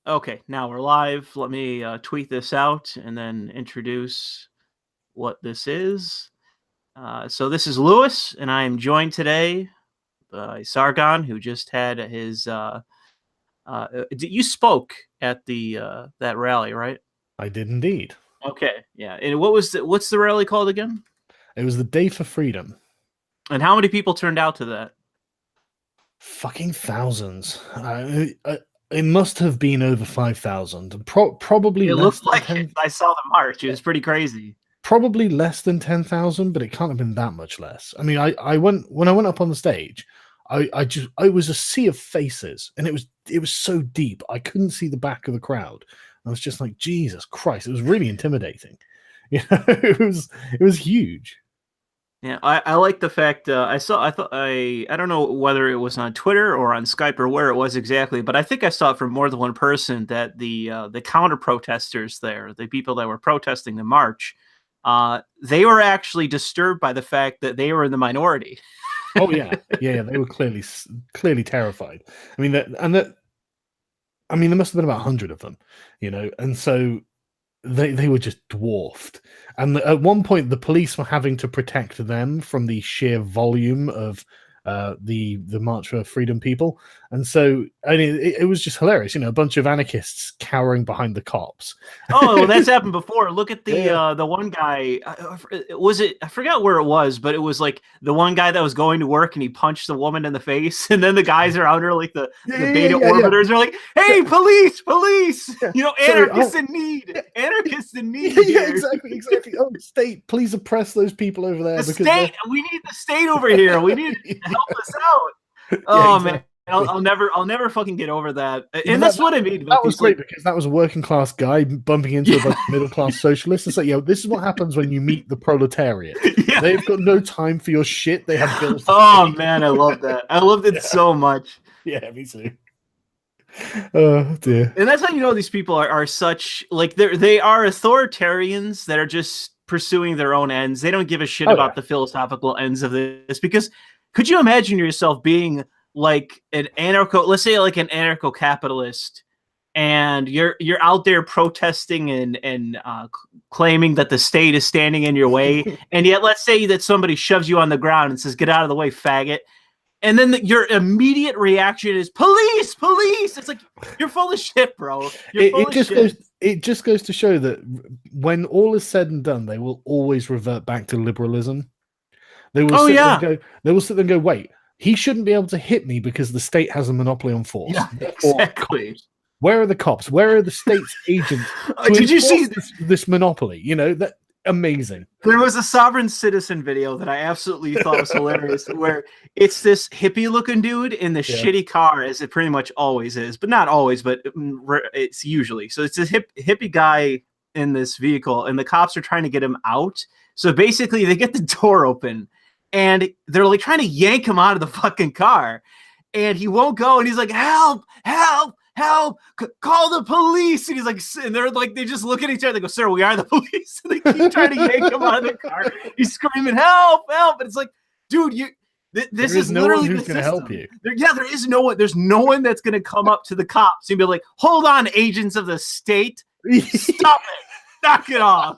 Okay, now we're live. Let me tweet this out and then introduce what this is. So this is Louis, and I am joined today by Sargon, who just had his. You spoke at the that rally, right? I did indeed. Okay, yeah. And what's the rally called again? It was the Day for Freedom. And how many people turned out to that? Fucking thousands. It must have been over 5,000. Probably It less looked than like 10, it. I saw the march. It was pretty crazy. probably less than 10,000, but it can't have been that much less. I mean, I went when I went up on the stage. I was a sea of faces, and it was so deep I couldn't see the back of the crowd. I was just like, Jesus Christ! It was really intimidating. It was huge. Yeah, I like the fact I don't know whether it was on Twitter or on Skype or where it was exactly, but I think I saw it from more than one person that the counter protesters there, the people that were protesting the march, they were actually disturbed by the fact that they were in the minority. Oh yeah, yeah, they were clearly terrified. I mean there must have been about 100 of them, and so they were just dwarfed. And at one point, the police were having to protect them from the sheer volume of the March for Freedom people. And so, I mean, it was just hilarious. A bunch of anarchists cowering behind the cops. Oh, well, that's happened before. Look at the Yeah. the one guy. Was it? I forgot where it was, but it was like the one guy that was going to work and he punched the woman in the face, and then the guys around her, like the beta orbiters, are like, "Hey, police, police! Anarchists in need, anarchists in need." Yeah, exactly. Oh, state, please oppress those people over there. The state, we need the state over here. We need to help us out. Oh man. I'll never fucking get over that. And that's what I mean. That was great because that was a working class guy bumping into a bunch of middle class socialists and say, this is what happens when you meet the proletariat. Yeah. They've got no time for your shit. They have bills. Oh man, I love that. I loved it so much. Yeah, me too. Oh dear. And that's how you know these people are such, like, they are authoritarians that are just pursuing their own ends. They don't give a shit about the philosophical ends of this, because could you imagine yourself being like let's say like an anarcho-capitalist, and you're out there protesting and claiming that the state is standing in your way, and yet let's say that somebody shoves you on the ground and says, "Get out of the way, faggot," and then your immediate reaction is police. It's like, you're full of shit, bro. It just goes to show that when all is said and done, they will always revert back to liberalism. They will sit there and go, wait, he shouldn't be able to hit me because the state has a monopoly on force. Yeah, exactly. Where are the cops? Where are the state's agents? Did you see this monopoly? That amazing. There was a Sovereign Citizen video that I absolutely thought was hilarious, where it's this hippie-looking dude in the shitty car, as it pretty much always is, but not always, but it's usually. So it's this hippie guy in this vehicle, and the cops are trying to get him out. So basically, they get the door open, and they're like trying to yank him out of the fucking car, and he won't go. And he's like, "Help! Help! Help! Call the police!" And he's like, and they're like, they just look at each other. They go, "Sir, we are the police." And they keep trying to yank him out of the car. He's screaming, "Help! Help!" And it's like, dude, this is no literally one who's going to help you. There is no one. There's no one that's going to come up to the cops and be like, "Hold on, agents of the state, stop it." Knock it off.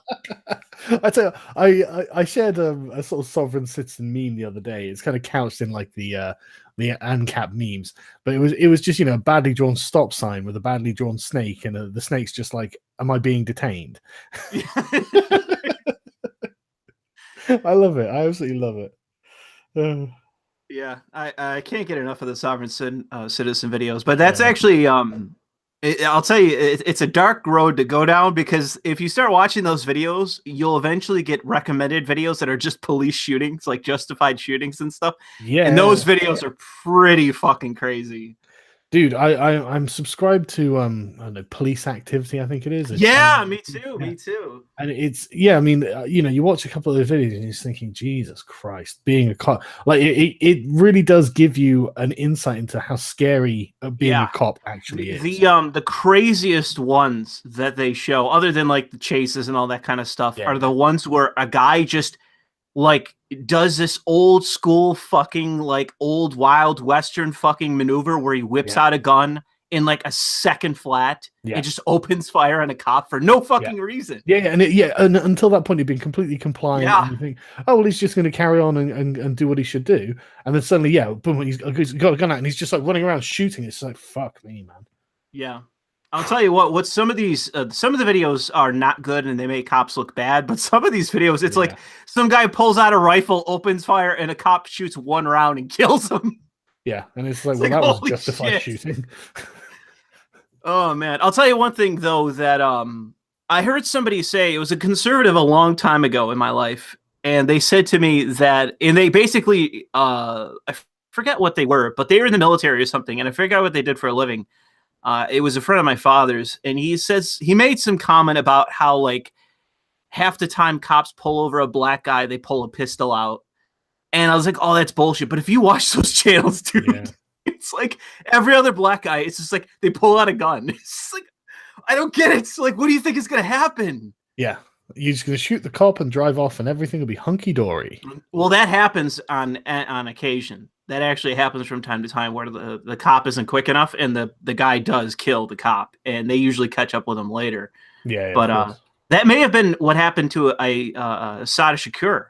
I tell you, I shared a sort of Sovereign Citizen meme the other day. It's kind of couched in like the ANCAP memes, but it was just a badly drawn stop sign with a badly drawn snake, and the snake's just like, "Am I being detained?" I love it. I absolutely love it. Yeah, I can't get enough of the Sovereign Citizen videos, but that's actually I'll tell you, it's a dark road to go down, because if you start watching those videos, you'll eventually get recommended videos that are just police shootings, like justified shootings and stuff. Yeah, and those videos are pretty fucking crazy. Dude, I'm subscribed to I don't know, Police Activity, I think it is. Me too. Me too. And it's I mean, you watch a couple of the videos and you're just thinking, Jesus Christ, being a cop, like it really does give you an insight into how scary being a cop actually is. The craziest ones that they show, other than like the chases and all that kind of stuff, are the ones where a guy just like does this old school fucking like old Wild Western fucking maneuver where he whips out a gun in like a second flat Yeah. and just opens fire on a cop for no fucking reason. Yeah, and until that point, he'd been completely compliant. Yeah. And you think, oh, well, he's just going to carry on and do what he should do. And then suddenly, boom, he's got a gun out and he's just like running around shooting. It's like, fuck me, man. Yeah. I'll tell you what some of these, some of the videos are not good and they make cops look bad, but some of these videos, it's like some guy pulls out a rifle, opens fire, and a cop shoots one round and kills him. Yeah, and it's like, that was justified shooting. Oh, man. I'll tell you one thing, though, that I heard somebody say, it was a conservative a long time ago in my life, and they said to me that, and they basically, I forget what they were, but they were in the military or something, and I forgot what they did for a living. It was a friend of my father's, and he says he made some comment about how like half the time cops pull over a black guy, they pull a pistol out. And I was like, oh, that's bullshit. But if you watch those channels, dude, it's like every other black guy, it's just like they pull out a gun. It's just like, I don't get it. It's like, what do you think is going to happen? Yeah. You're just going to shoot the cop and drive off and everything will be hunky-dory. Well, that happens on occasion. That actually happens from time to time where the cop isn't quick enough and the guy does kill the cop and they usually catch up with him later. Yeah, but that may have been what happened to a Sada Shakur.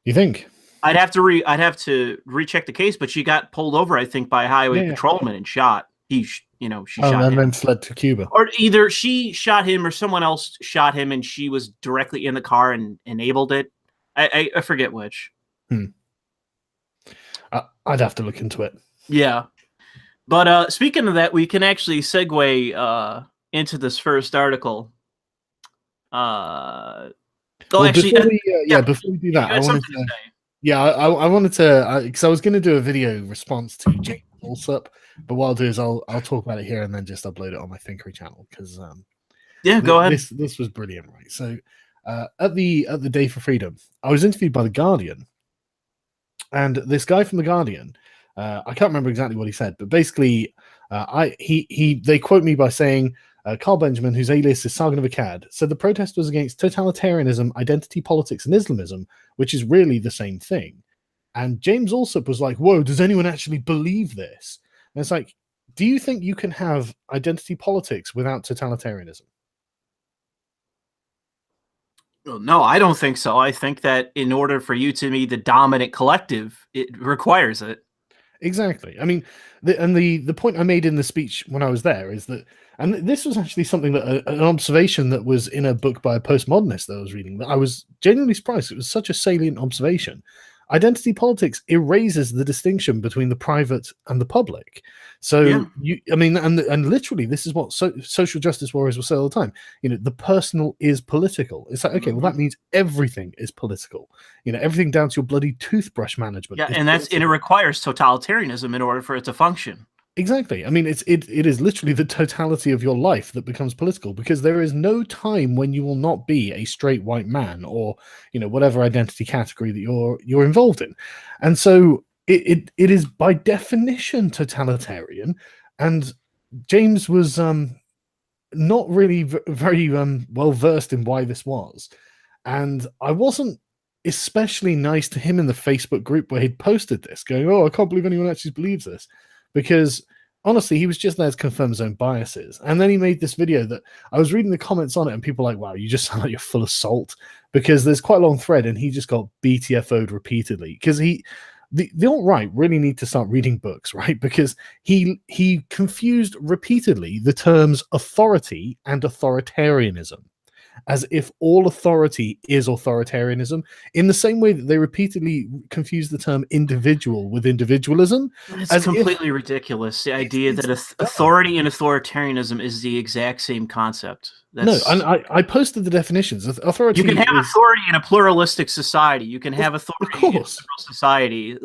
You think? I'd have to recheck the case, but she got pulled over, I think, by a highway patrolman and shot. She shot him. And then fled to Cuba. Or either she shot him or someone else shot him and she was directly in the car and enabled it. I forget which. I'd have to look into it. Yeah. But speaking of that, we can actually segue into this first article. Before we do that, I wanted to because I was going to do a video response to Jake Allsup, but what I'll do is I'll talk about it here and then just upload it on my Thinkery channel because go ahead. This was brilliant, right? So at the Day for Freedom, I was interviewed by The Guardian, and this guy from The Guardian, I can't remember exactly what he said, but basically, they quote me by saying, Carl Benjamin, whose alias is Sargon of Akkad, said the protest was against totalitarianism, identity politics, and Islamism, which is really the same thing. And James Allsup was like, whoa, does anyone actually believe this? And it's like, do you think you can have identity politics without totalitarianism? No, I don't think so. I think that in order for you to be the dominant collective, it requires it. Exactly. I mean, the point I made in the speech when I was there is that, and this was actually something that an observation that was in a book by a postmodernist that I was reading, that I was genuinely surprised. It was such a salient observation. Identity politics erases the distinction between the private and the public. So and literally, this is what social justice warriors will say all the time. The personal is political. It's like, okay, well, that means everything is political. Everything down to your bloody toothbrush management. Yeah, and it requires totalitarianism in order for it to function. Exactly. I mean, it is literally the totality of your life that becomes political, because there is no time when you will not be a straight white man or whatever identity category that you're involved in, and so it is by definition totalitarian. And James was not really very well versed in why this was, and I wasn't especially nice to him in the Facebook group where he'd posted this, going, "Oh, I can't believe anyone actually believes this." Because honestly, he was just there to confirm his own biases. And then he made this video that I was reading the comments on it, and people were like, wow, you just sound like you're full of salt. Because there's quite a long thread, and he just got BTFO'd repeatedly. Because the alt-right really need to start reading books, right? Because he confused repeatedly the terms authority and authoritarianism, as if all authority is authoritarianism, in the same way that they repeatedly confuse the term individual with individualism. It's completely ridiculous. The idea that authority and authoritarianism is the exact same concept. No, and I posted the definitions. Authority. You can have authority in a pluralistic society. You can have authority in a liberal society.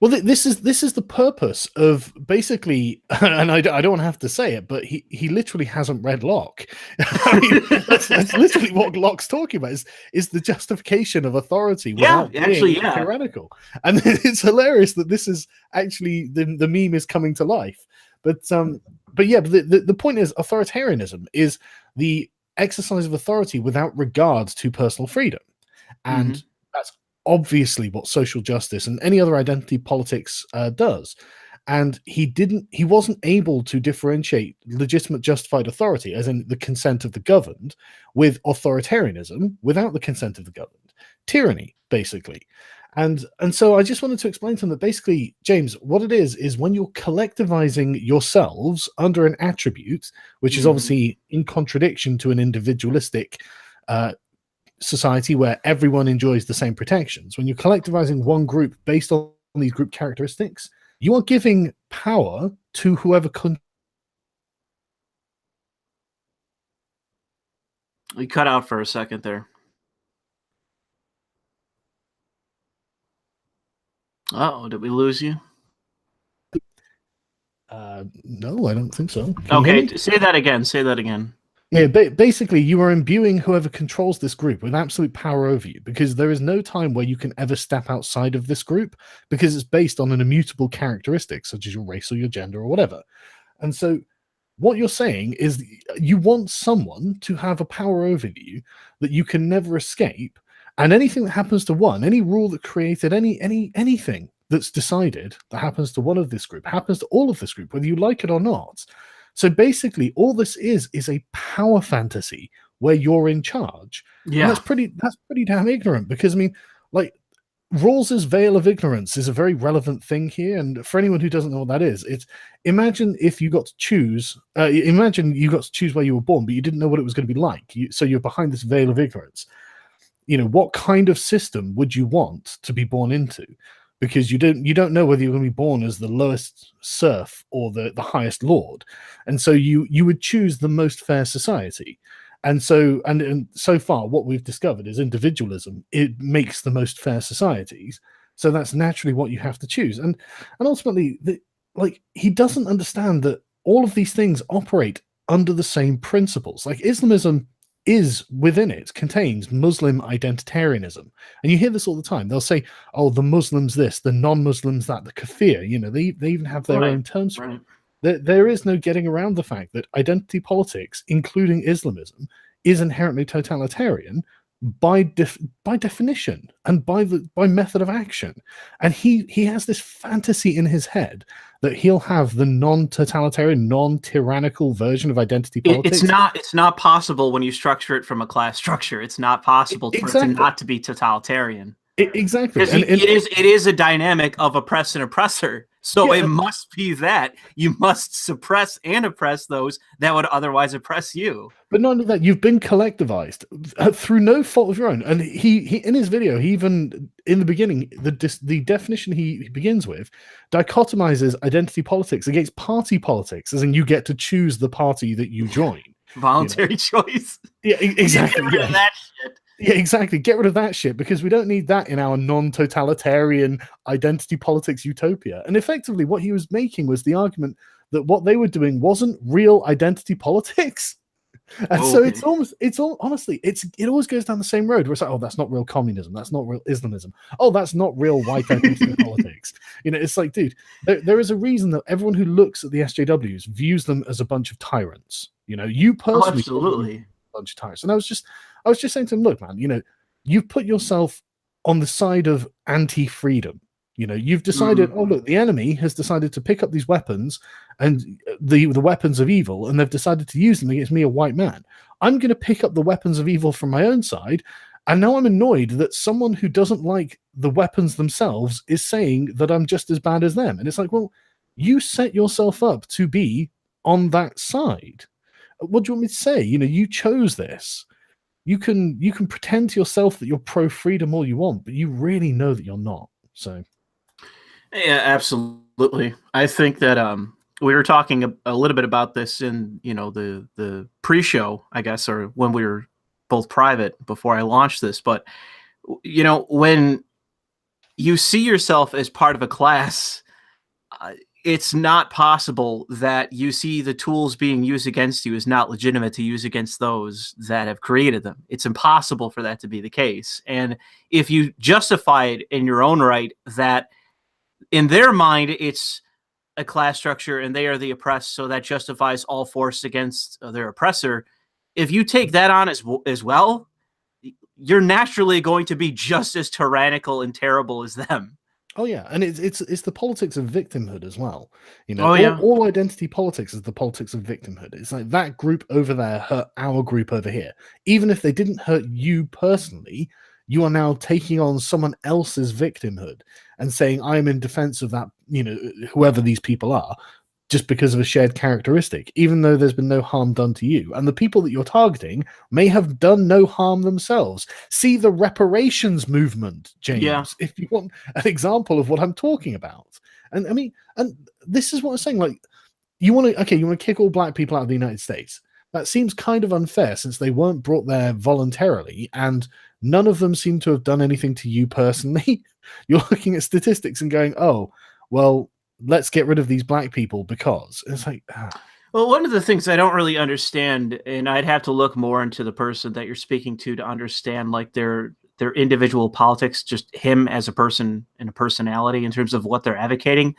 Well, this is the purpose of basically, and I don't have to say it, but he literally hasn't read Locke. I mean, that's literally what Locke's talking about is the justification of authority without being tyrannical. And it's hilarious that this is actually the meme is coming to life. But the point is, authoritarianism is the exercise of authority without regard to personal freedom, and that's obviously what social justice and any other identity politics does. and he wasn't able to differentiate legitimate justified authority, as in the consent of the governed, with authoritarianism without the consent of the governed, tyranny, basically. And so I just wanted to explain to them that basically, James, what it is when you're collectivizing yourselves under an attribute, which is obviously in contradiction to an individualistic society where everyone enjoys the same protections. When you're collectivizing one group based on these group characteristics, you are giving power to whoever We cut out for a second there. Uh-oh, did we lose you? No, I don't think so. Okay, say that again. Say that again. Yeah, basically, you are imbuing whoever controls this group with absolute power over you, because there is no time where you can ever step outside of this group, because it's based on an immutable characteristic, such as your race or your gender or whatever. And so what you're saying is you want someone to have a power over you that you can never escape, and anything that happens to one, any rule that created anything that's decided that happens to one of this group happens to all of this group, whether you like it or not. So basically, all this is a power fantasy where you're in charge. Yeah, and that's pretty damn ignorant, because I mean, like, Rawls's veil of ignorance is a very relevant thing here. And for anyone who doesn't know what that is, it's imagine if you got to choose. Imagine you got to choose where you were born, but you didn't know what it was going to be like. So you're behind this veil of ignorance. You know, what kind of system would you want to be born into? Because you don't know whether you're going to be born as the lowest serf or the highest lord, and so you would choose the most fair society. And so so far, what we've discovered is individualism. It makes the most fair societies, so that's naturally what you have to choose. And ultimately, he doesn't understand that all of these things operate under the same principles. Like Islamism is within it contains Muslim identitarianism, and you hear this all the time. They'll say, "Oh, the Muslims this, the non-Muslims that, the kafir." You know, they even have their own terms for it. There is no getting around the fact that identity politics, including Islamism, is inherently totalitarian by definition and by method of action. And he has this fantasy in his head that he'll have the non-totalitarian, non-tyrannical version of identity politics. It's not possible when you structure it from a class structure. It's not possible for it to not to be totalitarian. Exactly. It is a dynamic of oppress and oppressor. So it must be that you must suppress and oppress those that would otherwise oppress you. But not only that, you've been collectivized through no fault of your own. And he in his video, he even in the beginning, the definition he begins with dichotomizes identity politics against party politics, as in you get to choose the party that you join. Voluntary choice. Yeah, exactly. Get rid of that shit. Yeah, exactly. Get rid of that shit, because we don't need that in our non-totalitarian identity politics utopia. And effectively, what he was making was the argument that what they were doing wasn't real identity politics. And so it always goes down the same road where it's like, oh, that's not real communism. That's not real Islamism. Oh, that's not real white identity politics. You know, it's like, dude, there is a reason that everyone who looks at the SJWs views them as a bunch of tyrants. You know, you personally, absolutely, a bunch of tyrants. And I was just saying to him, look, man, you know, you've put yourself on the side of anti-freedom. You know, you've decided, oh, look, the enemy has decided to pick up these weapons and the weapons of evil, and they've decided to use them against me, a white man. I'm going to pick up the weapons of evil from my own side, and now I'm annoyed that someone who doesn't like the weapons themselves is saying that I'm just as bad as them. And it's like, well, you set yourself up to be on that side. What do you want me to say? You know, you chose this. You can pretend to yourself that you're pro-freedom all you want, but you really know that you're not. So, yeah, absolutely. I think that we were talking a little bit about this in the pre-show, I guess, or when we were both private before I launched this. But when you see yourself as part of a class, it's not possible that you see the tools being used against you is not legitimate to use against those that have created them. It's impossible for that to be the case. And if you justify it in your own right that in their mind it's a class structure and they are the oppressed, so that justifies all force against their oppressor, if you take that on as well, you're naturally going to be just as tyrannical and terrible as them. Oh yeah, and it's the politics of victimhood as well. You know, Oh yeah. all identity politics is the politics of victimhood. It's like that group over there hurt our group over here. Even if they didn't hurt you personally, you are now taking on someone else's victimhood and saying, I'm in defense of that, you know, whoever these people are, just because of a shared characteristic, even though there's been no harm done to you. And the people that you're targeting may have done no harm themselves. See the reparations movement, James, Yeah. if you want an example of what I'm talking about. And I mean, and this is what I'm saying. Like, you want to kick all black people out of the United States. That seems kind of unfair since they weren't brought there voluntarily, and none of them seem to have done anything to you personally. You're looking at statistics and going, oh, well, let's get rid of these black people because it's like. Well, one of the things I don't really understand, and I'd have to look more into the person that you're speaking to understand like their individual politics, just him as a person and a personality in terms of what they're advocating.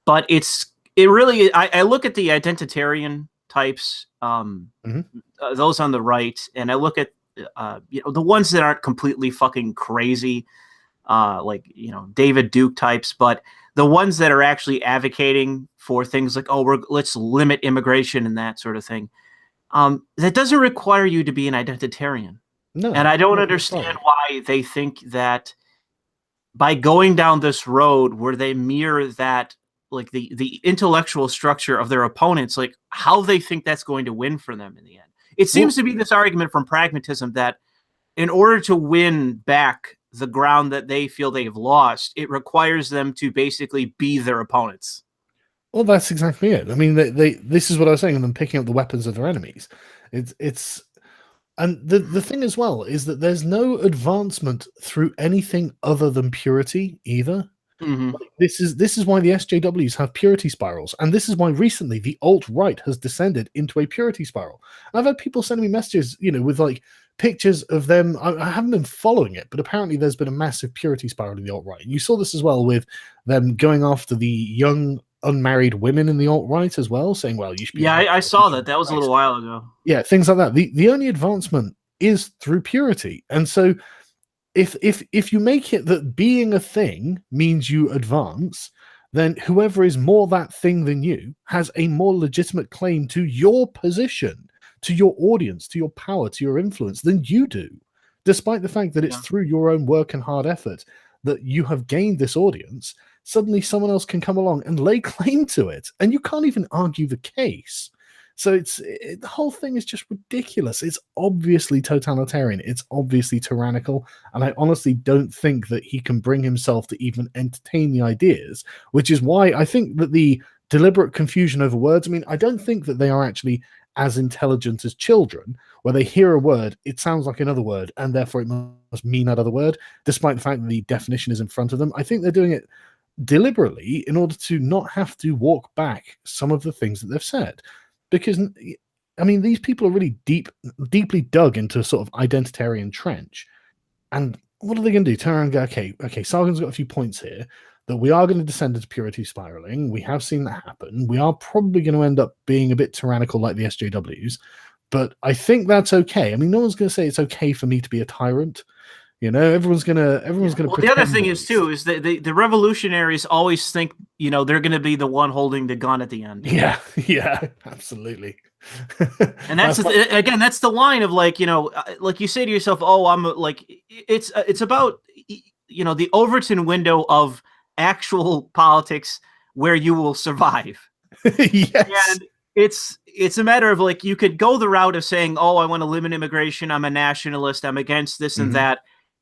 But it really, I look at the identitarian types, those on the right, and I look at the ones that aren't completely fucking crazy, like David Duke types, but the ones that are actually advocating for things like, let's limit immigration and that sort of thing. That doesn't require you to be an identitarian. No, and I don't understand why they think that by going down this road where they mirror that, like the intellectual structure of their opponents, like how they think that's going to win for them in the end. It seems to be this argument from pragmatism that in order to win back the ground that they feel they've lost, it requires them to basically be their opponents. Well, that's exactly it. I mean, this is what I was saying, and them picking up the weapons of their enemies. It's and the thing as well is that there's no advancement through anything other than purity either. Mm-hmm. Like, this is why the SJWs have purity spirals, and this is why recently the alt-right has descended into a purity spiral. I've had people sending me messages, with like pictures of them. I haven't been following it, but apparently there's been a massive purity spiral in the alt-right. And you saw this as well with them going after the young unmarried women in the alt-right as well, saying, well, you should be... Yeah, I saw that. That was a little while ago. Yeah, things like that. The only advancement is through purity. And so if you make it that being a thing means you advance, then whoever is more that thing than you has a more legitimate claim to your position, to your audience, to your power, to your influence than you do, despite the fact that it's through your own work and hard effort that you have gained this audience. Suddenly someone else can come along and lay claim to it, and you can't even argue the case. So the whole thing is just ridiculous. It's obviously totalitarian. It's obviously tyrannical. And I honestly don't think that he can bring himself to even entertain the ideas, which is why I think that the deliberate confusion over words, I don't think that they are actually as intelligent as children, where they hear a word, it sounds like another word, and therefore it must mean that other word, despite the fact that the definition is in front of them. I think they're doing it deliberately in order to not have to walk back some of the things that they've said. Because, these people are really deeply dug into a sort of identitarian trench. And what are they going to do? Turn around and go, okay, Sargon's got a few points here that we are going to descend into purity spiraling. We have seen that happen. We are probably going to end up being a bit tyrannical like the SJWs. But I think that's okay. No one's going to say it's okay for me to be a tyrant. Everyone's gonna. Well, the other thing is that the revolutionaries always think they're going to be the one holding the gun at the end. Yeah, absolutely. And that's that's the line of like you say to yourself, oh, I'm like it's about the Overton window of actual politics where you will survive. Yes. And it's a matter of like you could go the route of saying, oh, I want to limit immigration, I'm a nationalist, I'm against this and that.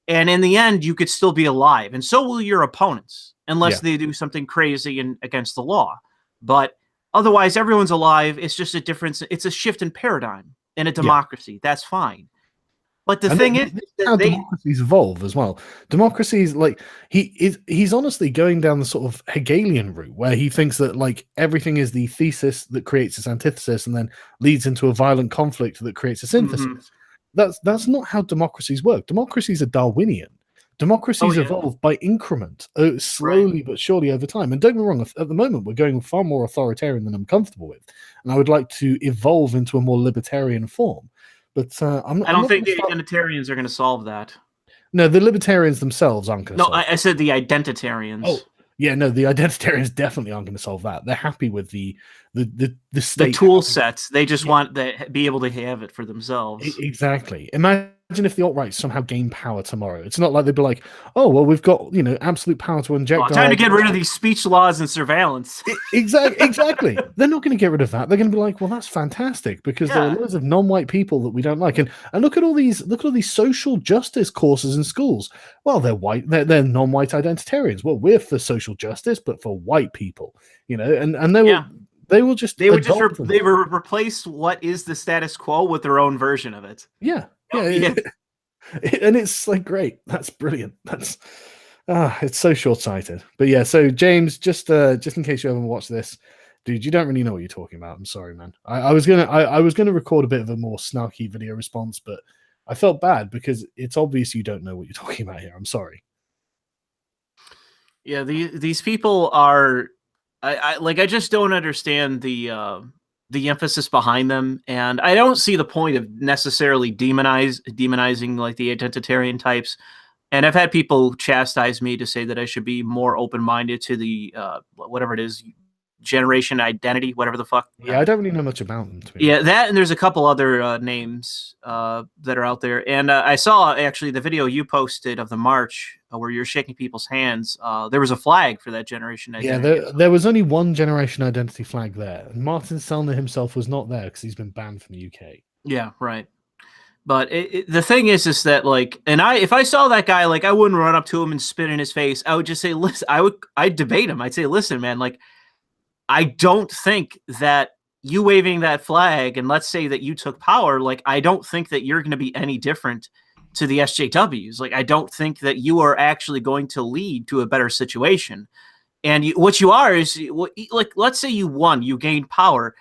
And in the end, you could still be alive. And so will your opponents, unless they do something crazy and against the law. But otherwise, everyone's alive. It's just a difference. It's a shift in paradigm in a democracy. Yeah. That's fine. But the thing is how democracies evolve as well. Democracies, like he's honestly going down the sort of Hegelian route where he thinks that like everything is the thesis that creates its antithesis and then leads into a violent conflict that creates a synthesis. That's not how democracies work. Democracies are Darwinian. Democracies evolve by increment, slowly but surely over time. And don't get me wrong, at the moment we're going far more authoritarian than I'm comfortable with, and I would like to evolve into a more libertarian form. But I don't think the identitarians are going to solve that. No, the libertarians themselves aren't going to. No, I said the identitarians. Oh, Yeah, no, the identitarians definitely aren't going to solve that. They're happy with the state. The tool sets. They just want to be able to have it for themselves. Exactly. Imagine if the alt-right somehow gain power tomorrow. It's not like they'd be like, oh, well, we've got, absolute power to inject. Time to get rid of these speech laws and surveillance. Exactly. They're not going to get rid of that. They're going to be like, well, that's fantastic because there are loads of non-white people that we don't like. And look at all these social justice courses in schools. Well, they're white. They're non-white identitarians. Well, we're for social justice, but for white people, and they will just replace what is the status quo with their own version of it. Yeah. And it's like, great. That's brilliant. That's it's so short-sighted. But yeah, so James, just in case you haven't watched this, dude, you don't really know what you're talking about. I'm sorry, man. I was gonna record a bit of a more snarky video response, but I felt bad because it's obvious you don't know what you're talking about here. I'm sorry. Yeah, these people are I just don't understand the emphasis behind them, and I don't see the point of necessarily demonizing like the identitarian types. And I've had people chastise me to say that I should be more open-minded to the whatever it is, generation identity, whatever the fuck. Yeah, I don't really know much about them. Yeah, that, and there's a couple other names that are out there. And I saw actually the video you posted of the march where you're shaking people's hands. There was a flag for that generation identity. Yeah, there was only one generation identity flag there. And Martin Sellner himself was not there because he's been banned from the UK. Yeah, right. But the thing is that like, and if I saw that guy, like I wouldn't run up to him and spit in his face. I would just say, listen, I'd debate him. I'd say, listen, man, like, I don't think that you waving that flag, and let's say that you took power, like, I don't think that you're going to be any different to the SJWs. Like, I don't think that you are actually going to lead to a better situation. And what you are is, like, let's say you won, you gained power.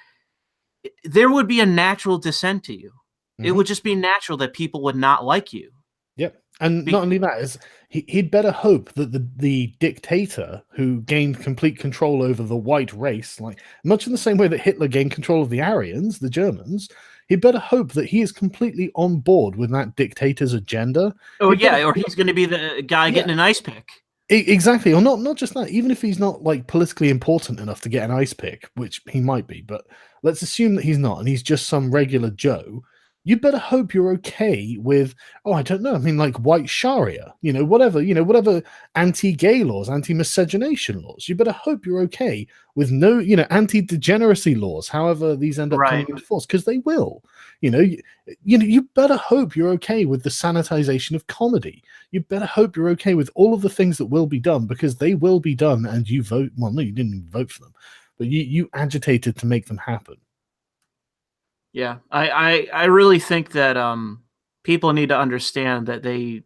There would be a natural dissent to you. Mm-hmm. It would just be natural that people would not like you. Yep. And not only that, is he'd better hope that the dictator who gained complete control over the white race, like much in the same way that Hitler gained control of the Aryans, the Germans, he'd better hope that he is completely on board with that dictator's agenda. Oh, yeah, or he's going to be the guy getting an ice pick. Exactly. Or not just that, even if he's not like politically important enough to get an ice pick, which he might be, but let's assume that he's not and he's just some regular Joe. You better hope you're okay with, I don't know, I mean, like white Sharia, whatever anti-gay laws, anti-miscegenation laws. You better hope you're okay with no, anti-degeneracy laws, however these end up coming into force, because they will. You better hope you're okay with the sanitization of comedy. You better hope you're okay with all of the things that will be done, because they will be done, and you vote. Well, no, you didn't even vote for them, but you agitated to make them happen. Yeah, I really think that people need to understand that they,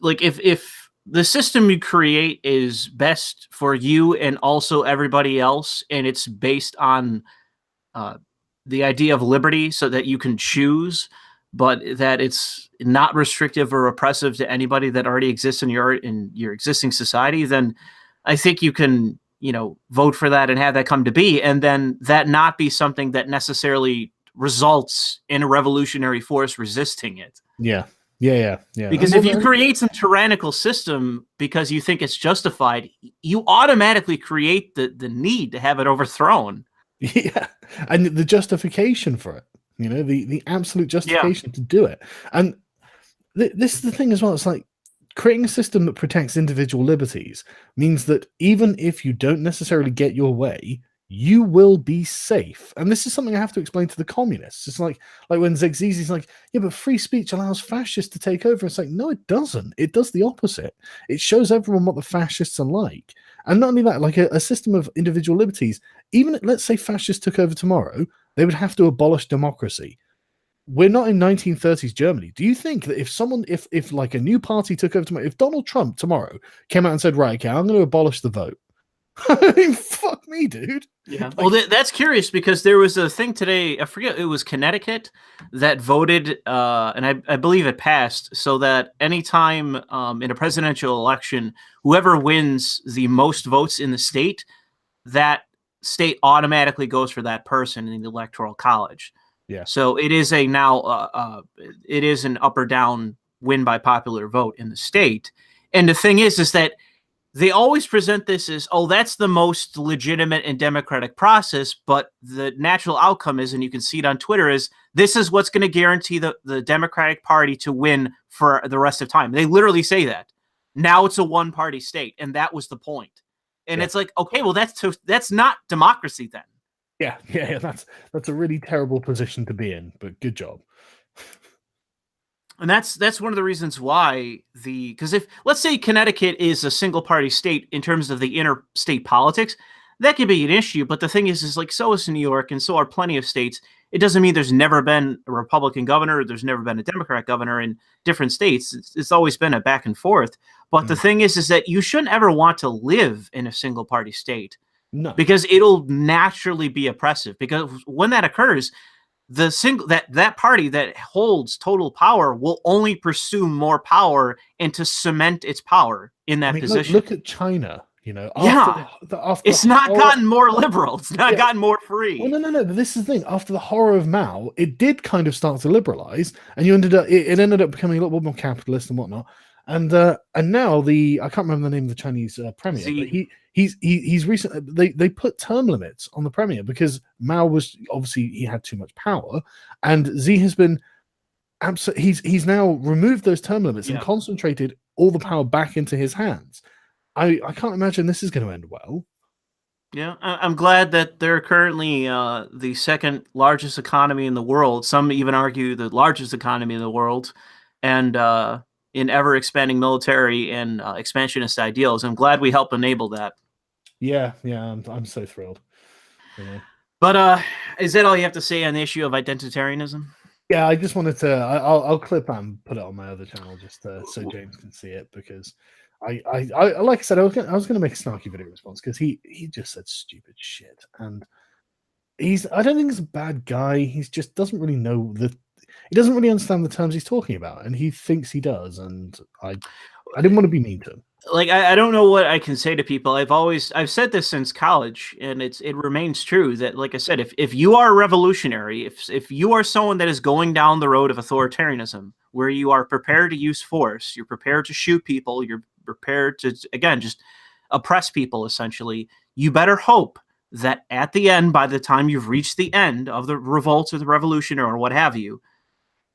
like, if the system you create is best for you and also everybody else, and it's based on the idea of liberty so that you can choose, but that it's not restrictive or oppressive to anybody that already exists in your existing society, then I think you can vote for that and have that come to be, and then that not be something that necessarily results in a revolutionary force resisting it. Yeah. Because if you create some tyrannical system because you think it's justified, you automatically create the need to have it overthrown. Yeah, and the justification for it, the absolute justification to do it. And this is the thing as well. It's like, creating a system that protects individual liberties means that even if you don't necessarily get your way, you will be safe. And this is something I have to explain to the communists. It's like when Zegzizi's like, yeah, but free speech allows fascists to take over. It's like, no, it doesn't. It does the opposite. It shows everyone what the fascists are like. And not only that, like a system of individual liberties, even let's say fascists took over tomorrow, they would have to abolish democracy. We're not in 1930s Germany. Do you think that if like a new party took over tomorrow, if Donald Trump tomorrow came out and said, right, okay, I'm going to abolish the vote. I mean, fuck me, dude. Yeah. Well, that's curious because there was a thing today, I forget, it was Connecticut that voted, and I believe it passed, so that anytime in a presidential election, whoever wins the most votes in the state, that state automatically goes for that person in the electoral college. Yeah. So it is it is an up or down win by popular vote in the state. And the thing is that they always present this as, oh, that's the most legitimate and democratic process, but the natural outcome is, and you can see it on Twitter, is this is what's going to guarantee the Democratic Party to win for the rest of time. They literally say that. Now it's a one-party state, and that was the point. And it's like, okay, well, that's not democracy then. Yeah, that's a really terrible position to be in, but good job. And that's one of the reasons why because if, let's say, Connecticut is a single party state in terms of the interstate politics, that could be an issue. But the thing is like, so is New York, and so are plenty of states. It doesn't mean there's never been a Republican governor, or there's never been a Democrat governor in different states. It's always been a back and forth. But the thing is that you shouldn't ever want to live in a single party state. No. Because it'll naturally be oppressive. Because when that occurs, that party that holds total power will only pursue more power and to cement its power in that position. Look at China. After it's not gotten more liberal. It's not gotten more free. Well, no. But this is the thing. After the horror of Mao, it did kind of start to liberalize, and it ended up becoming a little bit more capitalist and whatnot. And now I can't remember the name of the Chinese premier, but he's recently they put term limits on the premier because Mao was obviously, he had too much power, and Xi has been he's now removed those term limits and concentrated all the power back into his hands. I can't imagine this is going to end well. Yeah, I'm glad that they're currently the second largest economy in the world. Some even argue the largest economy in the world, and in ever expanding military and expansionist ideals. I'm glad we help enable that. Yeah, I'm so thrilled. Yeah. But is that all you have to say on the issue of identitarianism? Yeah, I just wanted to. I'll clip that and put it on my other channel just so James can see it, because I like I said, I was going to make a snarky video response because he just said stupid shit, and I don't think he's a bad guy. He just doesn't really know he doesn't really understand the terms he's talking about, and he thinks he does, and I didn't want to be mean to him. Like, I don't know what I can say to people. I've said this since college, and it remains true that, like I said, if you are a revolutionary, if you are someone that is going down the road of authoritarianism, where you are prepared to use force, you're prepared to shoot people, you're prepared to, again, just oppress people, essentially, you better hope that at the end, by the time you've reached the end of the revolt or the revolution or what have you,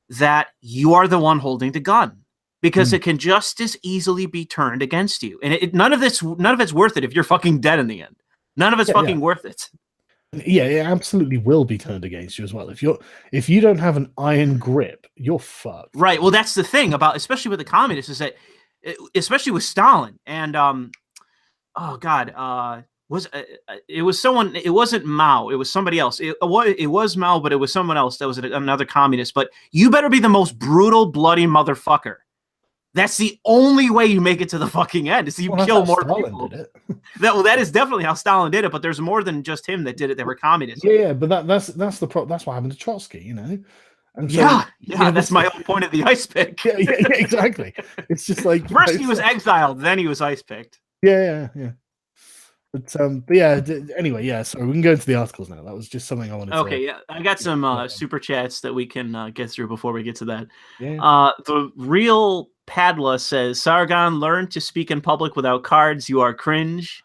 that you are the one holding the gun. Because it can just as easily be turned against you, and none of it's worth it if you're fucking dead in the end. None of it's fucking worth it. Yeah, it absolutely will be turned against you as well. If you don't have an iron grip, you're fucked. Right. Well, that's the thing about, especially with the communists, is that, especially with Stalin and oh god, it was someone. It wasn't Mao. It was somebody else. It was Mao, but it was someone else that was another communist. But you better be the most brutal, bloody motherfucker. That's the only way you make it to the fucking end, is you kill more people. Did it. That is definitely how Stalin did it, but there's more than just him that did it. They were communists. Yeah, but that's the problem. That's what happened to Trotsky, you know. And so, that's my whole point of the ice pick. Yeah, exactly. It's just like first he was exiled, then he was ice picked. Yeah. But yeah. Anyway, yeah. So we can go into the articles now. That was just something I wanted to. Okay, yeah. I got some super chats that we can get through before we get to that. Yeah. The real Padla says, Sargon, learn to speak in public without cards. You are cringe.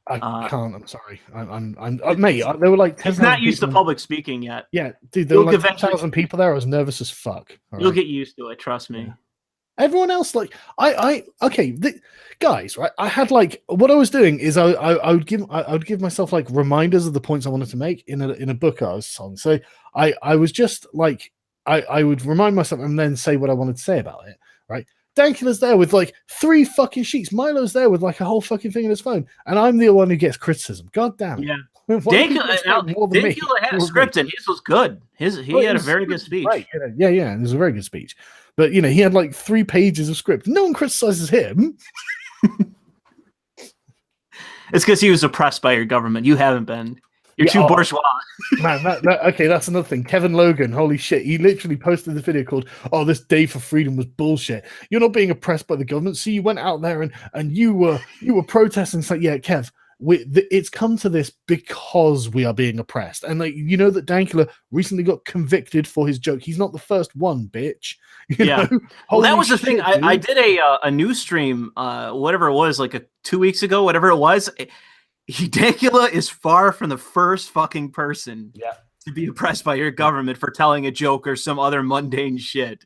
I can't. I'm sorry. I'm mate. There were like 10,000 he's not used to public speaking yet. Yeah, dude. There were like 10,000 people there. I was nervous as fuck. You'll get used to it. Trust me. Yeah. Everyone else, like guys, right? I had like, what I was doing is I would give myself like reminders of the points I wanted to make in a book I was on. So I was just like I would remind myself and then say what I wanted to say about it, right? Dankula's there with like 3 fucking sheets. Milo's there with like a whole fucking thing in his phone, and I'm the one who gets criticism. God damn it. Yeah. Dankula had a script, and his was good. He had a very good speech. Right. Yeah. It was a very good speech. But you know, he had like 3 pages of script. No one criticizes him. It's because he was oppressed by your government. You haven't been. You're too bourgeois. Man, okay, that's another thing. Kevin Logan, holy shit, he literally posted the video called, "Oh, this day for freedom was bullshit. You're not being oppressed by the government, so you went out there and you were protesting." It's like, yeah, Kev, it's come to this because we are being oppressed. And like, you know that Dankula recently got convicted for his joke. He's not the first one, bitch. You know? Well, that was the Shit, thing. I did a news stream, whatever it was, like 2 weeks ago, whatever it was. Dankula is far from the first fucking person to be oppressed by your government for telling a joke or some other mundane shit.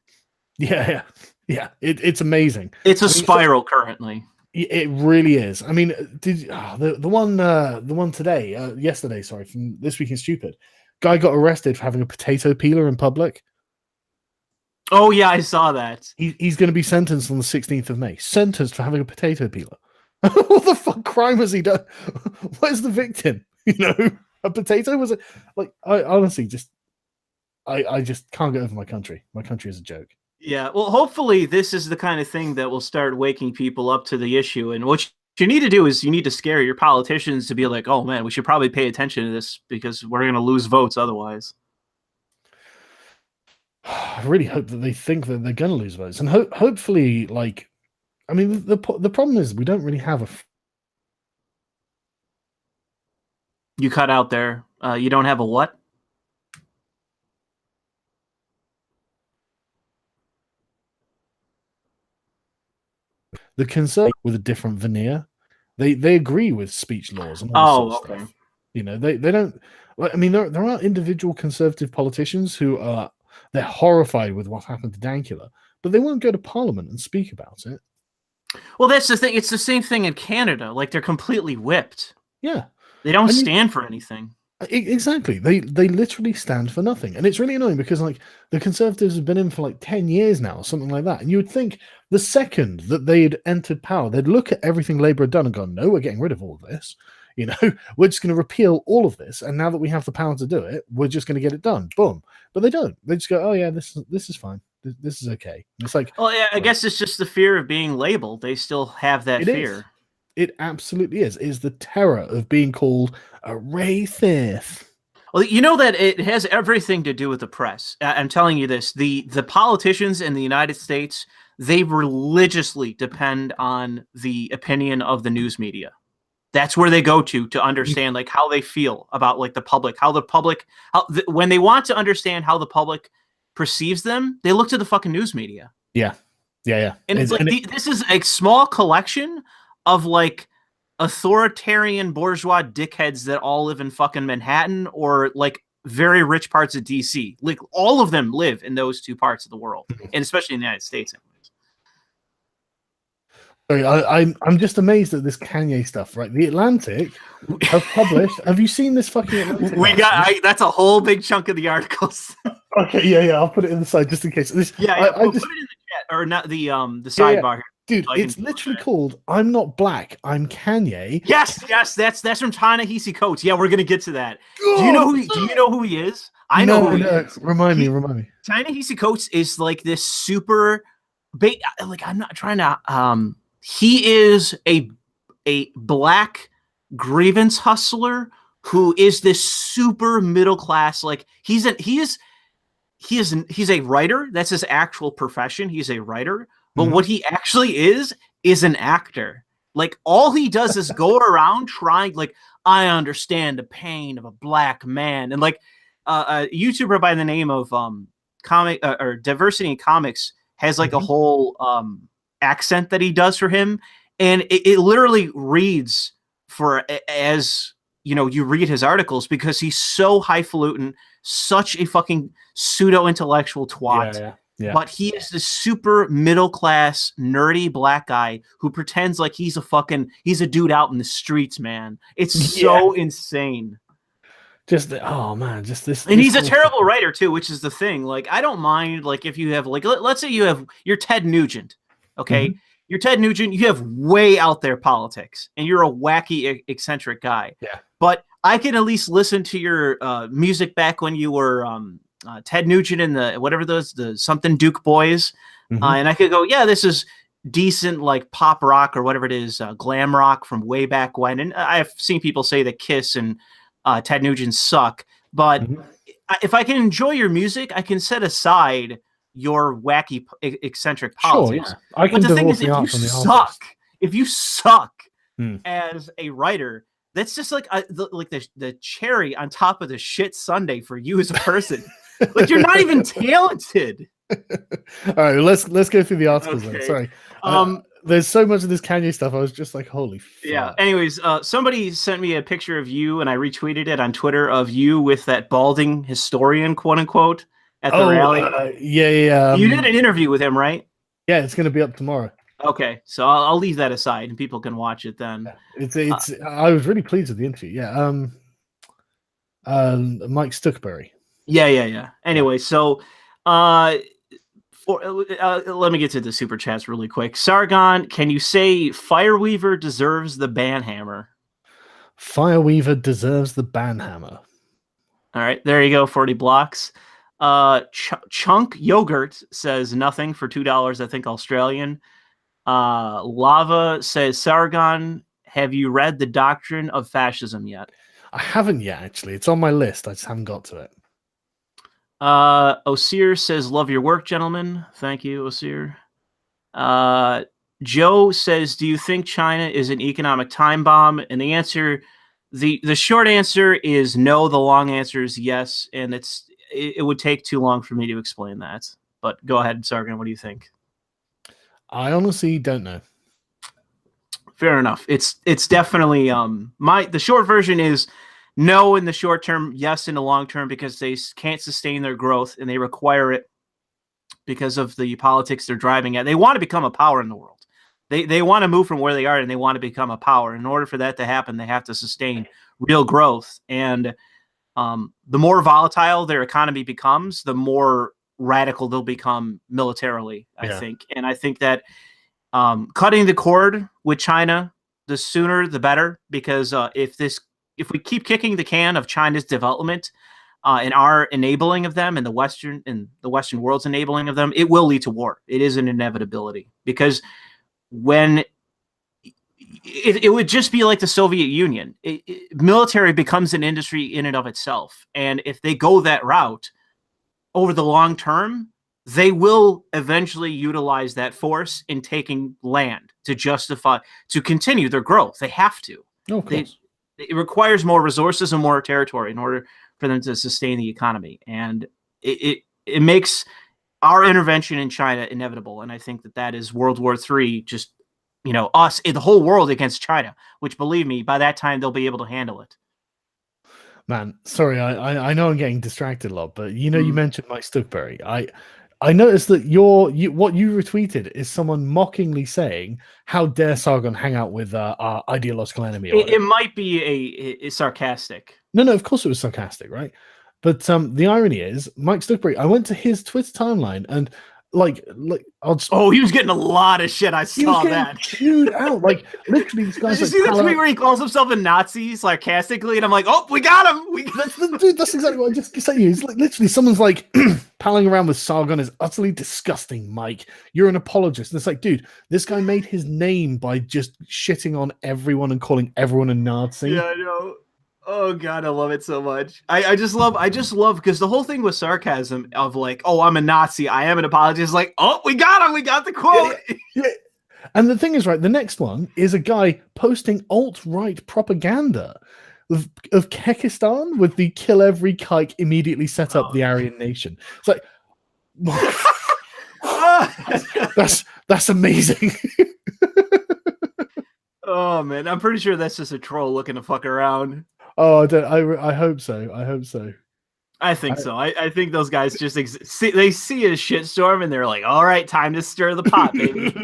Yeah. It's amazing. It's a spiral currently. It really is. I mean, the one today, yesterday, sorry, from This Week in Stupid, guy got arrested for having a potato peeler in public. Oh yeah, I saw that. He's going to be sentenced on the 16th of May. Sentenced for having a potato peeler. What the fuck crime has he done? What is the victim? You know, a potato? Was it like? I honestly I just can't get over my country. My country is a joke. Yeah, well, hopefully this is the kind of thing that will start waking people up to the issue. And what you need to do is you need to scare your politicians to be like, oh man, we should probably pay attention to this because we're going to lose votes otherwise. I really hope that they think that they're going to lose votes. And hopefully, like, I mean, the problem is we don't really have a... You cut out there. You don't have a what? The Conservatives with a different veneer, they agree with speech laws and all sorts of stuff. You know, they don't. I mean, there are individual conservative politicians who are they're horrified with what happened to Dankula, but they won't go to Parliament and speak about it. Well, that's the thing. It's the same thing in Canada. Like they're completely whipped. Yeah, they don't stand for anything. Exactly. They literally stand for nothing. And it's really annoying because like the Conservatives have been in for like 10 years now, or something like that. And you would think the second that they'd entered power, they'd look at everything Labour had done and gone, no, we're getting rid of all of this. You know, we're just going to repeal all of this. And now that we have the power to do it, we're just going to get it done. Boom. But they don't. They just go, oh yeah, this is fine. This is okay. And it's like, well, yeah, I guess it's just the fear of being labeled. They still have that fear. It absolutely is. It is the terror of being called a racist. Well, you know that it has everything to do with the press. I'm telling you this. The politicians in the United States, they religiously depend on the opinion of the news media. That's where they go to understand like how they feel about like the public, when they want to understand how the public perceives them, they look to the fucking news media. Yeah. And it's like this is a small collection of like authoritarian bourgeois dickheads that all live in fucking Manhattan or like very rich parts of DC. Like all of them live in those two parts of the world, and especially in the United States. Sorry, I'm just amazed at this Kanye stuff. Right, the Atlantic have published. Have you seen this fucking? Atlantic that's a whole big chunk of the articles. Okay, yeah, I'll put it in the side just in case. This, put it in the chat or not the sidebar here. Dude, it's literally called "I'm Not Black, I'm Kanye." Yes, that's from Ta-Nehisi Coates. Yeah, we're gonna get to that. Do you know who he is? I know who he is. Remind me. Ta-Nehisi Coates is like this super, like I'm not trying to. He is a black grievance hustler who is this super middle class. Like he's a writer. That's his actual profession. He's a writer. But what he actually is an actor. Like all he does is go around trying, like, I understand the pain of a black man. And like a YouTuber by the name of or Diversity in Comics has like a whole accent that he does for him. And it literally reads as you know, you read his articles because he's so highfalutin, such a fucking pseudo intellectual twat. Yeah. But he is this super middle class nerdy black guy who pretends like he's a dude out in the streets, man. It's so insane. Just this. And he's a terrible writer too, which is the thing. Like I don't mind like if you have like let's say you're Ted Nugent, okay? You're Ted Nugent, you have way out there politics and you're a wacky eccentric guy. Yeah. But I can at least listen to your music back when you were Ted Nugent and the something Duke Boys, and I could go, yeah, this is decent like pop rock or whatever it is, glam rock from way back when. And I've seen people say that Kiss and Ted Nugent suck, but if I can enjoy your music, I can set aside your wacky eccentric politics. Sure, yeah. I can. But the thing is, if you suck as a writer, That's just like the cherry on top of the shit sundae for you as a person. Like, you're not even talented. All right, let's go through the articles then. Sorry. There's so much of this Kanye stuff. I was just like, holy fuck. Yeah. Anyways, somebody sent me a picture of you, and I retweeted it on Twitter of you with that balding historian, quote unquote, at the rally. Yeah. You did an interview with him, right? Yeah, it's going to be up tomorrow. Okay, so I'll leave that aside, and people can watch it then. It's. I was really pleased with the interview. Yeah. Mike Stuckberry. Yeah. Anyway, so let me get to the super chats really quick. Sargon, can you say Fireweaver deserves the banhammer? Fireweaver deserves the banhammer. All right, there you go. 40 blocks. Chunk Yogurt says nothing for $2. I think Australian. Lava says, Sargon, have you read The Doctrine of Fascism yet? I haven't yet, actually. It's on my list. I just haven't got to it. Osir says, love your work, gentlemen. Thank you, Osir. Joe says, do you think China is an economic time bomb? And the answer, the short answer is no. The long answer is yes. And it would take too long for me to explain that. But go ahead, Sargon. What do you think? I honestly don't know. Fair enough. It's definitely the short version is no in the short term, yes in the long term, because they can't sustain their growth and they require it because of the politics they're driving at. They want to become a power in the world. They want to move from where they are and they want to become a power. In order for that to happen, they have to sustain real growth. And the more volatile their economy becomes, the more radical they'll become militarily, I think. And I think that cutting the cord with China, the sooner the better, because if we keep kicking the can of China's development and our enabling of them and the Western world's enabling of them, it will lead to war. It is an inevitability, because when it would just be like the Soviet Union. Military becomes an industry in and of itself. And if they go that route over the long term, they will eventually utilize that force in taking land to continue their growth. They have to. Oh, of course. It requires more resources and more territory in order for them to sustain the economy. And it makes our intervention in China inevitable. And I think that is World War III, just, us, the whole world against China, which, believe me, by that time, they'll be able to handle it. Man, sorry, I know I'm getting distracted a lot, but you mentioned Mike Stuckberry. I noticed that what you retweeted is someone mockingly saying, "How dare Sargon hang out with our ideological enemy?" It might be a sarcastic. No, of course it was sarcastic, right? But the irony is, Mike Stuckberry. I went to his Twitter timeline and he was getting a lot of shit. I saw that. Chewed out, literally. This guy's Did you see the tweet where he calls himself a Nazi sarcastically? And I'm like, oh, we got him. That's exactly what I just said to you. It's literally someone's palling around with Sargon is utterly disgusting, Mike. You're an apologist. And it's like, dude, this guy made his name by just shitting on everyone and calling everyone a Nazi. Yeah, I know. Oh God, I love it so much. I just love because the whole thing was sarcasm of oh, I'm a Nazi, I am an apologist. Oh, we got him, we got the quote. Yeah. And the thing is, right, the next one is a guy posting alt-right propaganda of Kekistan with the kill every kike, immediately set up the Aryan nation. It's that's amazing. Oh man, I'm pretty sure that's just a troll looking to fuck around. Oh, I hope so. I think so. I think those guys just they see a shitstorm and they're like, all right, time to stir the pot, baby.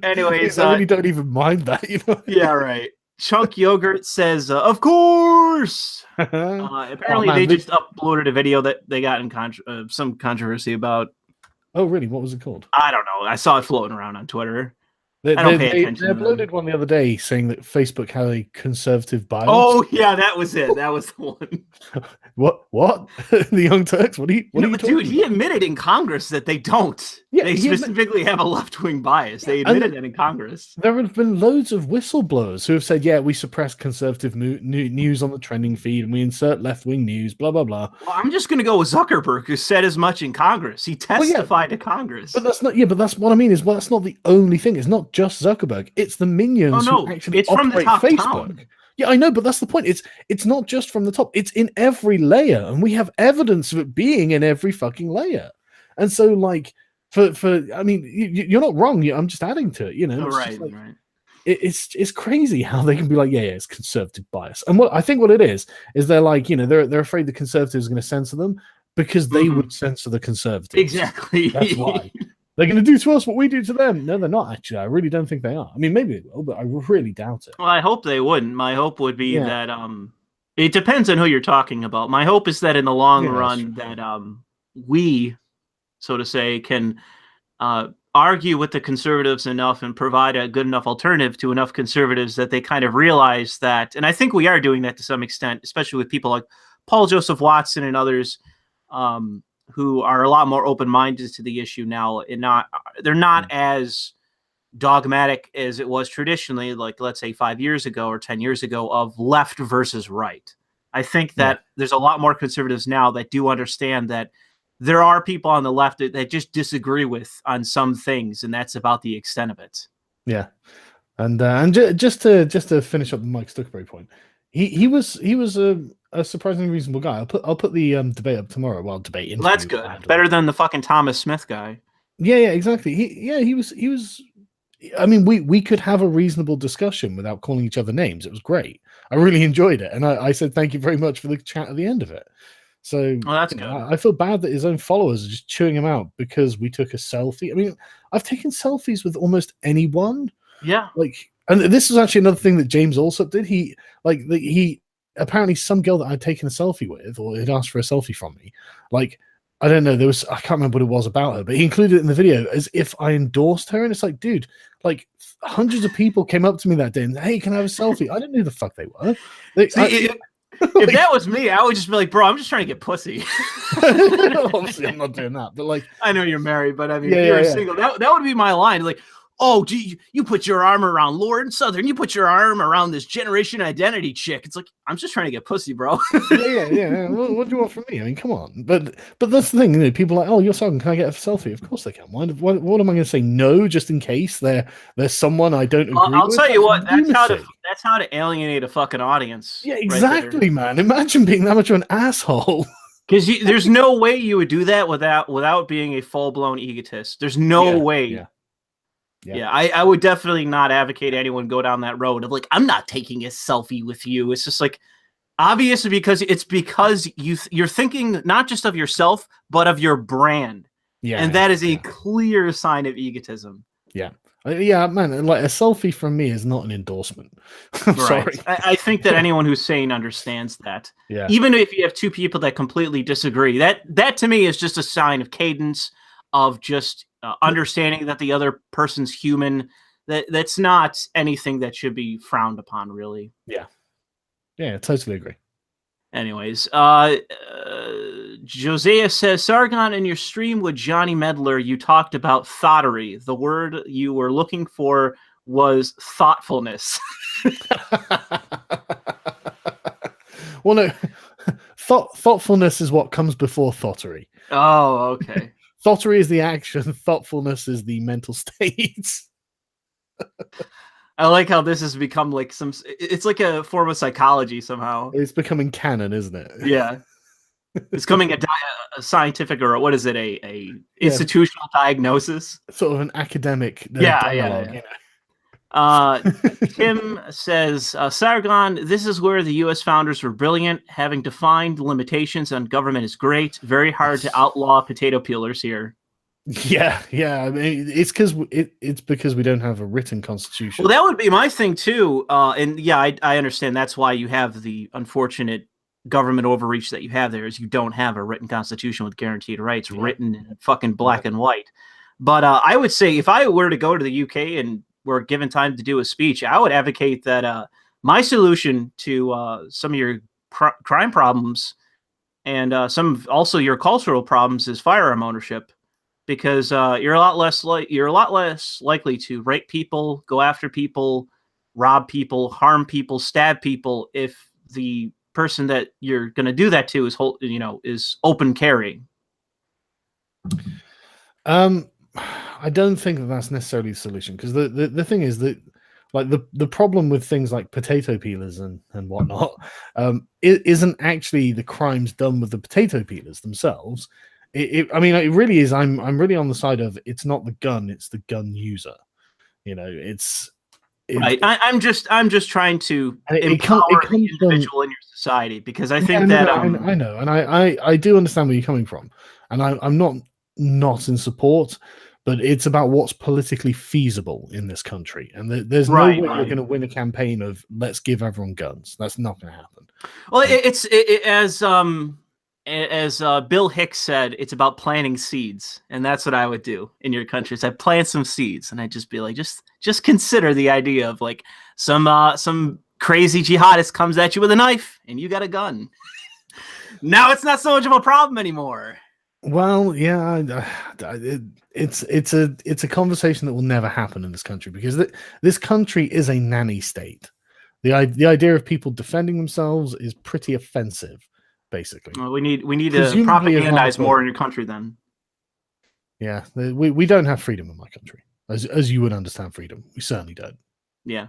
Anyways, I really don't even mind that, Yeah, right. Chunk Yogurt says, of course. Apparently, they just uploaded a video that they got in some controversy about. Oh, really? What was it called? I don't know. I saw it floating around on Twitter. They uploaded one the other day saying that Facebook had a conservative bias. Oh yeah, that was it. That was the one. What? The Young Turks? What are you dude? He admitted in Congress that they don't. Yeah, they specifically have a left-wing bias. They admitted that in Congress. There have been loads of whistleblowers who have said, "Yeah, we suppress conservative news on the trending feed, and we insert left-wing news." Blah blah blah. Well, I'm just going to go with Zuckerberg, who said as much in Congress. He testified to Congress. But that's not. Yeah, but that's what I mean. That's not the only thing. It's not just Zuckerberg. It's the minions who actually it's from the operate top Facebook. down. Yeah, I know, but that's the point. It's not just from the top. It's in every layer, and we have evidence of it being in every fucking layer. And so, like, for I mean, you're not wrong. I'm just adding to it. You know, it's just like Right. it's crazy how they can be like, yeah, it's conservative bias. And what I think what it is they're like, you know, they're afraid the conservatives are going to censor them because they would censor the conservatives. Exactly. That's why. They're going to do to us what we do to them. No, they're not, actually. I really don't think they are. I mean, maybe they will, but I really doubt it. Well, I hope they wouldn't. My hope would be that it depends on who you're talking about. My hope is that in the long run that we, so to say, can argue with the conservatives enough and provide a good enough alternative to enough conservatives that they kind of realize that, and I think we are doing that to some extent, especially with people like Paul Joseph Watson and others, who are a lot more open-minded to the issue now, and they're not as dogmatic as it was traditionally, like let's say 5 years ago or 10 years ago, of left versus right. I think that there's a lot more conservatives now that do understand that there are people on the left that just disagree with on some things, and that's about the extent of it. Yeah, and just to finish up the Mike Stuckerberry point, he was a surprisingly reasonable guy. I'll put the debate up tomorrow. Well, debate interview. Well, that's good. Better than the fucking Thomas Smith guy. Yeah, exactly. He was. I mean, we could have a reasonable discussion without calling each other names. It was great. I really enjoyed it, and I said thank you very much for the chat at the end of it. So that's good. I feel bad that his own followers are just chewing him out because we took a selfie. I mean, I've taken selfies with almost anyone. Yeah. Like, and this is actually another thing that James Allsop did. He apparently some girl that I'd taken a selfie with or had asked for a selfie from me. Like, I don't know. I can't remember what it was about her, but he included it in the video as if I endorsed her. And it's like, dude, like hundreds of people came up to me that day and, hey, can I have a selfie? I didn't know who the fuck they were. If that was me, I would just be like, bro, I'm just trying to get pussy. Obviously, I'm not doing that, but like, I know you're married, but I mean, if you're single, that would be my line. Like, oh, you put your arm around Lord Southern, you put your arm around this Generation Identity chick. It's like, I'm just trying to get pussy, bro. yeah. What do you want from me? I mean, come on. But that's the thing, you know, people are like, oh, you're Sargon, can I get a selfie? Of course they can. What am I going to say no just in case there's someone I don't agree with? I'll tell you what, that's how to alienate a fucking audience. Yeah, exactly, man. Imagine being that much of an asshole. Because there's no way you would do that without being a full-blown egotist. There's no way. Yeah, I would definitely not advocate anyone go down that road of like, I'm not taking a selfie with you. It's just like, obviously because you're thinking not just of yourself, but of your brand. Yeah. And that is a clear sign of egotism. Yeah. Yeah, man, like a selfie from me is not an endorsement. I'm sorry. I think that anyone who's sane understands that. Yeah. Even if you have two people that completely disagree, that to me is just a sign of cadence, of just understanding that the other person's human. That's not anything that should be frowned upon, really. Yeah, totally agree. Anyways, Josiah says, Sargon, in your stream with Johnny Medler, you talked about thoughterry. The word you were looking for was thoughtfulness. Well, no, thoughtfulness is what comes before thoughtery. Oh, okay. Thoughtery is the action. Thoughtfulness is the mental state. I like how this has become like it's like a form of psychology somehow. It's becoming canon, isn't it? Yeah. It's becoming a scientific, or what is it? A institutional diagnosis. Sort of an academic dialogue. You know? Tim says, Sargon, this is where the U.S. founders were brilliant. Having defined limitations on government is great. Very hard to outlaw potato peelers here. Yeah. I mean, it's because we don't have a written constitution. Well, that would be my thing too. And yeah, I understand. That's why you have the unfortunate government overreach that you have there, is you don't have a written constitution with guaranteed rights written in fucking black and white. But I would say if I were to go to the UK and were given time to do a speech, I would advocate that my solution to some of your crime problems and some also your cultural problems is firearm ownership, because you're a lot less likely to rape people, go after people, rob people, harm people, stab people if the person that you're going to do that to is open carry. I don't think that's necessarily the solution, because the thing is that Like the problem with things like potato peelers and whatnot, it isn't actually the crimes done with the potato peelers themselves. I mean, it really is. I'm really on the side of it's not the gun, it's the gun user. You know, right. I'm just trying to empower the individual in your society, because I think that I know, and I do understand where you're coming from, and I'm not in support, but it's about what's politically feasible in this country, and there's no way you're going to win a campaign of let's give everyone guns. That's not going to happen. Well, as Bill Hicks said, it's about planting seeds, and that's what I would do in your country. Is I plant some seeds, and I'd just be like, just consider the idea of like some crazy jihadist comes at you with a knife, and you got a gun. Now it's not so much of a problem anymore. Well, yeah, it's a conversation that will never happen in this country, because this country is a nanny state. The idea of people defending themselves is pretty offensive. Basically, well, we need to propagandize more in your country. Then, yeah, we don't have freedom in my country, as you would understand freedom. We certainly don't. Yeah,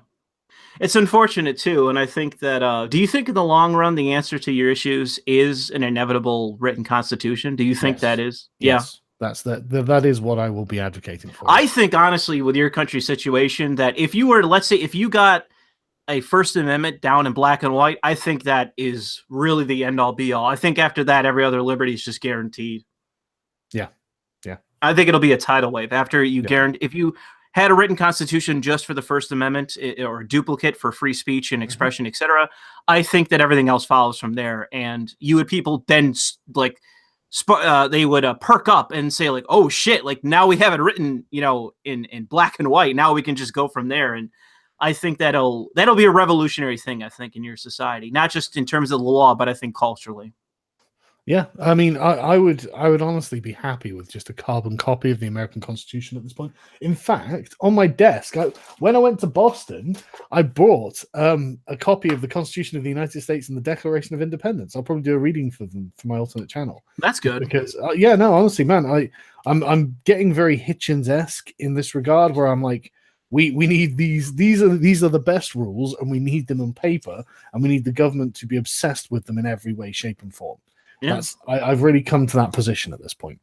it's unfortunate too, and I think that. Do you think in the long run the answer to your issues is an inevitable written constitution? Do you think that is? Yes. Yeah, that is what I will be advocating for. I think honestly, with your country's situation, that if you were, let's say, if you got a First Amendment down in black and white, I think that is really the end all be all. I think after that, every other liberty is just guaranteed. Yeah. I think it'll be a tidal wave after you guarantee. If you had a written constitution just for the First Amendment, or a duplicate for free speech and expression, etc., I think that everything else follows from there. And you would people then like they would perk up and say like, oh shit, like now we have it written, in black and white. Now we can just go from there. And I think that'll be a revolutionary thing, I think, in your society, not just in terms of the law, but I think culturally. Yeah, I mean, I would honestly be happy with just a carbon copy of the American Constitution at this point. In fact, on my desk, when I went to Boston, I brought a copy of the Constitution of the United States and the Declaration of Independence. I'll probably do a reading for them for my alternate channel. That's good, because honestly, man, I'm getting very Hitchens-esque in this regard, where I'm like, we need these are the best rules, and we need them on paper, and we need the government to be obsessed with them in every way, shape, and form. Yeah. I've really come to that position at this point.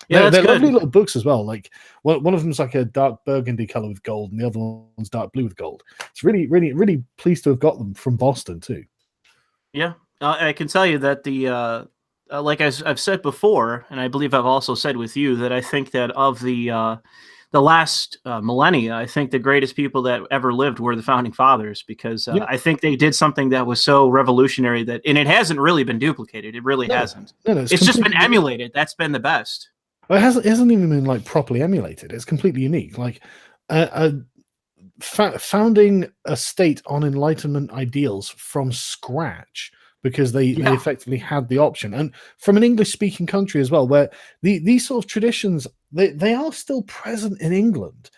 Yeah, they're lovely little books as well. Like one of them's like a dark burgundy color with gold, and the other one's dark blue with gold. It's really, really, really pleased to have got them from Boston too. Yeah, I can tell you that the like I've said before, and I believe I've also said with you, that I think that of the last millennia, I think the greatest people that ever lived were the founding fathers, because I think they did something that was so revolutionary and it hasn't really been duplicated. It really hasn't. No, it's just been emulated. That's been the best. Well, it hasn't even been like properly emulated. It's completely unique. Like founding a state on Enlightenment ideals from scratch, because they effectively had the option, and from an English-speaking country as well, where these sort of traditions they are still present in England,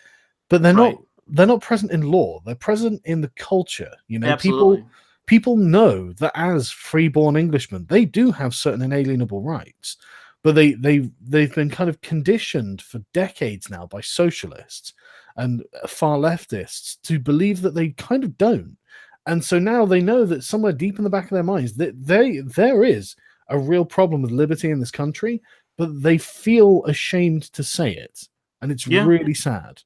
but they're not present in law. They're present in the culture. Absolutely. People know that as freeborn Englishmen, they do have certain inalienable rights, but they've been kind of conditioned for decades now by socialists and far leftists to believe that they kind of don't. And so now they know that somewhere deep in the back of their minds that there is a real problem with liberty in this country, but they feel ashamed to say it, and it's really sad.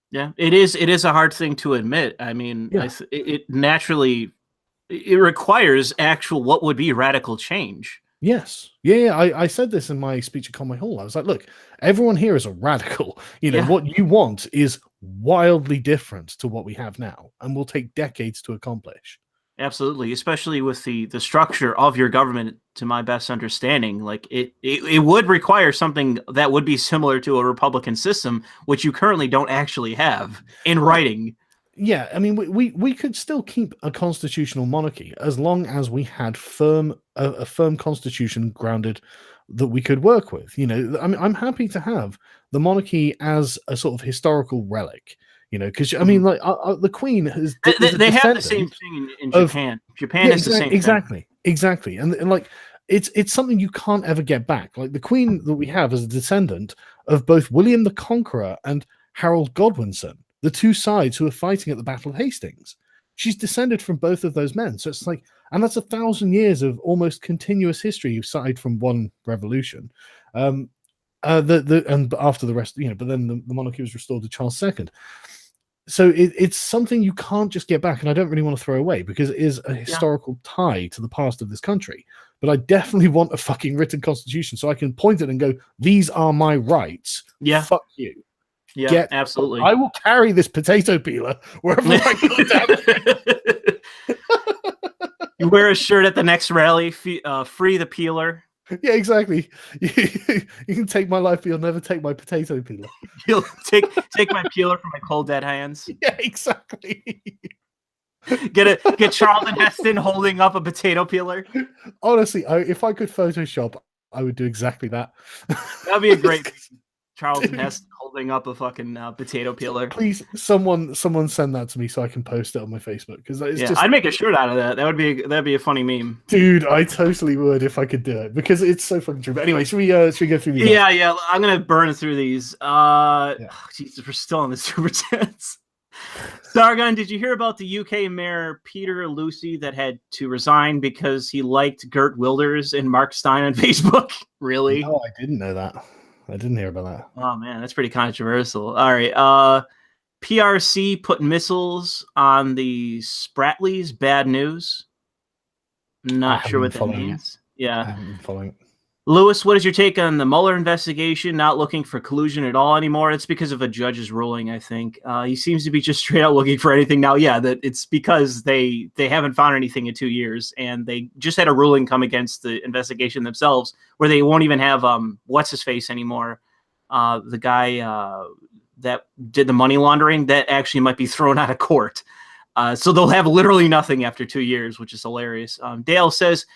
Yeah, it is. It is a hard thing to admit. I mean, it naturally requires actual what would be radical change. Yes. Yeah. I said this in my speech at Conway Hall. I was like, look, everyone here is a radical. What you want is wildly different to what we have now, and will take decades to accomplish. Absolutely, especially with the structure of your government, to my best understanding. Like it would require something that would be similar to a Republican system, which you currently don't actually have in writing. Yeah, I mean, we could still keep a constitutional monarchy as long as we had a firm constitution grounded that we could work with. I'm happy to have the monarchy as a sort of historical relic. Because I mean, like the Queen has. They have the same thing in Japan. Japan is the same. Exactly, and like it's something you can't ever get back. Like the Queen that we have is a descendant of both William the Conqueror and Harold Godwinson. the two sides who were fighting at the Battle of Hastings. She's descended from both of those men. So it's like, and that's 1,000 years of almost continuous history aside from one revolution. And after the rest, but then the monarchy was restored to Charles II. So it's something you can't just get back, and I don't really want to throw away because it is a historical tie to the past of this country. But I definitely want a fucking written constitution so I can point it and go, these are my rights. Yeah. Fuck you. Yeah, absolutely. I will carry this potato peeler wherever I go down. You wear a shirt at the next rally, free the peeler. Yeah, exactly. You can take my life, but you'll never take my potato peeler. You'll take my peeler from my cold dead hands. Yeah, exactly. Get Charlton Heston holding up a potato peeler. Honestly, if I could Photoshop, I would do exactly that. That'd be a great Charlton Heston holding up a fucking potato peeler. Please, someone send that to me so I can post it on my Facebook, because I'd make a shirt out of that. That'd be a funny meme, dude. I totally would if I could do it because it's so fucking true. But anyway, should we go through these? Yeah. I'm gonna burn through these. Jesus, we're still on the super chats. Sargon, did you hear about the UK mayor Peter Lucy that had to resign because he liked Geert Wilders and Mark Stein on Facebook? Really? No, I didn't know that. I didn't hear about that. Oh man, that's pretty controversial. All right. PRC put missiles on the Spratlys. Bad news. Not sure what that means. Yeah. I haven't been following. Lewis, what is your take on the Mueller investigation? Not looking for collusion at all anymore. It's because of a judge's ruling, I think. He seems to be just straight out looking for anything now. Yeah, that it's because they haven't found anything in 2 years, and they just had a ruling come against the investigation themselves, where they won't even have what's his face anymore. The guy that did the money laundering, that actually might be thrown out of court. So they'll have literally nothing after 2 years, which is hilarious. Dale says,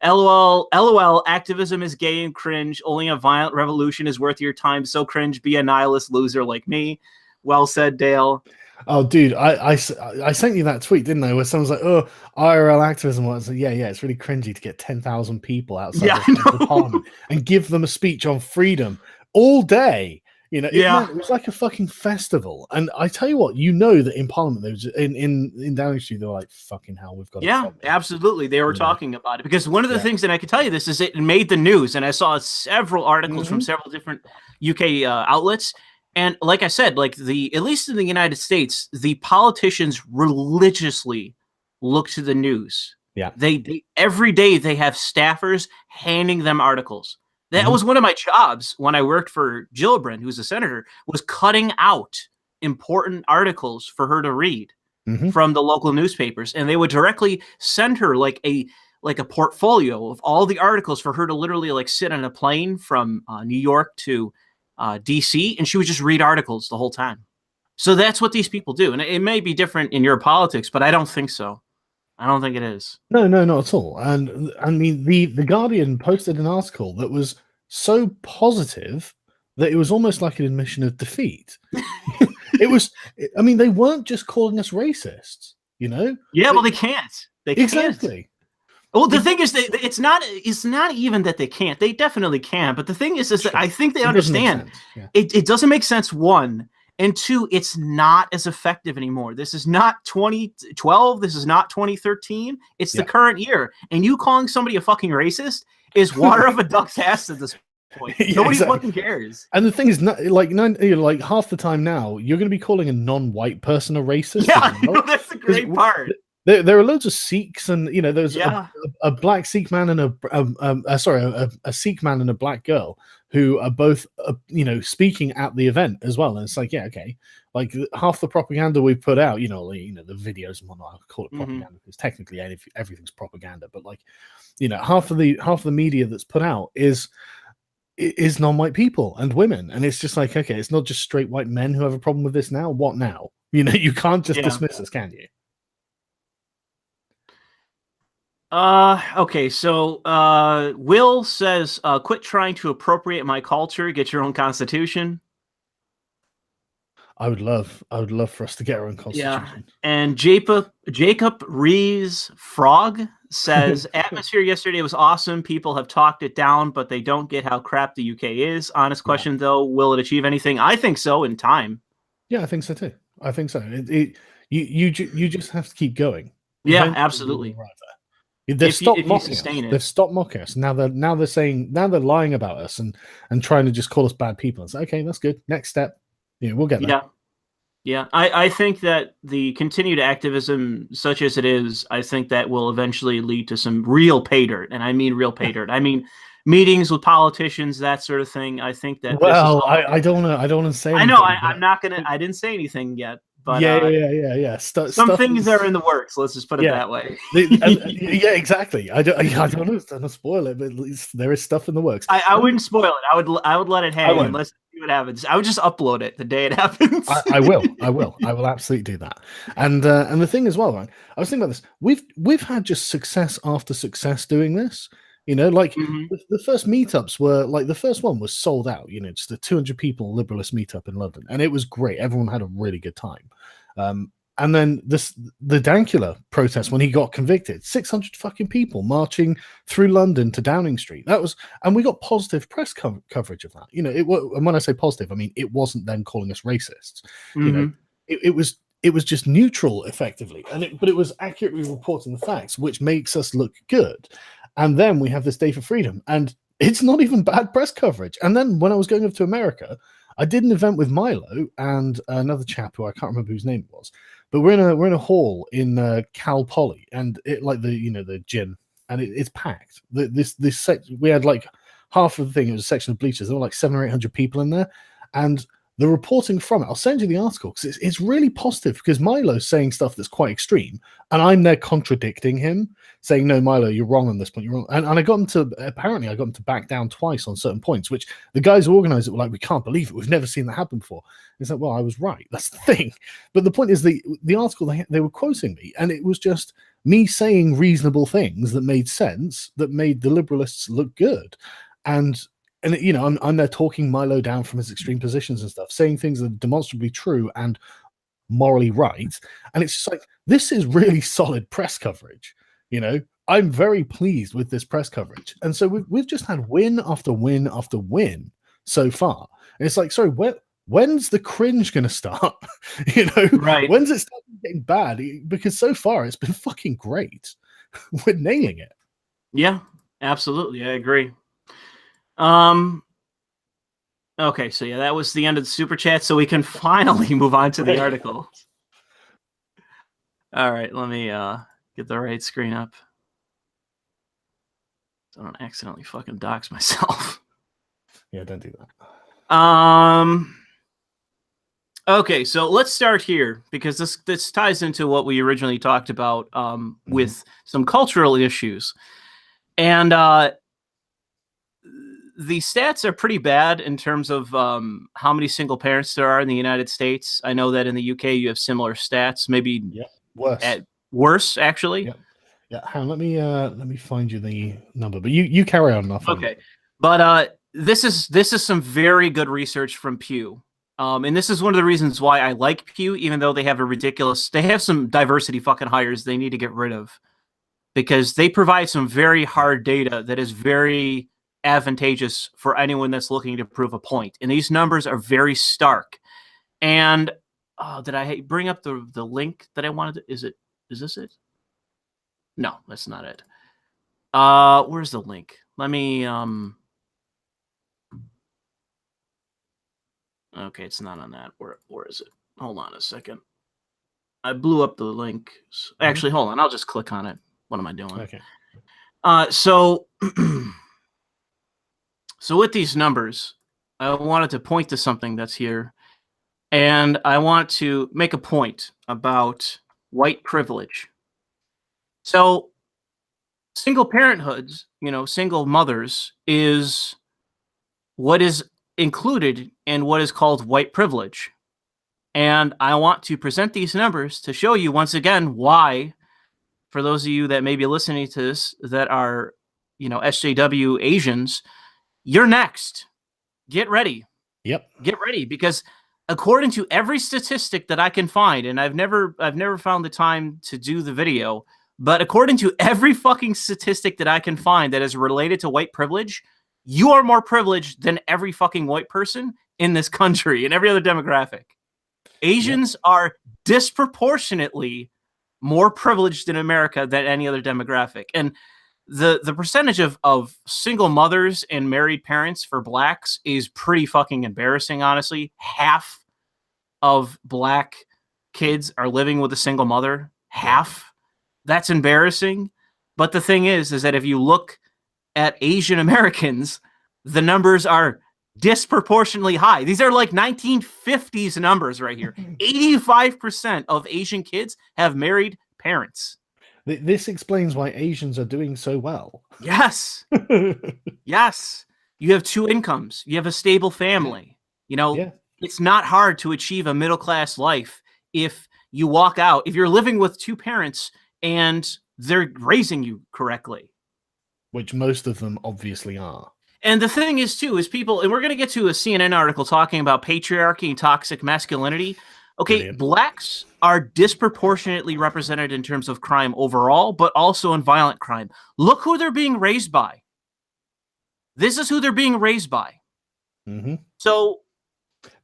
LOL, activism is gay and cringe. Only a violent revolution is worth your time. So cringe, be a nihilist loser like me. Well said, Dale. Oh, dude, I sent you that tweet, didn't I? Where someone's like, "Oh, IRL activism." Was like, yeah, it's really cringy to get 10,000 people outside the parliament and give them a speech on freedom all day. It was like a fucking festival. And I tell you what, that in Parliament, there was in Downing Street, they were like, "Fucking hell, we've got." Yeah, absolutely, they were talking about it because one of the things that I can tell you this is it made the news, and I saw several articles from several different UK outlets. And like I said, at least in the United States, the politicians religiously look to the news. Yeah, they every day they have staffers handing them articles. That was one of my jobs when I worked for Gillibrand, who's a senator, was cutting out important articles for her to read from the local newspapers. And they would directly send her like a portfolio of all the articles for her to literally sit on a plane from New York to DC. And she would just read articles the whole time. So that's what these people do. And it may be different in your politics, but I don't think so. I don't think it is. No, not at all. And I mean, the Guardian posted an article that was so positive that it was almost like an admission of defeat. It was. I mean, they weren't just calling us racists, Yeah, well, they can't. They exactly. Can't. Well, the thing is that it's not even that they can't. They definitely can. But the thing is that I think they understand. It doesn't make sense. One. And two, it's not as effective anymore. This is not 2012. This is not 2013. It's the current year. And you calling somebody a fucking racist is water up a duck's ass at this point. Nobody fucking cares. And the thing is, half the time now, you're going to be calling a non-white person a racist. Yeah, that's the great part. There are loads of Sikhs, and there's a black Sikh man and a Sikh man and a black girl who are both speaking at the event as well. And it's like, like half the propaganda we've put out, the videos and whatnot. I call it propaganda because technically everything's propaganda, but half of the media that's put out is non-white people and women, and it's just like, okay, it's not just straight white men who have a problem with this now. What now? You can't just dismiss us, can you? Okay, so Will says, quit trying to appropriate my culture, get your own constitution. I would love for us to get our own constitution. Yeah. And Jacob Rees Frog says, atmosphere yesterday was awesome. People have talked it down, but they don't get how crap the UK is. Honest question though, will it achieve anything? I think so in time. Yeah, I think so too. I think so. You just have to keep going. Yeah, Eventually you will absolutely. arrive there. They've stopped If you mocking us. sustain it. They've stopped mocking us. Now they're lying about us and trying to just call us bad people. It's okay, that's good. Next step. We'll get there. Yeah. Yeah, I think that the continued activism, such as it is, I think that will eventually lead to some real pay dirt, and I mean real pay dirt. I mean meetings with politicians, that sort of thing. I think that this is. Well, I don't want to say I anything. know I'm not gonna. I didn't say anything yet, but yeah. some things are in the works. Let's just put it that way. Yeah, exactly. I don't want to spoil it, but at least there is stuff in the works. I wouldn't spoil it. I would let it hang and let's see what happens. I would just upload it the day it happens. I will absolutely do that. And the thing as well, right? I was thinking about this. We've had just success after success doing this. The first meetups were like the first one was sold out. Just a 200 people liberalist meetup in London, and it was great. Everyone had a really good time. And then the Dankula protest when he got convicted, 600 fucking people marching through London to Downing Street. And we got positive press coverage of that. And when I say positive, I mean it wasn't them calling us racists. It was just neutral effectively, but it was accurately reporting the facts, which makes us look good. And then we have this Day for Freedom, and it's not even bad press coverage. And then when I was going over to America, I did an event with Milo and another chap who I can't remember whose name it was. But we're in a hall in Cal Poly, and it like the gym, and it's packed. We had like half of the thing. It was a section of bleachers. There were like 700 or 800 people in there, and the reporting from it. I'll send you the article because it's really positive. Because Milo's saying stuff that's quite extreme, and I'm there contradicting him, saying, "No, Milo, you're wrong on this point. You're wrong." And I got him to back down twice on certain points, which the guys who organized it were like, "We can't believe it. We've never seen that happen before." It's like, well, I was right. That's the thing. But the point is, the article they were quoting me, and it was just me saying reasonable things that made sense, that made the liberalists look good, and I'm there talking Milo down from his extreme positions and stuff, saying things that are demonstrably true and morally right. And it's just like, this is really solid press coverage. I'm very pleased with this press coverage. And so we've just had win after win after win so far. And it's like, sorry, when's the cringe going to start? Right. When's it starting getting bad? Because so far it's been fucking great. We're nailing it. Yeah, absolutely. I agree. Okay, so yeah, that was the end of the super chat, so we can finally move on to the article. All right, let me get the right screen up so I don't accidentally fucking dox myself. Yeah, don't do that. Okay, so let's start here because this ties into what we originally talked about with some cultural issues. And the stats are pretty bad in terms of how many single parents there are in the United States. I know that in the UK you have similar stats, maybe worse actually. Yeah. Hang on, let me find you the number, but you carry on. Okay, but this is some very good research from Pew, and this is one of the reasons why I like Pew, even though they have some diversity fucking hires they need to get rid of, because they provide some very hard data that is very advantageous for anyone that's looking to prove a point. And these numbers are very stark. And did I bring up the link that I wanted? Is this it? No, that's not it. Where's the link? Let me okay, it's not on that. Where is it? Hold on a second. I blew up the link. Actually, hold on. I'll just click on it. What am I doing? Okay. So So with these numbers, I wanted to point to something that's here, and I want to make a point about white privilege. So single parenthoods, single mothers is what is included in what is called white privilege. And I want to present these numbers to show you once again why, for those of you that may be listening to this that are, SJW Asians, you're next. Get ready. Yep. Get ready, because according to every statistic that I can find, and I've never found the time to do the video, but according to every fucking statistic that I can find that is related to white privilege, you are more privileged than every fucking white person in this country and every other demographic. Asians are disproportionately more privileged in America than any other demographic. And the percentage of single mothers and married parents for blacks is pretty fucking embarrassing, honestly. Half of black kids are living with a single mother. Half. That's embarrassing. But the thing is that if you look at Asian Americans, the numbers are disproportionately high. These are like 1950s numbers right here. 85% of Asian kids have married parents. This explains why Asians are doing so well. Yes. Yes. You have 2 incomes. You have a stable family. You know, it's not hard to achieve a middle-class life if you walk out, if you're living with 2 parents and they're raising you correctly. Which most of them obviously are. And the thing is, too, is people, and we're going to get to a CNN article talking about patriarchy and toxic masculinity. Okay, brilliant. Blacks are disproportionately represented in terms of crime overall, but also in violent crime. Look who they're being raised by. This is who they're being raised by. Mm-hmm. So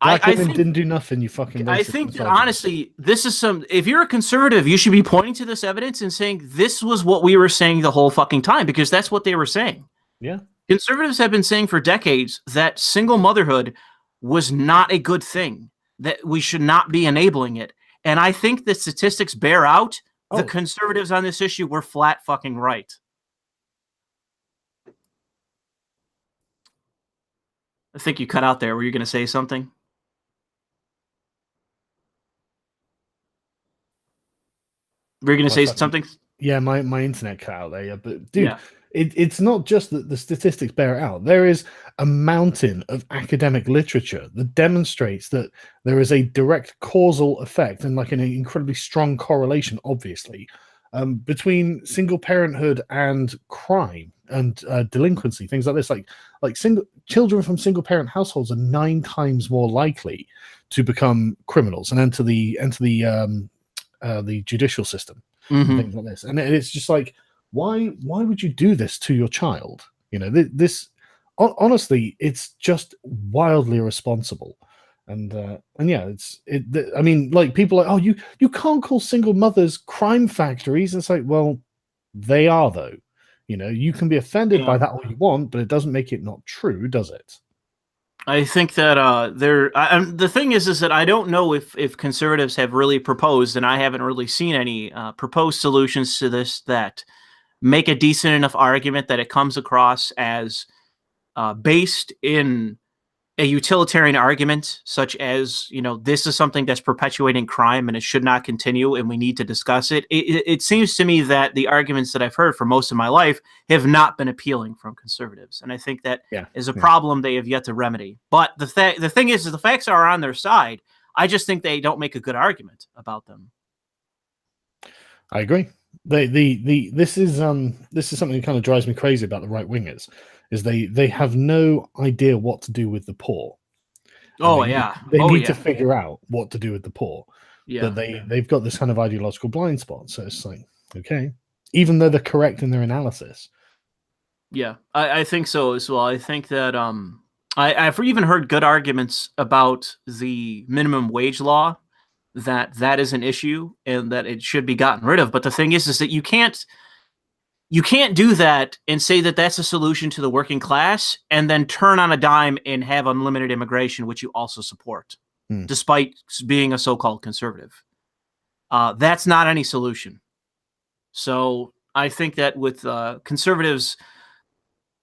Black women didn't do nothing, you fucking I think that, honestly, this is if you're a conservative, you should be pointing to this evidence and saying this was what we were saying the whole fucking time, because that's what they were saying. Yeah. Conservatives have been saying for decades that single motherhood was not a good thing, that we should not be enabling it. And I think the statistics bear out the conservatives on this issue were flat fucking right. I think you cut out there. Were you going to say something? Were you going to say something? Yeah, my internet cut out there. Yeah, but dude, it's not just that the statistics bear it out. There is a mountain of academic literature that demonstrates that there is a direct causal effect and like an incredibly strong correlation, obviously, between single parenthood and crime and delinquency, things like this. Like children from single parent households are 9 times more likely to become criminals and enter the judicial system, things like this. And it's just like, why would you do this to your child? You know, this honestly, it's just wildly irresponsible. And yeah, I mean, like, people are like, oh, you can't call single mothers crime factories. It's like, well, they are, though. You know, you can be offended by that all you want, but it doesn't make it not true, does it? I think that the thing is that I don't know if conservatives have really proposed, and I haven't really seen any proposed solutions to this that make a decent enough argument that it comes across as based in a utilitarian argument, such as, you know, this is something that's perpetuating crime and it should not continue and we need to discuss it. It seems to me that the arguments that I've heard for most of my life have not been appealing from conservatives. And I think that is a problem they have yet to remedy. But the thing is the facts are on their side. I just think they don't make a good argument about them. I agree. This is something that kind of drives me crazy about the right wingers, is they have no idea what to do with the poor. They need to figure out what to do with the poor. Yeah, but they've got this kind of ideological blind spot. So it's like, okay, even though they're correct in their analysis. Yeah, I think so as well. I think that I've even heard good arguments about the minimum wage law, that is an issue and that it should be gotten rid of. But the thing is that you can't do that and say that that's a solution to the working class and then turn on a dime and have unlimited immigration, which you also support, despite being a so-called conservative. That's not any solution. So I think that with conservatives,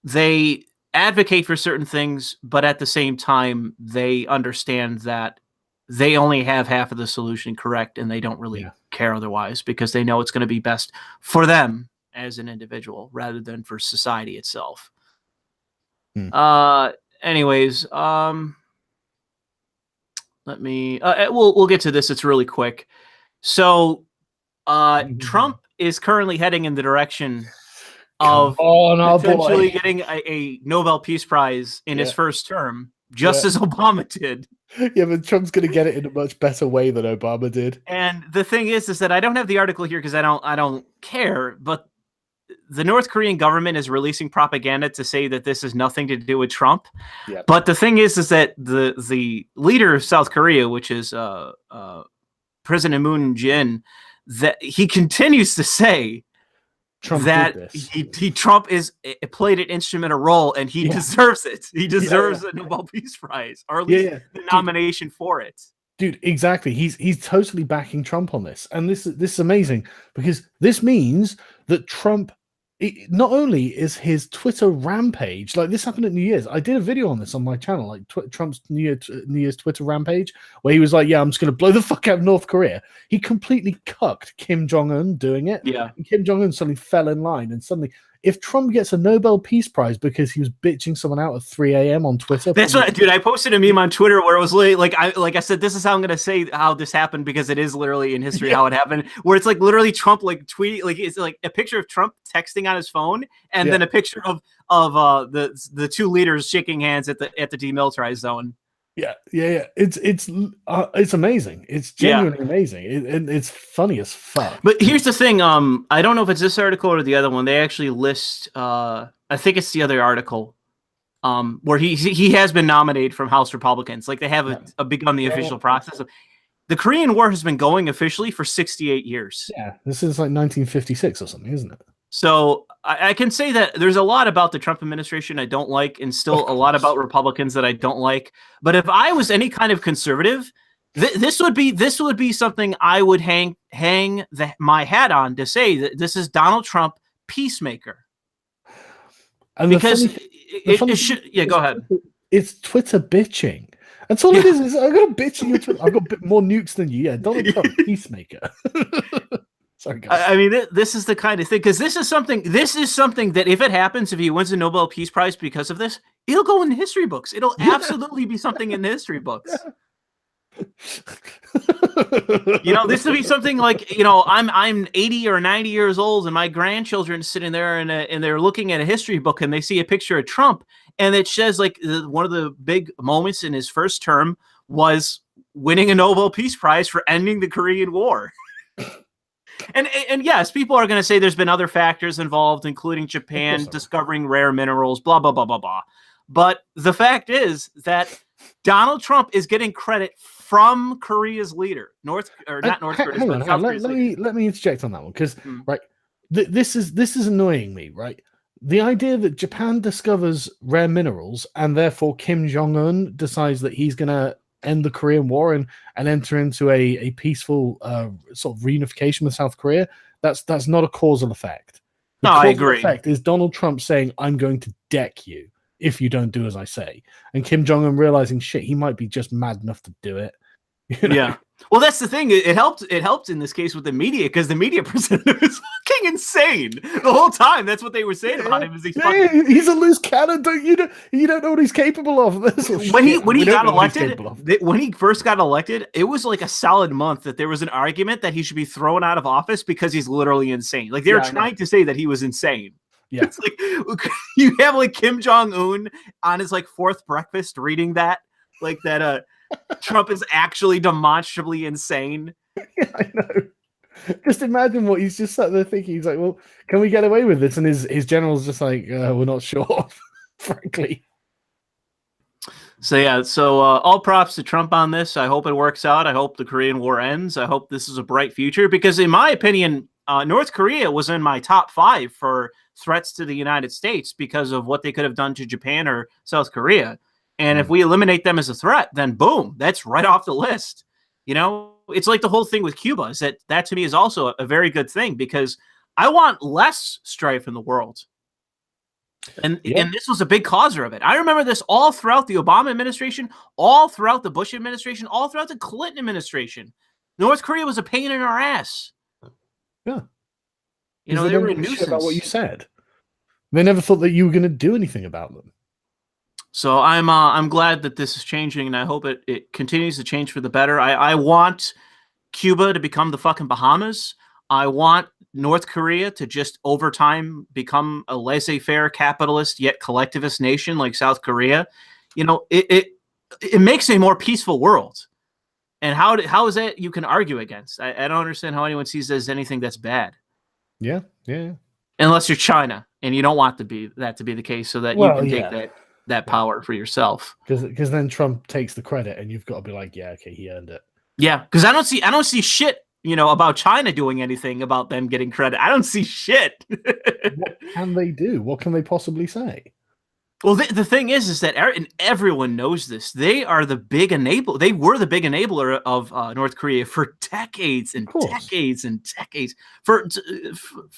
they advocate for certain things, but at the same time, they understand that they only have half of the solution correct, and they don't really care otherwise, because they know it's going to be best for them as an individual rather than for society itself. Anyways, let me we'll get to this. It's really quick. So Trump is currently heading in the direction of potentially getting a Nobel Peace Prize in his first term, just as Obama did. Yeah, but Trump's going to get it in a much better way than Obama did. And the thing is that I don't have the article here because I don't care, but the North Korean government is releasing propaganda to say that this has nothing to do with Trump. Yeah. But the thing is that the leader of South Korea, which is President Moon Jae-in, that he continues to say Trump that did this. Trump played an instrumental role, and he deserves it. He deserves a Nobel Peace Prize, or at least the nomination for it. Dude, exactly. He's totally backing Trump on this, and this is amazing because this means that Trump. Not only is his Twitter rampage, like this happened at New Year's. I did a video on this on my channel, like Trump's New Year's Twitter rampage, where he was like, "Yeah, I'm just going to blow the fuck out of North Korea." He completely cucked Kim Jong-un doing it. Yeah, and Kim Jong-un suddenly fell in line, and suddenly, if Trump gets a Nobel Peace Prize because he was bitching someone out at 3 a.m. on Twitter, that's what, dude. I posted a meme on Twitter where it was like I said, this is how I'm going to say how this happened because it is literally in history how it happened. Where it's like literally Trump like tweet, like it's like a picture of Trump texting on his phone, and then a picture of the two leaders shaking hands at the demilitarized zone. Yeah. It's amazing. It's genuinely amazing. It's funny as fuck. But here's the thing. I don't know if it's this article or the other one. They actually list. I think it's the other article. Where he has been nominated from House Republicans. Like they have begun the official process. The Korean War has been going officially for 68 years. Yeah, this is like 1956 or something, isn't it? So I can say that there's a lot about the Trump administration I don't like, and still a lot about Republicans that I don't like. But if I was any kind of conservative, this would be something I would hang my hat on to say that this is Donald Trump peacemaker. And because it should. Yeah, go ahead. It's Twitter bitching. That's all it is I got a bitch in your Twitter. I've got a bit more nukes than you. Yeah, Donald Trump peacemaker. Sorry, guys. I mean, this is the kind of thing, because this is something that if it happens, if he wins a Nobel Peace Prize because of this, it'll go in the history books. It'll absolutely be something in the history books. This would be something like, I'm 80 or 90 years old, and my grandchildren sitting there and they're looking at a history book, and they see a picture of Trump, and it says like one of the big moments in his first term was winning a Nobel Peace Prize for ending the Korean War. And yes, people are going to say there's been other factors involved, including Japan discovering rare minerals, blah, blah, blah, blah, blah. But the fact is that Donald Trump is getting credit from Korea's leader, let me interject on that one, because this is annoying me, right? The idea that Japan discovers rare minerals and therefore Kim Jong-un decides that he's going to end the Korean War and enter into a peaceful sort of reunification with South Korea, that's not a causal effect. I agree. The effect is Donald Trump saying, "I'm going to deck you if you don't do as I say," and Kim Jong-un realizing, shit, he might be just mad enough to do it. Yeah. Well, that's the thing. It helped in this case with the media, because the media presented him as fucking insane the whole time. That's what they were saying about him. Is he's a loose cannon. You don't know what he's capable of. When he got elected, when he first got elected, it was like a solid month that there was an argument that he should be thrown out of office because he's literally insane. Like they were trying to say that he was insane. Yeah, it's like you have like Kim Jong-un on his like fourth breakfast reading that Trump is actually demonstrably insane. Yeah, I know. Just imagine what he's just sat there thinking. He's like, well, can we get away with this? And his general's just like, we're not sure, frankly. So all props to Trump on this. I hope it works out. I hope the Korean War ends. I hope this is a bright future, because in my opinion, North Korea was in my top 5 for threats to the United States because of what they could have done to Japan or South Korea. And if we eliminate them as a threat, then boom, that's right off the list. It's like the whole thing with Cuba is that to me is also a very good thing, because I want less strife in the world. And this was a big causer of it. I remember this all throughout the Obama administration, all throughout the Bush administration, all throughout the Clinton administration. North Korea was a pain in our ass. Yeah. They were a nuisance. About what you said. They never thought that you were going to do anything about them. So I'm glad that this is changing, and I hope it continues to change for the better. I want Cuba to become the fucking Bahamas. I want North Korea to just over time become a laissez-faire capitalist yet collectivist nation like South Korea. It makes a more peaceful world. And how is that you can argue against? I don't understand how anyone sees that as anything that's bad. Yeah. unless you're China and you don't want that to be the case, so that you can take that power for yourself. Because then Trump takes the credit, and you've got to be like, yeah, okay, he earned it. Yeah, because I don't see shit, about China doing anything about them getting credit. I don't see shit. What can they do? What can they possibly say? Well, the thing is that and everyone knows this. They are the big enabler. They were the big enabler of North Korea for decades and decades and decades. For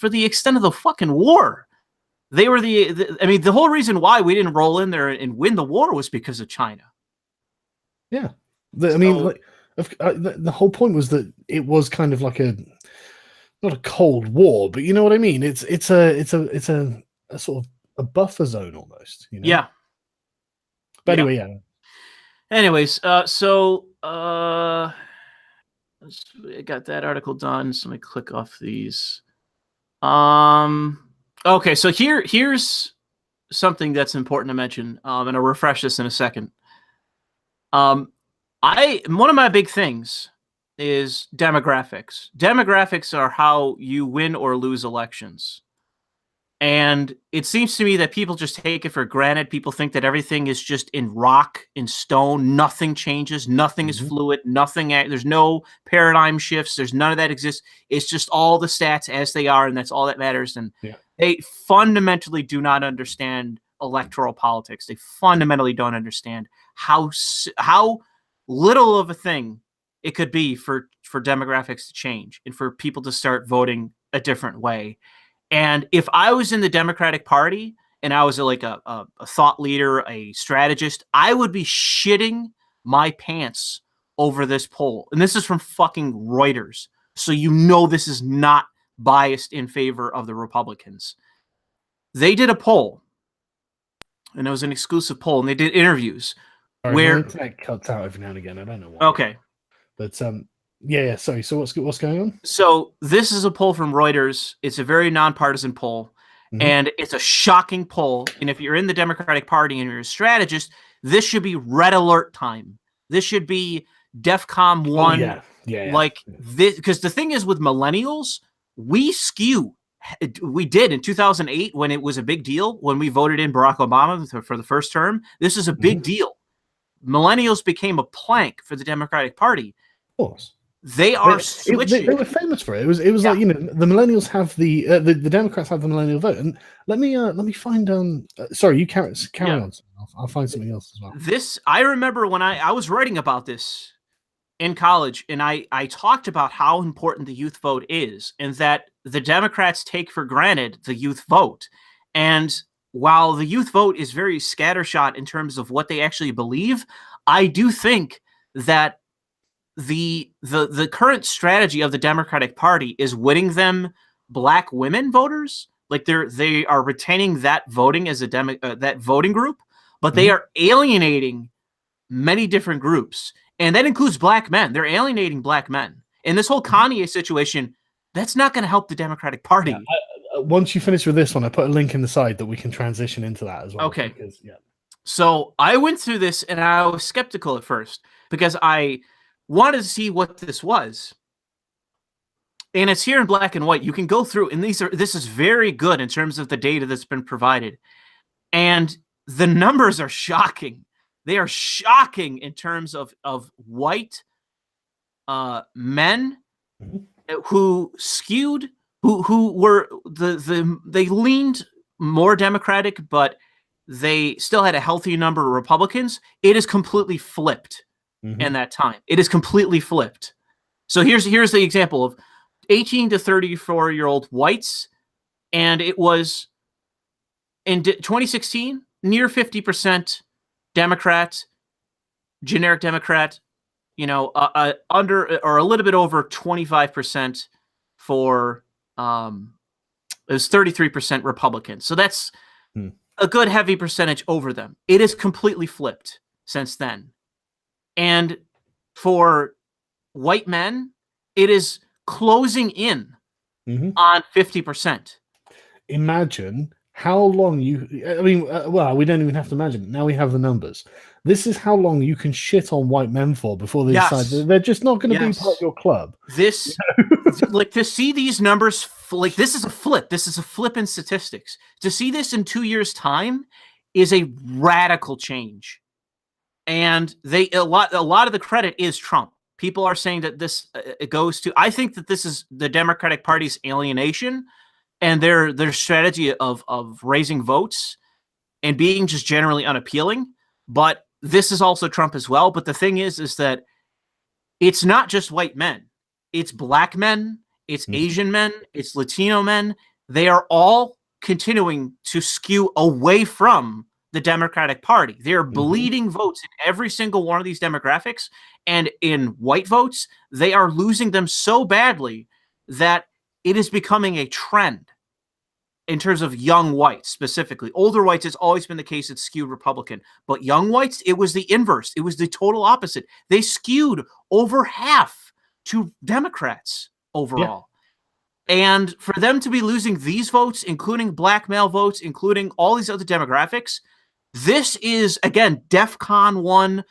the extent of the fucking war, they were the whole reason why we didn't roll in there and win the war was because of China. Yeah, the whole point was that it was kind of like not a cold war, but you know what I mean. It's a sort of a buffer zone almost, Yeah. But anyway, yeah. Anyways, so I got that article done. So let me click off these. Okay, so here's something that's important to mention. And I'll refresh this in a second. One of my big things is demographics. Demographics are how you win or lose elections. And it seems to me that people just take it for granted. People think that everything is just in rock, in stone. Nothing changes. Nothing is fluid. There's no paradigm shifts. There's none of that exists. It's just all the stats as they are, and that's all that matters. And they fundamentally do not understand electoral politics. They fundamentally don't understand how little of a thing it could be for demographics to change and for people to start voting a different way. And if I was in the Democratic Party and I was a thought leader, a strategist, I would be shitting my pants over this poll. And this is from fucking Reuters. So this is not biased in favor of the Republicans. They did a poll, and it was an exclusive poll, and they did interviews. Sorry, where it cuts out every now and again. I don't know why. Okay. But yeah, sorry. So what's going on? So this is a poll from Reuters. It's a very nonpartisan poll, and it's a shocking poll. And if you're in the Democratic Party and you're a strategist, this should be red alert time. This should be DEFCON 1. This, because the thing is with millennials, we skew. We did in 2008 when it was a big deal when we voted in Barack Obama for the first term. This is a big deal. Millennials became a plank for the Democratic Party. Of course. They are switching. They were famous for it. It was like the millennials have the Democrats have the millennial vote. And let me find sorry, you carry on. I'll find something else as well. This I remember when I was writing about this in college, and I talked about how important the youth vote is, and that the Democrats take for granted the youth vote. And while the youth vote is very scattershot in terms of what they actually believe, I do think that the current strategy of the Democratic Party is winning them black women voters. Like they are retaining that voting as that voting group, but they are alienating many different groups, and that includes black men. They're alienating black men. And this whole Kanye situation, that's not going to help the Democratic Party. Yeah, once you finish with this one, I put a link in the side that we can transition into that as well. Okay. So I went through this, and I was skeptical at first because I wanted to see what this was. And it's here in black and white. You can go through, and this is very good in terms of the data that's been provided. And the numbers are shocking. They are shocking in terms of white men who skewed, who were they leaned more Democratic, but they still had a healthy number of Republicans. It is completely flipped. In that time, it is completely flipped. So here's the example of 18 to 34-year-old whites, and it was in 2016 near 50% Democrat, generic Democrat, under or a little bit over 25% for it was 33% Republican. So that's a good heavy percentage over them. It is completely flipped since then. And for white men, it is closing in on 50%. Imagine how long well, we don't even have to imagine it. Now we have the numbers. This is how long you can shit on white men for before they decide that they're just not going to be part of your club. This, like, to see these numbers, like, this is a flip. This is a flip in statistics. To see this in 2 years' time is a radical change. And a lot of the credit is Trump. People are saying that this it goes to. I think that this is the Democratic Party's alienation and their strategy of raising votes and being just generally unappealing. But this is also Trump as well. But the thing is that it's not just white men. It's black men. It's Asian men. It's Latino men. They are all continuing to skew away from the Democratic Party. They're bleeding votes in every single one of these demographics. And in white votes, they are losing them so badly that it is becoming a trend in terms of young whites specifically. Older whites, it's always been the case, it's skewed Republican. But young whites, it was the inverse. It was the total opposite. They skewed over half to Democrats overall. Yeah. And for them to be losing these votes, including black male votes, including all these other demographics, this is, again, DEFCON 1,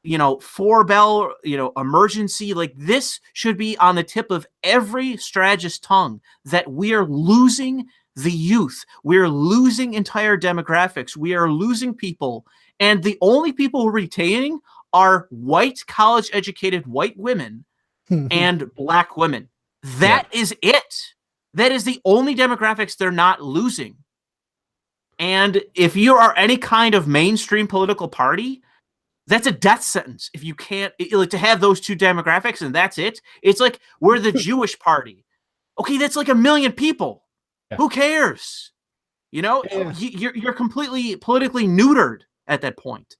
4-bell, emergency. Like, this should be on the tip of every strategist's tongue that we are losing the youth. We are losing entire demographics. We are losing people. And the only people we're retaining are white, college-educated white women and black women. That is it. That is the only demographics they're not losing. And if you are any kind of mainstream political party, that's a death sentence. If you can't, like, to have those two demographics and that's it. It's like, we're the Jewish party. Okay, that's like 1 million people. Yeah. Who cares? You're completely politically neutered at that point.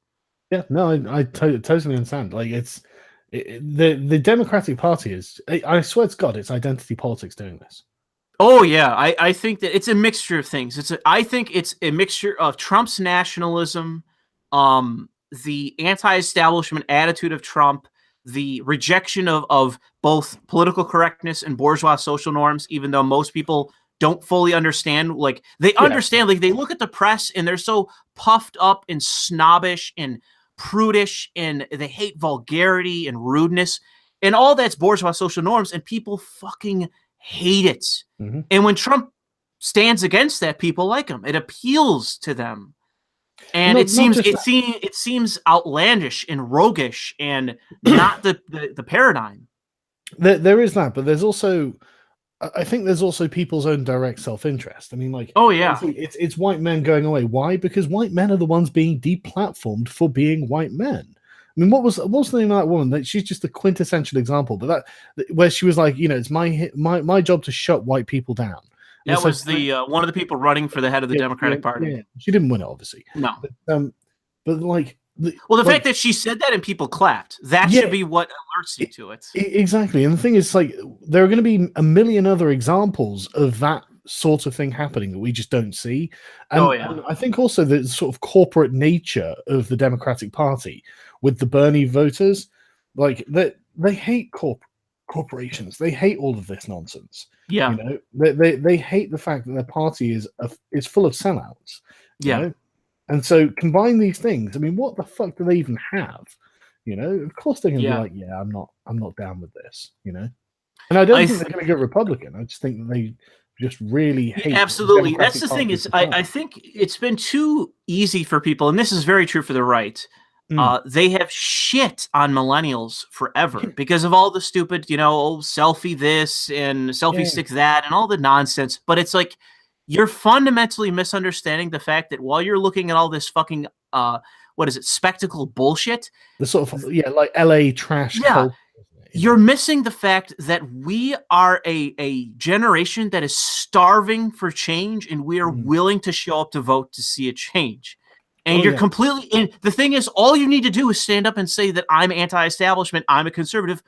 Yeah, no, I totally understand. Like, the Democratic Party is, I swear to God, it's identity politics doing this. Oh yeah, I think that it's a mixture of things. I think it's a mixture of Trump's nationalism, the anti-establishment attitude of Trump, the rejection of both political correctness and bourgeois social norms, even though most people don't fully understand. Like, they understand, like, they look at the press and they're so puffed up and snobbish and prudish and they hate vulgarity and rudeness and all that's bourgeois social norms, and people fucking hate it. And when Trump stands against that, people like him. It appeals to them. And it seems outlandish and roguish and not the paradigm. There is that, but there's also, I think there's also people's own direct self-interest. I mean, like, oh yeah, it's white men going away. Why? Because white men are the ones being deplatformed for being white men. I mean, what was the name of that woman? That she's just a quintessential example. But where she was like, it's my job to shut white people down. That was the one of the people running for the head of the Democratic Party. Yeah. She didn't win it, obviously. No. But like, the fact that she said that and people clapped, that should be what alerts you to it. Exactly. And the thing is, like, there are going to be a million other examples of that sort of thing happening that we just don't see. And, and I think also the sort of corporate nature of the Democratic Party with the Bernie voters, like, they hate corporations. They hate all of this nonsense. Yeah. They hate the fact that their party is full of sellouts. Yeah. And so combine these things. I mean, what the fuck do they even have? Of course they're going to be like, yeah, I'm not down with this. And I don't think they're going to get Republican. I just think that they just really hate. Absolutely. That's the thing is, I think it's been too easy for people, and this is very true for the right. They have shit on millennials forever because of all the stupid, selfie this and selfie stick that and all the nonsense. But it's like, you're fundamentally misunderstanding the fact that while you're looking at all this fucking, spectacle bullshit, the sort of like LA trash. Yeah, you're missing the fact that we are a generation that is starving for change, and we are willing to show up to vote to see a change. And you're completely in. The thing is, all you need to do is stand up and say that I'm anti-establishment, I'm a conservative.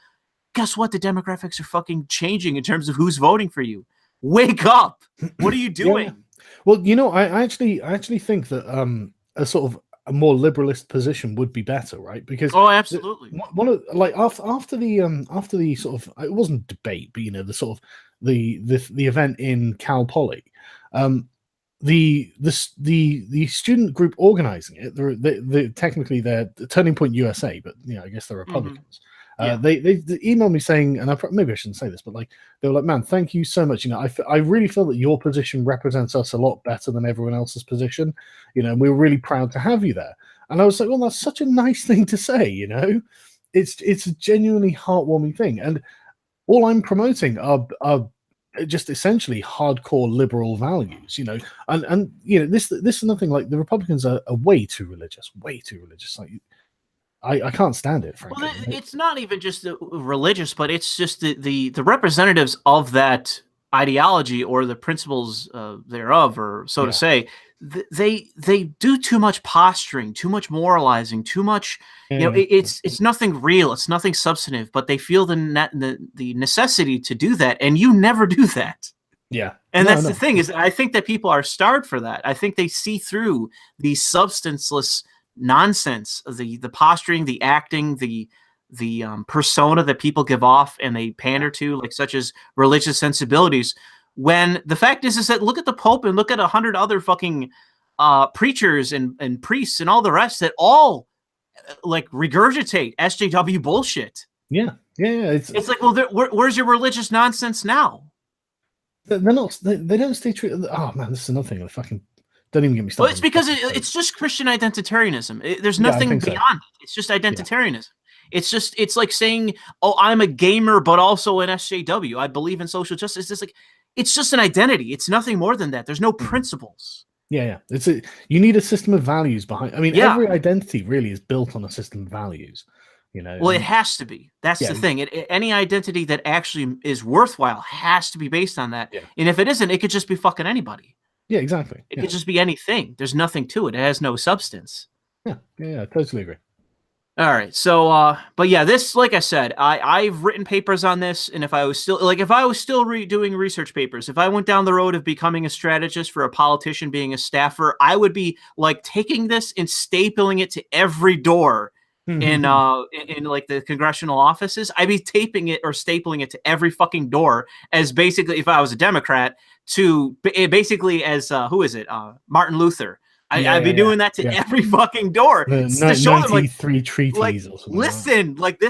Guess what? The demographics are fucking changing in terms of who's voting for you. Wake up! What are you doing? Yeah. Well, I actually think that a sort of a more liberalist position would be better, right? Because absolutely. One of, like, after the sort of, it wasn't debate, but the sort of the event in Cal Poly, the student group organizing it, technically they're Turning Point USA, but I guess they're Republicans. They emailed me saying, and maybe I shouldn't say this, but like they were like, "Man, thank you so much. I really feel that your position represents us a lot better than everyone else's position. And we're really proud to have you there." And I was like, "Well, that's such a nice thing to say. It's a genuinely heartwarming thing." And all I'm promoting are just essentially hardcore liberal values, and this is nothing like the Republicans are way too religious. Like I can't stand it, frankly. Well, it's not even just the religious, but it's just the representatives of that ideology or the principles thereof, or so to say. They do too much posturing, too much moralizing, too much. It's nothing real. It's nothing substantive. But they feel the necessity to do that, and you never do that. Yeah, and that's the thing is, I think that people are starved for that. I think they see through the substanceless nonsense, the posturing, the acting, the persona that people give off and they pander to, like such as religious sensibilities. When the fact is that look at the Pope and look at 100 other fucking preachers and priests and all the rest that all like regurgitate SJW bullshit. Yeah. It's like, well, where's your religious nonsense now? They're not. They don't stay true. Oh man, this is another thing. Fucking don't even get me started. Well, it's because it's just Christian identitarianism. There's nothing beyond it. It's just identitarianism. It's like saying, "Oh, I'm a gamer, but also an SJW. I believe in social justice." It's just like, it's just an identity. It's nothing more than that. There's no principles. Yeah. You need a system of values behind. I mean, every identity really is built on a system of values. Well, it has to be. That's the thing. Any identity that actually is worthwhile has to be based on that. Yeah. And if it isn't, it could just be fucking anybody. Yeah, exactly. It could just be anything. There's nothing to it. It has no substance. Yeah, I totally agree. All right. So, but yeah, this, like I said, I've written papers on this, and if I was still doing research papers, if I went down the road of becoming a strategist for a politician, being a staffer, I would be like taking this and stapling it to every door in like the congressional offices. I'd be taping it or stapling it to every fucking door as basically, if I was a Democrat, to basically as who is it? Martin Luther. I'd be doing that to every fucking door to show them, like, treaties. Like, listen, like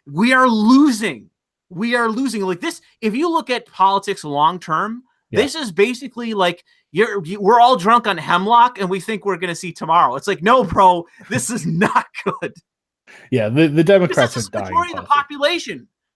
we are losing. We are losing. Like this, if you look at politics long term, this is basically like we're all drunk on hemlock and we think we're going to see tomorrow. It's like, no, bro, this is not good. Yeah, the Democrats are dying. The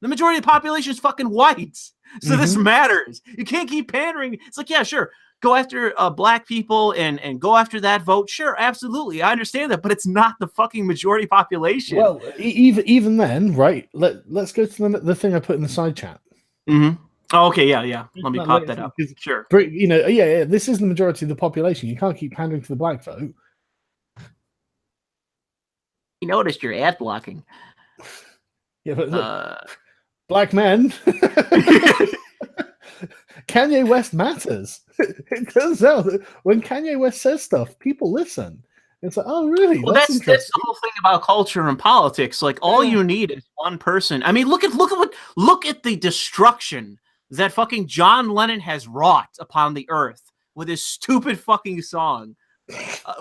majority of the population is fucking white. So this matters. You can't keep pandering. It's like, yeah, sure. Go after black people and go after that vote. Sure, absolutely. I understand that, but it's not the fucking majority population. Well, even then, right? Let's go to the thing I put in the side chat. Mm-hmm. Oh, okay, yeah. Let me pop that up. Sure. This is the majority of the population. You can't keep pandering to the black vote. You noticed your ad blocking. Yeah, but look, black men. Kanye West matters. It turns out that when Kanye West says stuff, people listen. It's like, oh, really? Well, that's the whole thing about culture and politics. Like, all you need is one person. I mean, look at the destruction that fucking John Lennon has wrought upon the earth with his stupid fucking song.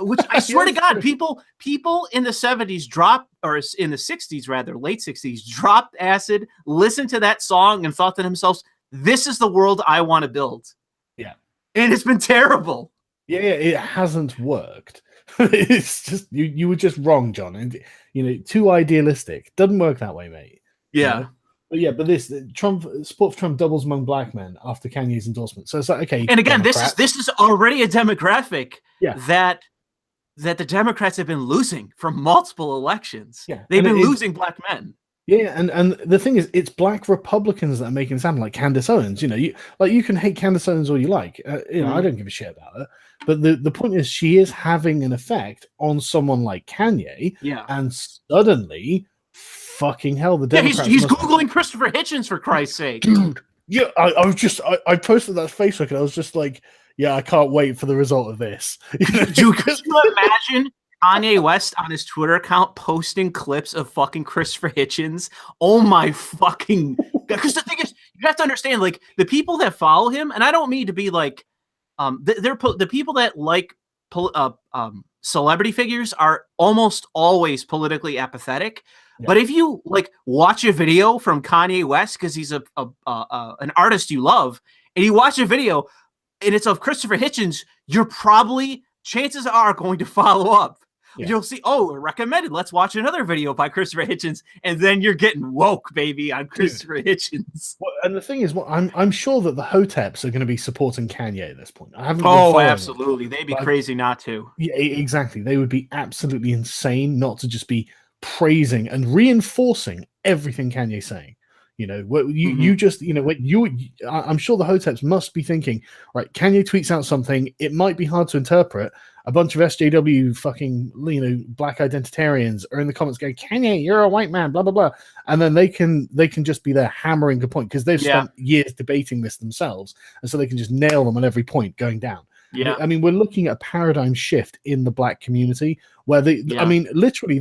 Which I swear to God, people in the 70s dropped, or in the 60s rather, late 60s, dropped acid, listened to that song, and thought to themselves, "This is the world I want to build." Yeah, and it's been terrible. Yeah, it hasn't worked. It's just you were just wrong, John, and too idealistic. Doesn't work that way, mate. Yeah. But this support for Trump doubles among black men after Kanye's endorsement. So it's like, okay. And again, this is already a demographic that the Democrats have been losing for multiple elections. Yeah, they've been losing black men. Yeah, and the thing is, it's black Republicans that are making it sound like Candace Owens. You can hate Candace Owens all you like. I don't give a shit about her. But the point is, she is having an effect on someone like Kanye. Yeah, and suddenly. Fucking hell, the Democrats. He's Googling Christopher Hitchens, for Christ's sake. Dude, yeah, I posted that Facebook and I was just like, yeah, I can't wait for the result of this. Dude, could you imagine Kanye West on his Twitter account posting clips of fucking Christopher Hitchens? Oh my fucking God. Because the thing is, you have to understand, like, the people that follow him, and I don't mean to be like, the people that like celebrity figures are almost always politically apathetic. Yeah. But if you like watch a video from Kanye West because he's an artist you love, and you watch a video and it's of Christopher Hitchens, you're probably, chances are, going to follow up. Yeah. You'll see, oh, recommended. Let's watch another video by Christopher Hitchens, and then you're getting woke, baby, on Christopher Hitchens. Well, and the thing is, I'm sure that the Hoteps are going to be supporting Kanye at this point. I haven't. Oh, absolutely, they'd be crazy not to. Yeah, exactly. They would be absolutely insane not to just be praising and reinforcing everything Kanye's saying. You know, you just, you know, I'm sure the Hoteps must be thinking, right, Kanye tweets out something, it might be hard to interpret. A bunch of SJW fucking, you know, black identitarians are in the comments going, Kanye, you're a white man, blah, blah, blah. And then they can just be there hammering the point because they've spent years debating this themselves. And so they can just nail them on every point going down. Yeah. I mean, we're looking at a paradigm shift in the black community where I mean, literally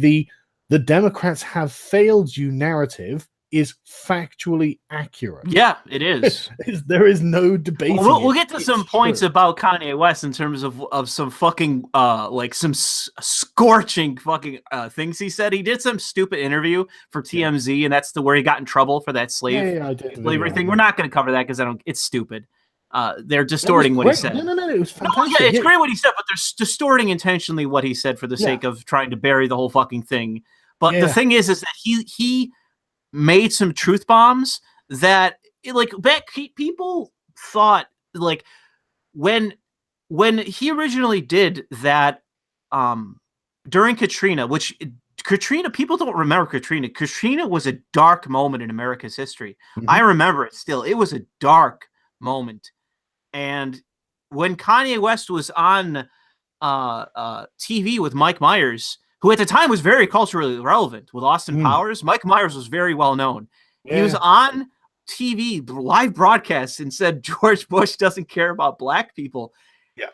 the Democrats have failed you narrative is factually accurate. Yeah, it is. There is no debate. We'll get to some points about Kanye West in terms of some fucking like some scorching fucking things he said. He did some stupid interview for TMZ, and that's where he got in trouble for that slavery thing. We're not going to cover that because it's stupid. They're distorting what he said. No, it was fantastic. It's great what he said, but they're distorting intentionally what he said for the sake of trying to bury the whole fucking thing. But the thing is that he made some truth bombs that, like, people thought, like, when he originally did that during Katrina, people don't remember Katrina. Katrina was a dark moment in America's history. I remember it still. It was a dark moment. And when Kanye West was on TV with Mike Myers, who at the time was very culturally relevant with Austin Powers. Mike Myers was very well known. Yeah. He was on TV, live broadcasts, and said George Bush doesn't care about black people. Yeah.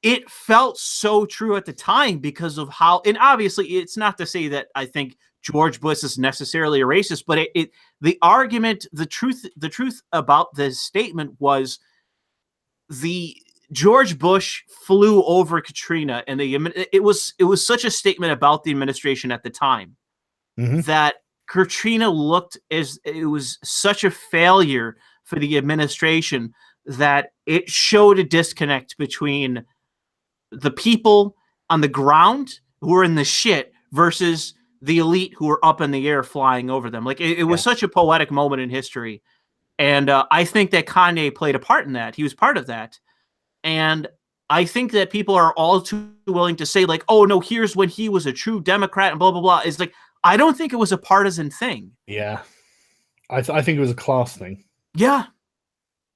It felt so true at the time because of how, and obviously it's not to say that I think George Bush is necessarily a racist, but the argument, the truth about this statement was George Bush flew over Katrina, and it was such a statement about the administration at the time that Katrina looked as it was such a failure for the administration that it showed a disconnect between the people on the ground who were in the shit versus the elite who were up in the air flying over them. Like it was such a poetic moment in history. And I think that Kanye played a part in that. He was part of that. And I think that people are all too willing to say, like, oh, no, here's when he was a true Democrat and blah, blah, blah. It's like, I don't think it was a partisan thing. Yeah. I think it was a class thing. Yeah.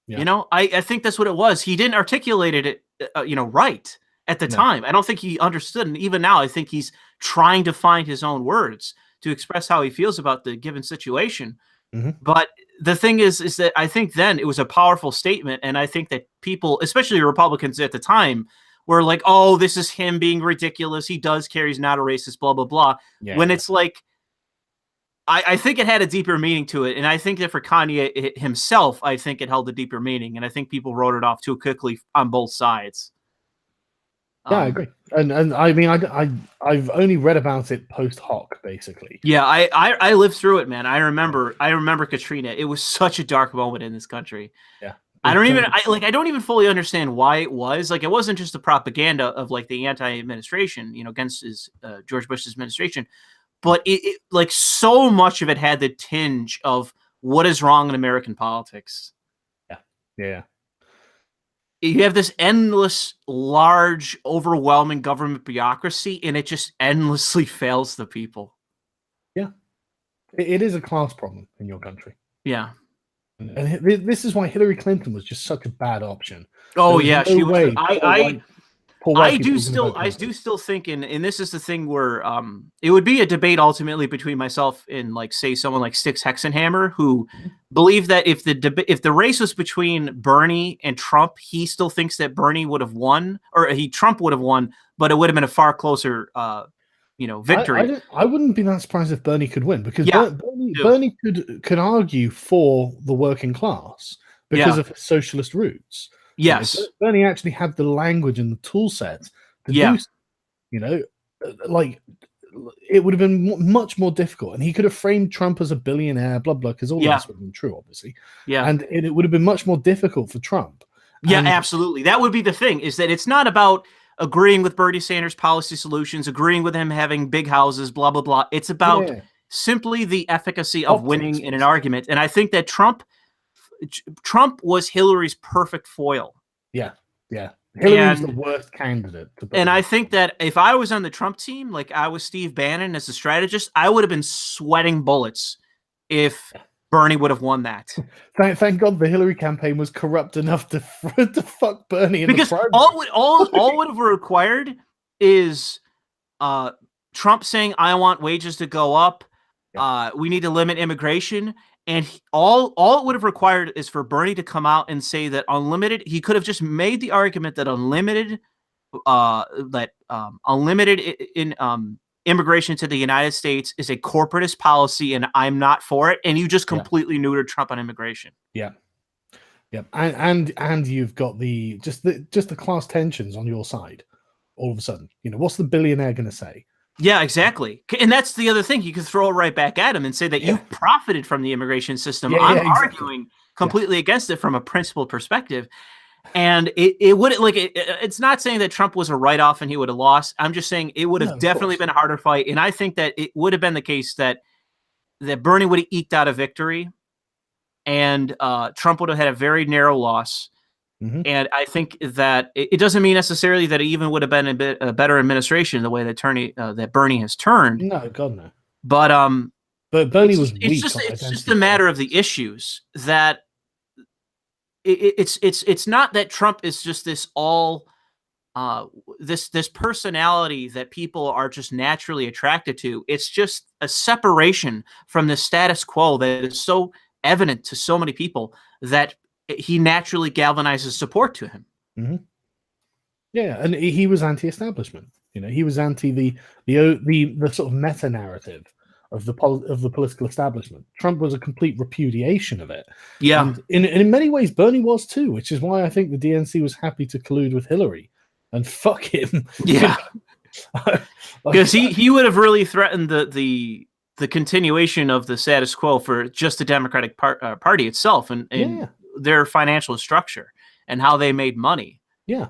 You know, I think that's what it was. He didn't articulate it, right at the time. I don't think he understood. And even now, I think he's trying to find his own words to express how he feels about the given situation. But the thing is that I think then it was a powerful statement. And I think that people, especially Republicans at the time, were like, oh, this is him being ridiculous. He does care. He's not a racist, blah, blah, blah. When it's like, I think it had a deeper meaning to it. And I think that for Kanye himself, I think it held a deeper meaning. And I think people wrote it off too quickly on both sides. Yeah, I agree. And I mean, I've only read about it post hoc, basically. Yeah, I lived through it, man. I remember Katrina. It was such a dark moment in this country. Yeah. I don't even fully understand why it was. Like, it wasn't just the propaganda of like the anti-administration, against George Bush's administration, but it like so much of it had the tinge of what is wrong in American politics. Yeah. You have this endless, large, overwhelming government bureaucracy, and it just endlessly fails the people. Yeah. It is a class problem in your country. Yeah. And this is why Hillary Clinton was just such a bad option. Oh, yeah. She was. I do still think, and this is the thing where it would be a debate ultimately between myself and, like, say, someone like Styx Hexenhammer, who believe that if the race was between Bernie and Trump, he still thinks that Bernie would have won, or Trump would have won, but it would have been a far closer victory. I wouldn't be that surprised if Bernie could win, because Bernie could argue for the working class because of his socialist roots. Yes. Bernie actually had the language and the tool set to Yeah. do so, like it would have been much more difficult, and he could have framed Trump as a billionaire, blah blah, because all of this would have been true, obviously. Yeah. And it would have been much more difficult for Trump. Yeah, And absolutely. That would be the thing, is that it's not about agreeing with Bernie Sanders' policy solutions, agreeing with him having big houses, blah, blah, blah. It's about simply the efficacy of winning in an argument. And I think that Trump was Hillary's perfect foil. Yeah. Hillary's the worst candidate. And I think that if I was on the Trump team, like I was Steve Bannon as a strategist, I would have been sweating bullets if Bernie would have won that. Thank God the Hillary campaign was corrupt enough to fuck Bernie. Because all would have required is Trump saying, "I want wages to go up. We need to limit immigration." And all it would have required is for Bernie to come out and say that unlimited. He could have just made the argument that unlimited immigration to the United States is a corporatist policy, and I'm not for it. And you just completely neutered Trump on immigration. Yeah. And you've got just the class tensions on your side. All of a sudden, what's the billionaire going to say? Yeah, exactly. And that's the other thing. You can throw it right back at him and say that you profited from the immigration system. I'm arguing completely against it from a principled perspective. And it would it's not saying that Trump was a write-off and he would have lost. I'm just saying it would have definitely been a harder fight. And I think that it would have been the case that Bernie would have eked out a victory and Trump would have had a very narrow loss. Mm-hmm. And I think that it doesn't mean necessarily that it even would have been a better administration the way that Bernie has turned. No, God no. But Bernie was weak. It's just a matter of the issues that it's not that Trump is just this this personality that people are just naturally attracted to. It's just a separation from the status quo that is so evident to so many people that he naturally galvanizes support to him. Mm-hmm. Yeah, and he was anti-establishment. He was anti the sort of meta narrative of the political establishment. Trump was a complete repudiation of it. Yeah, and in many ways, Bernie was too, which is why I think the DNC was happy to collude with Hillary and fuck him. Yeah, because he would have really threatened the continuation of the status quo for just the Democratic Party itself and their financial structure and how they made money. Yeah,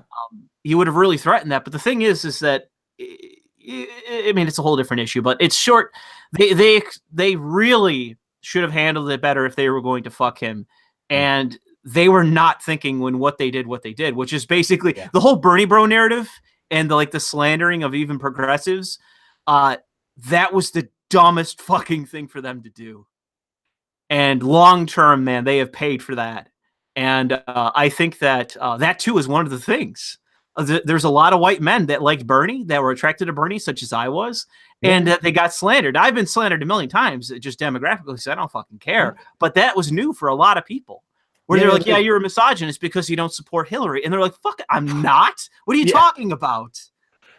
he would have really threatened that. But the thing is that I mean, it's a whole different issue. But it's short. They really should have handled it better if they were going to fuck him, and they were not thinking when what they did, which is basically the whole Bernie bro narrative and the slandering of even progressives. That was the dumbest fucking thing for them to do. And long term, man, they have paid for that. And I think that that too is one of the things. There's a lot of white men that liked Bernie, that were attracted to Bernie, such as I was, and that they got slandered. I've been slandered a million times, just demographically, so I don't fucking care. But that was new for a lot of people. Where they're like, you're a misogynist because you don't support Hillary. And they're like, fuck, I'm not. What are you talking about?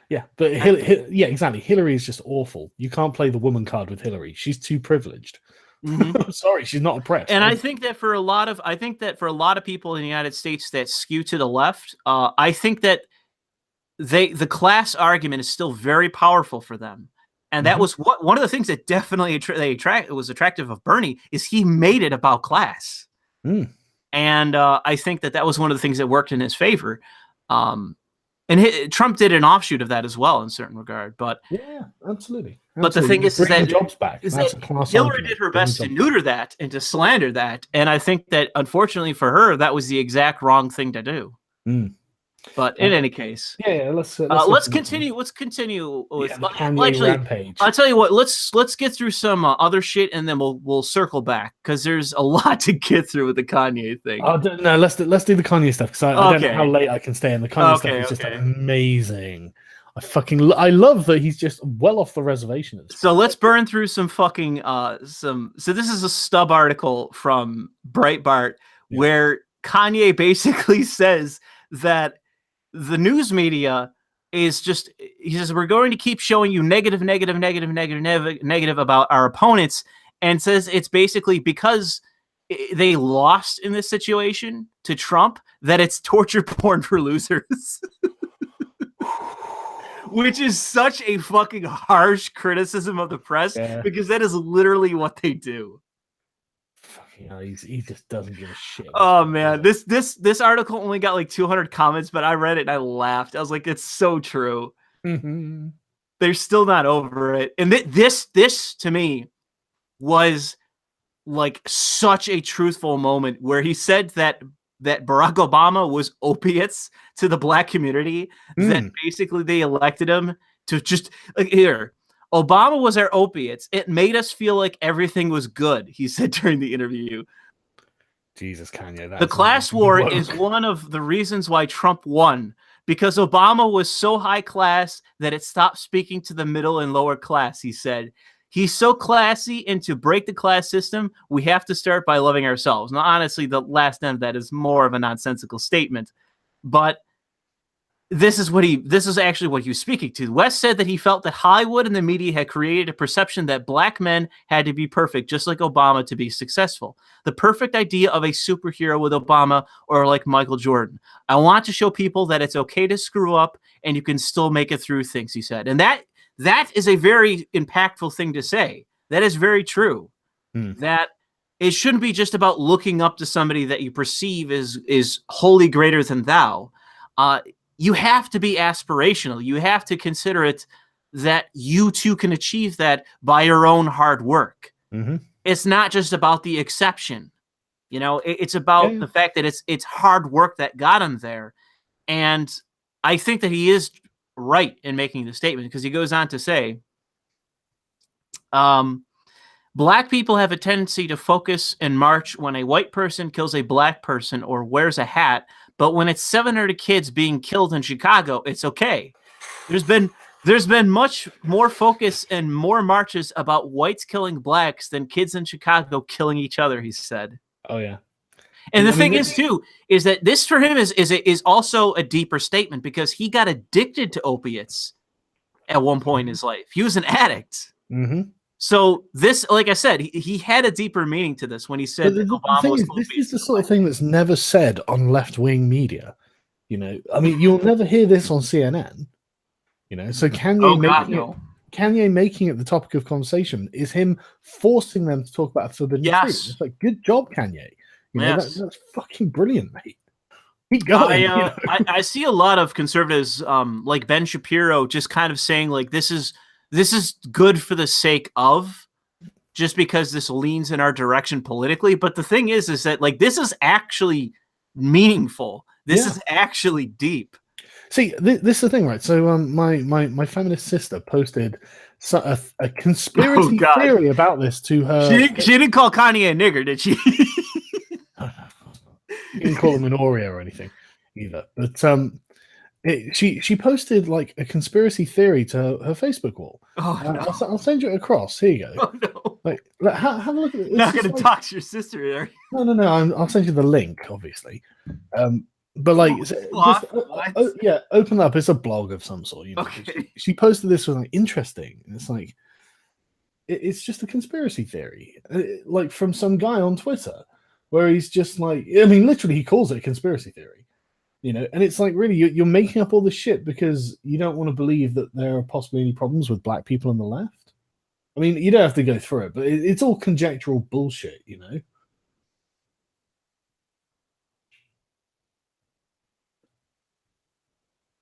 Yeah, but exactly. Hillary is just awful. You can't play the woman card with Hillary. She's too privileged. Mm-hmm. Sorry, she's not oppressed. And I think that for a lot of people in the United States that skew to the left, I think that the class argument is still very powerful for them. And that was one of the things that definitely was attractive of Bernie is he made it about class. Mm. And I think that was one of the things that worked in his favor. And Trump did an offshoot of that as well in a certain regard. But yeah, absolutely. But the thing is that jobs back. Hillary did her best to neuter that and to slander that. And I think that unfortunately for her, that was the exact wrong thing to do. Mm. But in any case, let's continue. Let's continue with rampage. I'll tell you what. Let's get through some other shit, and then we'll circle back because there's a lot to get through with the Kanye thing. No, let's do the Kanye stuff because I don't know how late I can stay. And the Kanye stuff is just amazing. I love that he's just well off the reservation. So let's burn through some fucking So this is a stub article from Breitbart where Kanye basically says that the news media is just, he says, we're going to keep showing you negative about our opponents, and says it's basically because they lost in this situation to Trump, that it's torture porn for losers. Which is such a fucking harsh criticism of the press, because that is literally what they do. He just doesn't give a shit. Oh man, this article only got like 200 comments, but I read it and I laughed. I was like, it's so true. Mm-hmm. They're still not over it. And this to me was like such a truthful moment, where he said that Barack Obama was opiates to the black community, that basically they elected him to just like, here, Obama was our opiates. It made us feel like everything was good, he said during the interview. Jesus, Kanye. The class war is one of the reasons why Trump won, because Obama was so high class that it stopped speaking to the middle and lower class, he said. He's so classy, and to break the class system, we have to start by loving ourselves. Now, honestly, the last end of that is more of a nonsensical statement, but this is actually what he was speaking to. West said that he felt that Hollywood and the media had created a perception that black men had to be perfect, just like Obama, to be successful. The perfect idea of a superhero with Obama, or like Michael Jordan. I want to show people that it's okay to screw up and you can still make it through things, he said. And that is a very impactful thing to say. That is very true. That it shouldn't be just about looking up to somebody that you perceive is wholly greater than thou. You have to be aspirational. You have to consider it that you too can achieve that by your own hard work. It's not just about the exception. You know, it's about the fact that it's hard work that got him there. And I think that he is right in making the statement, because he goes on to say, black people have a tendency to focus and march when a white person kills a black person or wears a hat, but when it's 700 kids being killed in Chicago, it's okay. There's been much more focus and more marches about whites killing blacks than kids in Chicago killing each other, he said. Oh yeah. And the thing is, too, is that this for him is also a deeper statement, because he got addicted to opiates at one point in his life. He was an addict. So this, like I said, he had a deeper meaning to this when he said that Obama was this is the sort of thing that's never said on left-wing media. You know, I mean, you'll never hear this on CNN. You know, so Kanye making it the topic of conversation is him forcing them to talk about a forbidden fruit. It's like, good job, Kanye. You know, that's fucking brilliant, mate. Keep going. I see a lot of conservatives, like Ben Shapiro, just kind of saying like this is good for the sake of, just because this leans in our direction politically. But the thing is that like this is actually meaningful. This is actually deep. See, this is the thing, right? So my feminist sister posted a conspiracy theory about this to her. She didn't call Kanye a nigger, did she? She didn't call him an Oreo or anything either. But she posted like a conspiracy theory to her Facebook wall. Oh, no. I'll send you it across. Here you go. Oh, no. Like, have a look at it. Not going to talk to your sister there. No. I'll send you the link, obviously. But like, open up. It's a blog of some sort. You know, she posted this was like interesting. And it's like, it's just a conspiracy theory, like from some guy on Twitter, where he's just like, I mean, literally, he calls it a conspiracy theory. You know, and it's like, really, you're making up all this shit because you don't want to believe that there are possibly any problems with black people on the left. I mean, you don't have to go through it, but it's all conjectural bullshit, you know?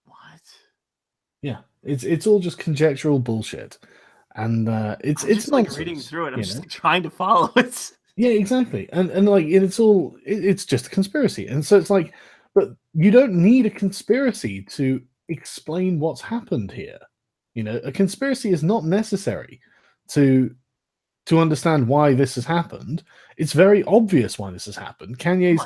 What? Yeah, it's all just conjectural bullshit. And it's just like reading through it. I'm just trying to follow it. Yeah, exactly. And like, it's just a conspiracy. And so it's like, but you don't need a conspiracy to explain what's happened here. You know, a conspiracy is not necessary to understand why this has happened. It's very obvious why this has happened. Kanye's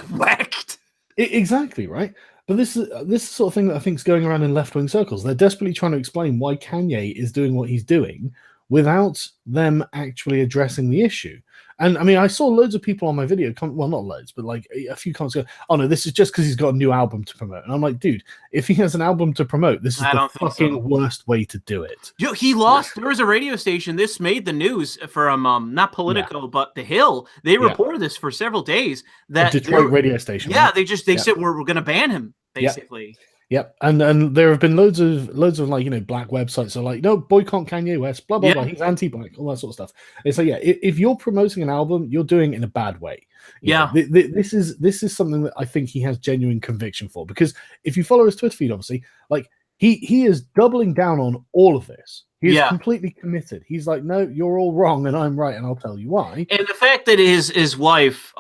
whacked. Exactly, right? But this is the sort of thing that I think is going around in left-wing circles. They're desperately trying to explain why Kanye is doing what he's doing without them actually addressing the issue. And I mean, I saw loads of people on my video, well, not loads, but like a few comments go, "Oh no, this is just because he's got a new album to promote." And I'm like, dude, if he has an album to promote, this is the fucking worst way to do it. He lost. There was a radio station. This made the news from not Politico, but The Hill. They reported this for several days. That a Detroit radio station. Yeah, right? they said we're going to ban him basically. Yep, and there have been loads of like, you know, black websites are like, no, boycott Kanye West, blah blah blah, he's anti-black, all that sort of stuff. It's like, yeah, if you're promoting an album, you're doing it in a bad way. This is something that I think he has genuine conviction for, because if you follow his Twitter feed, obviously, like he is doubling down on all of this. He is completely committed. He's like, no, you're all wrong, and I'm right, and I'll tell you why. And the fact that his wife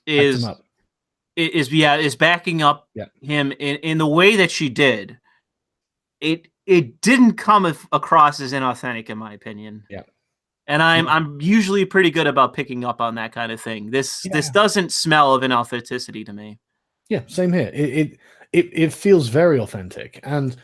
is backing up him in the way that she did. It didn't come across as inauthentic, in my opinion. Yeah, and I'm usually pretty good about picking up on that kind of thing. This doesn't smell of inauthenticity to me. Yeah, same here. It feels very authentic, and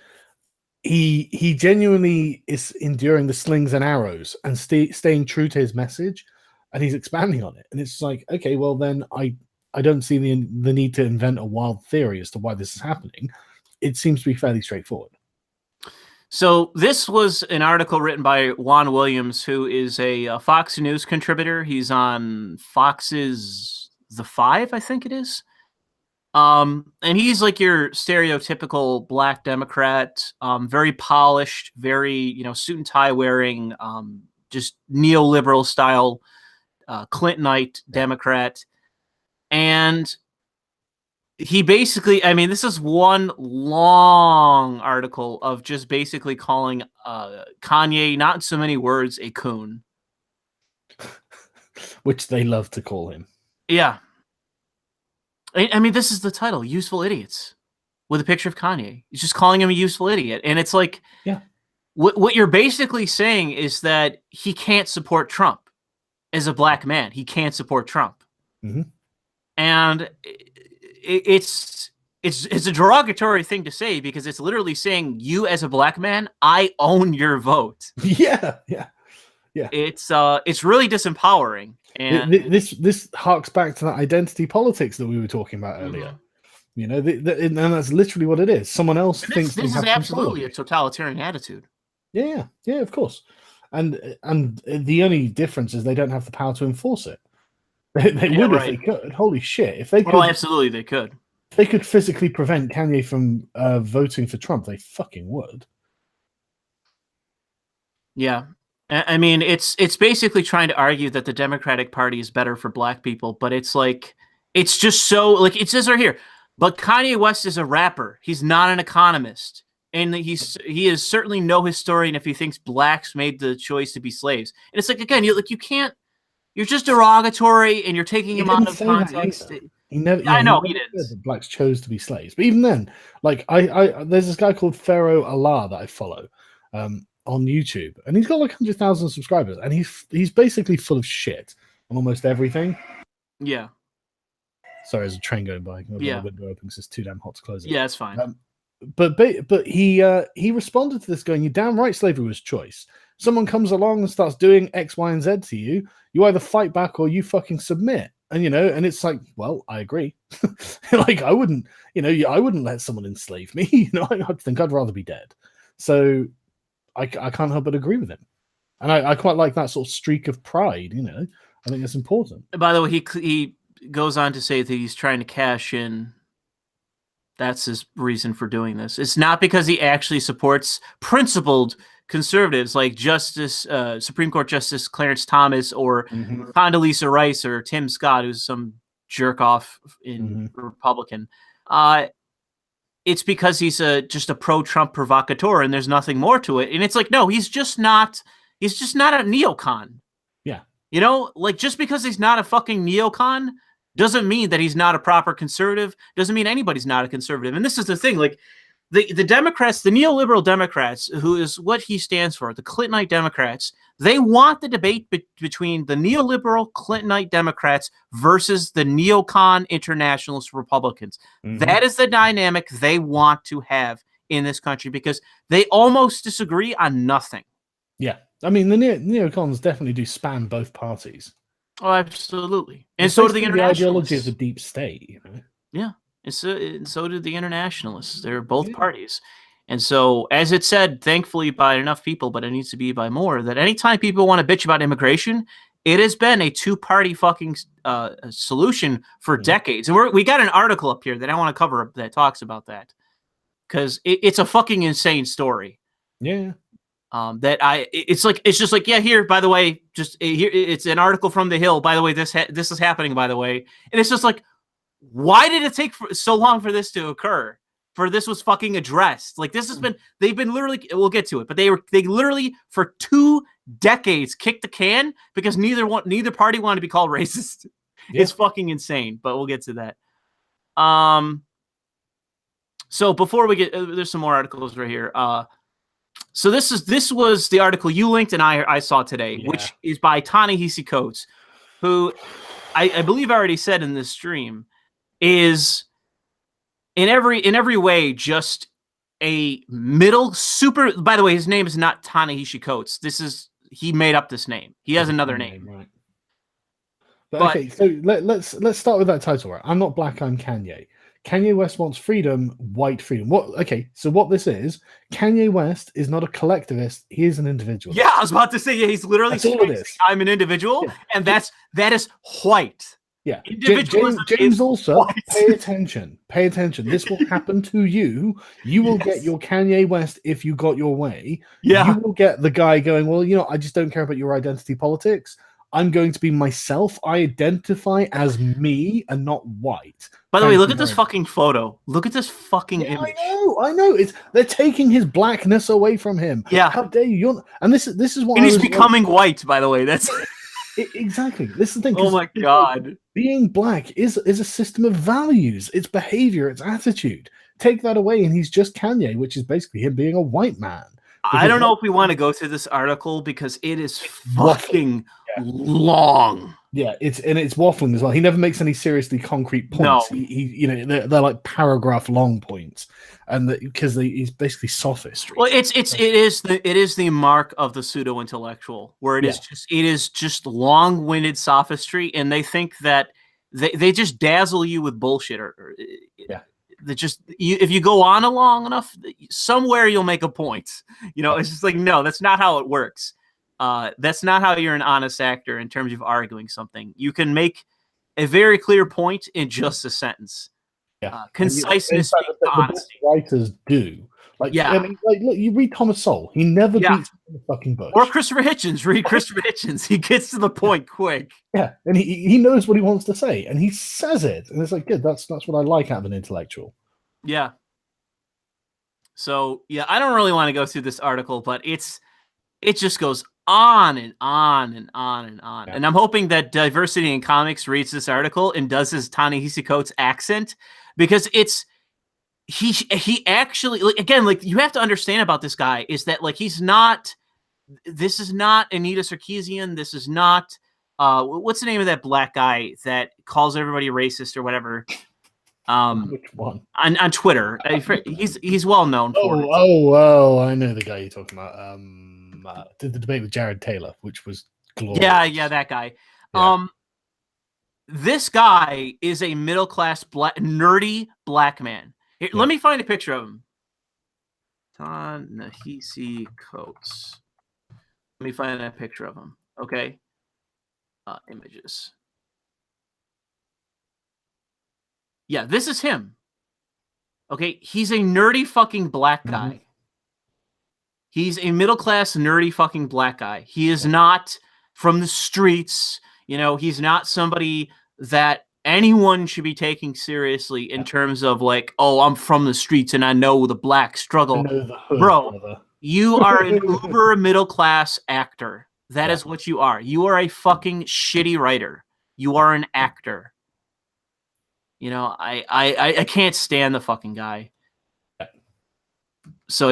he genuinely is enduring the slings and arrows and staying true to his message, and he's expanding on it. And it's like, okay, well then I don't see the need to invent a wild theory as to why this is happening. It seems to be fairly straightforward. So this was an article written by Juan Williams, who is a Fox News contributor. He's on Fox's The Five, I think it is. And he's like your stereotypical black Democrat, very polished, very, you know, suit and tie wearing, just neoliberal style, Clintonite Democrat. And he basically, I mean, this is one long article of just basically calling Kanye, not in so many words, a coon. Which they love to call him. Yeah. I mean, this is the title, Useful Idiots, with a picture of Kanye. He's just calling him a useful idiot. And it's like, what you're basically saying is that he can't support Trump as a black man. He can't support Trump. Mm-hmm. And it's a derogatory thing to say, because it's literally saying, you as a black man, I own your vote. Yeah. It's really disempowering. And this harks back to that identity politics that we were talking about earlier. You know, and that's literally what it is. Someone else thinks this is absolutely a totalitarian attitude. Yeah, of course. And the only difference is they don't have the power to enforce it. They would if they could. Holy shit! If they could, absolutely they could. If they could physically prevent Kanye from voting for Trump, they fucking would. Yeah, I mean, it's basically trying to argue that the Democratic Party is better for black people, but it's like, it's just so, like, it says right here, but Kanye West is a rapper. He's not an economist, and he is certainly no historian if he thinks blacks made the choice to be slaves. And it's like, again, you can't. You're just derogatory, and you're taking him out of context. I know he did. Blacks chose to be slaves, but even then, like there's this guy called Pharaoh Allah that I follow on YouTube, and he's got like 100,000 subscribers, and he's basically full of shit on almost everything. Yeah. Sorry, there's a train going by. The window open because it's too damn hot to close it. Yeah, it's fine. But he responded to this going, "You're damn right, slavery was choice. Someone comes along and starts doing X, Y, and Z to you. You either fight back or you fucking submit." And, you know, and it's like, well, I agree. Like, I wouldn't let someone enslave me. You know, I'd think I'd rather be dead. So I can't help but agree with him. And I quite like that sort of streak of pride, you know. I think it's important. By the way, he goes on to say that he's trying to cash in. That's his reason for doing this. It's not because he actually supports principled conservatives like Supreme Court Justice Clarence Thomas or Condoleezza Rice or Tim Scott, who's some jerk off in Republican. It's because he's just a pro-Trump provocateur, and there's nothing more to it. And it's like, no, he's just not a neocon. Yeah. You know, like, just because he's not a fucking neocon doesn't mean that he's not a proper conservative, doesn't mean anybody's not a conservative. And this is the thing, like, the Democrats, the neoliberal Democrats, who is what he stands for, the Clintonite Democrats, they want the debate between the neoliberal Clintonite Democrats versus the neocon internationalist Republicans. That is the dynamic they want to have in this country, because they almost disagree on nothing. Yeah, I mean the neocons definitely do span both parties. Oh, absolutely. And It's so do the basically the ideology of internationalists. the deep state, you know. Yeah. And so did the internationalists. They're both Yeah. parties. And so, as it said, thankfully by enough people, but it needs to be by more, that anytime people want to bitch about immigration, it has been a two-party fucking solution for decades. And we got an article up here that I want to cover that talks about that, because it's a fucking insane story. Yeah. It's just like, yeah, here, by the way, just here, it's an article from The Hill. By the way, this is happening, by the way. And it's just like, why did it take so long for this to occur? For this was fucking addressed. Like, this has been, they've been literally, we'll get to it, but they literally for 2 decades kicked the can because neither party wanted to be called racist. Yeah. It's fucking insane, but we'll get to that. So before we get, there's some more articles right here. So this was the article you linked and I saw today, which is by Ta-Nehisi Coates, who I believe I already said in this stream is in every way just a middle super. By the way, his name is not Ta-Nehisi Coates. He made up this name. He has another name. Right. But okay, so let's start with that title. Right? I'm not black. I'm Kanye. Kanye West wants freedom, white freedom. What? Okay, so what this is, Kanye West is not a collectivist. He is an individual. Yeah, I was about to say, yeah, he's literally saying, I'm an individual, and that is white. Yeah, James also, white. Pay attention. Pay attention. This will happen to you. You will get your Kanye West if you got your way. Yeah. You will get the guy going, well, I just don't care about your identity politics. I'm going to be myself. I identify as me and not white. By the way, look at this fucking photo. Look at this fucking image. I know. They're taking his blackness away from him. Yeah. How dare you? And this is what. And he's becoming white, by the way. That's exactly. This is the thing. Oh my god. Being black is a system of values. It's behavior. It's attitude. Take that away, and he's just Kanye, which is basically him being a white man. I don't know if we want to go through this article because it is fucking long. Yeah, it's waffling as well. He never makes any seriously concrete points. No. He they're like paragraph long points, and because he's basically sophistry. Well, it is the mark of the pseudo intellectual, where it is just long winded sophistry, and they think that they just dazzle you with bullshit if you go on long enough, somewhere you'll make a point. It's just like, no, that's not how it works. That's not how you're an honest actor in terms of arguing something. You can make a very clear point in just a sentence. Yeah, conciseness. The best writers do. Look, you read Thomas Sowell. He never beats the fucking bush. Or Christopher Hitchens. Read Christopher Hitchens. He gets to the point quick. Yeah, and he knows what he wants to say, and he says it, and it's like, good. That's what I like out of an intellectual. Yeah. So I don't really want to go through this article, but it just goes on and on and on and on. Yeah. And I'm hoping that Diversity in Comics reads this article and does his Ta-Nehisi Coates accent, because he actually, again, you have to understand about this guy is that this is not Anita Sarkeesian. This is not what's the name of that black guy that calls everybody racist or whatever. Which one? On Twitter. He's well known for it. Oh, I know the guy you're talking about. Did the debate with Jared Taylor, which was glorious. Yeah, that guy. Yeah. This guy is a middle-class nerdy black man. Here, let me find a picture of him. Ta-Nehisi Coates. Let me find a picture of him. Okay. Images. Yeah, this is him. Okay, he's a nerdy fucking black guy. Mm-hmm. He's a middle-class nerdy fucking black guy. He is not from the streets. He's not somebody that anyone should be taking seriously in terms of I'm from the streets and I know the black struggle. Bro, you are an uber middle-class actor. That is what you are. You are a fucking shitty writer. You are an actor. I can't stand the fucking guy. So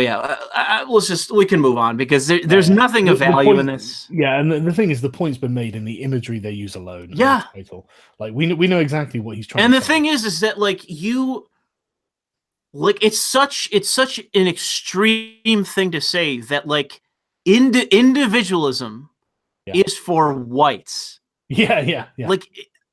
we can move on because there's nothing of value in this. Yeah, and the thing is, the point's been made in the imagery they use alone. Yeah, the title. We know exactly what he's trying. And to the thing is that it's such an extreme thing to say that individualism is for whites. Yeah. Like,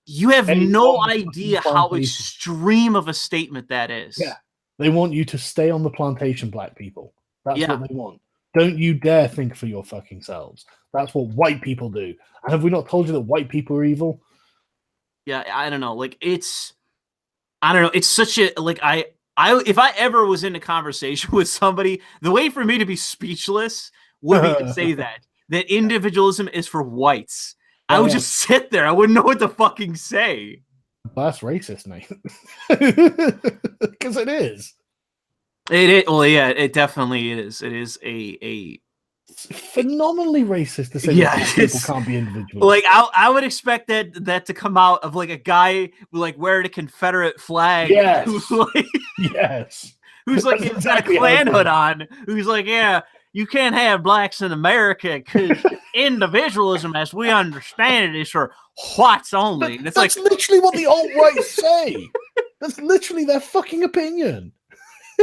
you have no idea how extreme of a statement that is. Yeah. They want you to stay on the plantation, black people. That's what they want. Don't you dare think for your fucking selves. That's what white people do. And have we not told you that white people are evil? Yeah, I don't know. Like, I don't know. It's such a, like, if I ever was in a conversation with somebody, the way for me to be speechless would be to say that individualism is for whites. I would just sit there. I wouldn't know what to fucking say. Well, that's racist, mate. Because it is. It is. Well, yeah, it definitely is. It is a phenomenally racist to say that people can't be individuals. Like, I would expect that to come out of like a guy who like wearing a Confederate flag. Yes. Who's like, who's like he's got a Klan hood on. Who's like, yeah, you can't have blacks in America because individualism, as we understand it, is for whites only. And it's that's like literally what the alt-right say. That's literally their fucking opinion.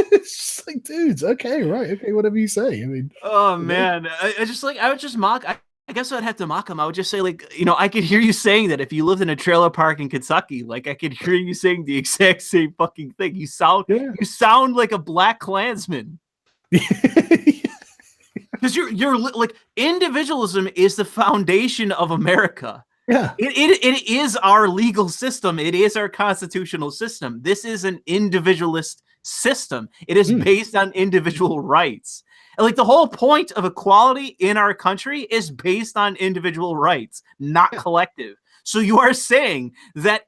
It's just like, dudes, okay, whatever you say. I mean, oh man, I would just mock. I guess I'd have to mock him. I would just say, like, I could hear you saying that if you lived in a trailer park in Kentucky. Like, I could hear you saying the exact same fucking thing. You sound like a black Klansman. Because you're like, individualism is the foundation of America. Yeah, it is our legal system. It is our constitutional system. This is an individualist system. It is based on individual rights. And like, the whole point of equality in our country is based on individual rights, not collective. So you are saying that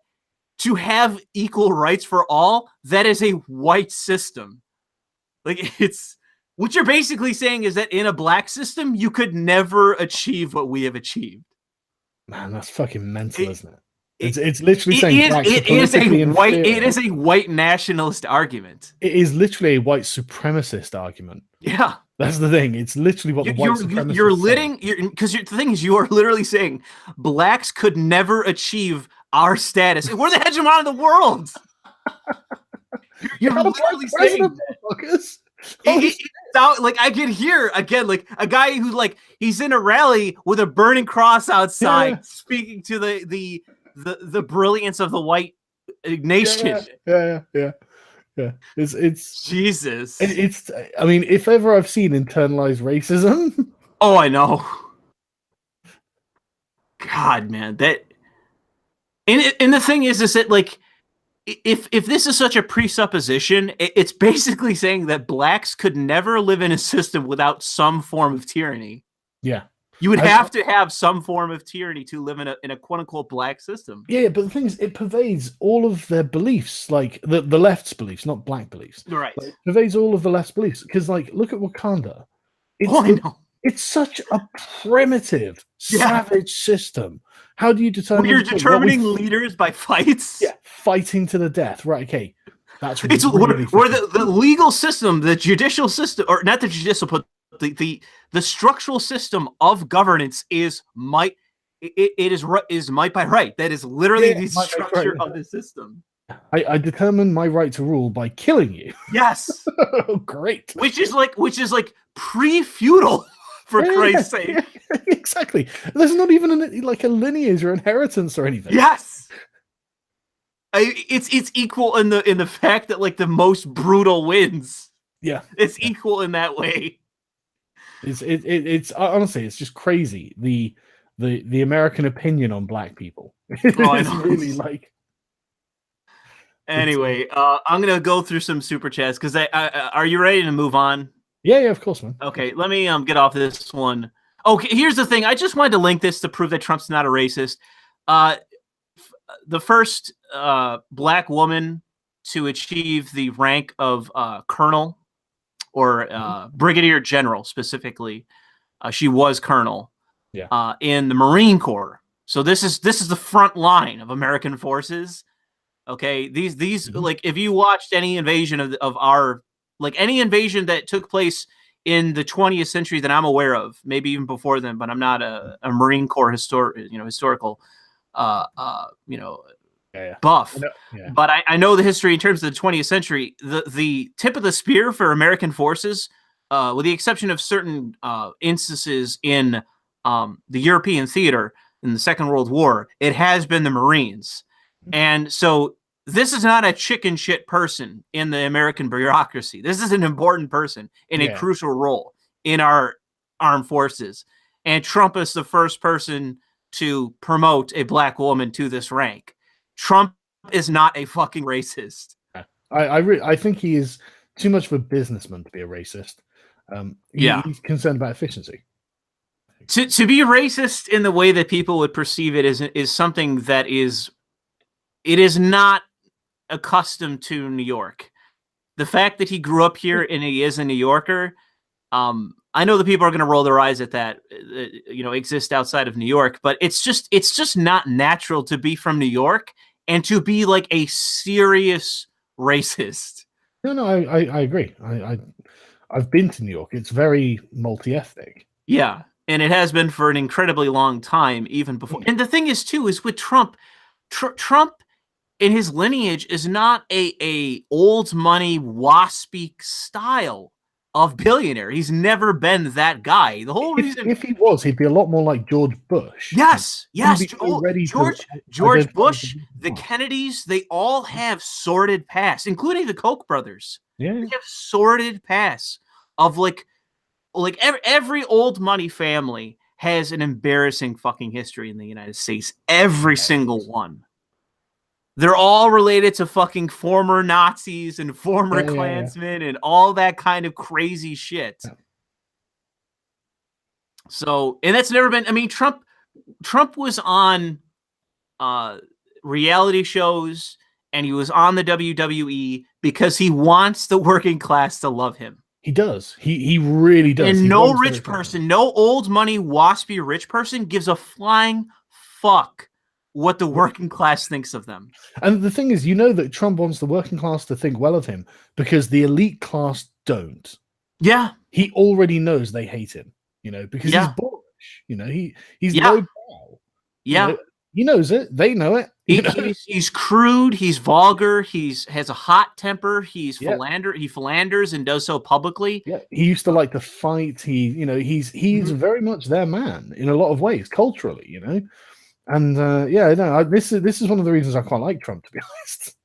to have equal rights for all, that is a white system. Like, it's what you're basically saying is that in a black system, you could never achieve what we have achieved. Man, that's fucking mental, isn't it? It's literally saying it is a white nationalist argument. It is literally a white supremacist argument. Yeah, that's the thing. It's literally what the white supremacists because the thing is, you are literally saying blacks could never achieve our status. We're the hegemon of the world. You're literally saying like, I could hear again, like a guy who like he's in a rally with a burning cross outside, speaking to the brilliance of the white nation. Yeah. It's Jesus. It's I mean, if ever I've seen internalized racism. Oh, I know. God, man, that. And the thing is that like, if this is such a presupposition, it's basically saying that blacks could never live in a system without some form of tyranny. Yeah. You would have to have some form of tyranny to live in a quote unquote black system. Yeah, but the thing is, it pervades all of their beliefs, like the left's beliefs, not black beliefs. Right. Like, it pervades all of the left's beliefs. Because, like, look at Wakanda. I know. It's such a primitive, savage system. How do you determine? Well, you're determining leaders by fights? Yeah, fighting to the death. Right, okay. That's it's really where the legal system, the judicial system, or not the judicial, but the structural system of governance is might. It is might by right. That is literally the structure of the system. I determine my right to rule by killing you. Yes. Oh, great. Which is like pre-feudal, for Christ's sake. Yeah, exactly. There's not even a lineage or inheritance or anything. Yes. It's equal in the fact that like the most brutal wins. Yeah. It's equal in that way. It's honestly, it's just crazy. The American opinion on black people. I know. Really like. Anyway, I'm gonna go through some super chats because are you ready to move on? Yeah, of course, man. Okay, let me get off this one. Okay, here's the thing. I just wanted to link this to prove that Trump's not a racist. The first black woman to achieve the rank of colonel or brigadier general, specifically, she was colonel. Yeah. In the Marine Corps. So this is the front line of American forces. Okay, these like if you watched any invasion of our any invasion that took place in the 20th century that I'm aware of, maybe even before then, but I'm not a Marine Corps historical buff. Yeah. But I know the history in terms of the 20th century. The tip of the spear for American forces with the exception of certain instances in the European theater in the Second World War, it has been the Marines. And so this is not a chicken shit person in the American bureaucracy. This is an important person in a crucial role in our armed forces. And Trump is the first person to promote a black woman to this rank. Trump is not a fucking racist. I think he is too much of a businessman to be a racist. He's concerned about efficiency. To be racist in the way that people would perceive it is something that is not accustomed to New York. The fact that he grew up here and he is a New Yorker, I know that people are going to roll their eyes at that, exist outside of New York, but it's just not natural to be from New York and to be like a serious racist. No, I agree. I've been to New York. It's very multi-ethnic. Yeah, and it has been for an incredibly long time, even before. And the thing is, too, is with Trump, Trump in his lineage is not a old money waspy style of billionaire. He's never been that guy. The whole reason, if he was, he'd be a lot more like George Bush. Yes. George Bush, the Kennedys, they all have sordid past, including the Koch brothers. Yeah, they have sordid past of like every old money family has an embarrassing fucking history in the United States. Every single one. They're all related to fucking former Nazis and former Klansmen and all that kind of crazy shit. Yeah. So, and that's never been, I mean, Trump was on reality shows and he was on the WWE because he wants the working class to love him. He does. He really does. And no rich person, no old money waspy rich person gives a flying fuck what the working class thinks of them. And the thing is, that Trump wants the working class to think well of him because the elite class don't. Yeah. He already knows they hate him, because he's boorish. He's low brow. Yeah. He knows it. They know it. He's crude. He's vulgar. He has a hot temper. He philanders and does so publicly. Yeah. He used to like to fight. He's very much their man in a lot of ways, culturally, And this is one of the reasons I quite like Trump, to be honest.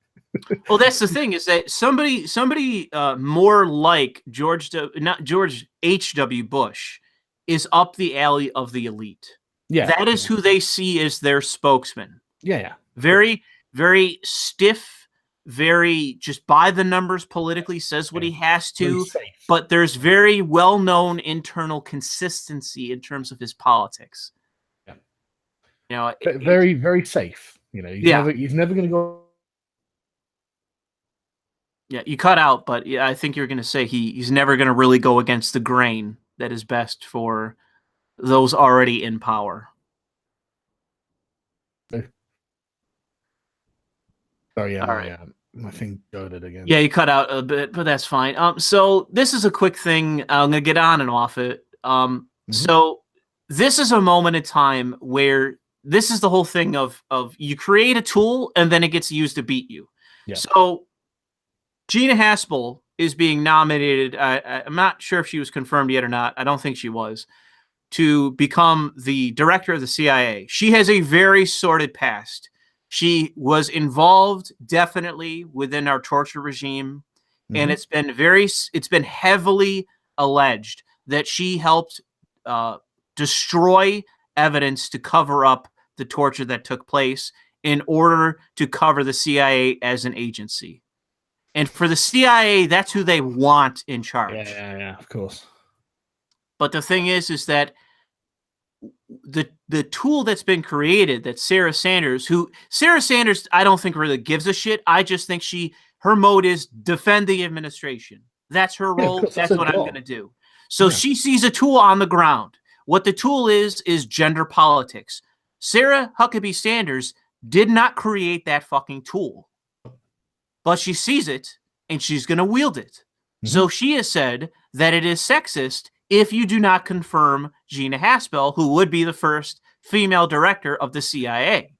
Well, that's the thing, is that somebody more like George H.W. Bush is up the alley of the elite. Yeah, that is who they see as their spokesman. Yeah. Very, very stiff, very just by the numbers politically, says what he has to, but there's very well-known internal consistency in terms of his politics. Very, very safe. He's never going to go. Yeah, you cut out, but I think you're going to say he's never going to really go against the grain that is best for those already in power. Sorry, all right. My thing goaded again. Yeah, you cut out a bit, but that's fine. So this is a quick thing. I'm going to get on and off it. So this is a moment in time where this is the whole thing of you create a tool and then it gets used to beat you. Yeah. So Gina Haspel is being nominated. I'm not sure if she was confirmed yet or not. I don't think she was, to become the director of the CIA. She has a very sordid past. She was involved definitely within our torture regime. And it's been heavily alleged that she helped destroy evidence to cover up the torture that took place in order to cover the CIA as an agency. And for the CIA, that's who they want in charge. Yeah, of course. But the thing is that the tool that's been created, that Sarah Sanders, I don't think really gives a shit. I just think her mode is defend the administration. That's her role. That's what I'm going to do. So she sees a tool on the ground. What the tool is gender politics. Sarah Huckabee Sanders did not create that fucking tool, but she sees it and she's going to wield it. So she has said that it is sexist if you do not confirm Gina Haspel, who would be the first female director of the CIA.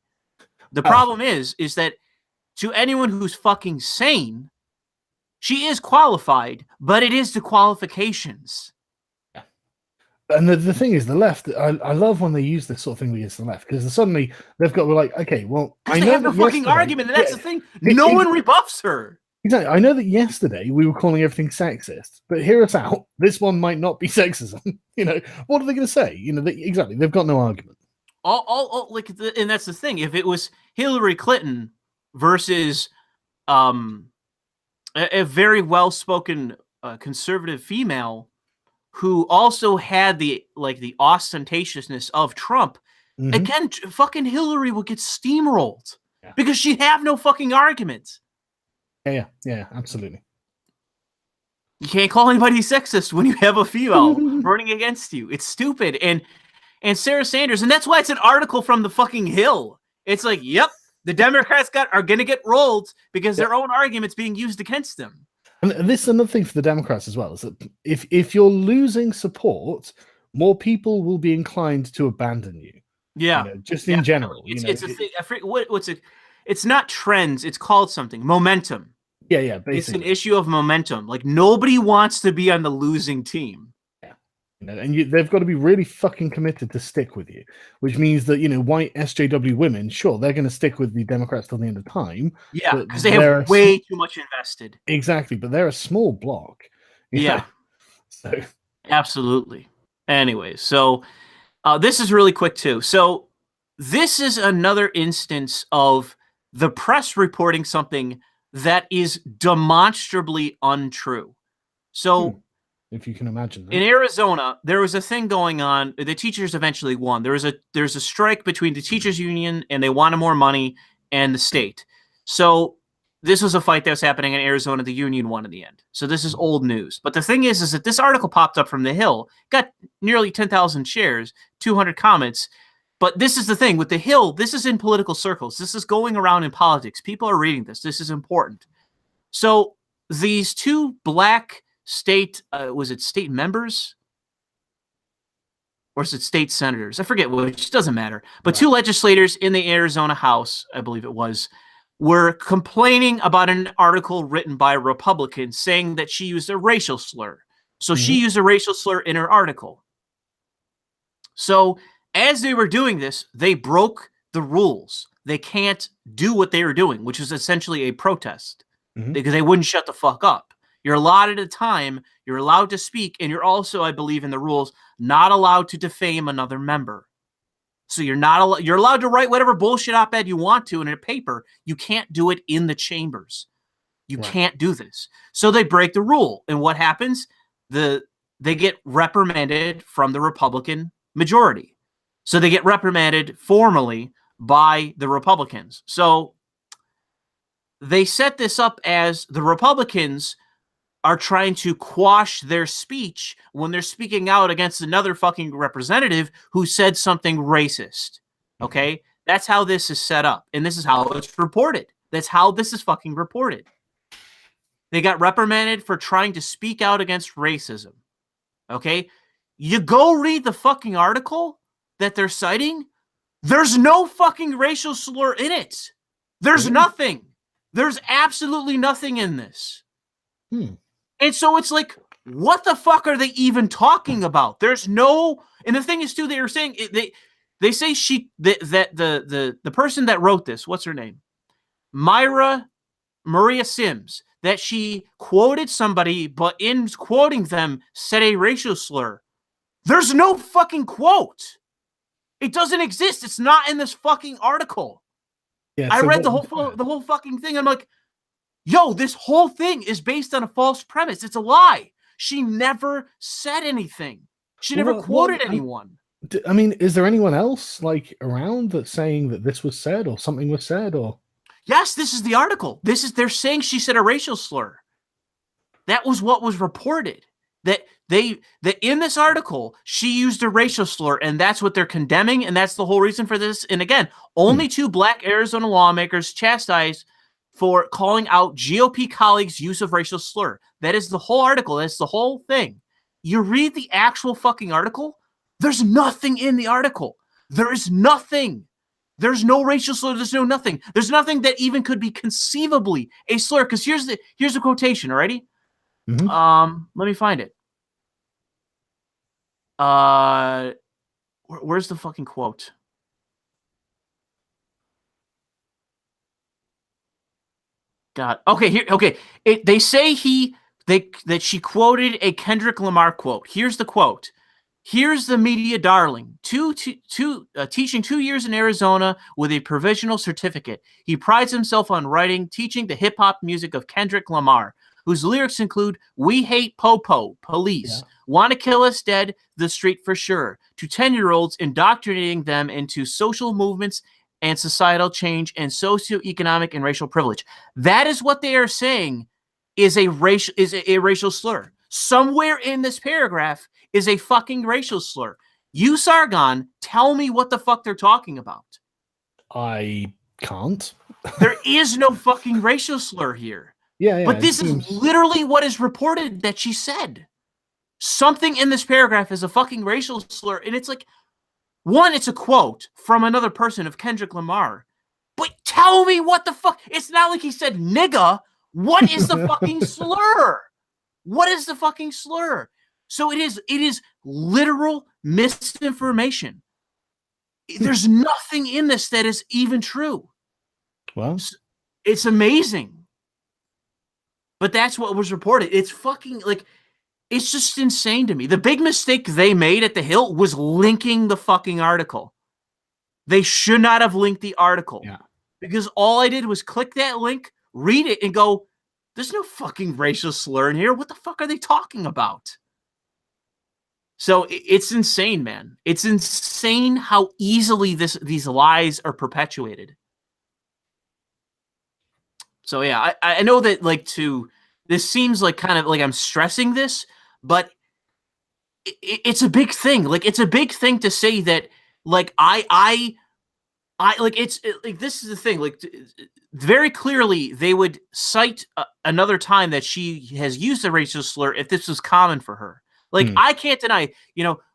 The problem is that to anyone who's fucking sane, She is qualified, but it is the qualifications. And the thing is, the left, I love when they use this sort of thing against the left, because suddenly they've got to be like, okay, well, I know they have no fucking argument, and that's the thing. No one rebuffs her. Exactly. I know that yesterday we were calling everything sexist, but hear us out. This one might not be sexism. What are they going to say? Exactly. They've got no argument. And that's the thing. If it was Hillary Clinton versus a very well-spoken conservative female who also had the ostentatiousness of Trump, again, fucking Hillary would get steamrolled because she'd have no fucking argument. Yeah, absolutely. You can't call anybody sexist when you have a female running against you. It's stupid. And Sarah Sanders, and that's why it's an article from the fucking Hill. It's like, yep, the Democrats are going to get rolled because their own argument's being used against them. And this is another thing for the Democrats as well, is that if you're losing support, more people will be inclined to abandon you. Yeah. Just in general. It's a thing. I forget what's it. It's not trends. It's called something. Momentum. Yeah, basically. It's an issue of momentum. Like, nobody wants to be on the losing team. Yeah. And they've got to be really fucking committed to stick with you, which means that, white SJW women, sure, they're going to stick with the Democrats till the end of time. Yeah, because they have way too much invested. Exactly, but they're a small block. Yeah. So absolutely. Anyway, so this is really quick too. So this is another instance of the press reporting something that is demonstrably untrue. So if you can imagine that. In Arizona, there was a thing going on. The teachers eventually won. There's a strike between the teachers union, and they wanted more money, and the state. So this was a fight that was happening in Arizona. The union won in the end. So this is old news. But the thing is that this article popped up from the Hill, got nearly 10,000 shares, 200 comments. But this is the thing with the Hill. This is in political circles. This is going around in politics. People are reading this. This is important. So these two black state, was it state members? Or is it state senators? I forget which. Doesn't matter. But two legislators in the Arizona House, I believe it was, were complaining about an article written by a Republican saying that she used a racial slur. So she used a racial slur in her article. So as they were doing this, they broke the rules. They can't do what they were doing, which is essentially a protest, because they wouldn't shut the fuck up. You're allotted a time, you're allowed to speak, and you're also, I believe in the rules, not allowed to defame another member. So you're allowed to write whatever bullshit op-ed you want to in a paper. You can't do it in the chambers. You can't do this. So they break the rule. And what happens? They get reprimanded from the Republican majority. So they get reprimanded formally by the Republicans. So they set this up as the Republicans are trying to quash their speech when they're speaking out against another fucking representative who said something racist. Okay? That's how this is set up. And this is how it's reported. That's how this is fucking reported. They got reprimanded for trying to speak out against racism. Okay? You go read the fucking article that they're citing. There's no fucking racial slur in it. There's nothing. There's absolutely nothing in this. And so it's like, what the fuck are they even talking about? There's no, and the thing is too, they were saying they say the person that wrote this, what's her name? Maria Sims, that she quoted somebody, but in quoting them said a racial slur. There's no fucking quote. It doesn't exist. It's not in this fucking article. Yeah, I read the whole fucking thing. I'm like, yo, this whole thing is based on a false premise. It's a lie. She never said anything. She never quoted anyone. I mean, is there anyone else around that's saying that this was said or something was said or? Yes, this is the article. They're saying she said a racial slur. That was what was reported. That in this article, she used a racial slur, and that's what they're condemning, and that's the whole reason for this. And again, only two black Arizona lawmakers chastised for calling out GOP colleagues' use of racial slur. That is the whole article. That's the whole thing. You read the actual fucking article, there's nothing in the article. There is nothing. There's no racial slur. There's no nothing. There's nothing that even could be conceivably a slur. Because here's the quotation. Alrighty. Let me find it. Where's the fucking quote? God. Okay. Here. Okay. They say that she quoted a Kendrick Lamar quote. Here's the quote. Here's the media darling, teaching 2 years in Arizona with a provisional certificate. He prides himself on teaching the hip-hop music of Kendrick Lamar, whose lyrics include, "We hate po-po, police, want to kill us dead, the street for sure," to 10-year-olds, indoctrinating them into social movements and societal change and socioeconomic and racial privilege. That is what they are saying is a racial slur. Somewhere in this paragraph is a fucking racial slur. You, Sargon, tell me what the fuck they're talking about. I can't. There is no fucking racial slur here. Yeah. But this is literally what is reported that she said. Something in this paragraph is a fucking racial slur. And it's like, one, it's a quote from another person of Kendrick Lamar. But tell me what the fuck. It's not like he said nigga. What is the fucking slur? What is the fucking slur? So it is literal misinformation. There's nothing in this that is even true. Well, it's amazing. But that's what was reported. It's fucking it's just insane to me. The big mistake they made at the Hill was linking the fucking article. They should not have linked the article. Yeah. Because all I did was click that link, read it, and go, there's no fucking racial slur in here. What the fuck are they talking about? So it's insane, man. It's insane how easily these lies are perpetuated. So yeah, I know that this seems like kind of like I'm stressing this, but it's a big thing. It's a big thing to say that this is the thing. Very clearly they would cite another time that she has used a racial slur if this was common for her. I can't deny,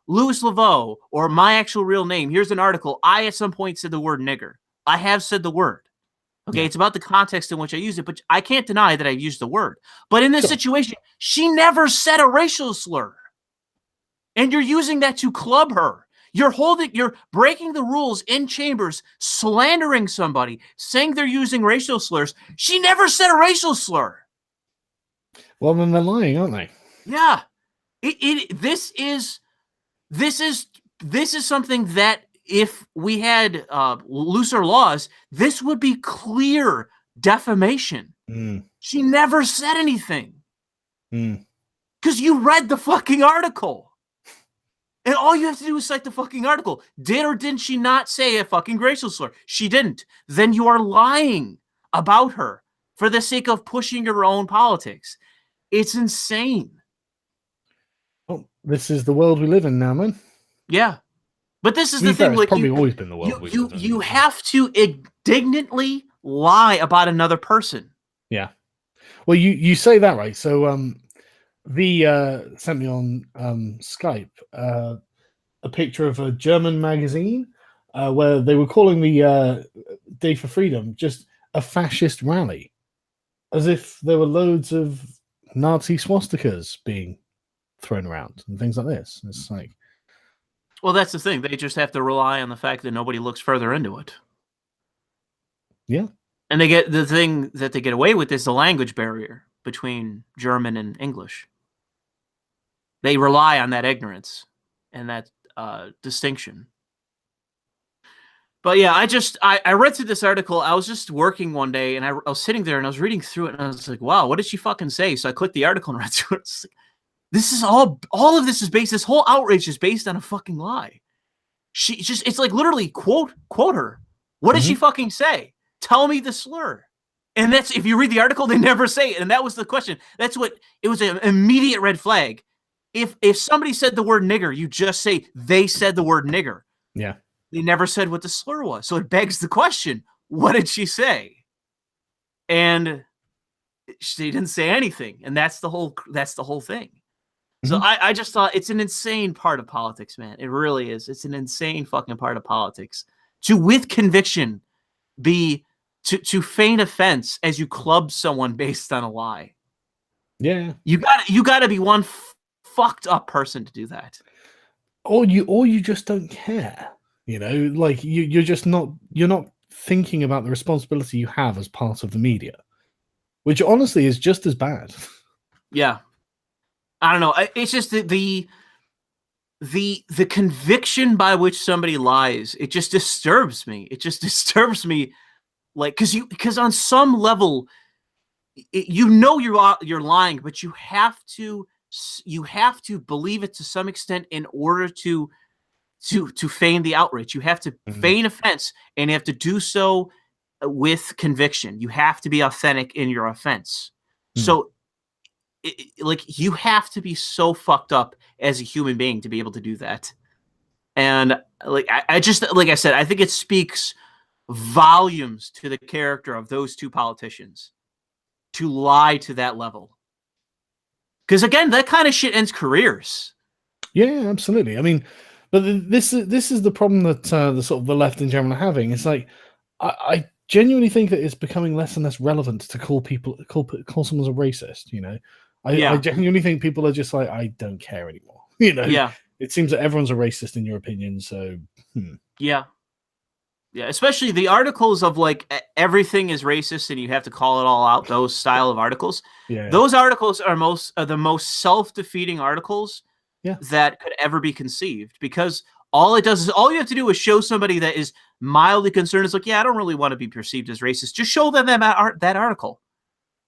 Louis Le Vau or my actual real name. Here's an article. I at some point said the word nigger. I have said the word. Okay, It's about the context in which I use it, but I can't deny that I've used the word. But in this situation, she never said a racial slur. And you're using that to club her. You're breaking the rules in chambers, slandering somebody, saying they're using racial slurs. She never said a racial slur. Well, then they're lying, aren't they? Yeah. This is something that if we had looser laws, this would be clear defamation. She never said anything. Because you read the fucking article. And all you have to do is cite the fucking article. Did or didn't she not say a fucking racial slur? She didn't. Then you are lying about her for the sake of pushing your own politics. It's insane. Well, this is the world we live in now, man. Yeah. But this is the thing. It's probably always been the world we live in. You have to indignantly lie about another person. Yeah. Well, you say that, right? So V sent me on Skype a picture of a German magazine where they were calling the Day for Freedom just a fascist rally, as if there were loads of Nazi swastikas being thrown around and things like this. It's like, well, that's the thing. They just have to rely on the fact that nobody looks further into it. Yeah. And they get the thing that they get away with is the language barrier between German and English. They rely on that ignorance and that distinction. But yeah, I read through this article. I was just working one day and I was sitting there and I was reading through it and I was like, wow, what did she fucking say? So I clicked the article and read through it. It's like, this is all of this is based, this whole outrage is based on a fucking lie. It's like literally quote her. What did she fucking say? Tell me the slur. And that's, if you read the article, they never say it. And that was the question. That's what, it was an immediate red flag. If somebody said the word nigger, you just say they said the word nigger. Yeah. They never said what the slur was. So it begs the question, what did she say? And she didn't say anything. And that's the whole thing. So I just thought it's an insane part of politics, man. It really is. It's an insane fucking part of politics to with conviction be to feign offense as you club someone based on a lie. Yeah. You gotta be one fucked up person to do that. Or you just don't care. Like you're just not thinking about the responsibility you have as part of the media, which honestly is just as bad. Yeah. I don't know. It's just the conviction by which somebody lies, it just disturbs me. It just disturbs me, like, because on some level, you're lying, but you have to believe it to some extent in order to feign the outrage. You have to feign offense, and you have to do so with conviction. You have to be authentic in your offense. So, like, you have to be so fucked up as a human being to be able to do that. And like, I just, like I said, I think it speaks volumes to the character of those two politicians to lie to that level. Because again, that kind of shit ends careers. Yeah, absolutely. I mean, but this is the problem that the sort of the left in general are having. It's like I genuinely think that it's becoming less and less relevant to call someone a racist. I genuinely think people are just like, I don't care anymore. Yeah. It seems that everyone's a racist in your opinion. So yeah, especially the articles of like everything is racist and you have to call it all out. Those style of articles. Yeah. Those articles are the most self-defeating articles that could ever be conceived, because all it does is all you have to do is show somebody that is mildly concerned. It's like, yeah, I don't really want to be perceived as racist. Just show them that article.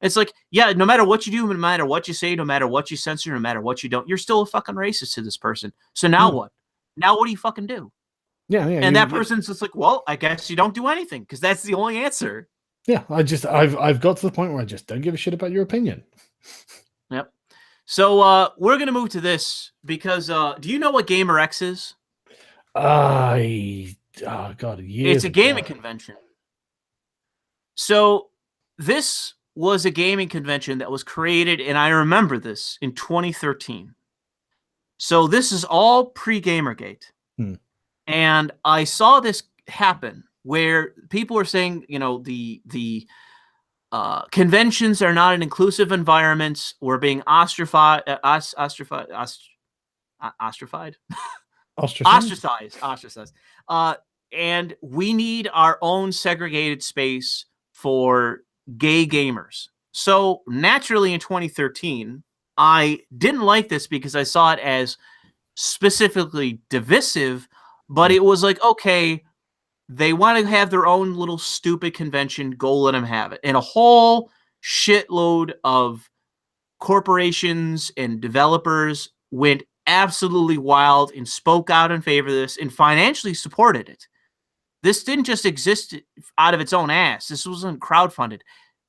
It's like, yeah, no matter what you do, no matter what you say, no matter what you censor, no matter what you don't, you're still a fucking racist to this person. So now what? Now what do you fucking do? Yeah. And that person's just like, well, I guess you don't do anything, because that's the only answer. Yeah, I've got to the point where I just don't give a shit about your opinion. Yep. So we're gonna move to this because do you know what GamerX is? It's a gaming convention. So this was a gaming convention that was created, and I remember this, in 2013. So this is all pre-Gamergate. And I saw this happen where people were saying, the conventions are not an inclusive environment. We're being ostracized. And we need our own segregated space for gay gamers. So naturally in 2013, I didn't like this because I saw it as specifically divisive, but it was like, okay, they want to have their own little stupid convention, go let them have it. And a whole shitload of corporations and developers went absolutely wild and spoke out in favor of this and financially supported it. This didn't just exist out of its own ass. This wasn't crowdfunded.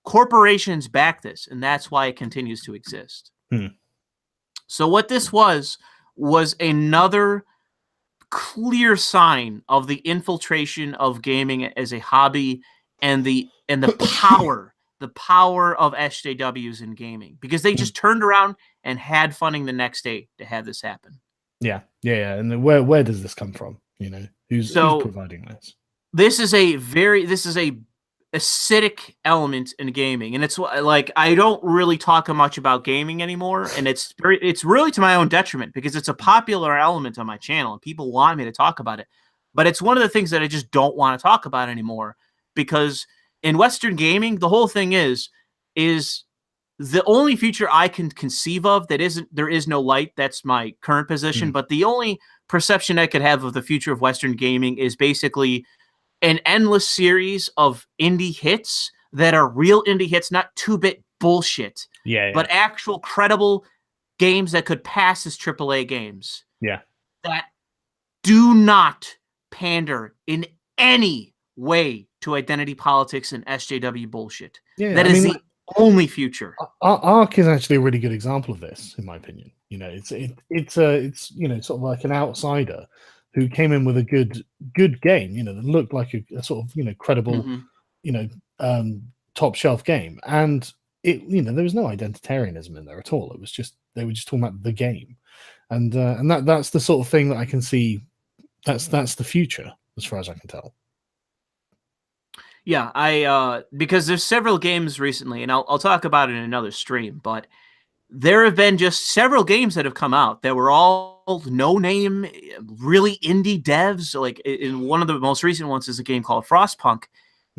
Corporations back this, and that's why it continues to exist. So what this was another clear sign of the infiltration of gaming as a hobby and the power of SJWs in gaming, because they just turned around and had funding the next day to have this happen. Yeah. And where does this come from? Who's providing this? This is a acidic element in gaming, and it's like, I don't really talk much about gaming anymore, and it's really to my own detriment, because it's a popular element on my channel and people want me to talk about it, but it's one of the things that I just don't want to talk about anymore, because in Western gaming, the whole thing is the only future I can conceive of there is no light. That's my current position, but the only perception I could have of the future of Western gaming is basically an endless series of indie hits that are real indie hits, not 2-bit bullshit, but actual credible games that could pass as AAA games. That do not pander in any way to identity politics and SJW bullshit. That is the only future. Ark is actually a really good example of this, in my opinion. It's sort of like an outsider who came in with a good game, that looked like a sort of, credible, top shelf game. And there was no identitarianism in there at all. It was just, they were just talking about the game. And that's the sort of thing that I can see. That's the future, as far as I can tell. Yeah, I because there's several games recently, and I'll talk about it in another stream, but there have been just several games that have come out that were all no name, really indie devs. Like in one of the most recent ones is a game called Frostpunk,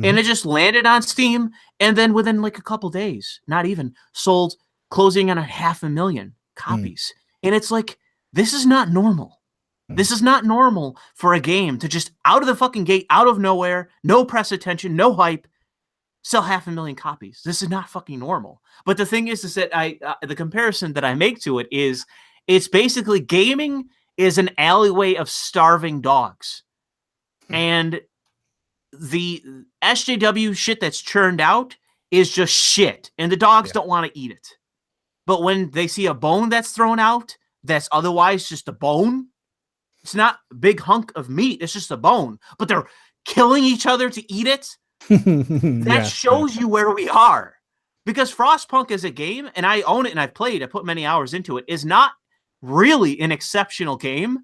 and it just landed on Steam, and then within like a couple days, not even, sold closing on 500,000 copies. And it's like, this is not normal. This is not normal for a game to just out of the fucking gate, out of nowhere, no press attention, no hype, sell 500,000 copies. This is not fucking normal. But the thing is that the comparison that I make to it is, it's basically gaming is an alleyway of starving dogs, and the SJW shit that's churned out is just shit, and the dogs don't want to eat it. But when they see a bone that's thrown out, that's otherwise just a bone. It's not a big hunk of meat. It's just a bone. But they're killing each other to eat it. That shows you where we are. Because Frostpunk as a game, and I own it and I've played, I put many hours into it, is not really an exceptional game,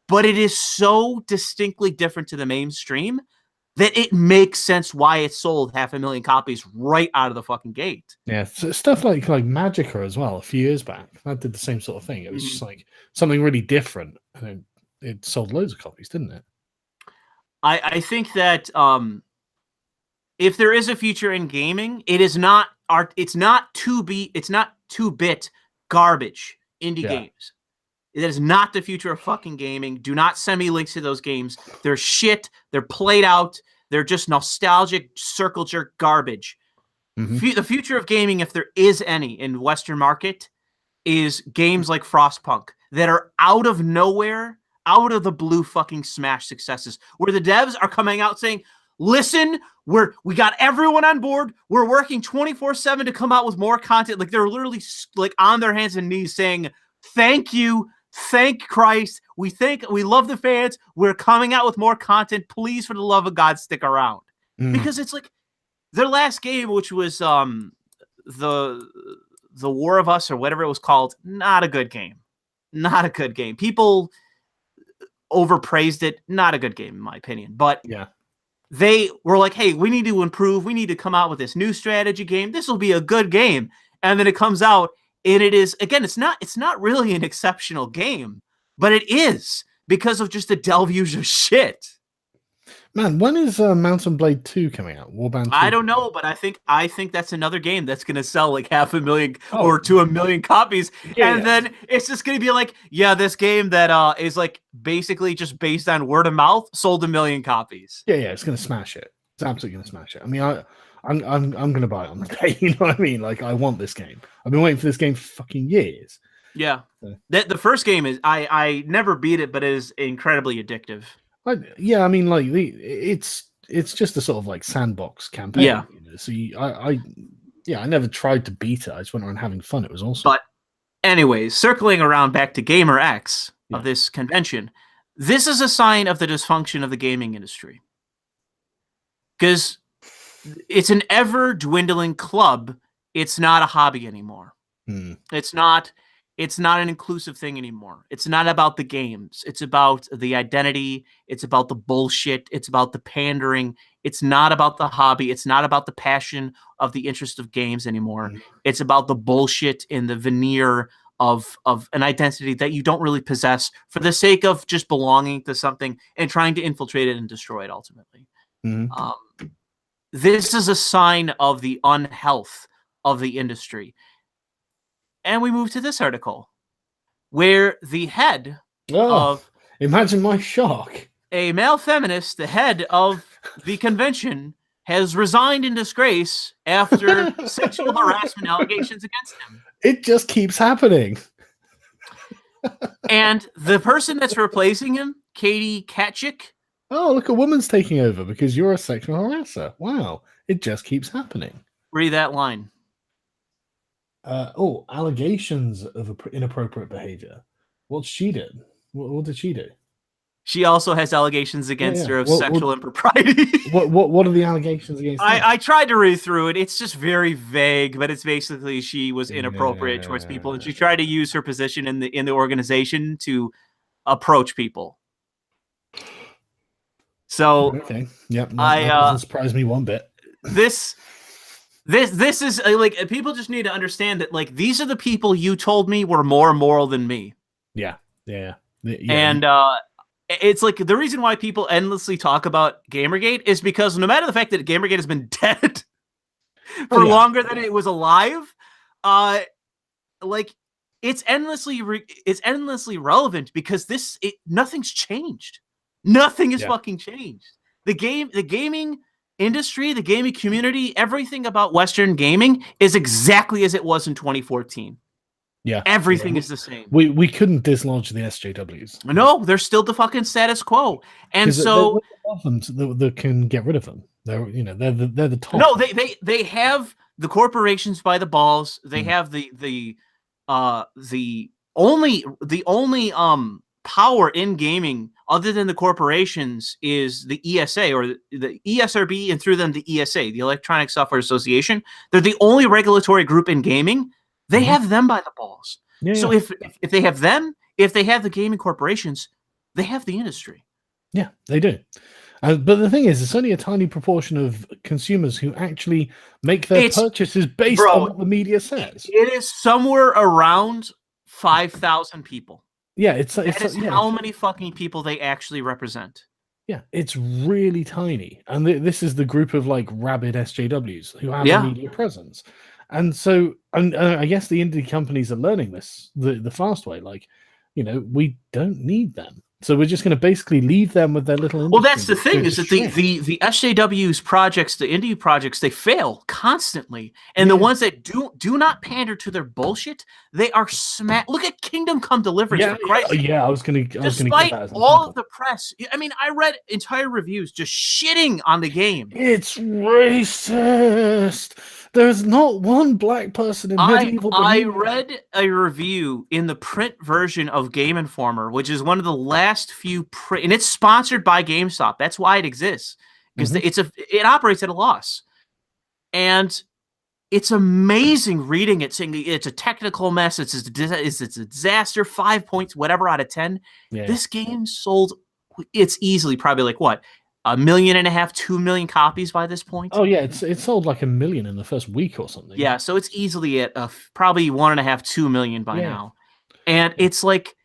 but it is so distinctly different to the mainstream that it makes sense why it sold 500,000 copies right out of the fucking gate. Yeah, so stuff like Magica as well, a few years back, that did the same sort of thing. It was just like something really different, and it sold loads of copies, didn't it? I think that if there is a future in gaming, it is not art. It's not 2-bit garbage indie games. That is not the future of fucking gaming. Do not send me links to those games. They're shit. They're played out. They're just nostalgic circle jerk garbage. The future of gaming, if there is any in Western market, is games like Frostpunk that are out of nowhere, out of the blue fucking smash successes, where the devs are coming out saying, listen, we got everyone on board. We're working 24/7 to come out with more content. Like, they're literally like on their hands and knees saying, thank you. Thank Christ. We love the fans. We're coming out with more content. Please, for the love of God, stick around. Because it's like their last game, which was the War of Us or whatever it was called, not a good game. Not a good game. People overpraised it. Not a good game, in my opinion. But they were like, hey, we need to improve. We need to come out with this new strategy game. This will be a good game. And then it comes out, and it is, again, it's not really an exceptional game, but it is because of just the deluge of shit. Man, when is Mountain Blade 2 coming out? Warband 2? I don't know, but I think that's another game that's going to sell like 500,000 or to 1,000,000 copies. Then it's just going to be like, this game that is like basically just based on word of mouth sold 1,000,000 copies. Yeah, it's going to smash it. It's absolutely going to smash it. I mean, I'm going to buy it on the day. You know what I mean? Like, I want this game. I've been waiting for this game for fucking years. Yeah. The first game is, I never beat it, but it is incredibly addictive. I mean, like, it's just a sort of like sandbox campaign. Yeah. You know? So I never tried to beat it. I just went around having fun. It was awesome. But anyways, circling around back to Gamer X of this convention, this is a sign of the dysfunction of the gaming industry. Because it's an ever dwindling club. It's not a hobby anymore. It's not an inclusive thing anymore. It's not about the games. It's about the identity. It's about the bullshit. It's about the pandering. It's not about the hobby. It's not about the passion of the interest of games anymore. It's about the bullshit and the veneer of an identity that you don't really possess for the sake of just belonging to something and trying to infiltrate it and destroy it ultimately. This is a sign of the unhealth of the industry. And we move to this article, where the head of... Imagine my shock. A male feminist, the head of the convention, has resigned in disgrace after sexual harassment allegations against him. It just keeps happening. And the person that's replacing him, Katie Katchik... Oh, look, a woman's taking over because you're a sexual harasser. Wow. It just keeps happening. Read that line. Allegations of inappropriate behavior. What's she did? What did she do? She also has allegations against her of sexual impropriety. What are the allegations against her? I tried to read through it. It's just very vague, but it's basically she was inappropriate towards people, and she tried to use her position in the organization to approach people. So okay, yep, that doesn't surprise me one bit. This is like, people just need to understand that, like, these are the people you told me were more moral than me. Yeah. And it's like the reason why people endlessly talk about Gamergate is because no matter the fact that Gamergate has been dead for longer than it was alive, like, it's endlessly relevant because nothing's changed. Nothing is fucking changed. The gaming industry, the gaming community, everything about Western gaming is exactly as it was in 2014. Yeah, everything is the same. We couldn't dislodge the SJWs. No, they're still the fucking status quo, and so that can get rid of them. They're the top. No, they have the corporations by the balls. They have the only power in gaming other than the corporations is the ESA, or the ESRB, and through them the ESA, the Electronic Software Association. They're the only regulatory group in gaming. They have them by the balls. So if they have them, if they have the gaming corporations, they have the industry. Yeah, they do. But the thing is, it's only a tiny proportion of consumers who actually make their purchases based on what the media says. It is somewhere around 5,000 people. Yeah, it's how many fucking people they actually represent. Yeah, it's really tiny, and this is the group of like rabid SJWs who have a media presence. And so, I guess the indie companies are learning this the fast way. Like, we don't need them. So we're just going to basically leave them with their little industry. Well, that's the thing, is that the SJW's projects, the indie projects, they fail constantly. And the ones that do not pander to their bullshit, they are Look at Kingdom Come Deliverance, for Christ's sake. Yeah, I was going to Despite all of the press, I mean, I read entire reviews just shitting on the game. It's racist. There's not one black person in medieval I read a review in the print version of Game Informer, which is one of the last few and it's sponsored by GameStop. That's why it exists, because it operates at a loss. And it's amazing reading it, saying it's a technical mess, it's a disaster, 5 points, whatever out of 10. Yeah. This game sold, it's easily probably like what? 1.5 million, 2 million copies by this point. Oh yeah, it sold like 1 million in the first week or something. Yeah, so it's easily at probably 1.5, 2 million by now, and it's like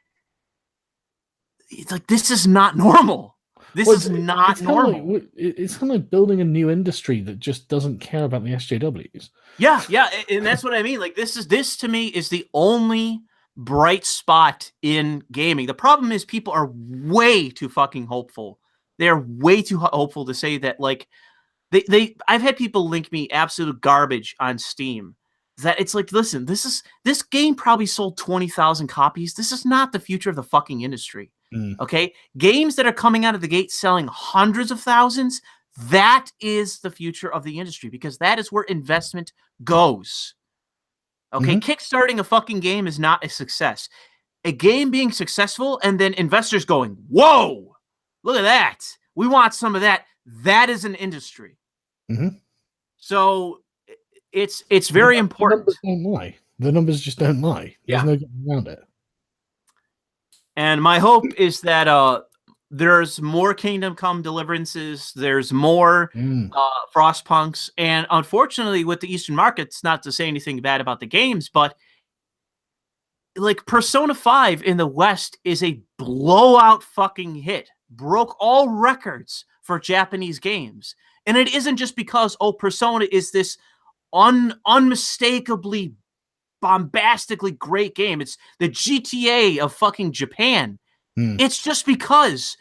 this is not normal. This is not normal. It's kind of like building a new industry that just doesn't care about the SJWs. Yeah, and that's what I mean. Like this to me is the only bright spot in gaming. The problem is people are way too fucking hopeful. They're way too hopeful to say that, like, I've had people link me absolute garbage on Steam. That it's like, listen, this game probably sold 20,000 copies. This is not the future of the fucking industry. Okay? Games that are coming out of the gate selling hundreds of thousands, that is the future of the industry, because that is where investment goes. Okay? Kickstarting a fucking game is not a success. A game being successful and then investors going, whoa! Look at that. We want some of that. That is an industry. So it's very important. The numbers don't lie. The numbers just don't lie. There's no getting around it. And my hope is that there's more Kingdom Come Deliverances. There's more Frostpunks. And unfortunately, with the Eastern markets, not to say anything bad about the games, but like Persona 5 in the West is a blowout fucking hit. Broke all records for Japanese games. And it isn't just because, Persona is this unmistakably, bombastically great game. It's the GTA of fucking Japan. It's just because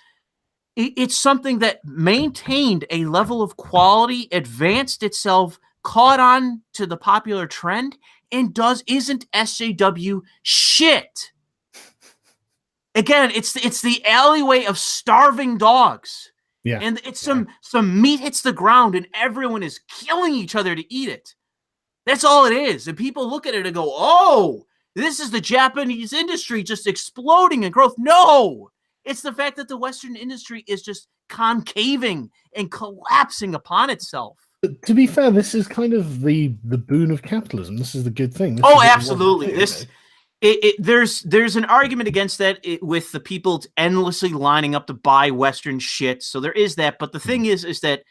it's something that maintained a level of quality, advanced itself, caught on to the popular trend, and isn't SJW shit. Again, it's the alleyway of starving dogs. Yeah. And it's some meat hits the ground and everyone is killing each other to eat it. That's all it is. And people look at it and go, oh, this is the Japanese industry just exploding in growth. No, it's the fact that the Western industry is just concaving and collapsing upon itself. But to be fair, this is kind of the boon of capitalism. This is the good thing. Absolutely. there's an argument against that with the people endlessly lining up to buy Western shit. So there is that. But the thing is that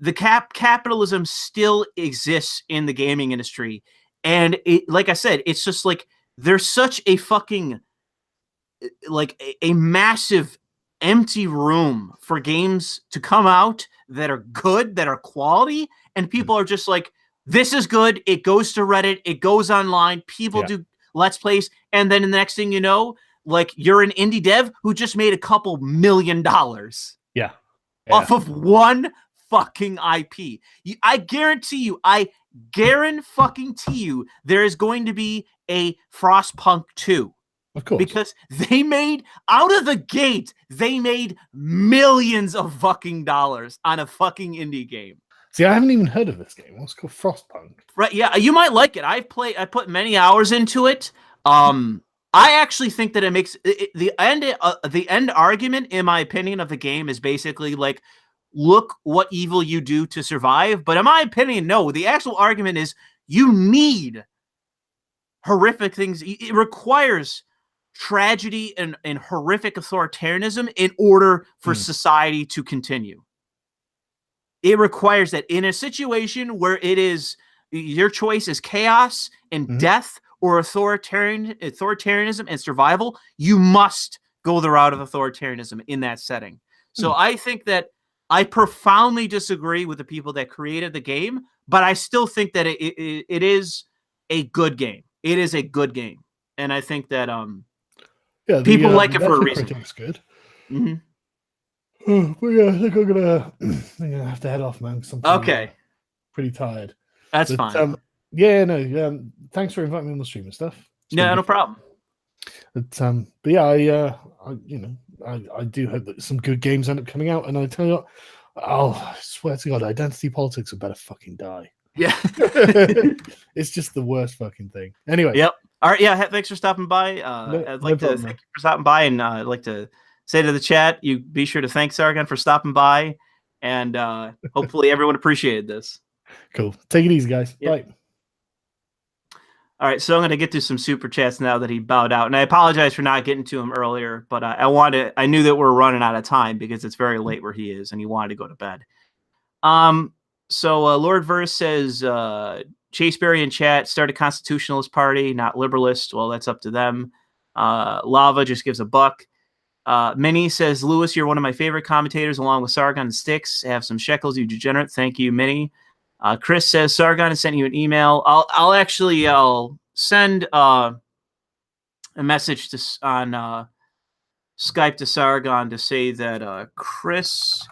the capitalism still exists in the gaming industry, and like I said, it's just like there's such a fucking like a massive empty room for games to come out that are good, that are quality, and people are just like, this is good. It goes to Reddit, it goes online, people do Let's Plays, and then the next thing you know, like you're an indie dev who just made a couple $1 million off of one fucking IP. I guarantee you, there is going to be a Frostpunk 2. Of course. Because they made, out of the gate, they made millions of fucking dollars on a fucking indie game. See, I haven't even heard of this game. What's it called? Frostpunk. Right, yeah, you might like it. I put many hours into it. I actually think that it makes the end argument, in my opinion, of the game is basically like, look what evil you do to survive. But in my opinion, no. The actual argument is you need horrific things. It requires tragedy and horrific authoritarianism in order for society to continue. It requires that in a situation where it is your choice is chaos and death or authoritarianism and survival, you must go the route of authoritarianism in that setting. So I think that I profoundly disagree with the people that created the game, but I still think that it is a good game. It is a good game. And I think that people like it for a reason. It's good. But yeah, I think I'm gonna have to head off, man. Okay. Pretty tired. That's fine. Thanks for inviting me on the stream and stuff. No problem. But yeah, I do hope that some good games end up coming out. And I tell you what, I swear to God, identity politics had better fucking die. Yeah. It's just the worst fucking thing. Anyway. Yep. All right. Yeah. Thanks for stopping by. I'd like to thank you for stopping by, and I'd like to say to the chat, you be sure to thank Sargon for stopping by, and hopefully everyone appreciated this. Cool. Take it easy, guys. Yep. Bye. All right, so I'm going to get to some super chats now that he bowed out, and I apologize for not getting to him earlier, but I knew that we're running out of time because it's very late where he is, and he wanted to go to bed. So Lord Verse says, Chaseberry in chat, start a constitutionalist party, not liberalist. Well, that's up to them. Lava just gives a buck. Minnie says, Lewis, you're one of my favorite commentators, along with Sargon and Styx. Have some shekels, you degenerate. Thank you, Minnie. Chris says, Sargon has sent you an email. I'll send a message on Skype to Sargon to say that Chris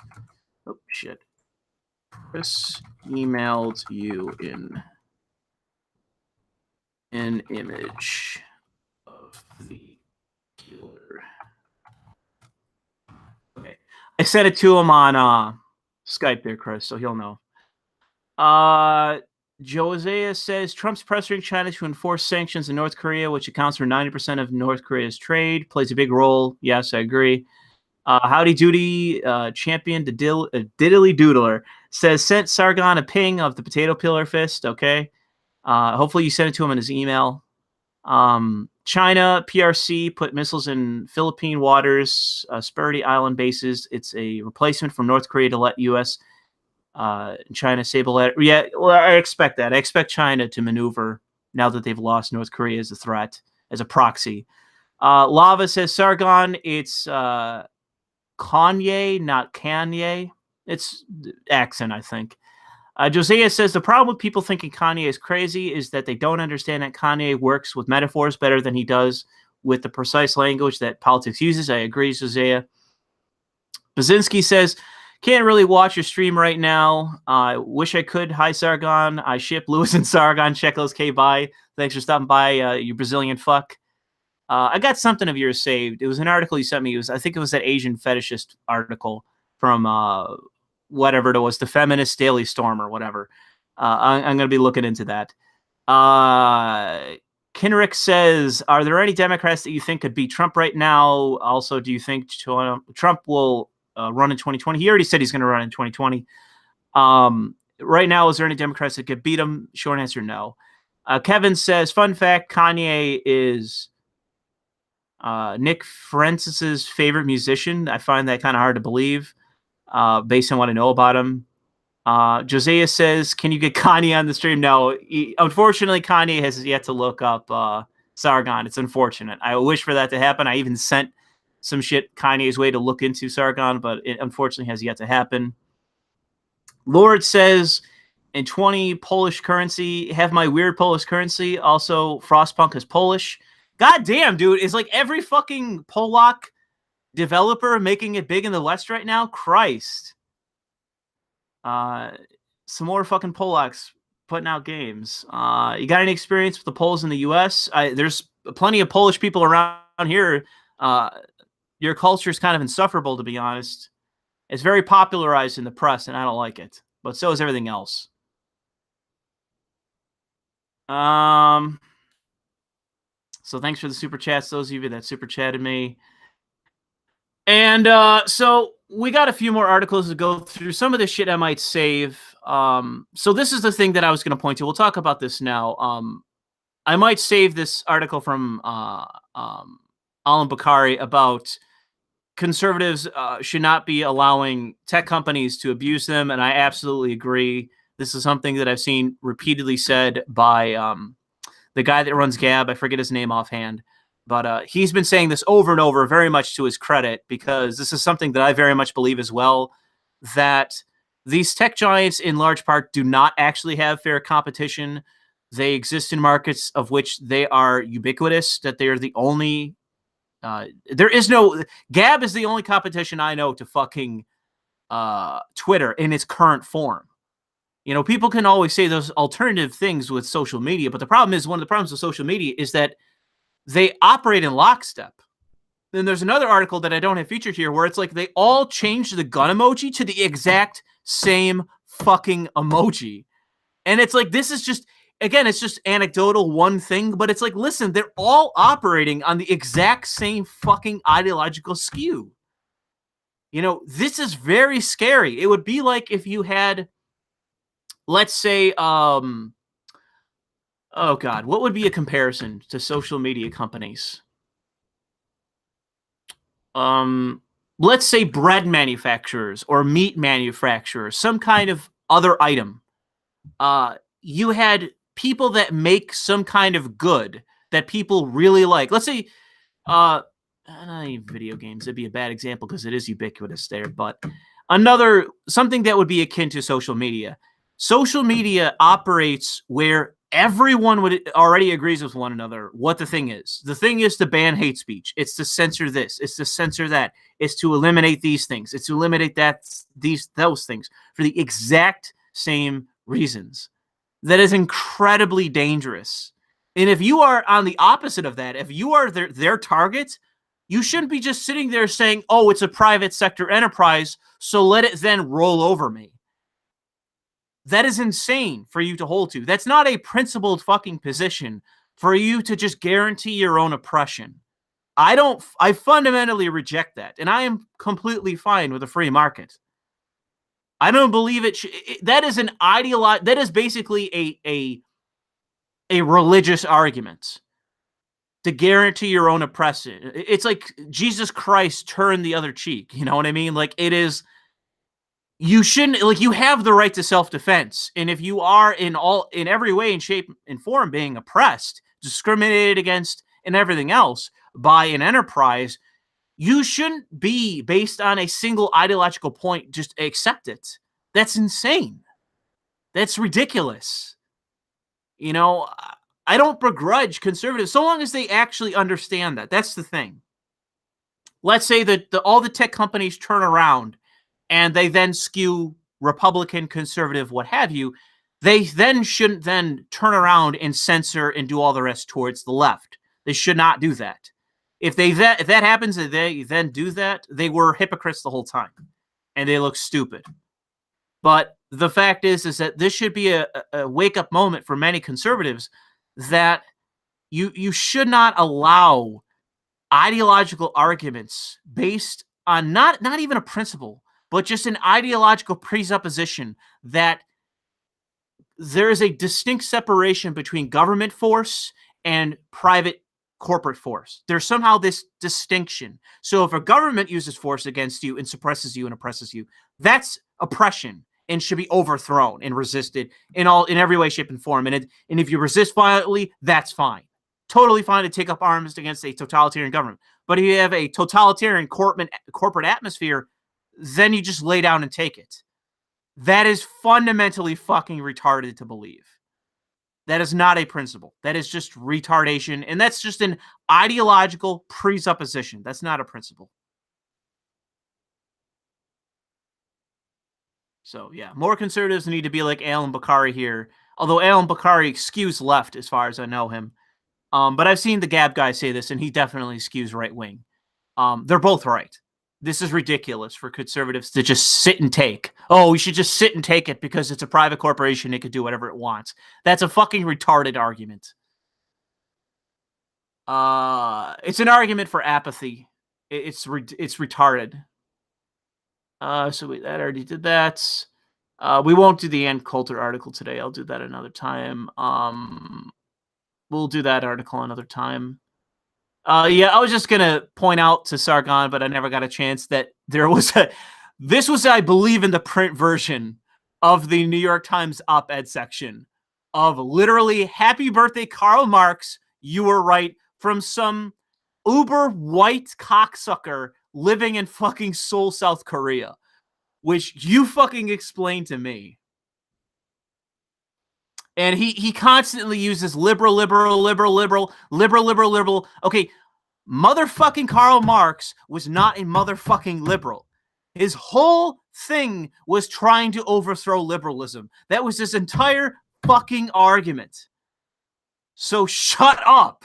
emailed you in an image of the killer. Okay. I sent it to him on Skype there, Chris, so he'll know. Josiah says Trump's pressuring China to enforce sanctions in North Korea, which accounts for 90% of North Korea's trade, plays a big role. Yes, I agree. Howdy Doody, champion Diddly Doodler says, sent Sargon a ping of the potato pillar fist. Okay. Hopefully you sent it to him in his email. China PRC put missiles in Philippine waters, Spurdy Island bases. It's a replacement from North Korea to let U.S. China sable that. Yeah, well, I expect that. I expect China to maneuver now that they've lost North Korea as a threat, as a proxy. Lava says, Sargon, it's Kanye, not Kanye. It's accent, I think. Josiah says, the problem with people thinking Kanye is crazy is that they don't understand that Kanye works with metaphors better than he does with the precise language that politics uses. I agree, Josiah. Bazinski says, can't really watch your stream right now. I wish I could. Hi, Sargon. I ship Lewis and Sargon. Check those K by. Thanks for stopping by, you Brazilian fuck. I got something of yours saved. It was an article you sent me. I think it was that Asian fetishist article from whatever it was, the Feminist Daily Storm or whatever. I'm going to be looking into that. Kinrick says, are there any Democrats that you think could beat Trump right now? Also, do you think Trump will run in 2020? He already said he's going to run in 2020. Right now, is there any Democrats that could beat him? Short answer, no. Kevin says, fun fact, Kanye is Nick Francis's favorite musician. I find that kind of hard to believe based on what I know about him. Josiah says, can you get Kanye on the stream? No, unfortunately, Kanye has yet to look up Sargon. It's unfortunate. I wish for that to happen. I even sent some shit Kanye's way to look into Sargon, but it unfortunately has yet to happen. Lord says, in 20 Polish currency, have my weird Polish currency. Also, Frostpunk is Polish. God damn, dude. Is like every fucking Polak developer making it big in the West right now? Christ. Some more fucking Polacks putting out games. You got any experience with the Poles in the U.S.? There's plenty of Polish people around here. Your culture is kind of insufferable, to be honest. It's very popularized in the press, and I don't like it. But so is everything else. So thanks for the super chats, those of you that super chatted me. And so we got a few more articles to go through. Some of this shit I might save. So this is the thing that I was going to point to. We'll talk about this now. I might save this article from Alan Bakari about conservatives should not be allowing tech companies to abuse them, and I absolutely agree. This is something that I've seen repeatedly said by the guy that runs Gab. I forget his name offhand. But he's been saying this over and over, very much to his credit, because this is something that I very much believe as well, that these tech giants in large part do not actually have fair competition. They exist in markets of which they are ubiquitous, that they are the only there is no Gab is the only competition I know to fucking Twitter in its current form. You know, people can always say those alternative things with social media, but the problem is, one of the problems with social media is that they operate in lockstep. Then there's another article that I don't have featured here where it's like they all changed the gun emoji to the exact same fucking emoji. And it's like, this is just, again, it's just anecdotal, one thing, but it's like, listen, they're all operating on the exact same fucking ideological skew. You know, this is very scary. It would be like if you had, let's say, oh God, what would be a comparison to social media companies? Let's say bread manufacturers or meat manufacturers, some kind of other item. You had people that make some kind of good that people really like. Let's say, not even video games. It'd be a bad example because it is ubiquitous there, but something that would be akin to social media. Social media operates where everyone already agrees with one another what the thing is. The thing is to ban hate speech. It's to censor this. It's to censor that. It's to eliminate these things. It's to eliminate those things for the exact same reasons. That is incredibly dangerous. And if you are on the opposite of that, if you are their target, you shouldn't be just sitting there saying, oh, it's a private sector enterprise, so let it then roll over me. That is insane for you to hold to. That's not a principled fucking position for you to just guarantee your own oppression. I fundamentally reject that. And I am completely fine with a free market. I don't believe that is an that is basically a religious argument to guarantee your own oppression. It's like Jesus Christ turned the other cheek. You know what I mean? Like, it is. You shouldn't, like, you have the right to self-defense. And if you are in every way and shape and form being oppressed, discriminated against, and everything else by an enterprise, you shouldn't be based on a single ideological point, just accept it. That's insane. That's ridiculous. You know, I don't begrudge conservatives so long as they actually understand that. That's the thing. Let's say that all the tech companies turn around and they then skew Republican, conservative, what have you. They then shouldn't then turn around and censor and do all the rest towards the left. They should not do that. If that happens, and they then do that, they were hypocrites the whole time, and they look stupid. But the fact is that this should be a wake-up moment for many conservatives that you should not allow ideological arguments based on not even a principle, but just an ideological presupposition that there is a distinct separation between government force and private corporate force. There's somehow this distinction. So if a government uses force against you and suppresses you and oppresses you, that's oppression and should be overthrown and resisted in every way, shape, and form. And if you resist violently, that's fine. Totally fine to take up arms against a totalitarian government. But if you have a totalitarian corporate atmosphere, then you just lay down and take it. That is fundamentally fucking retarded to believe. That is not a principle. That is just retardation. And that's just an ideological presupposition. That's not a principle. So, yeah, more conservatives need to be like Alan Bakari here. Although Alan Bakari skews left as far as I know him. But I've seen the Gab guy say this, and he definitely skews right-wing. They're both right. This is ridiculous for conservatives to just sit and take. Oh, we should just sit and take it because it's a private corporation. It could do whatever it wants. That's a fucking retarded argument. It's an argument for apathy. It's retarded. So that already did that. We won't do the Ann Coulter article today. I'll do that another time. We'll do that article another time. Yeah, I was just going to point out to Sargon, but I never got a chance, that this was, I believe, in the print version of the New York Times op-ed section of literally, happy birthday, Karl Marx, you were right, from some uber white cocksucker living in fucking Seoul, South Korea, which you fucking explained to me. And he constantly uses liberal. Okay, motherfucking Karl Marx was not a motherfucking liberal. His whole thing was trying to overthrow liberalism. That was his entire fucking argument. So shut up,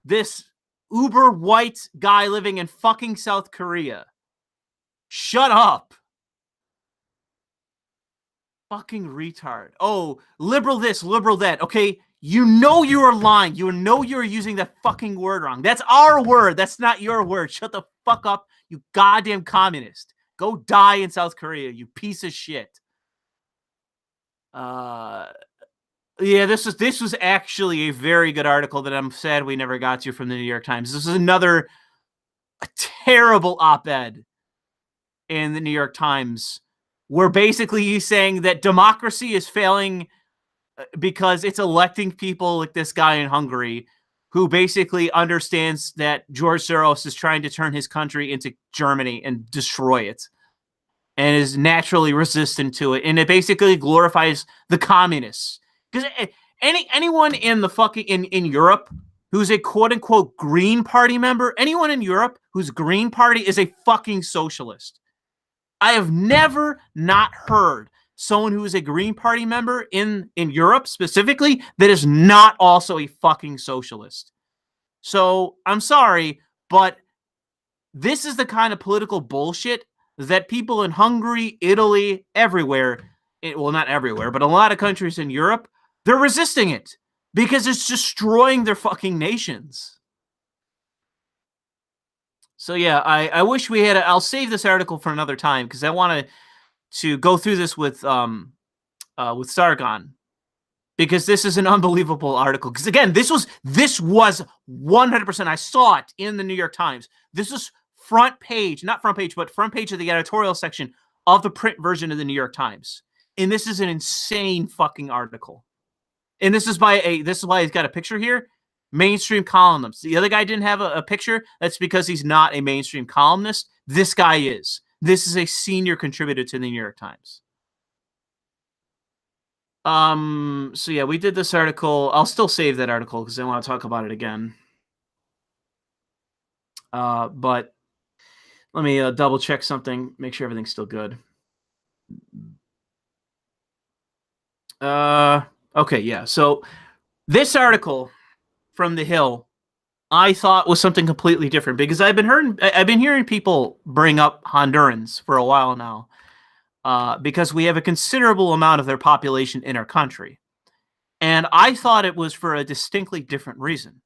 this uber white guy living in fucking South Korea. Shut up. Fucking retard. Oh, liberal this, liberal that. Okay, you know you are lying. You know you're using that fucking word wrong. That's our word. That's not your word. Shut the fuck up, you goddamn communist. Go die in South Korea, you piece of shit. Yeah, this was actually a very good article that I'm sad we never got to from the New York Times. This is another terrible op-ed in the New York Times, where basically he's saying that democracy is failing because it's electing people like this guy in Hungary, who basically understands that George Soros is trying to turn his country into Germany and destroy it, and is naturally resistant to it. And it basically glorifies the communists. Because anyone in the fucking in Europe who's a quote unquote Green Party member, anyone in Europe whose Green Party is a fucking socialist. I have never not heard someone who is a Green Party member in Europe specifically that is not also a fucking socialist. So I'm sorry, but this is the kind of political bullshit that people in Hungary, Italy, everywhere, well, not everywhere, but a lot of countries in Europe, they're resisting it because it's destroying their fucking nations. So yeah, I wish we had. I'll save this article for another time because I want to go through this with Sargon, because this is an unbelievable article. Because again, this was 100%. I saw it in the New York Times. This is front page, not front page, but front page of the editorial section of the print version of the New York Times. And this is an insane fucking article. And this is why he's got a picture here. Mainstream columnists. The other guy didn't have a picture. That's because he's not a mainstream columnist. This guy is. This is a senior contributor to the New York Times. So yeah, we did this article. I'll still save that article because I want to talk about it again. But let me double check something, make sure everything's still good. Okay, yeah. So this article from The Hill, I thought was something completely different, because I've been hearing people bring up Hondurans for a while now, because we have a considerable amount of their population in our country. And I thought it was for a distinctly different reason.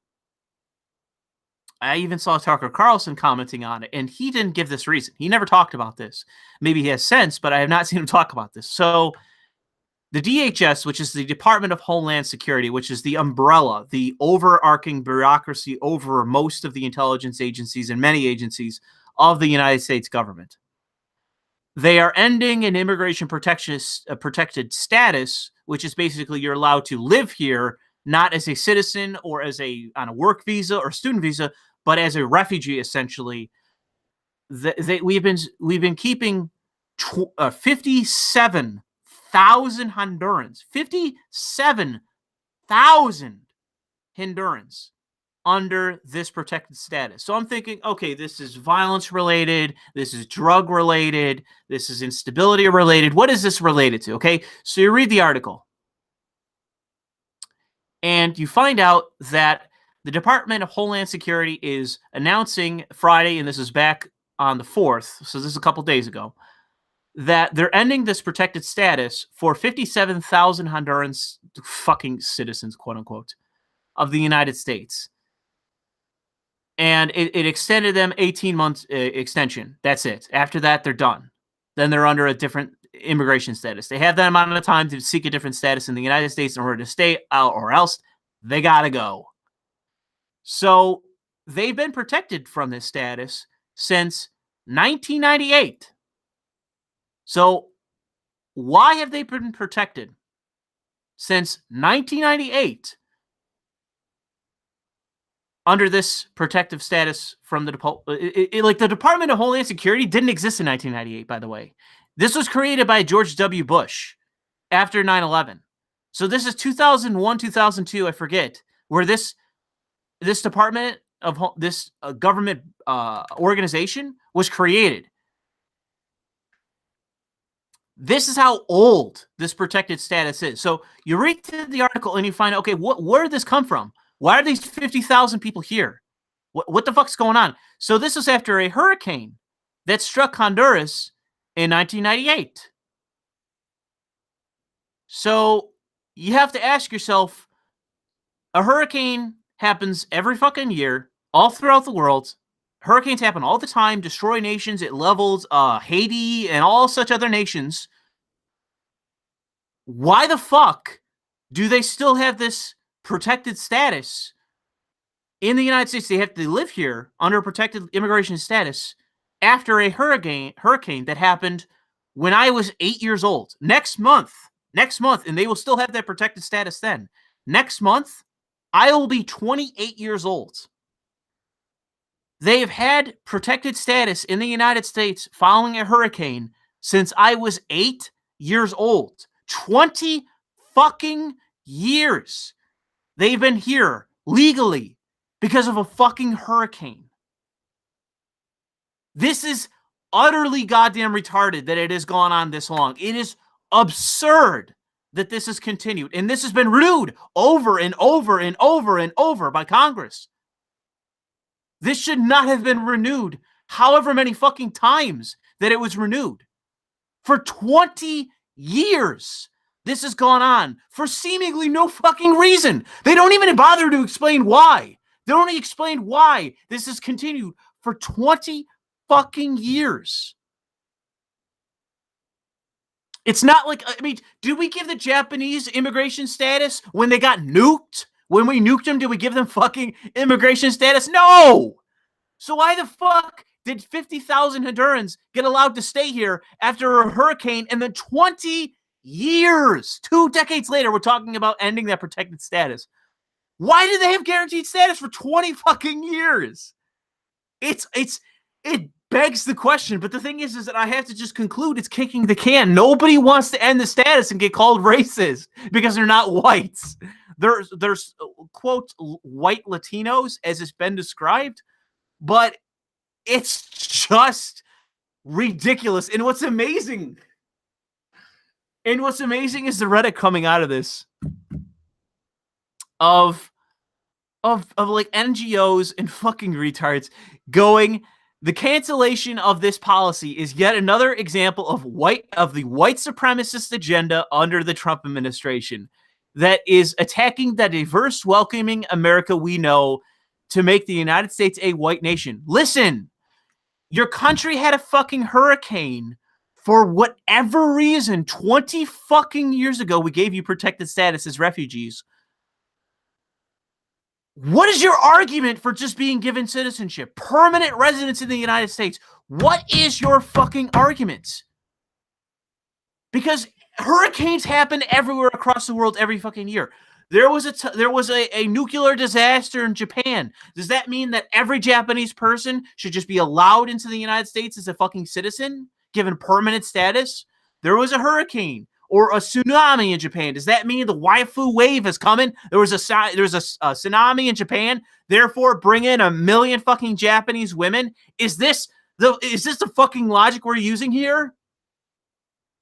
I even saw Tucker Carlson commenting on it, and he didn't give this reason. He never talked about this. Maybe he has sense, but I have not seen him talk about this. So the DHS, which is the Department of Homeland Security, which is the umbrella, the overarching bureaucracy over most of the intelligence agencies and many agencies of the United States government. They are ending an immigration protected status, which is basically you're allowed to live here, not as a citizen or as on a work visa or student visa, but as a refugee, essentially. We've been keeping 57,000 Hondurans, 57,000 Hondurans under this protected status. So I'm thinking, okay, this is violence related, this is drug related, this is instability related. What is this related to? Okay, so you read the article and you find out that the Department of Homeland Security is announcing Friday, and this is back on the 4th, so this is a couple days ago, that they're ending this protected status for 57,000 Hondurans, fucking citizens, quote unquote, of the United States. And it extended them 18 months extension. That's it. After that, they're done. Then they're under a different immigration status. They have that amount of time to seek a different status in the United States in order to stay out, or else they gotta go. So they've been protected from this status since 1998. So why have they been protected since 1998 under this protective status from the the Department of Homeland Security didn't exist in 1998, by the way. This was created by George W. Bush after 9/11. So this is 2001, 2002, I forget, where this department of this government organization was created. This is how old this protected status is. So you read the article and you find, okay, where did this come from? Why are these 50,000 people here? What the fuck's going on? So this was after a hurricane that struck Honduras in 1998. So you have to ask yourself, a hurricane happens every fucking year, all throughout the world. Hurricanes happen all the time, destroy nations. It levels Haiti and all such other nations. Why the fuck do they still have this protected status in the United States? They have to live here under protected immigration status after a hurricane that happened when I was 8 years old. Next month, and they will still have that protected status then. Next month, I will be 28 years old. They have had protected status in the United States following a hurricane since I was 8 years old. 20 fucking years. They've been here legally because of a fucking hurricane. This is utterly goddamn retarded that it has gone on this long. It is absurd that this has continued. And this has been renewed over and over and over and over by Congress. This should not have been renewed however many fucking times that it was renewed. For 20 years, this has gone on for seemingly no fucking reason. They don't even bother to explain why. They don't explain why this has continued for 20 fucking years. It's not like, I mean, did we give the Japanese immigration status when they got nuked? When we nuked them, did we give them fucking immigration status? No! So why the fuck did 50,000 Hondurans get allowed to stay here after a hurricane, and then 20 years, 2 decades later, we're talking about ending that protected status? Why do they have guaranteed status for 20 fucking years? It begs the question, but the thing is that I have to just conclude it's kicking the can. Nobody wants to end the status and get called racist because they're not whites. There's quote, white Latinos, as it's been described, but it's just ridiculous. And what's amazing is the Reddit coming out of this of like NGOs and fucking retards going, the cancellation of this policy is yet another example of the white supremacist agenda under the Trump administration that is attacking the diverse, welcoming America we know to make the United States a white nation. Listen, your country had a fucking hurricane For whatever reason, 20 fucking years ago, we gave you protected status as refugees. What is your argument for just being given citizenship? Permanent residence in the United States. What is your fucking argument? Because hurricanes happen everywhere across the world every fucking year. There was a nuclear disaster in Japan. Does that mean that every Japanese person should just be allowed into the United States as a fucking citizen, given permanent status? There was a hurricane or a tsunami in Japan. Does that mean the waifu wave is coming? There was a tsunami in Japan. Therefore, bring in 1 million fucking Japanese women. Is this the fucking logic we're using here?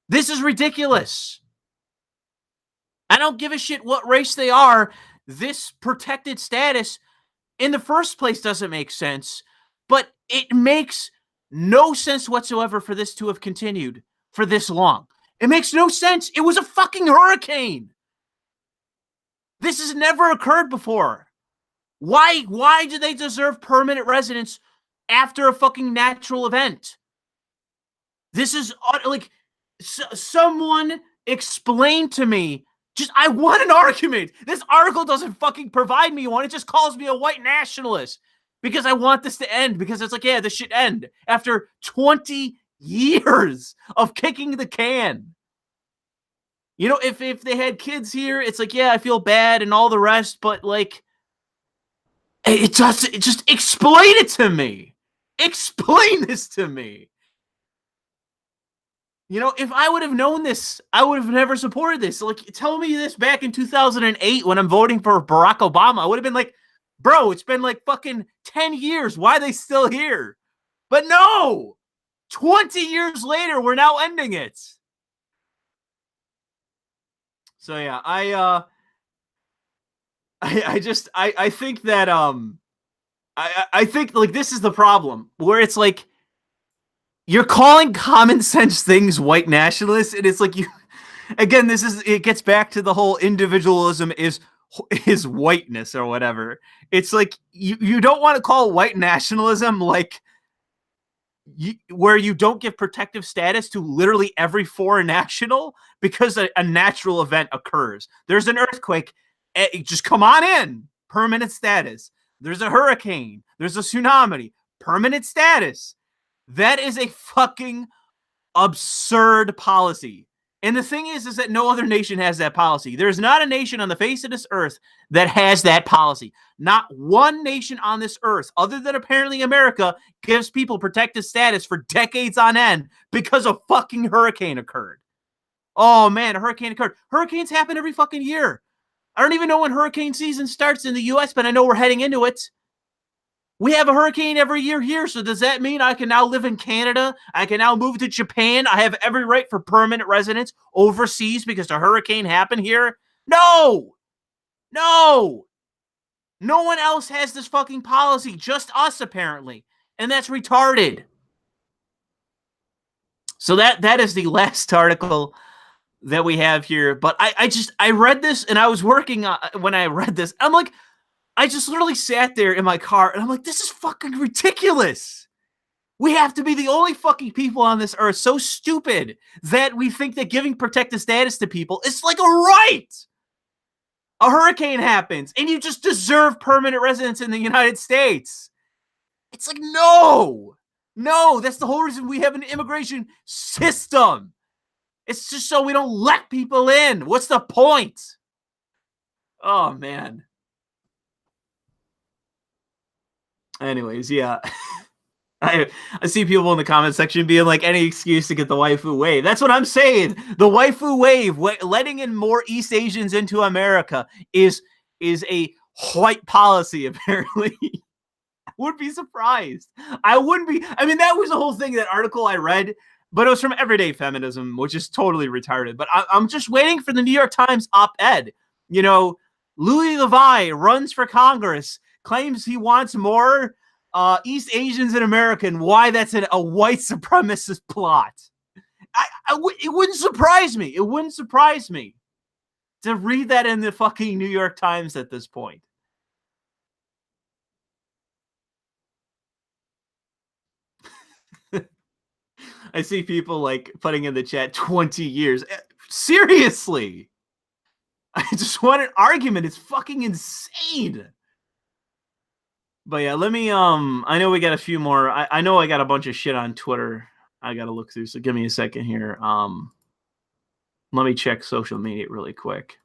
This is ridiculous. I don't give a shit what race they are. This protected status in the first place doesn't make sense, but it makes no sense whatsoever for this to have continued for this long. It makes no sense. It was a fucking hurricane. This has never occurred before. Why do they deserve permanent residence after a fucking natural event? This is like someone explain to me. I want an argument. This article doesn't fucking provide me one. It just calls me a white nationalist because I want this to end, because it's like, yeah, this should end after 20 years of kicking the can. You know, if they had kids here, it's like, yeah, I feel bad and all the rest, but like, just explain it to me. Explain this to me. You know, if I would have known this, I would have never supported this. Like, tell me this back in 2008 when I'm voting for Barack Obama. I would have been like, bro, it's been like fucking 10 years. Why are they still here? But no! 20 years later, we're now ending it. So yeah, I think that I think like this is the problem, where it's like you're calling common sense things white nationalists, and it's like it gets back to the whole individualism is whiteness or whatever. It's like you don't want to call white nationalism like where you don't give protective status to literally every foreign national because a natural event occurs. There's an earthquake, just come on in, permanent status. There's a hurricane, there's a tsunami, permanent status. That is a fucking absurd policy. And the thing is that no other nation has that policy. There's not a nation on the face of this earth that has that policy. Not one nation on this earth, other than apparently America, gives people protected status for decades on end because a fucking hurricane occurred. Oh man, a hurricane occurred. Hurricanes happen every fucking year. I don't even know when hurricane season starts in the US, but I know we're heading into it. We have a hurricane every year here, so does that mean I can now live in Canada? I can now move to Japan? I have every right for permanent residence overseas because a hurricane happened here? No! No! No one else has this fucking policy, just us apparently. And that's retarded. So that is the last article that we have here. But I read this and I was working when I read this. I'm like, I just literally sat there in my car and I'm like, this is fucking ridiculous. We have to be the only fucking people on this earth so stupid that we think that giving protected status to people is like a right. A hurricane happens and you just deserve permanent residence in the United States. It's like, no, that's the whole reason we have an immigration system. It's just so we don't let people in. What's the point? Oh, man. Anyways, yeah. I see people in the comment section being like, any excuse to get the waifu wave. That's what I'm saying. The waifu wave, letting in more East Asians into America is a white policy, apparently. I wouldn't be surprised. I wouldn't be. I mean, that was the whole thing, that article I read, but it was from Everyday Feminism, which is totally retarded. But I'm just waiting for the New York Times op-ed. You know, Louis Le Vau runs for Congress, claims he wants more East Asians in America, and why that's a white supremacist plot. It wouldn't surprise me. It wouldn't surprise me to read that in the fucking New York Times at this point. I see people like putting in the chat 20 years. Seriously. I just want an argument. It's fucking insane. But yeah, let me I know we got a few more. I know I got a bunch of shit on Twitter I gotta look through, so give me a second here. Let me check social media really quick.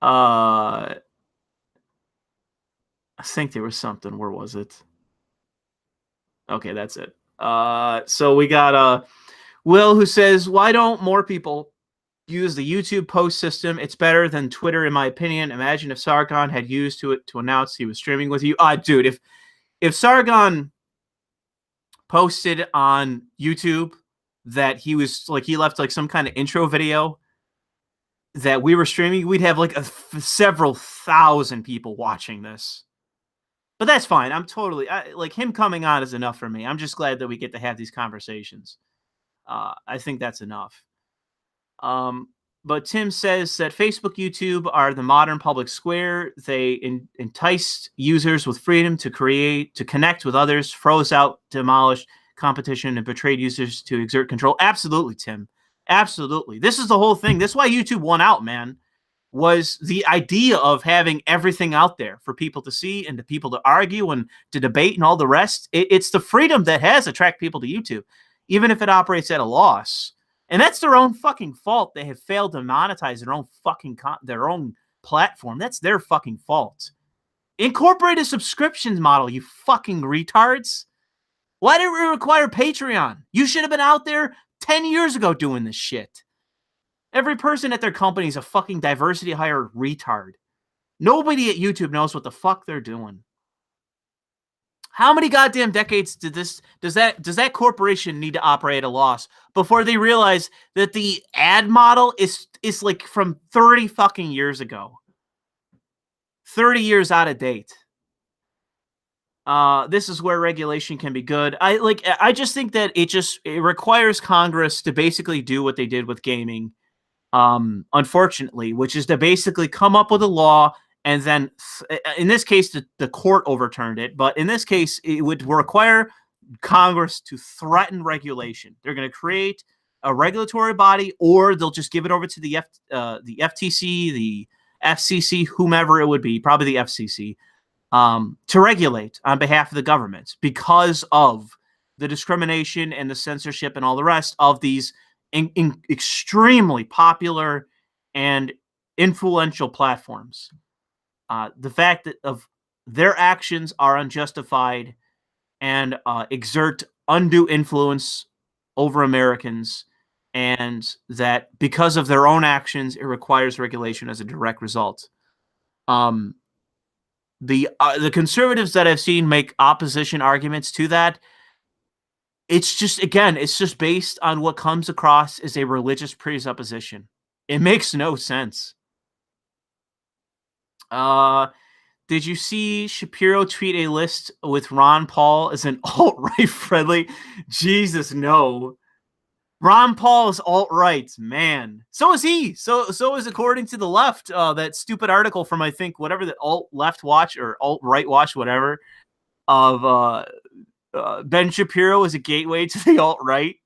I think there was something. Where was it? Okay, that's it. So we got Will, who says, why don't more people use the YouTube post system? It's better than Twitter, in my opinion. Imagine if Sargon had used it to announce he was streaming with you. Dude, if Sargon posted on YouTube that he was like, he left like some kind of intro video that we were streaming, we'd have like several thousand people watching this. But that's fine. I'm totally like, him coming on is enough for me. I'm just glad that we get to have these conversations. I think that's enough. But Tim says that Facebook, YouTube are the modern public square. They enticed users with freedom to create, to connect with others, froze out, demolished competition, and betrayed users to exert control. Absolutely, Tim. Absolutely. This is the whole thing. That's why YouTube won out, man, was the idea of having everything out there for people to see and to people to argue and to debate and all the rest. It's the freedom that has attracted people to YouTube, even if it operates at a loss. And that's their own fucking fault. They have failed to monetize their own platform. That's their fucking fault. Incorporate a subscriptions model, you fucking retards. Why did we require Patreon? You should have been out there 10 years ago doing this shit. Every person at their company is a fucking diversity hire retard. Nobody at YouTube knows what the fuck they're doing. How many goddamn decades does that corporation need to operate at a loss before they realize that the ad model is like from 30 fucking years ago? 30 years out of date. This is where regulation can be good. I just think that it requires Congress to basically do what they did with gaming, unfortunately, which is to basically come up with a law. And then, in this case, the court overturned it. But in this case, it would require Congress to threaten regulation. They're going to create a regulatory body, or they'll just give it over to the FTC, the FCC, whomever it would be, probably the FCC, to regulate on behalf of the government because of the discrimination and the censorship and all the rest of these extremely popular and influential platforms. The fact that of their actions are unjustified and exert undue influence over Americans, and that because of their own actions, it requires regulation as a direct result. The conservatives that I've seen make opposition arguments to that, it's just based on what comes across as a religious presupposition. It makes no sense. Did you see Shapiro tweet a list with Ron Paul as an alt-right friendly? Jesus, no. Ron Paul is alt-right, man. So is he. So is, according to the left, that stupid article from, I think, whatever, the alt-left watch or alt-right watch, whatever, of Ben Shapiro is a gateway to the alt-right.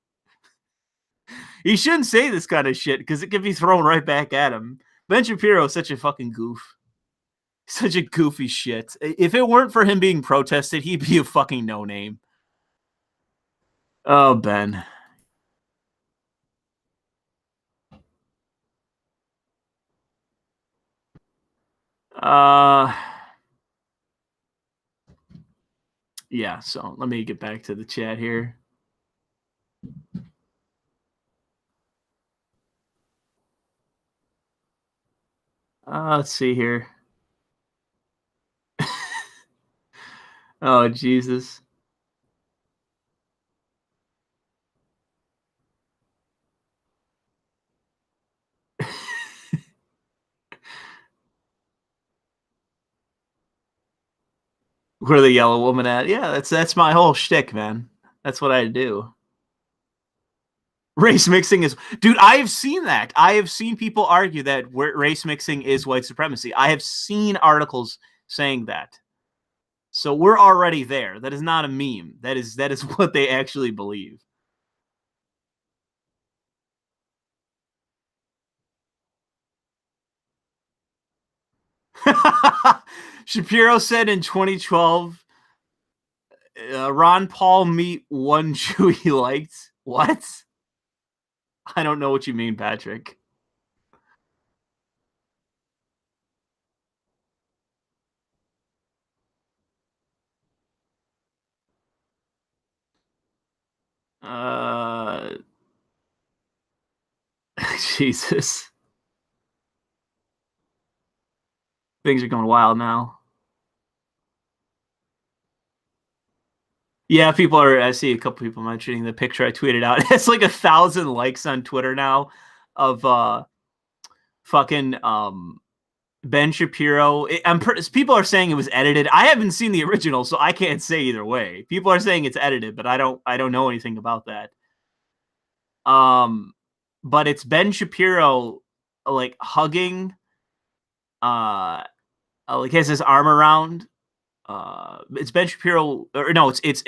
He shouldn't say this kind of shit because it could be thrown right back at him. Ben Shapiro is such a fucking goof. Such a goofy shit. If it weren't for him being protested, he'd be a fucking no-name. Oh, Ben. Yeah, so let me get back to the chat here. Let's see here. Oh, Jesus. Where the yellow woman at? Yeah, that's my whole shtick, man. That's what I do. Race mixing is... Dude, I have seen that. I have seen people argue that race mixing is white supremacy. I have seen articles saying that. So we're already there. That is not a meme. That is what they actually believe. Shapiro said in 2012, Ron Paul meet one Jew he liked. What? I don't know what you mean, Patrick. Jesus. Things are going wild now. Yeah, people are. I see a couple people mentioning the picture I tweeted out. It's like 1,000 likes on Twitter now of fucking Ben Shapiro. People are saying it was edited. I haven't seen the original, so I can't say either way. People are saying it's edited, but I don't know anything about that. But it's Ben Shapiro like hugging, like has his arm around. It's Ben Shapiro, or no, it's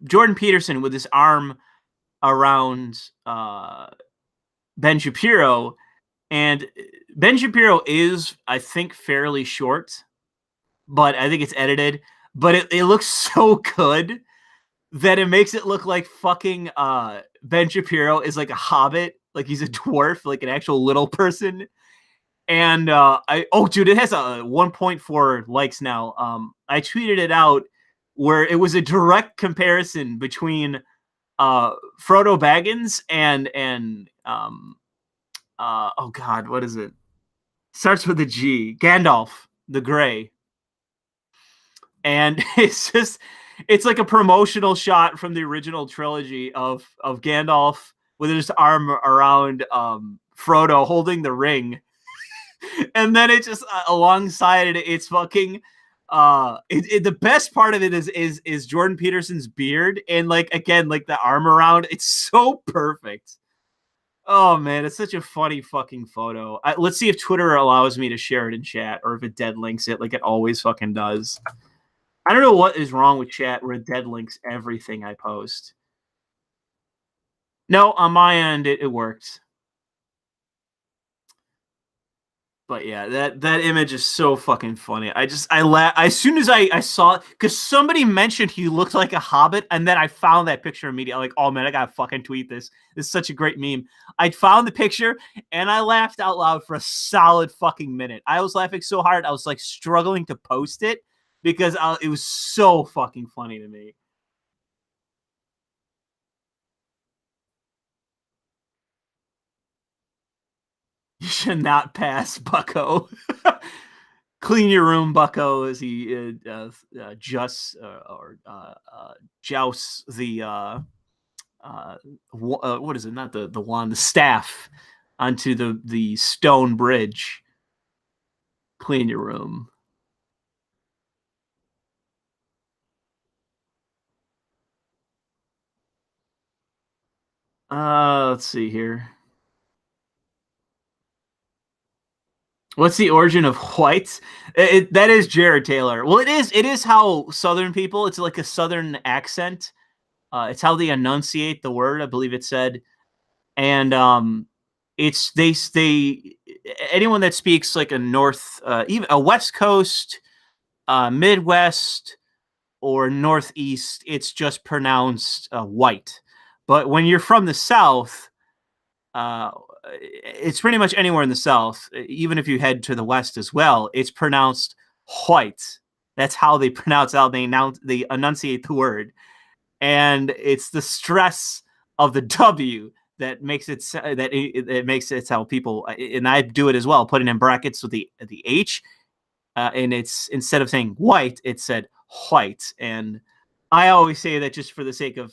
Jordan Peterson with his arm around Ben Shapiro, and Ben Shapiro is, I think, fairly short, but I think it's edited. But it looks so good that it makes it look like fucking Ben Shapiro is like a hobbit, like he's a dwarf, like an actual little person. And dude, it has a 1.4 likes now. I tweeted it out where it was a direct comparison between Frodo Baggins and oh god, what is it? Starts with a G. Gandalf the Grey. And it's like a promotional shot from the original trilogy of Gandalf with his arm around Frodo holding the ring. And then it just alongside it, it's fucking the best part of it is Jordan Peterson's beard and like again like the arm around. It's so perfect. Oh man, it's such a funny fucking photo. Let's see if Twitter allows me to share it in chat or if it dead links it like it always fucking does. I don't know what is wrong with chat where it dead links everything I post. No, on my end it worked. But yeah, that image is so fucking funny. I laugh as soon as I saw it because somebody mentioned he looked like a hobbit, and then I found that picture immediately. Like, oh man, I gotta fucking tweet this. This is such a great meme. I found the picture and I laughed out loud for a solid fucking minute. I was laughing so hard I was like struggling to post it because it was so fucking funny to me. You should not pass, Bucko. Clean your room, Bucko, as he jousts the what is it? Not the wand, the staff onto the stone bridge. Clean your room. Let's see here. What's the origin of white? That is Jared Taylor. Well, it is how Southern people. It's like a Southern accent. It's how they enunciate the word. I believe it said, and it's they anyone that speaks like a North, even a West Coast, Midwest, or Northeast, it's just pronounced white. But when you're from the South, it's pretty much anywhere in the South, even if you head to the West as well, it's pronounced white. That's how they pronounce out. They enunciate the word, and it's the stress of the W that makes it it makes it how people, and I do it as well, putting in brackets with the H, and it's instead of saying white, it said white, and I always say that just for the sake of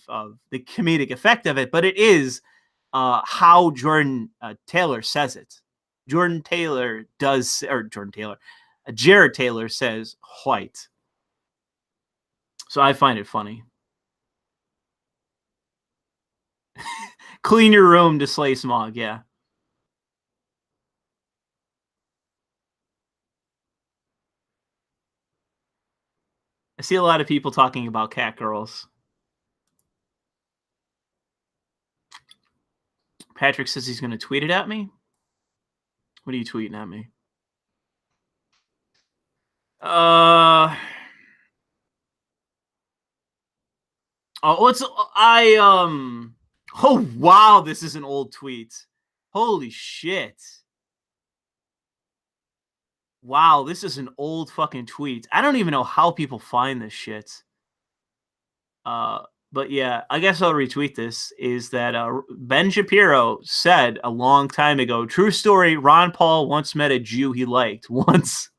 the comedic effect of it, but it is how Jordan Taylor says it. Jared Taylor says white. So I find it funny. Clean your room to slay smog, yeah. see a lot of people talking about cat girls. Patrick says he's going to tweet it at me. What are you tweeting at me? Oh, oh wow, this is an old tweet. Holy shit. Wow, this is an old fucking tweet. I don't even know how people find this shit. But yeah, I guess I'll retweet this. Is that Ben Shapiro said a long time ago, true story, Ron Paul once met a Jew he liked once.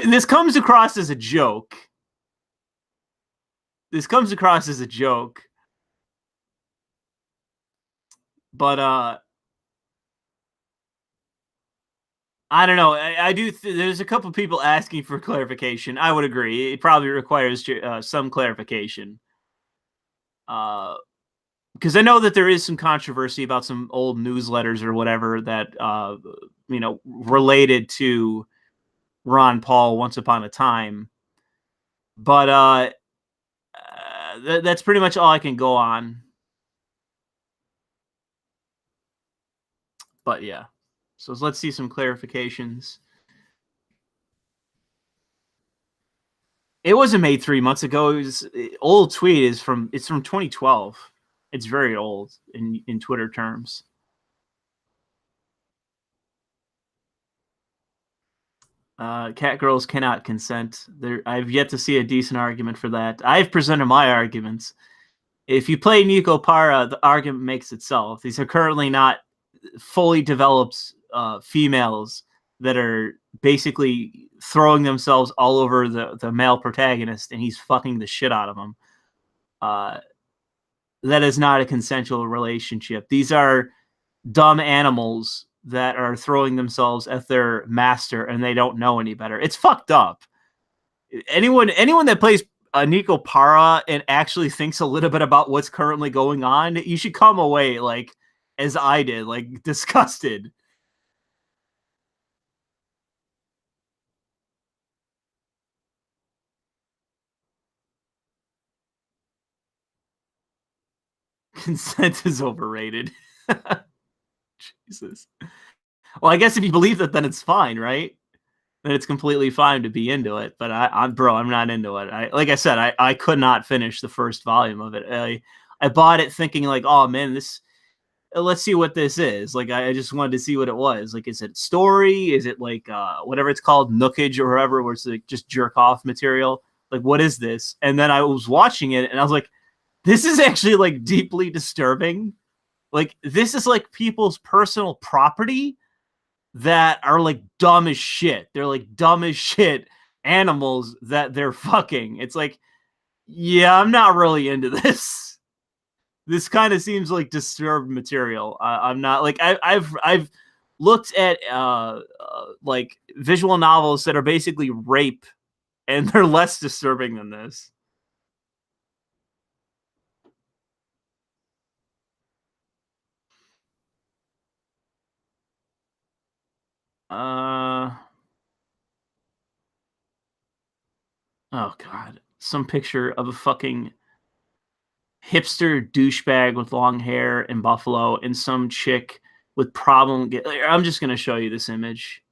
This comes across as a joke. This comes across as a joke. But I don't know. I do. There's a couple people asking for clarification. I would agree. It probably requires some clarification. Because I know that there is some controversy about some old newsletters or whatever that related to Ron Paul once upon a time. But that's pretty much all I can go on. But yeah. So let's see some clarifications. It wasn't made 3 months ago. It was old tweet. It's from 2012. It's very old in Twitter terms. Cat girls cannot consent. I've yet to see a decent argument for that. I've presented my arguments. If you play Nico Para, the argument makes itself. These are currently not fully developed females that are basically throwing themselves all over the male protagonist, and he's fucking the shit out of them. That is not a consensual relationship. These are dumb animals that are throwing themselves at their master, and they don't know any better. It's fucked up. Anyone that plays Nico Para and actually thinks a little bit about what's currently going on, you should come away like as I did, like disgusted. Consent is overrated. Jesus. Well, I guess if you believe that, then it's fine, right? Then it's completely fine to be into it. But I'm not into it. Like I said, I could not finish the first volume of it. I bought it thinking like, oh man, let's see what this is. Like I just wanted to see what it was. Like, is it story? Is it like whatever it's called, Nookage or whatever, where it's like just jerk off material? Like, what is this? And then I was watching it and I was like, this is actually like deeply disturbing. Like, this is like people's personal property that are like dumb as shit. They're like dumb as shit animals that they're fucking. It's like, yeah, I'm not really into this. This kind of seems like disturbed material. I'm not like I've looked at like visual novels that are basically rape, and they're less disturbing than this. Oh god, some picture of a fucking hipster douchebag with long hair in Buffalo and some chick with problem. I'm just gonna show you this image.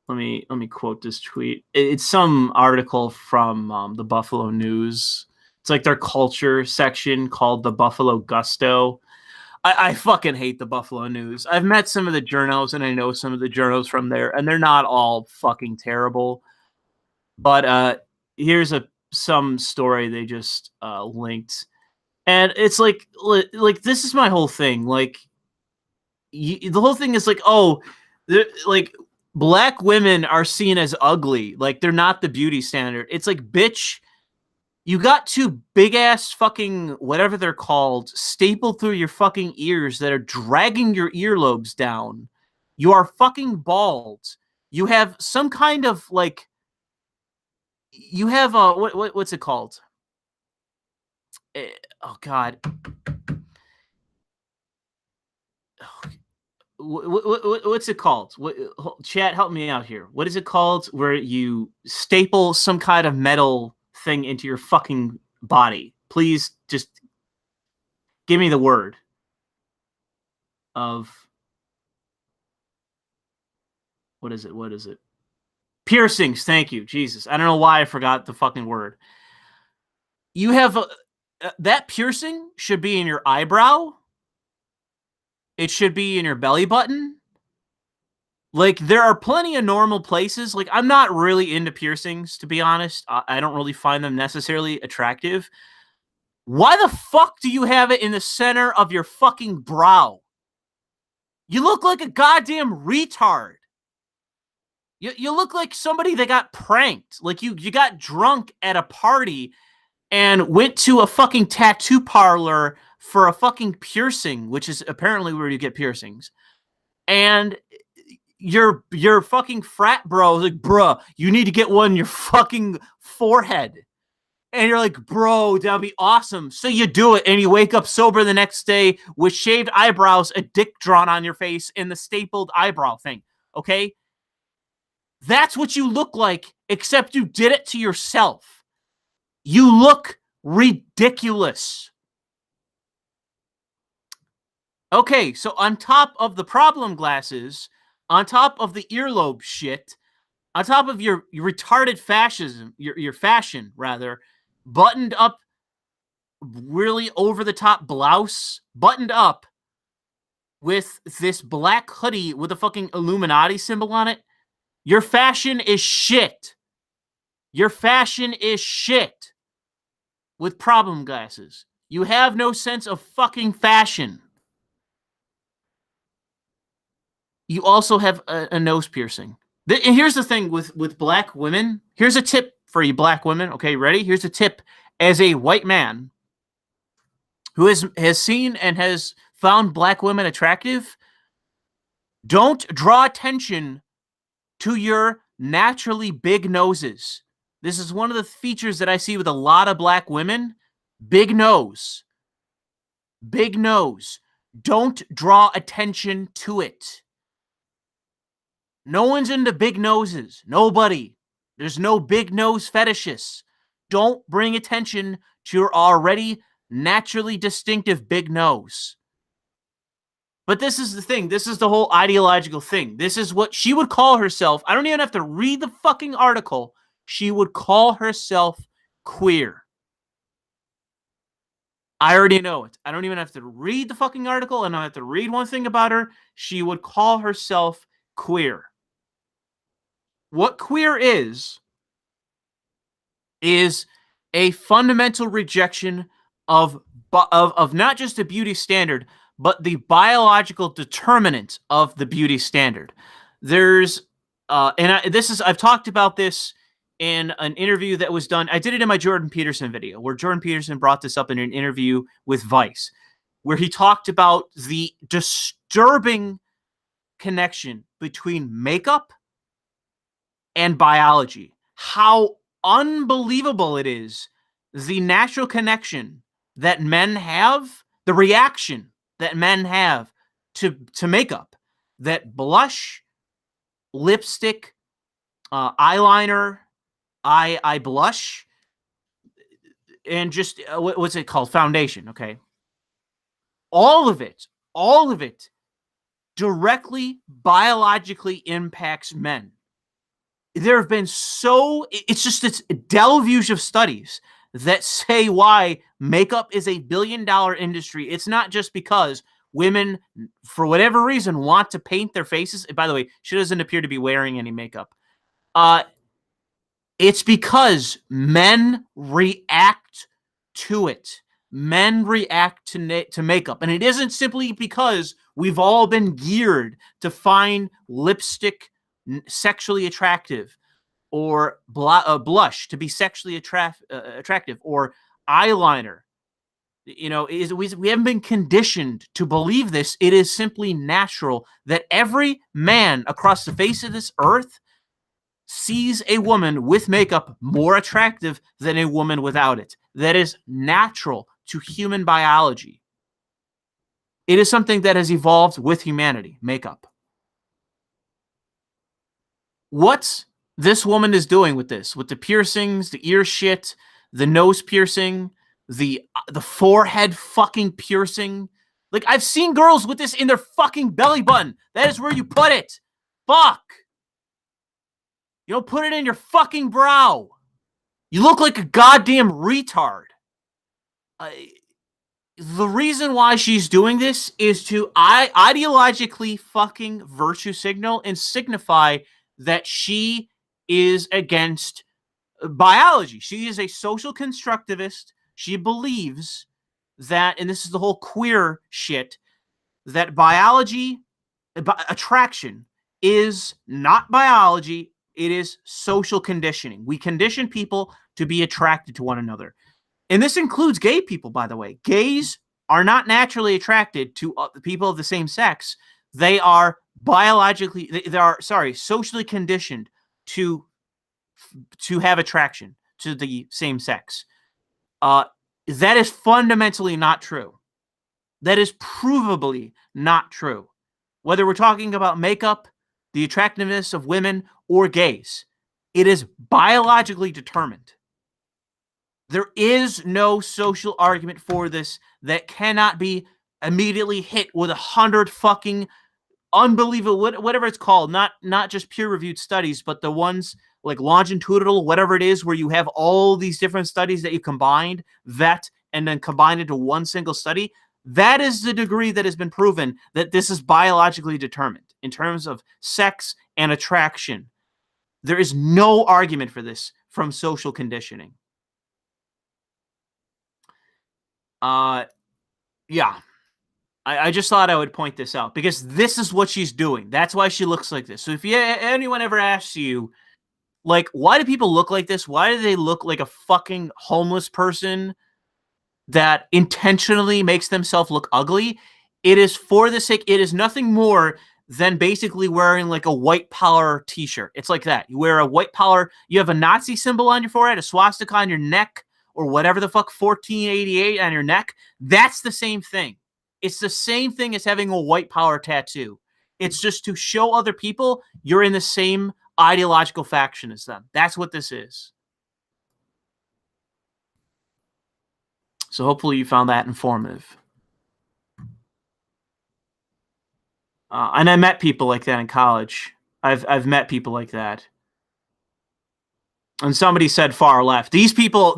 Let me quote this tweet. It's some article from the Buffalo News. It's like their culture section called the Buffalo Gusto. I fucking hate the Buffalo News. I've met some of the journos and I know some of the journos from there, and they're not all fucking terrible. But here's some story they just linked, and it's like this is my whole thing. Like, the whole thing is like, oh, like black women are seen as ugly, like they're not the beauty standard. It's like, bitch, you got two big ass fucking whatever they're called stapled through your fucking ears that are dragging your earlobes down. You are fucking bald. You have some kind of like. You have what's it called? Oh god. what's it called? Chat, help me out here. What is it called where you staple some kind of metal thing into your fucking body? Please just give me the word of what is it? Piercings. Thank you. Jesus. I don't know why I forgot the fucking word. You have that piercing should be in your eyebrow. It should be in your belly button. Like, there are plenty of normal places. Like, I'm not really into piercings, to be honest. I don't really find them necessarily attractive. Why the fuck do you have it in the center of your fucking brow? You look like a goddamn retard. You look like somebody that got pranked. Like, you got drunk at a party and went to a fucking tattoo parlor for a fucking piercing, which is apparently where you get piercings. And your fucking frat bro is like, bruh, you need to get one in your fucking forehead. And you're like, bro, that'd be awesome. So you do it, and you wake up sober the next day with shaved eyebrows, a dick drawn on your face, and the stapled eyebrow thing. Okay? That's what you look like, except you did it to yourself. You look ridiculous. Okay, so on top of the problem glasses, on top of the earlobe shit, on top of your retarded fascism, your fashion, rather, buttoned up, really over-the-top blouse, buttoned up with this black hoodie with a fucking Illuminati symbol on it, your fashion is shit. Your fashion is shit. With problem glasses. You have no sense of fucking fashion. You also have a nose piercing. And here's the thing with black women. Here's a tip for you black women. Okay, ready? Here's a tip. As a white man who has seen and has found black women attractive, don't draw attention to your naturally big noses. This is one of the features that I see with a lot of black women. Big nose. Big nose. Don't draw attention to it. No one's into big noses. Nobody. There's no big nose fetishists. Don't bring attention to your already naturally distinctive big nose. But this is the thing. This is the whole ideological thing. This is what she would call herself. I don't even have to read the fucking article. She would call herself queer. I already know it. I don't even have to read the fucking article. I don't have to read one thing about her. She would call herself queer. What queer is a fundamental rejection of not just a beauty standard, but the biological determinant of the beauty standard. There's I've talked about this in an interview that was done. I did it in my Jordan Peterson video, where Jordan Peterson brought this up in an interview with Vice, where he talked about the disturbing connection between makeup and biology. How unbelievable it is, the natural connection that men have, the reaction that men have to makeup, that blush, lipstick, eyeliner, eye blush, and just what's it called? Foundation. Okay. All of it directly biologically impacts men. There have been it's just this deluge of studies that say why makeup is a billion-dollar industry. It's not just because women, for whatever reason, want to paint their faces. By the way, she doesn't appear to be wearing any makeup. It's because men react to it. Men react to makeup. And it isn't simply because we've all been geared to find lipstick sexually attractive, or blush to be sexually attractive, or eyeliner. You know, we haven't been conditioned to believe this. It is simply natural that every man across the face of this earth sees a woman with makeup more attractive than a woman without it. That is natural to human biology. It is something that has evolved with humanity, makeup. What this woman is doing with this, with the piercings, the ear shit, the nose piercing, the forehead fucking piercing. Like, I've seen girls with this in their fucking belly button. That is where you put it. Fuck. You don't put it in your fucking brow. You look like a goddamn retard. The reason why she's doing this is to ideologically fucking virtue signal and signify that she is against biology. She is a social constructivist. She believes that, and this is the whole queer shit, that biology, attraction, is not biology. It is social conditioning. We condition people to be attracted to one another. And this includes gay people, by the way. Gays are not naturally attracted to people of the same sex. They are socially conditioned to have attraction to the same sex. That is fundamentally not true. That is provably not true. Whether we're talking about makeup, the attractiveness of women, or gays, it is biologically determined. There is no social argument for this that cannot be immediately hit with 100 fucking unbelievable, whatever it's called, not just peer-reviewed studies, but the ones like longitudinal, whatever it is, where you have all these different studies that you combined, vet, and then combine into one single study. That is the degree that has been proven that this is biologically determined in terms of sex and attraction. There is no argument for this from social conditioning. Yeah. I just thought I would point this out because this is what she's doing. That's why she looks like this. So if anyone ever asks you, like, why do people look like this? Why do they look like a fucking homeless person that intentionally makes themselves look ugly? It is for the sake. It is nothing more than basically wearing like a white power t-shirt. It's like that. You wear a white power. You have a Nazi symbol on your forehead, a swastika on your neck, or whatever the fuck, 1488 on your neck. That's the same thing. It's the same thing as having a white power tattoo. It's just to show other people you're in the same ideological faction as them. That's what this is. So hopefully you found that informative. And I met people like that in college. I've met people like that. And somebody said far left. These people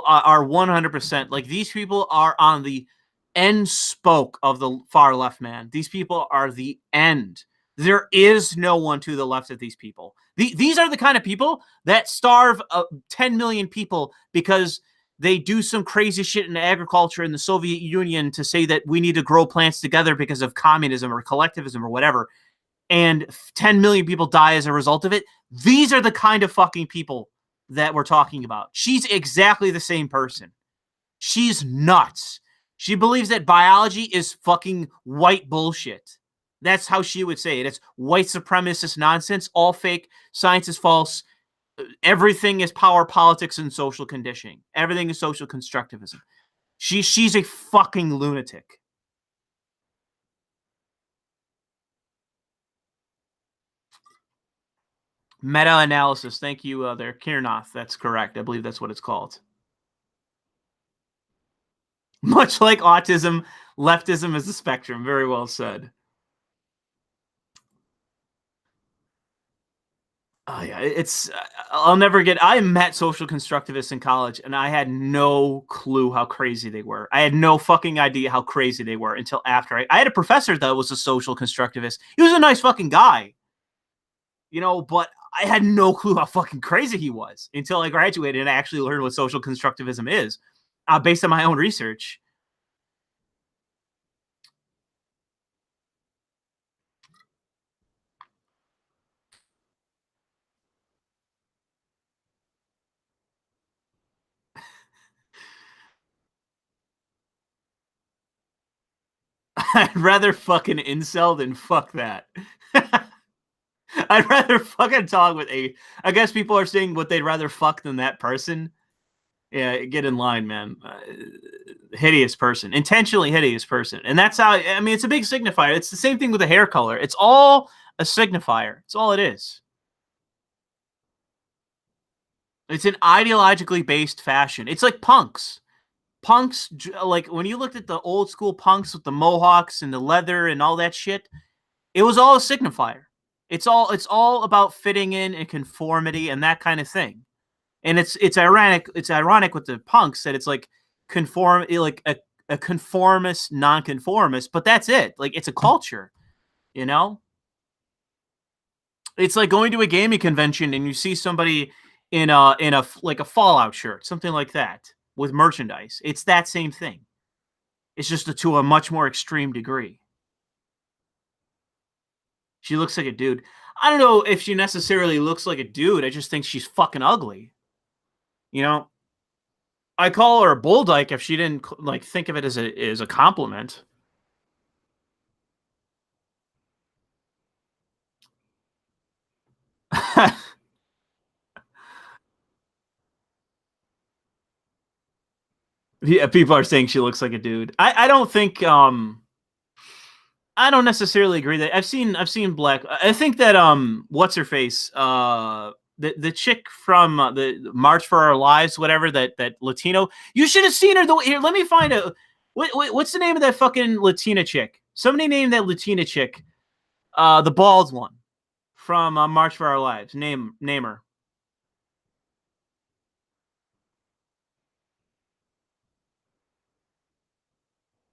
are 100%, like, these people are on the end spoke of the far left, man. These people are the end. There is no one to the left of these people. These are the kind of people that starve 10 million people because they do some crazy shit in agriculture in the Soviet Union to say that we need to grow plants together because of communism or collectivism or whatever. And 10 million people die as a result of it. These are the kind of fucking people that we're talking about. She's exactly the same person. She's nuts. She believes that biology is fucking white bullshit. That's how she would say it. It's white supremacist nonsense, all fake, science is false, everything is power politics and social conditioning. Everything is social constructivism. She's a fucking lunatic. Meta-analysis. Thank you there, Kirnoth. That's correct. I believe that's what it's called. Much like autism, leftism is a spectrum. Very well said. Oh, yeah, it's. I'll never get. I met social constructivists in college, and I had no clue how crazy they were. I had no fucking idea how crazy they were until after. I had a professor that was a social constructivist. He was a nice fucking guy, you know, but I had no clue how fucking crazy he was until I graduated and I actually learned what social constructivism is, based on my own research. I'd rather fucking incel than fuck that. I'd rather fucking talk with a. I guess people are saying what they'd rather fuck than that person. Yeah, get in line, man. Hideous person, intentionally hideous person, and that's how. I mean, it's a big signifier. It's the same thing with the hair color. It's all a signifier. It's all it is. It's an ideologically based fashion. It's like punks. Punks, like when you looked at the old school punks with the mohawks and the leather and all that shit, it was all a signifier. It's all about fitting in and conformity and that kind of thing. And it's ironic. It's ironic with the punks that it's like like a conformist, nonconformist, but that's it. Like it's a culture, you know. It's like going to a gaming convention and you see somebody in a like a Fallout shirt, something like that, with merchandise. It's that same thing. It's just to a much more extreme degree. She looks like a dude. I don't know if she necessarily looks like a dude. I just think she's fucking ugly. You know, I call her a bull dyke if she didn't like think of it as a compliment. Yeah, people are saying she looks like a dude. I don't think I don't necessarily agree that I've seen black. I think that what's her face the chick from the March for Our Lives, whatever, that Latino. You should have seen her. Here, let me find out. What's the name of that fucking Latina chick? Somebody name that Latina chick. The bald one from March for Our Lives. Name her.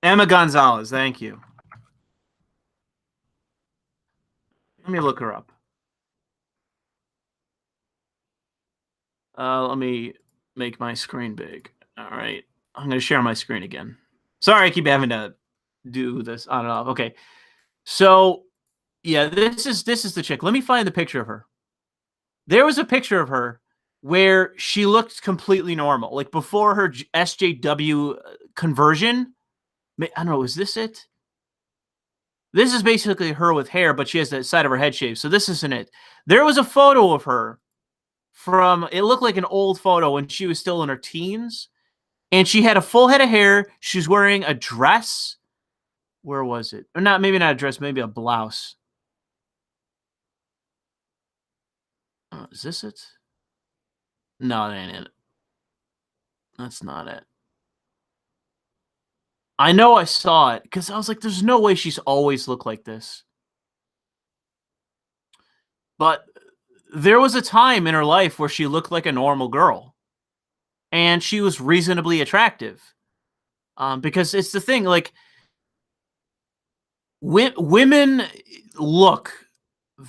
Emma Gonzalez. Thank you. Let me look her up. Let me make my screen big. All right. I'm going to share my screen again. Sorry, I keep having to do this on and off. Okay. So, yeah, this is the chick. Let me find the picture of her. There was a picture of her where she looked completely normal, like before her SJW conversion. I don't know, is this it? This is basically her with hair, but she has the side of her head shaved. So this isn't it. There was a photo of her from, it looked like an old photo when she was still in her teens, and she had a full head of hair. She's wearing a dress. Where was it? Or not, maybe not a dress, maybe a blouse. Is this it? No, that ain't it. That's not it. I know I saw it because I was like, there's no way she's always looked like this. But there was a time in her life where she looked like a normal girl. And she was reasonably attractive. Because it's the thing, like, women look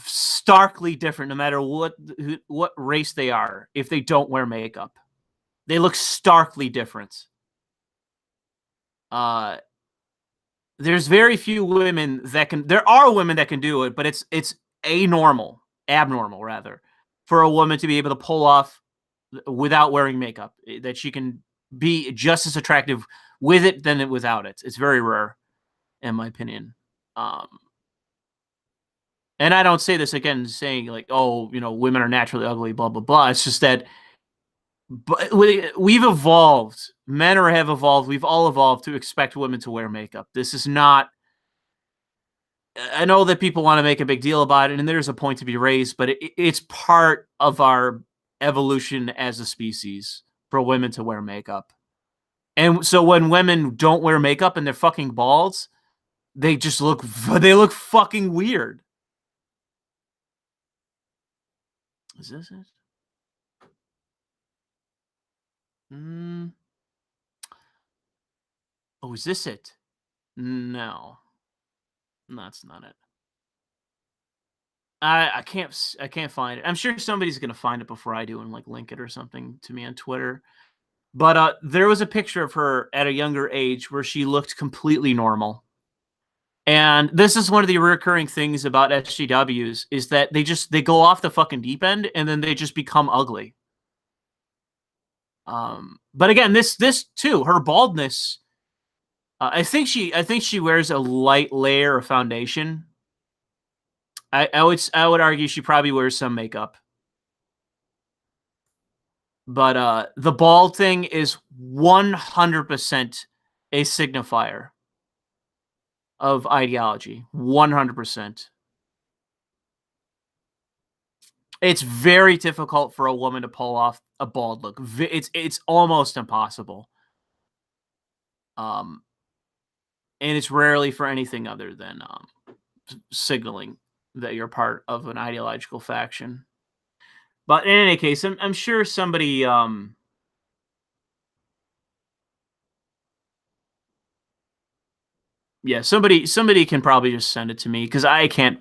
starkly different no matter what race they are if they don't wear makeup. They look starkly different. There's very few women that can. There are women that can do it, but it's abnormal rather, for a woman to be able to pull off without wearing makeup. That she can be just as attractive with it than without it. It's very rare, in my opinion. And I don't say this again saying like, oh, women are naturally ugly, blah blah blah. It's just that, but we've evolved. Men have evolved. We've all evolved to expect women to wear makeup. This is not. I know that people want to make a big deal about it, and there's a point to be raised, but it's part of our evolution as a species for women to wear makeup. And so when women don't wear makeup and they're fucking balds, they look fucking weird. Is this it? Oh, is this it? No, that's not it. I can't find it. I'm sure somebody's gonna find it before I do and like link it or something to me on Twitter. But there was a picture of her at a younger age where she looked completely normal. And this is one of the recurring things about SJWs is that they go off the fucking deep end and then they just become ugly. But again, this too, her baldness. I think she wears a light layer of foundation. I would argue she probably wears some makeup. But the bald thing is 100% a signifier of ideology. 100%. It's very difficult for a woman to pull off a bald look. It's almost impossible. And it's rarely for anything other than signaling that you're part of an ideological faction. But in any case, I'm sure somebody yeah, somebody can probably just send it to me because I can't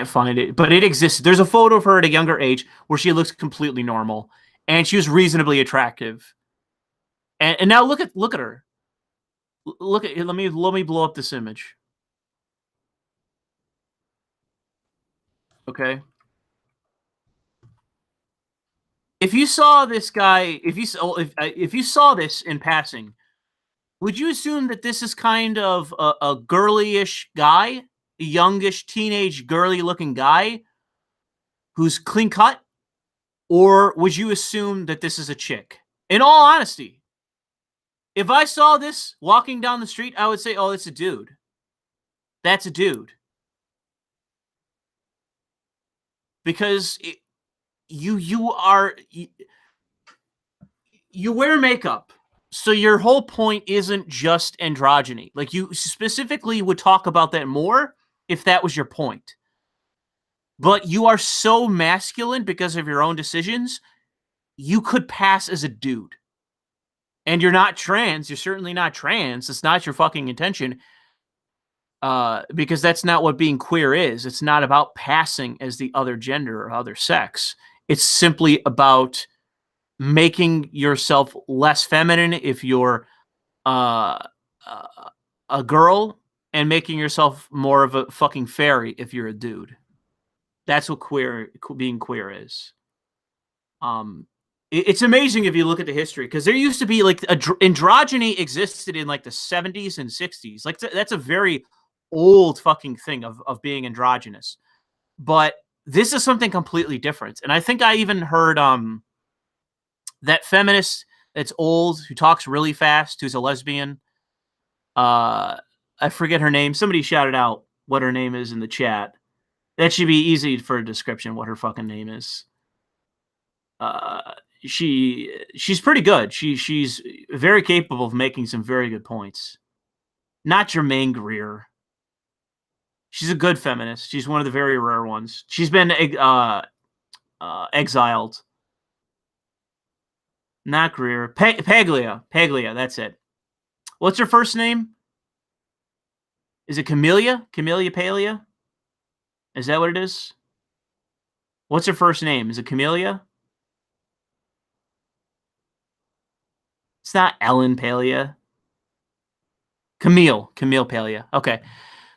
find it, but it exists. There's a photo of her at a younger age where she looks completely normal and she was reasonably attractive. And now look at her. Look at let me blow up this image. Okay. If you saw this guy, if you saw this in passing, would you assume that this is kind of a girly-ish guy, a youngish teenage girly-looking guy who's clean cut, or would you assume that this is a chick? In all honesty, if I saw this walking down the street, I would say, "Oh, it's a dude. That's a dude," because you wear makeup. So your whole point isn't just androgyny. Like you specifically would talk about that more if that was your point. But you are so masculine because of your own decisions, you could pass as a dude. And you're not trans. You're certainly not trans. It's not your fucking intention. Because that's not what being queer is. It's not about passing as the other gender or other sex. It's simply about making yourself less feminine if you're uh, a girl and making yourself more of a fucking fairy if you're a dude. That's what being queer is. It's amazing if you look at the history because there used to be like androgyny existed in like the 70s and 60s. Like that's a very old fucking thing of being androgynous. But this is something completely different. And I think I even heard that feminist that's old who talks really fast, who's a lesbian. I forget her name. Somebody shouted out what her name is in the chat. That should be easy for a description what her fucking name is. She's pretty good. She's very capable of making some very good points. Not Germaine Greer. She's a good feminist. She's one of the very rare ones. She's been exiled. Not Greer. Paglia. Paglia, that's it. What's her first name? Is it Camellia? Camellia Paglia? Is that what it is? What's her first name? Is it Camellia? It's not Ellen Paglia. Camille Paglia. Okay.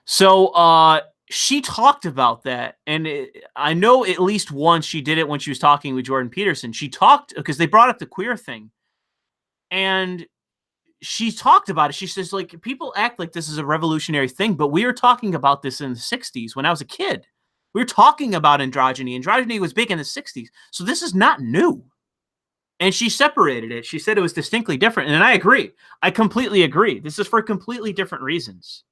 So she talked about that, and I know at least once she did it when she was talking with Jordan Peterson. She talked because they brought up the queer thing, and she talked about it. She says, like, people act like this is a revolutionary thing, but we were talking about this in the 60s when I was a kid. We were talking about androgyny. Androgyny was big in the 60s, so this is not new. And she separated it. She said it was distinctly different, and I agree. I completely agree. This is for completely different reasons.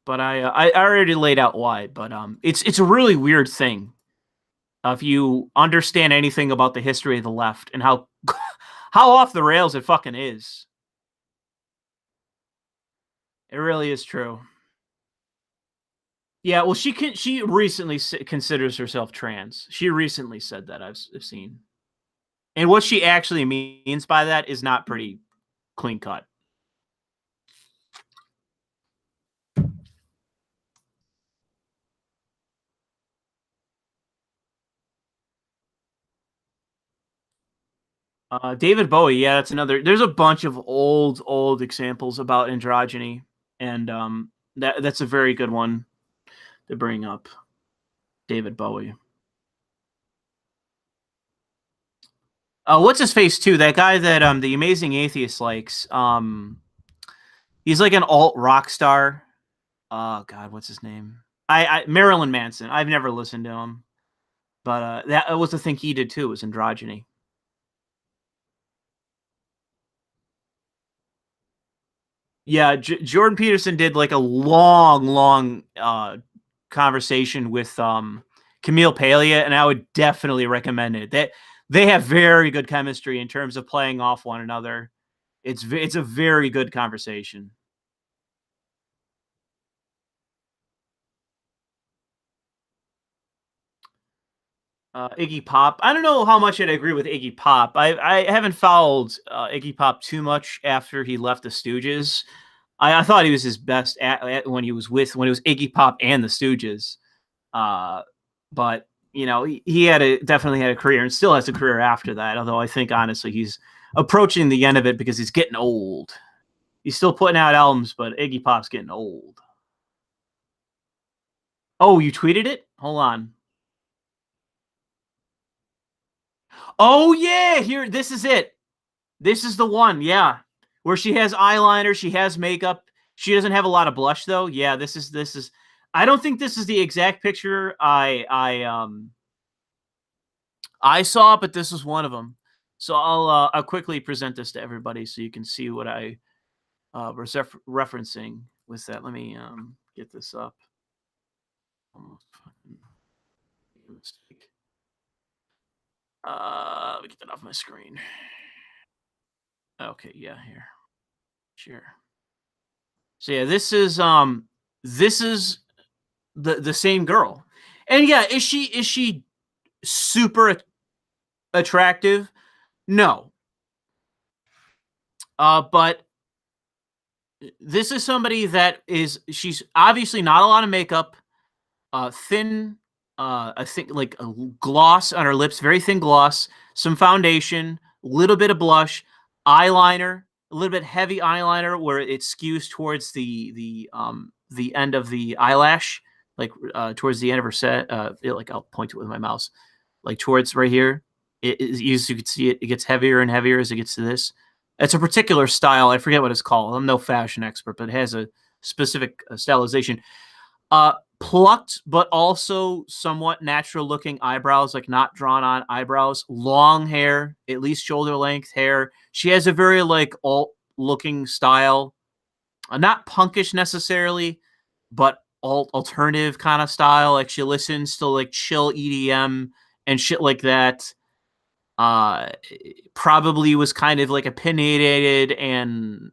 But I already laid out why. But it's a really weird thing if you understand anything about the history of the left and how how off the rails it fucking is. It really is true. Yeah, well, she recently considers herself trans. She recently said that I've seen, and what she actually means by that is not pretty clean cut. David Bowie, yeah, that's another. There's a bunch of old examples about androgyny, and that's a very good one to bring up. David Bowie. What's his face too? That guy that the Amazing Atheist likes. He's like an alt rock star. Oh God, what's his name? Marilyn Manson. I've never listened to him. But that was the thing he did too, was androgyny. Yeah, Jordan Peterson did like a long conversation with Camille Paglia, and I would definitely recommend it. That they have very good chemistry in terms of playing off one another. It's a very good conversation. Iggy Pop. I don't know how much I'd agree with Iggy Pop. I haven't followed Iggy Pop too much after he left the Stooges. I thought he was his best when he was Iggy Pop and the Stooges. But you know, he definitely had a career and still has a career after that. Although I think honestly he's approaching the end of it because he's getting old. He's still putting out albums, but Iggy Pop's getting old. Oh, you tweeted it? Hold on. Oh yeah, here. This is it. This is the one. Yeah, where she has eyeliner, she has makeup. She doesn't have a lot of blush though. Yeah, this is. I don't think this is the exact picture I saw, but this is one of them. So I'll quickly present this to everybody so you can see what I was referencing with that. Let me get this up. Almost fucking mistake. Let me get that off my screen. Okay, yeah, here. Sure. So yeah, this is the same girl. And yeah, is she super attractive? No. But this is somebody that she's obviously not a lot of makeup, thin, I think like a gloss on her lips, very thin gloss, some foundation, a little bit of blush, eyeliner, a little bit heavy eyeliner where it skews towards the end of the eyelash, like towards the end of her set. Like I'll point to it with my mouse, like towards right here. You can see it gets heavier and heavier as it gets to this. It's a particular style. I forget what it's called. I'm no fashion expert, but it has a specific stylization. Plucked, but also somewhat natural looking eyebrows, like not drawn on eyebrows, long hair, at least shoulder length hair. She has a very like alt looking style, not punkish necessarily, but alternative kind of style. Like she listens to like chill EDM and shit like that. Probably was kind of like opinionated and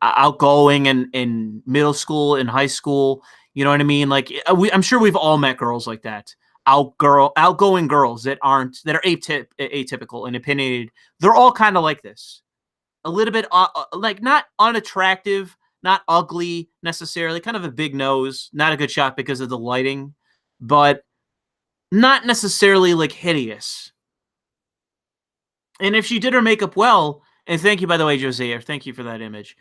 outgoing in middle school and high school. You know what I mean? Like I'm sure we've all met girls like that. Outgoing girls that are atypical and opinionated. They're all kind of like this. A little bit like not unattractive, not ugly necessarily. Kind of a big nose, not a good shot because of the lighting, but not necessarily like hideous. And if she did her makeup well, and thank you by the way, Jose, thank you for that image.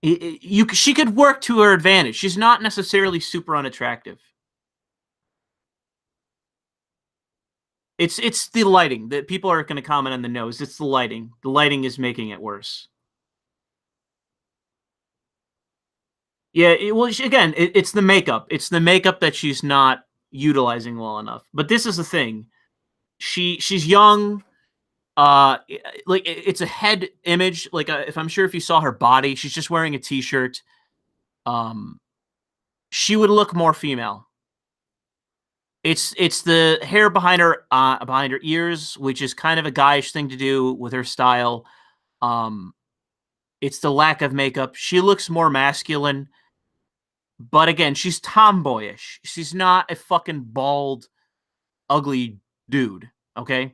She could work to her advantage. She's not necessarily super unattractive. It's the lighting that people are going to comment on the nose. It's the lighting. The lighting is making it worse. Yeah, it's the makeup. It's the makeup that she's not utilizing well enough. But this is the thing. She's young. Like it's a head image. Like if I'm sure if you saw her body, she's just wearing a t-shirt. She would look more female. It's the hair behind her ears, which is kind of a guyish thing to do with her style. It's the lack of makeup. She looks more masculine, but again, she's tomboyish. She's not a fucking bald, ugly dude. Okay,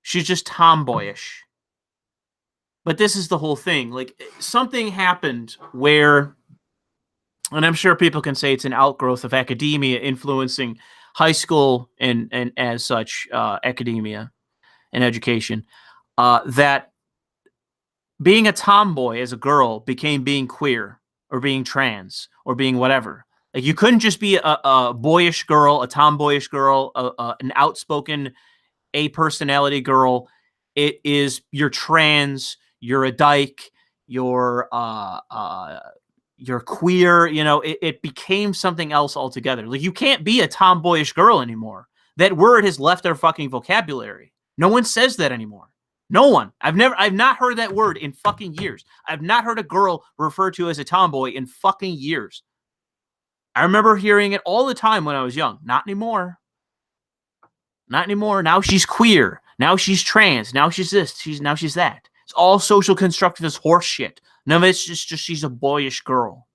she's just tomboyish. But this is the whole thing. Like something happened where, and I'm sure people can say it's an outgrowth of academia influencing high school and as such academia and education, that being a tomboy as a girl became being queer or being trans or being whatever. Like you couldn't just be a boyish girl, a tomboyish girl, an outspoken a personality girl. It is you're trans, you're a dyke, you're you're queer, you know, it became something else altogether. Like, you can't be a tomboyish girl anymore. That word has left our fucking vocabulary. No one says that anymore. No one. I've not heard that word in fucking years. I've not heard a girl referred to as a tomboy in fucking years. I remember hearing it all the time when I was young. Not anymore. Not anymore. Now she's queer. Now she's trans. Now she's this. Now she's that. It's all social constructivist horse shit. None of it's just she's a boyish girl.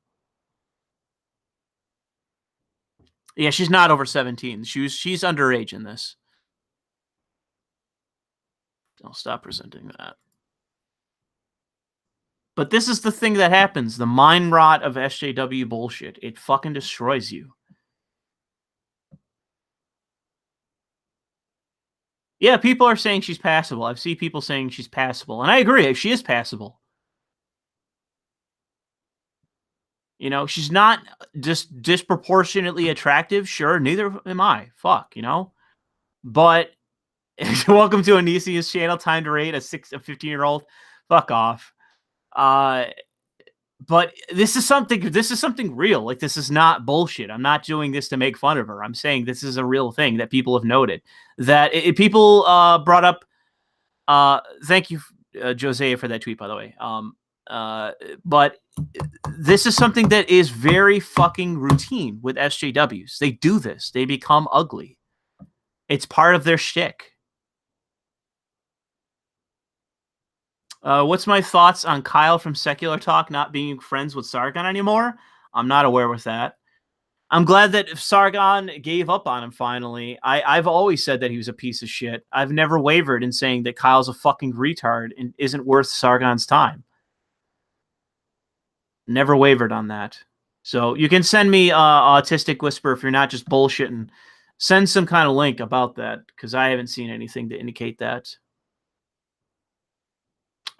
Yeah, she's not over 17. She's underage in this. I'll stop presenting that. But this is the thing that happens. The mind rot of SJW bullshit. It fucking destroys you. Yeah, people are saying she's passable. I've seen people saying she's passable. And I agree. She is passable. You know, she's not just disproportionately attractive. Sure, neither am I. Fuck, you know? But welcome to Anisia's channel. Time to rate a 15-year-old. Fuck off. But this is something real. Like, this is not bullshit. I'm not doing this to make fun of her. I'm saying this is a real thing that people have noted. That people brought up. Thank you, Jose, for that tweet, by the way. But this is something that is very fucking routine with SJWs. They do this. They become ugly. It's part of their shtick. What's my thoughts on Kyle from Secular Talk not being friends with Sargon anymore? I'm not aware with that. I'm glad that Sargon gave up on him finally. I've always said that he was a piece of shit. I've never wavered in saying that Kyle's a fucking retard and isn't worth Sargon's time. Never wavered on that. So you can send me Autistic Whisper if you're not just bullshitting. Send some kind of link about that, because I haven't seen anything to indicate that.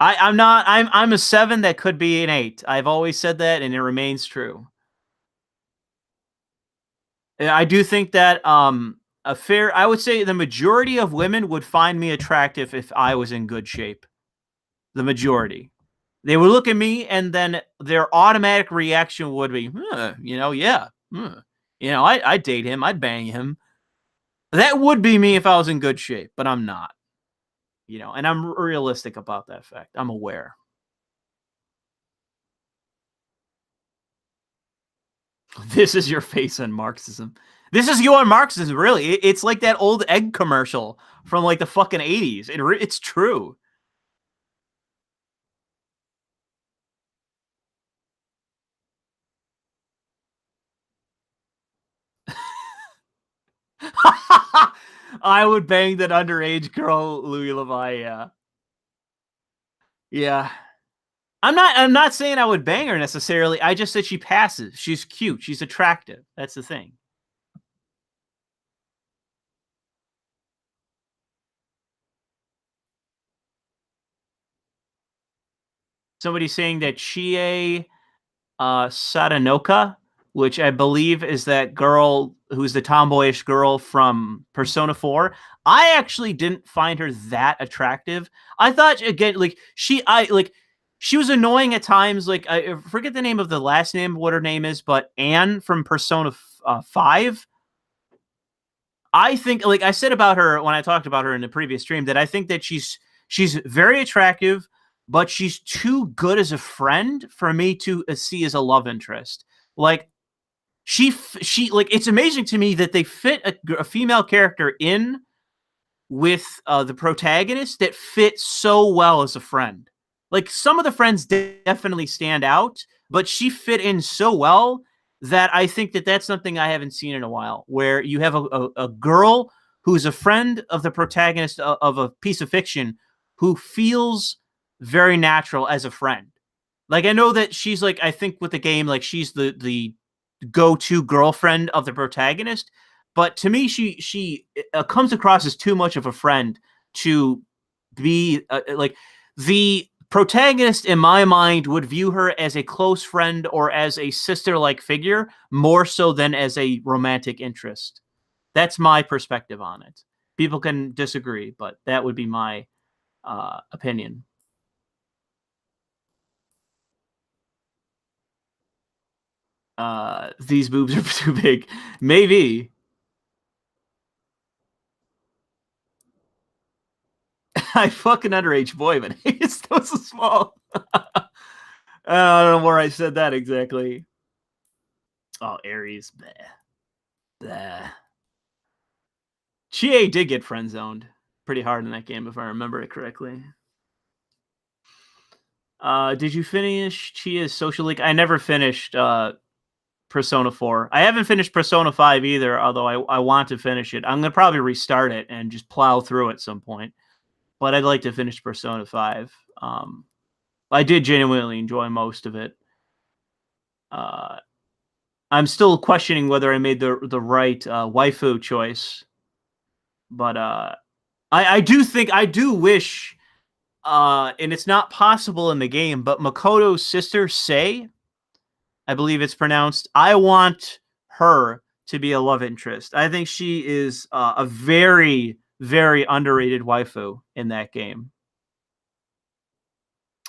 I'm a 7 that could be an 8. I've always said that, and it remains true. I do think that I would say the majority of women would find me attractive if I was in good shape. The majority. They would look at me, and then their automatic reaction would be, you know, yeah. You know, I'd date him. I'd bang him. That would be me if I was in good shape, but I'm not. You know, and I'm realistic about that fact. I'm aware. This is your face on Marxism. This is you on Marxism, really. It's like that old egg commercial from like the fucking 80s. It's true. I would bang that underage girl, Louis Le Vau, yeah. Yeah. I'm not saying I would bang her necessarily. I just said she passes. She's cute. She's attractive. That's the thing. Somebody's saying that Chie Sadanoka, which I believe is that girl who's the tomboyish girl from Persona 4. I actually didn't find her that attractive. I thought, again, like she was annoying at times. Like, I forget the name of the last name, what her name is, but Anne from Persona 5. I think, like I said about her when I talked about her in the previous stream, that I think that she's very attractive, but she's too good as a friend for me to see as a love interest. Like, she like, it's amazing to me that they fit a female character in with the protagonist that fit so well as a friend. Like, some of the friends definitely stand out, but she fit in so well that I think that that's something I haven't seen in a while, where you have a girl who's a friend of the protagonist of a piece of fiction who feels very natural as a friend. Like, I know that she's like, I think with the game, like, she's the go-to girlfriend of the protagonist, but to me, she comes across as too much of a friend to be like, the protagonist in my mind would view her as a close friend or as a sister-like figure more so than as a romantic interest. That's my perspective on it. People can disagree, but that would be my opinion. These boobs are too big. Maybe. I fucking underage boy, but he's still so small. I don't know where I said that exactly. Oh, Aries. Bleh. Bleh. Chie did get friend zoned pretty hard in that game, if I remember it correctly. Did you finish Chia's Social League? I never finished Persona 4. I haven't finished Persona 5 either, although I want to finish it. I'm going to probably restart it and just plow through at some point. But I'd like to finish Persona 5. I did genuinely enjoy most of it. I'm still questioning whether I made the right waifu choice. But I do wish, and it's not possible in the game, but Makoto's sister, Sei, I believe it's pronounced, I want her to be a love interest. I think she is a very, very underrated waifu in that game.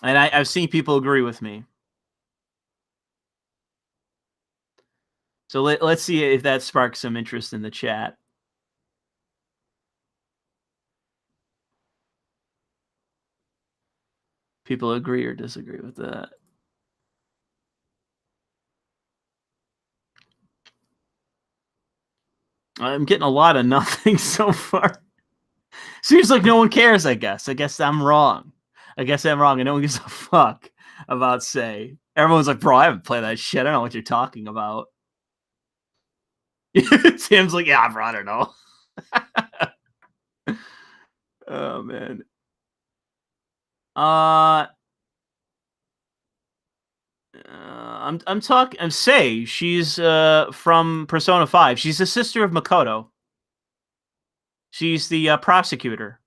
And I've seen people agree with me. So let's see if that sparks some interest in the chat. People agree or disagree with that. I'm getting a lot of nothing so far. Seems like no one cares, I guess. I guess I'm wrong. And no one gives a fuck about Sei. Everyone's like, bro, I haven't played that shit. I don't know what you're talking about. Tim's like, yeah, bro, I don't know. Oh, man. I'm Sei. She's from Persona 5. She's the sister of Makoto. She's the prosecutor.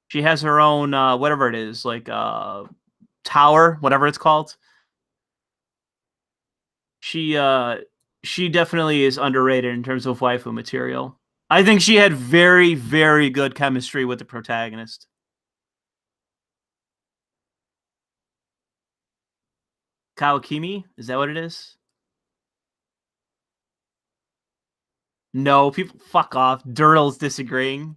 She has her own whatever it is, like tower, whatever it's called. She definitely is underrated in terms of waifu material. I think she had very, very good chemistry with the protagonist. Kawakimi? Is that what it is? No, people fuck off. Dirtle's disagreeing.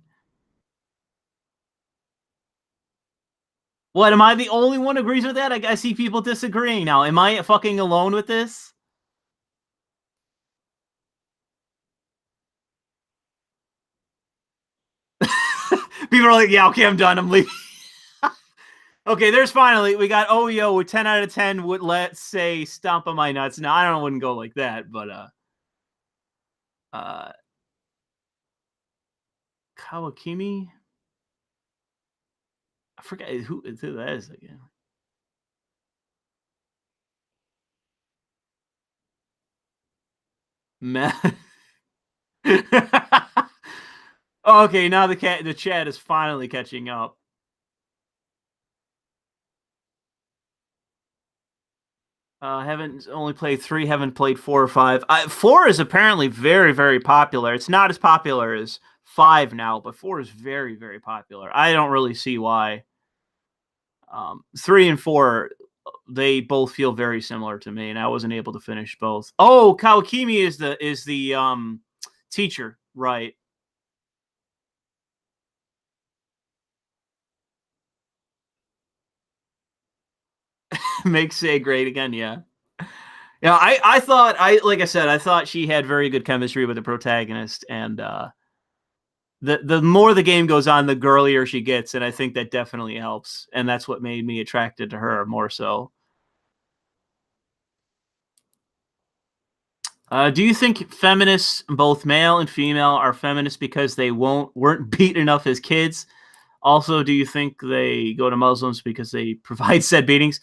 What, am I the only one who agrees with that? I see people disagreeing now. Am I fucking alone with this? People are like, yeah, okay, I'm done. I'm leaving. Okay, there's finally, we got OEO with 10 out of 10 would, let's say, stomp on my nuts. Now, I don't know, wouldn't go like that, but Kawakimi? I forget who that is again. Man. Okay, now the chat is finally catching up. Haven't only played 3, haven't played 4 or 5. 4 is apparently very, very popular. It's not as popular as 5 now, but 4 is very, very popular. I don't really see why. 3 and 4, they both feel very similar to me, and I wasn't able to finish both. Oh, Kawakimi is the teacher, right? Makes Sei great again, yeah. Yeah, I thought like I said, I thought she had very good chemistry with the protagonist, and the more the game goes on, the girlier she gets, and I think that definitely helps, and that's what made me attracted to her more so. Do you think feminists, both male and female, are feminists because they weren't beat enough as kids? Also, do you think they go to Muslims because they provide said beatings?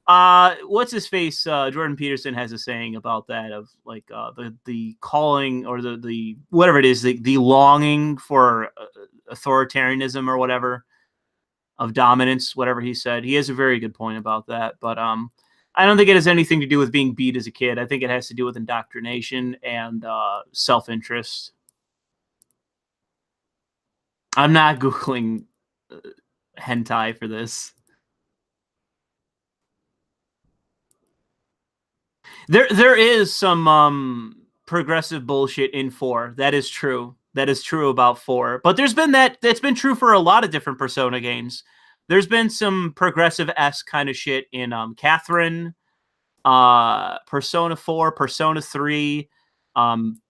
What's his face? Jordan Peterson has a saying about that of like the calling or the whatever it is, the longing for authoritarianism or whatever, of dominance, whatever he said. He has a very good point about that. But I don't think it has anything to do with being beat as a kid. I think it has to do with indoctrination and self-interest. I'm not Googling hentai for this. There is some progressive bullshit in 4. That is true. That is true about 4. But there's been that's been true for a lot of different Persona games. There's been some progressive-esque kind of shit in Catherine, Persona 4, Persona 3,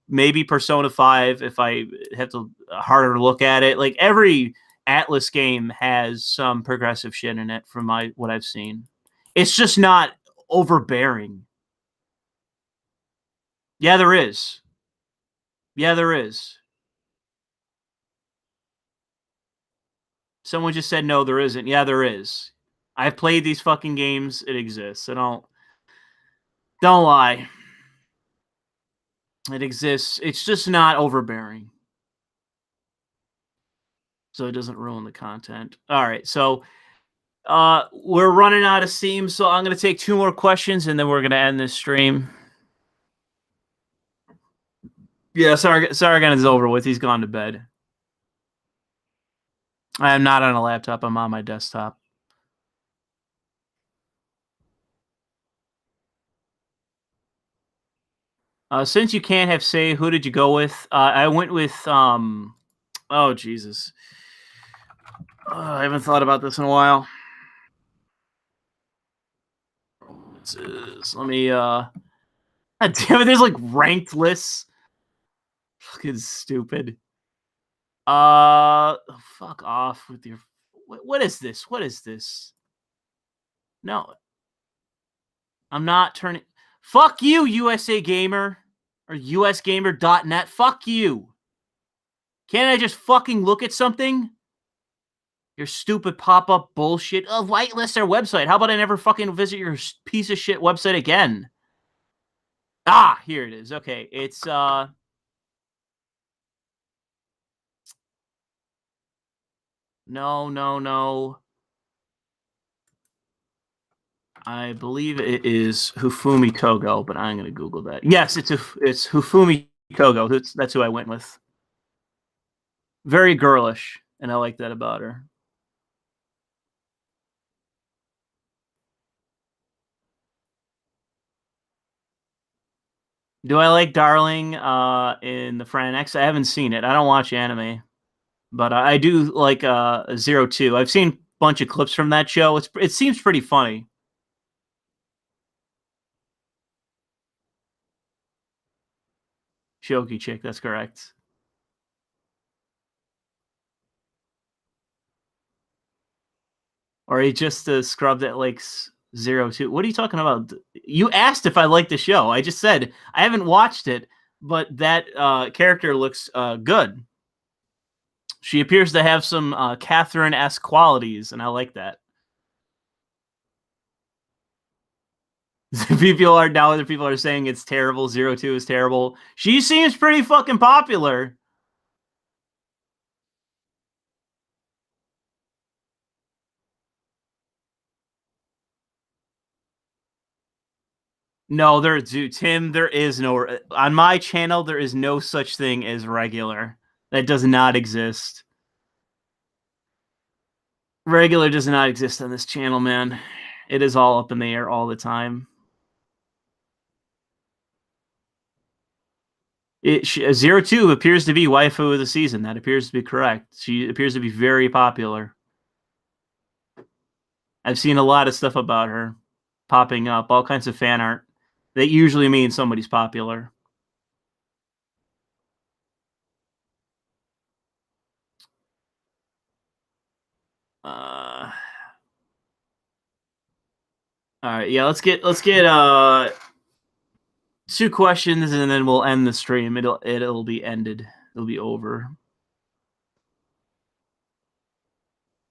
maybe Persona 5 if I have to harder look at it. Like every Atlas game has some progressive shit in it from what I've seen. It's just not overbearing. Yeah, there is. Yeah, there is. Someone just said no, there isn't. Yeah, there is. I've played these fucking games. It exists. So don't lie. It exists. It's just not overbearing. So it doesn't ruin the content. All right. So we're running out of steam, so I'm going to take 2 more questions and then we're going to end this stream. Yeah, Sargon is over with. He's gone to bed. I am not on a laptop. I'm on my desktop. Since you can't have say, who did you go with? I went with oh Jesus. I haven't thought about this in a while. Let me God damn it, there's like ranked lists. Fucking stupid. Fuck off with your what is this? What is this? No. I'm not turning. Fuck you, USA Gamer or usgamer.net. Fuck you. Can't I just fucking look at something? Your stupid pop-up bullshit. Oh, whitelist our website. How about I never fucking visit your piece of shit website again? Ah, here it is. Okay, it's no. I believe it is Hufumi Kogo, but I'm gonna Google that. Yes, it's Hufumi Kogo. That's who I went with. Very girlish, and I like that about her. Do I like Darling in the Fran X? I haven't seen it. I don't watch anime, but I do like 02. I've seen a bunch of clips from that show. It seems pretty funny. Shoki chick, that's correct. Or he just scrubbed at like 02. What are you talking about? You asked if I liked the show. I just said I haven't watched it, but that character looks good. She appears to have some Catherine-esque qualities, and I like that. Other people are saying it's terrible. 02 is terrible. She seems pretty fucking popular. No, Tim, there is no on my channel. There is no such thing as regular. That does not exist. Regular does not exist on this channel, man. It is all up in the air all the time. 02 appears to be waifu of the season. That appears to be correct. She appears to be very popular. I've seen a lot of stuff about her popping up, all kinds of fan art. That usually means somebody's popular. All right, yeah, let's get 2 questions and then we'll end the stream. It'll be ended. It'll be over.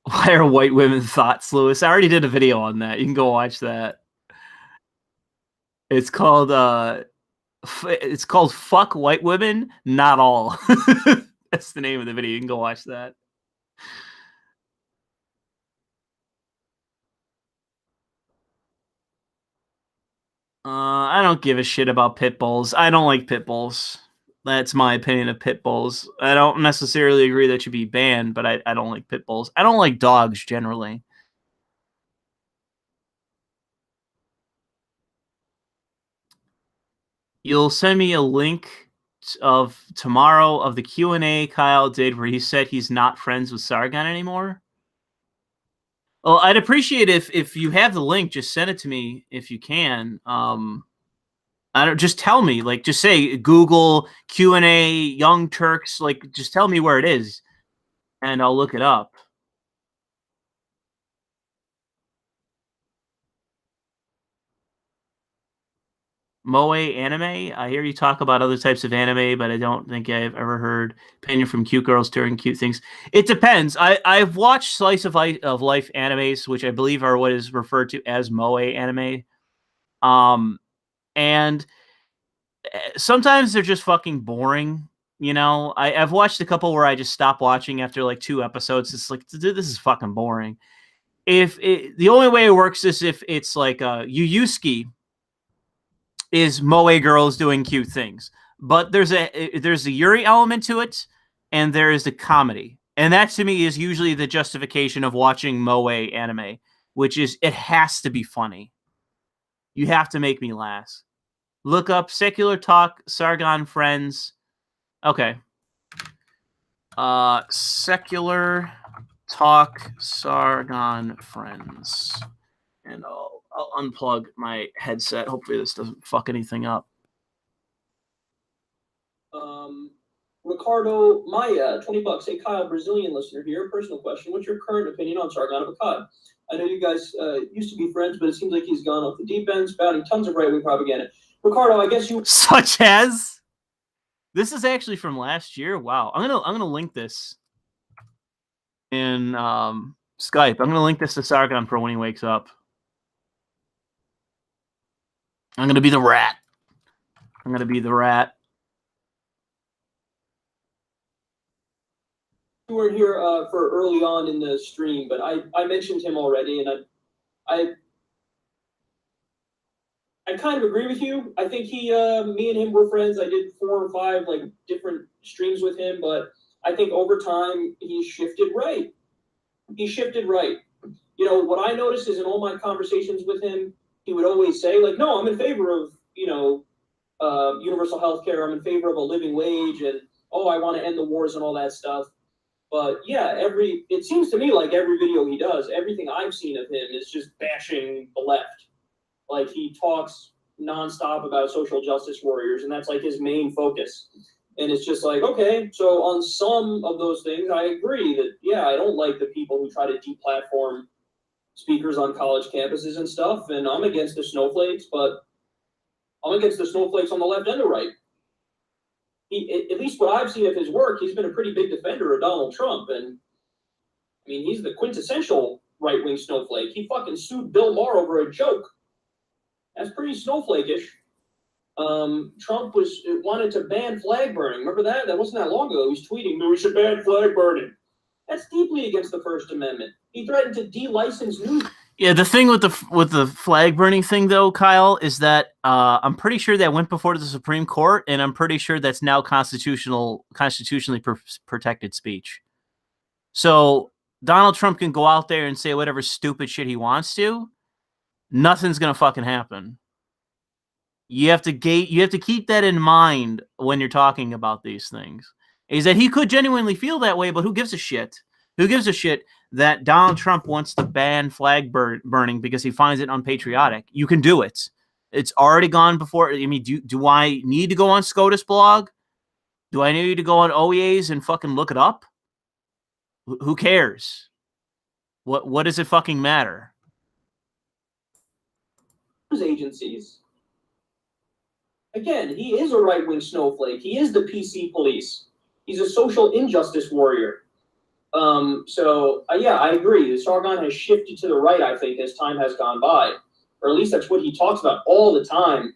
Why are white women thoughts, Lewis? I already did a video on that. You can go watch that. It's called Fuck White Women, Not All. That's the name of the video. You can go watch that. I don't give a shit about pit bulls. I don't like pit bulls. That's my opinion of pit bulls. I don't necessarily agree that should be banned, but I don't like pit bulls. I don't like dogs generally. You'll send me a link of tomorrow of the Q&A Kyle did where he said he's not friends with Sargon anymore. Well, I'd appreciate if you have the link, just send it to me if you can. I don't just tell me, like, just say Google Q&A Young Turks, like, just tell me where it is, and I'll look it up. Moe anime. I hear you talk about other types of anime, but I don't think I've ever heard opinion from cute girls doing cute things. It depends. I've watched slice of life animes, which I believe are what is referred to as moe anime. And sometimes they're just fucking boring. You know, I've watched a couple where I just stop watching after like 2 episodes. It's like, dude, this is fucking boring. The only way it works is if it's like Yuyuski is moe girls doing cute things, but there's a Yuri element to it, and there is the comedy, and that to me is usually the justification of watching moe anime, which is it has to be funny. You have to make me laugh. Look up Secular Talk Sargon Friends. Okay. Secular Talk Sargon Friends. And I'll unplug my headset. Hopefully this doesn't fuck anything up. Ricardo Maya, $20. Hey, Kyle, Brazilian listener here. Personal question. What's your current opinion on Sargon of Akkad? I know you guys used to be friends, but it seems like he's gone off the deep end, spouting tons of right-wing propaganda. Ricardo, I guess you... Such as? This is actually from last year. Wow. I'm gonna link this in Skype. I'm gonna link this to Sargon for when he wakes up. I'm gonna be the rat. I'm gonna be the rat. You weren't here for early on in the stream, but I mentioned him already, and I kind of agree with you. I think me and him were friends. I did 4 or 5 like different streams with him, but I think over time he shifted right. He shifted right. You know, what I noticed is in all my conversations with him, he would always say, like, no, I'm in favor of, you know, universal health care. I'm in favor of a living wage, and, oh, I want to end the wars and all that stuff. But yeah, it seems to me like every video he does, everything I've seen of him is just bashing the left. Like, he talks nonstop about social justice warriors, and that's like his main focus. And it's just like, okay, so on some of those things, I agree that, yeah, I don't like the people who try to deplatform speakers on college campuses and stuff, and I'm against the snowflakes, but I'm against the snowflakes on the left and the right. At least what I've seen of his work, he's been a pretty big defender of Donald Trump, and I mean, he's the quintessential right-wing snowflake. He fucking sued Bill Maher over a joke. That's pretty snowflakish. Trump wanted to ban flag burning. Remember that? That wasn't that long ago. He was tweeting, "We should ban flag burning." That's deeply against the First Amendment. He threatened to de-license news. Yeah, the thing with the flag burning thing, though, Kyle, is that I'm pretty sure that went before the Supreme Court, and I'm pretty sure that's now constitutionally protected speech. So Donald Trump can go out there and say whatever stupid shit he wants to. Nothing's gonna fucking happen. You have to keep that in mind when you're talking about these things. Is that he could genuinely feel that way, but who gives a shit? Who gives a shit that Donald Trump wants to ban flag burning because he finds it unpatriotic? You can do it. It's already gone before. I mean, do I need to go on SCOTUS blog? Do I need to go on OEAs and fucking look it up? Who cares? What does it fucking matter? Agencies. Again, he is a right-wing snowflake. He is the PC police. He's a social injustice warrior. Yeah, I agree. Sargon has shifted to the right, I think, as time has gone by. Or at least that's what he talks about all the time.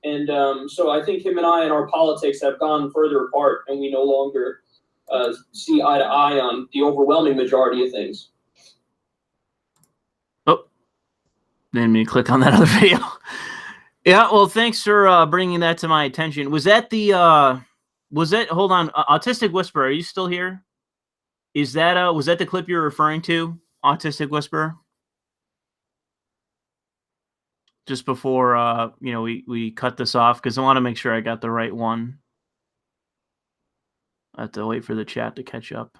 And so I think him and I and our politics have gone further apart, and we no longer see eye to eye on the overwhelming majority of things. Oh, didn't mean to click on that other video. Yeah, well, thanks for bringing that to my attention. Was that hold on, Autistic Whisperer, are you still here? Is that was that the clip you're referring to, Autistic Whisperer? just before we cut this off, because I want to make sure I got the right one. I have to wait for the chat to catch up.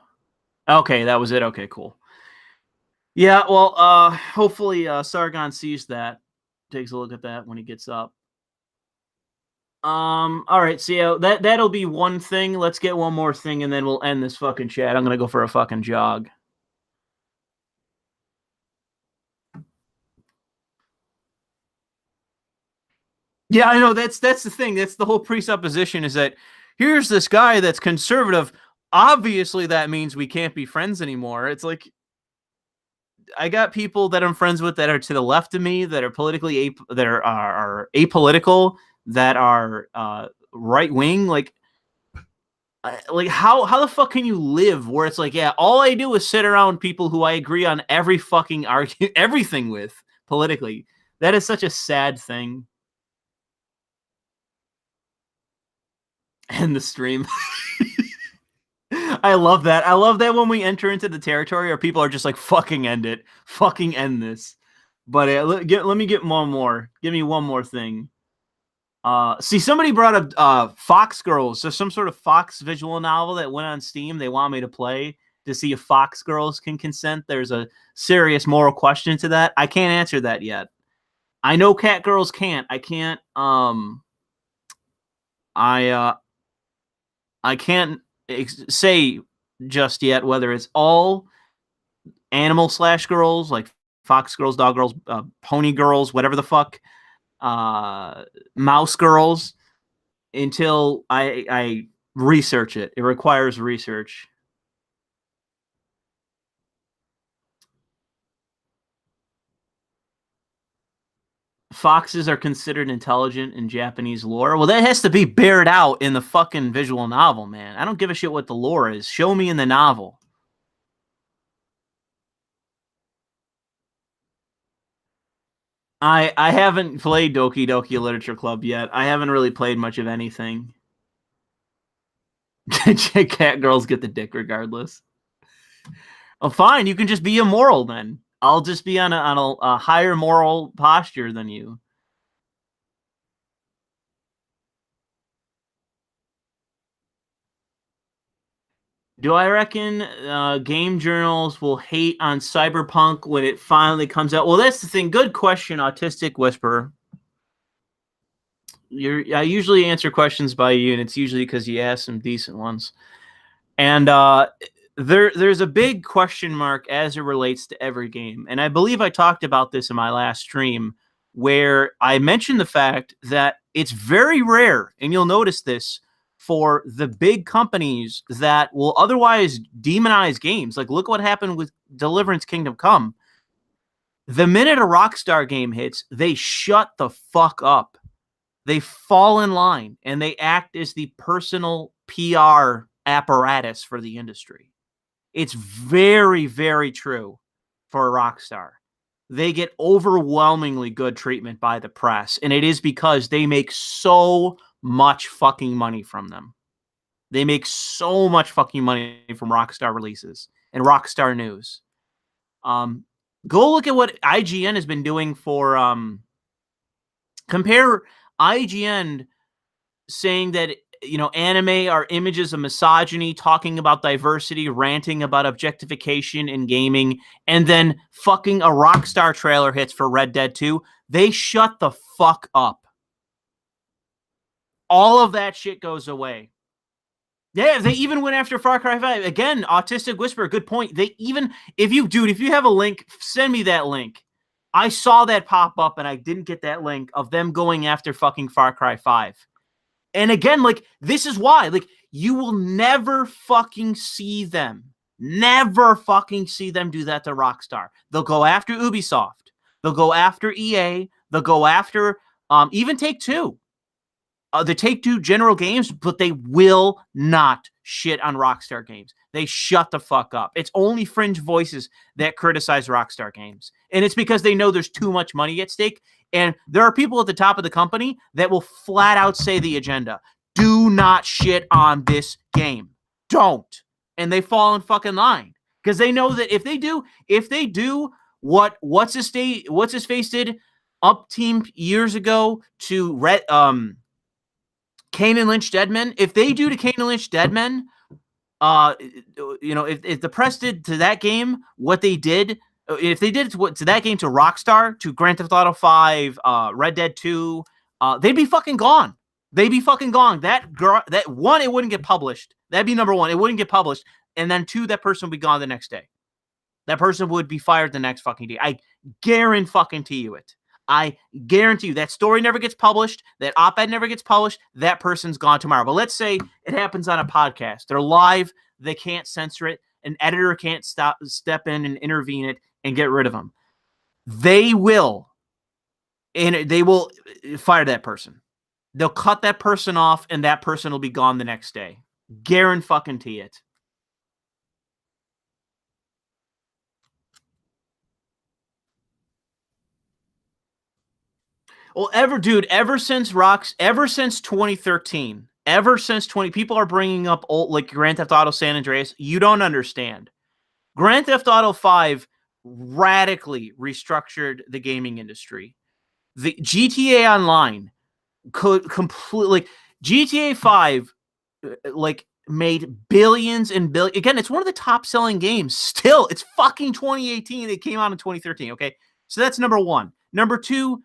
Okay, that was it. Okay, cool. Yeah, well, hopefully Sargon sees that, takes a look at that when he gets up. All right, so yeah, that'll be one thing. Let's get one more thing, and then we'll end this fucking chat. I'm gonna go for a fucking jog. Yeah, I know. That's the thing. That's the whole presupposition, is that here's this guy that's conservative. Obviously, that means we can't be friends anymore. It's like, I got people that I'm friends with that are to the left of me, that are politically that are apolitical, that are right wing. Like how the fuck can you live where it's like, yeah, all I do is sit around people who I agree on every fucking everything with politically. That is such a sad thing. End the stream. I love that. I love that when we enter into the territory where people are just like, fucking end it. Fucking end this. But let me get one more. Give me one more thing. See, somebody brought up Fox Girls. There's some sort of Fox visual novel that went on Steam. They want me to play to see if Fox Girls can consent. There's a serious moral question to that. I can't answer that yet. I know Cat Girls can't. I can't. I can't say just yet whether it's all animal / girls, like Fox Girls, Dog Girls, Pony Girls, whatever the fuck, Mouse Girls, until I research it. It requires research. Foxes are considered intelligent in Japanese lore. Well, that has to be bared out in the fucking visual novel, man. I don't give a shit what the lore is. Show me in the novel. I haven't played Doki Doki Literature Club yet. I haven't really played much of anything. Cat girls get the dick regardless. Oh, fine. You can just be immoral then. I'll just be on a higher moral posture than you. Do I reckon game journals will hate on Cyberpunk when it finally comes out? Well, that's the thing. Good question, Autistic Whisperer. I usually answer questions by you, and it's usually because you ask some decent ones. And there's a big question mark as it relates to every game. And I believe I talked about this in my last stream, where I mentioned the fact that it's very rare, and you'll notice this, for the big companies that will otherwise demonize games. Like, look what happened with Deliverance Kingdom Come. The minute a Rockstar game hits, they shut the fuck up. They fall in line, and they act as the personal PR apparatus for the industry. It's very, very true for a Rockstar. They get overwhelmingly good treatment by the press, and it is because they make so much fucking money from them. They make so much fucking money from Rockstar releases and Rockstar news. Go look at what IGN has been doing for compare IGN saying that, you know, anime are images of misogyny, talking about diversity, ranting about objectification in gaming, and then fucking a Rockstar trailer hits for Red Dead 2. They shut the fuck up. All of that shit goes away. Yeah, they even went after Far Cry 5. Again, Autistic Whisperer, good point. They even, if you have a link, send me that link. I saw that pop up and I didn't get that link of them going after fucking Far Cry 5. And again, like, this is why, like, you will never fucking see them. Never fucking see them do that to Rockstar. They'll go after Ubisoft. They'll go after EA. They'll go after even Take-Two. The Take-Two General Games, but they will not shit on Rockstar games. They shut the fuck up. It's only fringe voices that criticize Rockstar games. And it's because they know there's too much money at stake. And there are people at the top of the company that will flat out say the agenda. Do not shit on this game. Don't. And they fall in fucking line. Because they know that if they do what's his face did up team years ago to Kane and Lynch Deadmen. If they do to Kane and Lynch Deadmen, if the press did to that game what they did, if they did to that game to Rockstar, to Grand Theft Auto 5, Red Dead 2, they'd be fucking gone. They'd be fucking gone. That one, it wouldn't get published. That'd be number one. It wouldn't get published. And then two, that person would be gone the next day. That person would be fired the next fucking day. I guarantee you it. I guarantee you that story never gets published. That op-ed never gets published. That person's gone tomorrow. But let's say it happens on a podcast. They're live. They can't censor it. An editor can't step in and intervene it and get rid of them. They will fire that person. They'll cut that person off, and that person will be gone the next day. Guarantee it. Well, ever since 2013, people are bringing up old, like Grand Theft Auto San Andreas. You don't understand. Grand Theft Auto 5 radically restructured the gaming industry. The GTA Online could completely, GTA 5 made billions and billions. Again, it's one of the top selling games. Still, it's fucking 2018. It came out in 2013. Okay, so that's number one. Number two,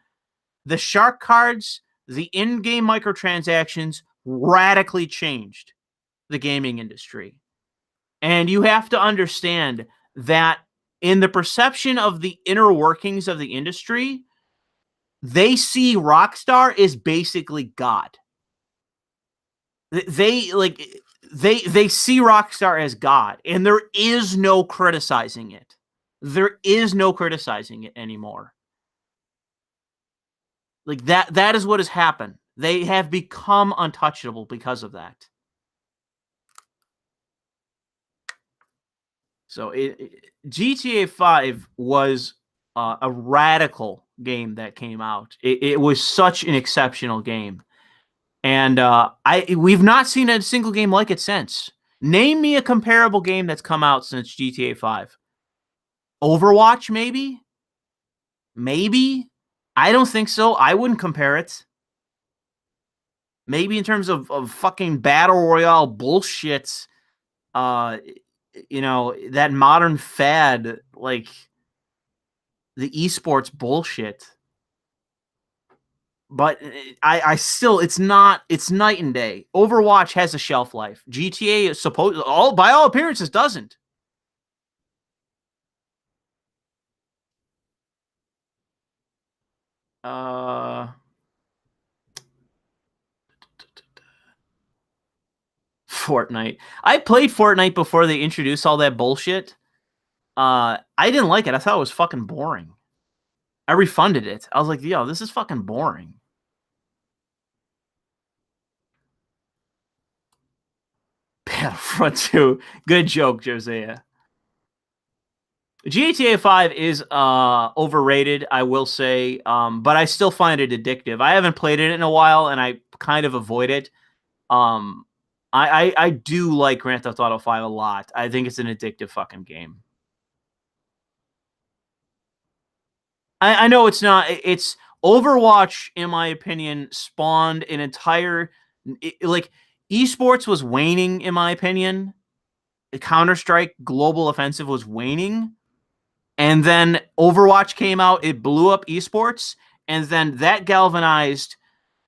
the shark cards, the in-game microtransactions radically changed the gaming industry. And you have to understand that in the perception of the inner workings of the industry, they see Rockstar as basically God. They see Rockstar as God, and there is no criticizing it. There is no criticizing it anymore. Like that is what has happened. They have become untouchable because of that. So GTA 5 was a radical game that came out. It was such an exceptional game. And we've not seen a single game like it since. Name me a comparable game that's come out since GTA 5. Overwatch, maybe? Maybe? I don't think so. I wouldn't compare it. Maybe in terms of fucking battle royale bullshit, that modern fad, like the esports bullshit. But I still, it's night and day. Overwatch has a shelf life. GTA is by all appearances doesn't. Fortnite. I played Fortnite before they introduced all that bullshit. I didn't like it. I thought it was fucking boring. I refunded it. I was like, yo, this is fucking boring. Battlefront 2. Good joke, Josiah. GTA 5 is overrated, I will say, but I still find it addictive. I haven't played it in a while, and I kind of avoid it. I do like Grand Theft Auto 5 a lot. I think it's an addictive fucking game. I know it's not. It's Overwatch, in my opinion, spawned an entire... esports was waning, in my opinion. The Counter-Strike Global Offensive was waning. And then Overwatch came out. It blew up esports. And then that galvanized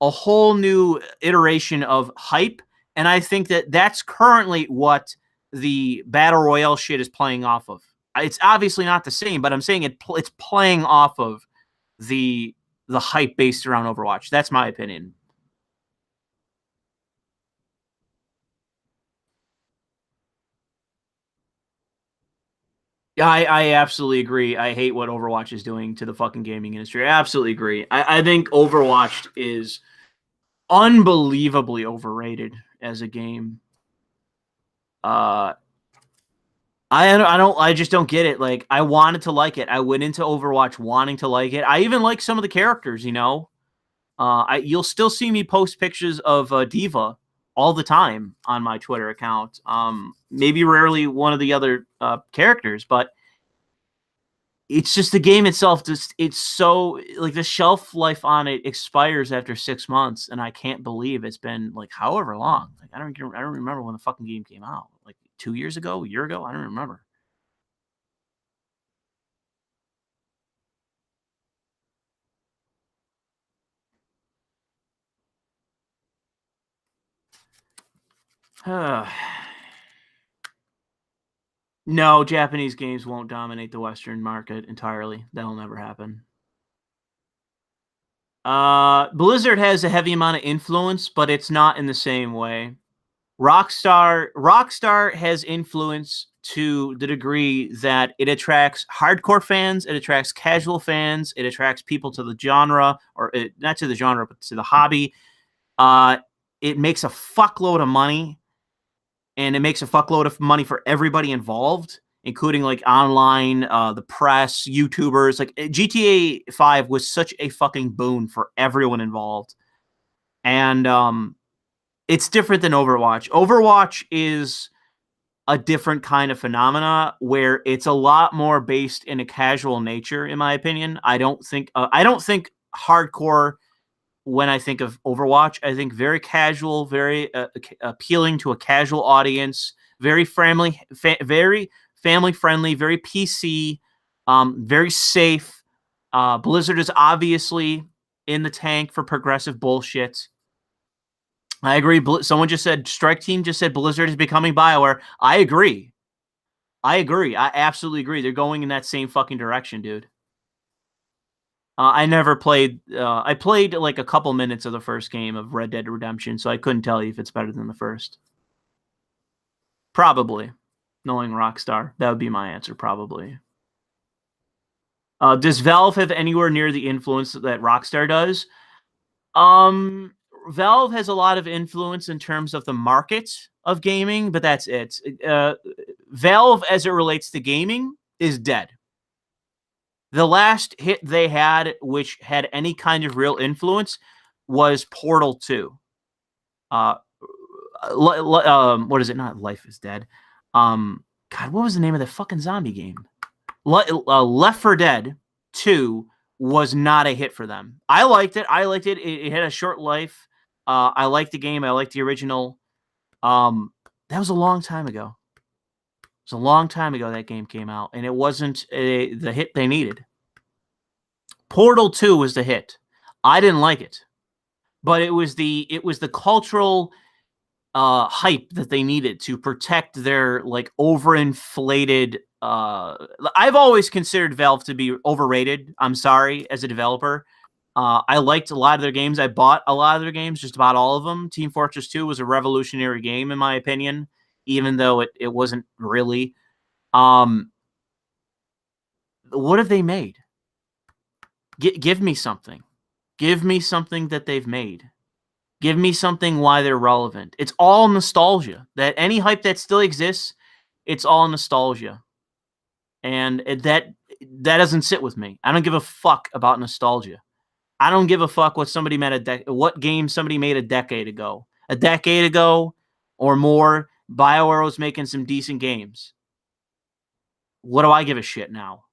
a whole new iteration of hype. And I think that that's currently what the Battle Royale shit is playing off of. It's obviously not the same, but I'm saying it's playing off of the hype based around Overwatch. That's my opinion. Yeah, I absolutely agree. I hate what Overwatch is doing to the fucking gaming industry. I absolutely agree. I think Overwatch is unbelievably overrated as a game. I just don't get it. Like, I wanted to like it. I went into Overwatch wanting to like it. I even like some of the characters, you know. You'll still see me post pictures of Diva all the time on my Twitter account. Maybe rarely one of the other characters, but it's just the game itself. Just it's so like the shelf life on it expires after 6 months, and I can't believe it's been like however long. Like I don't remember when the fucking game came out. Like 2 years ago, a year ago. I don't remember. No, Japanese games won't dominate the Western market entirely. That'll never happen. Blizzard has a heavy amount of influence, but it's not in the same way. Rockstar has influence to the degree that it attracts hardcore fans, it attracts casual fans, it attracts people to the genre, or not to the genre, but to the hobby. It makes a fuckload of money, and it makes a fuckload of money for everybody involved, including like online, the press, YouTubers. Like GTA 5 was such a fucking boon for everyone involved. And it's different than Overwatch. Overwatch is a different kind of phenomena where it's a lot more based in a casual nature, in my opinion. I don't think hardcore when I think of Overwatch. I think very casual, very appealing to a casual audience, very family friendly, very PC, very safe. Blizzard is obviously in the tank for progressive bullshit. I agree. Someone just said, Strike Team just said Blizzard is becoming BioWare. I agree. I absolutely agree. They're going in that same fucking direction, dude. I never played. I played like a couple minutes of the first game of Red Dead Redemption, so I couldn't tell you if it's better than the first. Probably. Knowing Rockstar, that would be my answer, probably. Does Valve have anywhere near the influence that Rockstar does? Valve has a lot of influence in terms of the market of gaming, but that's it. Valve, as it relates to gaming, is dead. The last hit they had, which had any kind of real influence, was Portal 2. What is it? Not Life is Dead. God, what was the name of that fucking zombie game? Left 4 Dead 2 was not a hit for them. I liked it. It had a short life. I liked the game. I liked the original. That was a long time ago. It was a long time ago that game came out, and it wasn't the hit they needed. Portal 2 was the hit. I didn't like it, but it was the cultural hype that they needed to protect their like overinflated. I've always considered Valve to be overrated. I'm sorry, as a developer. I liked a lot of their games. I bought a lot of their games, just about all of them. Team Fortress 2 was a revolutionary game, in my opinion, even though it wasn't really. What have they made? Give me something. Give me something that they've made. Give me something why they're relevant. It's all nostalgia. That any hype that still exists, it's all nostalgia. And that doesn't sit with me. I don't give a fuck about nostalgia. I don't give a fuck what somebody made what game somebody made a decade ago. A decade ago or more, BioWare was making some decent games. What do I give a shit now?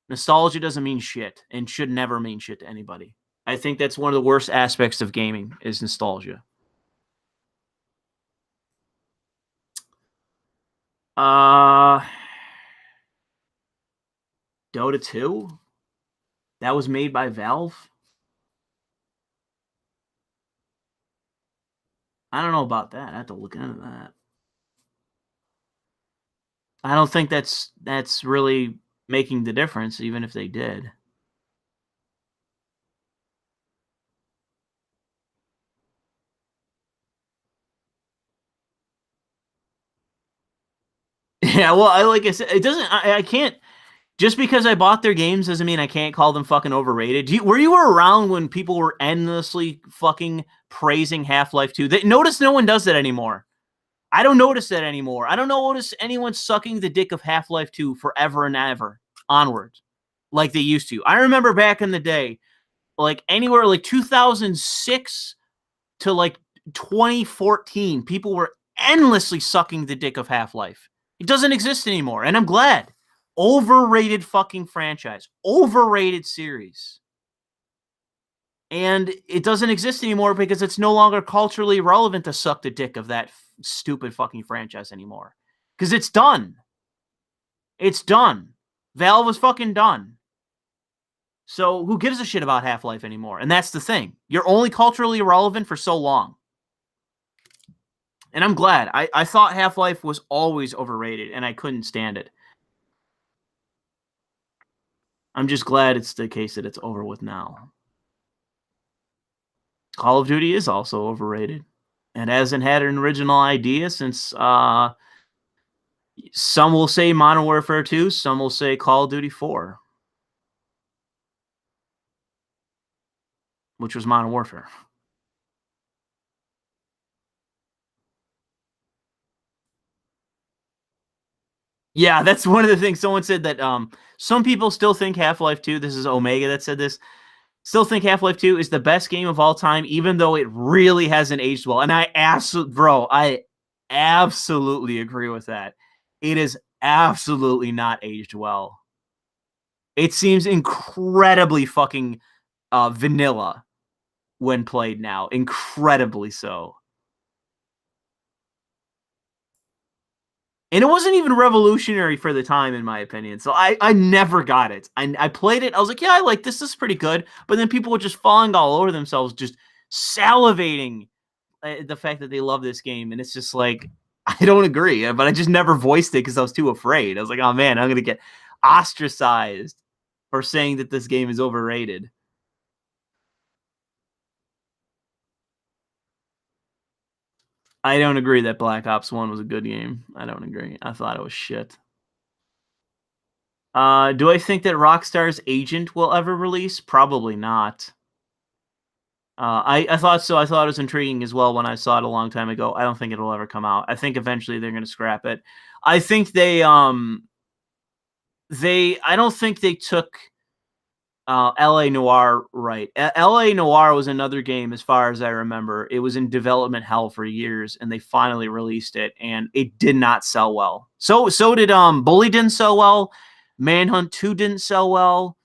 Nostalgia doesn't mean shit and should never mean shit to anybody. I think that's one of the worst aspects of gaming is nostalgia. Dota 2? That was made by Valve? I don't know about that. I have to look into that. I don't think that's really making the difference, even if they did. Yeah, well, like I said, it doesn't. I can't. Just because I bought their games doesn't mean I can't call them fucking overrated. Were you around when people were endlessly fucking praising Half-Life 2? Notice no one does that anymore. I don't notice that anymore. I don't notice anyone sucking the dick of Half-Life 2 forever and ever onwards like they used to. I remember back in the day, like anywhere like 2006 to like 2014, people were endlessly sucking the dick of Half-Life. It doesn't exist anymore, and I'm glad. Overrated fucking franchise. Overrated series. And it doesn't exist anymore because it's no longer culturally relevant to suck the dick of that stupid fucking franchise anymore. Because it's done. It's done. Valve was fucking done. So who gives a shit about Half-Life anymore? And that's the thing. You're only culturally relevant for so long. And I'm glad. I thought Half-Life was always overrated, and I couldn't stand it. I'm just glad it's the case that it's over with now. Call of Duty is also overrated. It hasn't had an original idea since some will say Modern Warfare 2, some will say Call of Duty 4. Which was Modern Warfare. Yeah, that's one of the things. Someone said that some people still think Half-Life 2, this is Omega that said this, still think Half-Life 2 is the best game of all time, even though it really hasn't aged well. And I absolutely agree with that. It is absolutely not aged well. It seems incredibly fucking vanilla when played now. Incredibly so. And it wasn't even revolutionary for the time, in my opinion. So I never got it. I played it. I was like, yeah, I like this. This is pretty good. But then people were just falling all over themselves, just salivating the fact that they love this game. And it's just like, I don't agree. But I just never voiced it because I was too afraid. I was like, oh, man, I'm going to get ostracized for saying that this game is overrated. I don't agree that Black Ops 1 was a good game. I don't agree. I thought it was shit. Do I think that Rockstar's Agent will ever release? Probably not. I thought so. I thought it was intriguing as well when I saw it a long time ago. I don't think it'll ever come out. I think eventually they're going to scrap it. I think I don't think they took LA Noire right. LA Noire was another game, as far as I remember. It was in development hell for years, and they finally released it, and it did not sell well. So did Bully didn't sell well. Manhunt 2 didn't sell well.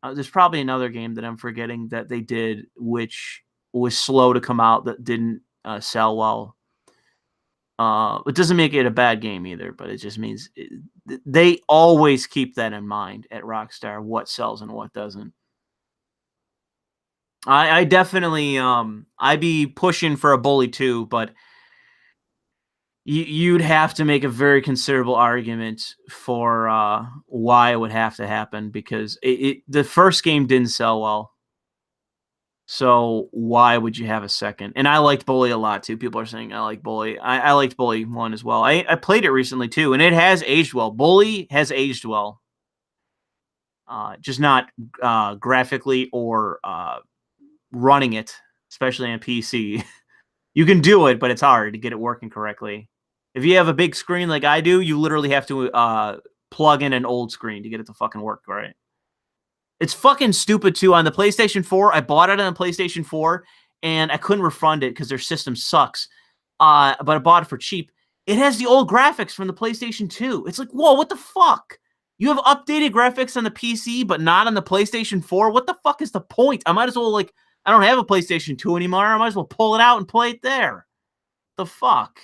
There's probably another game that I'm forgetting that they did, which was slow to come out, that didn't sell well. It doesn't make it a bad game either, but it just means they always keep that in mind at Rockstar, what sells and what doesn't. I definitely I'd be pushing for a Bully 2, but you'd have to make a very considerable argument for why it would have to happen, because the first game didn't sell well. So why would you have a second? And I liked Bully a lot too. People are saying I like Bully. I liked Bully 1 as well. I played it recently too, and it has aged well. Bully has aged well. Just not graphically or running it, especially on PC. You can do it, but it's hard to get it working correctly. If you have a big screen like I do, you literally have to plug in an old screen to get it to fucking work right. It's fucking stupid, too. On the PlayStation 4, I bought it on the PlayStation 4, and I couldn't refund it because their system sucks. But I bought it for cheap. It has the old graphics from the PlayStation 2. It's like, whoa, what the fuck? You have updated graphics on the PC, but not on the PlayStation 4? What the fuck is the point? I might as well, like, I don't have a PlayStation 2 anymore. I might as well pull it out and play it there. The fuck?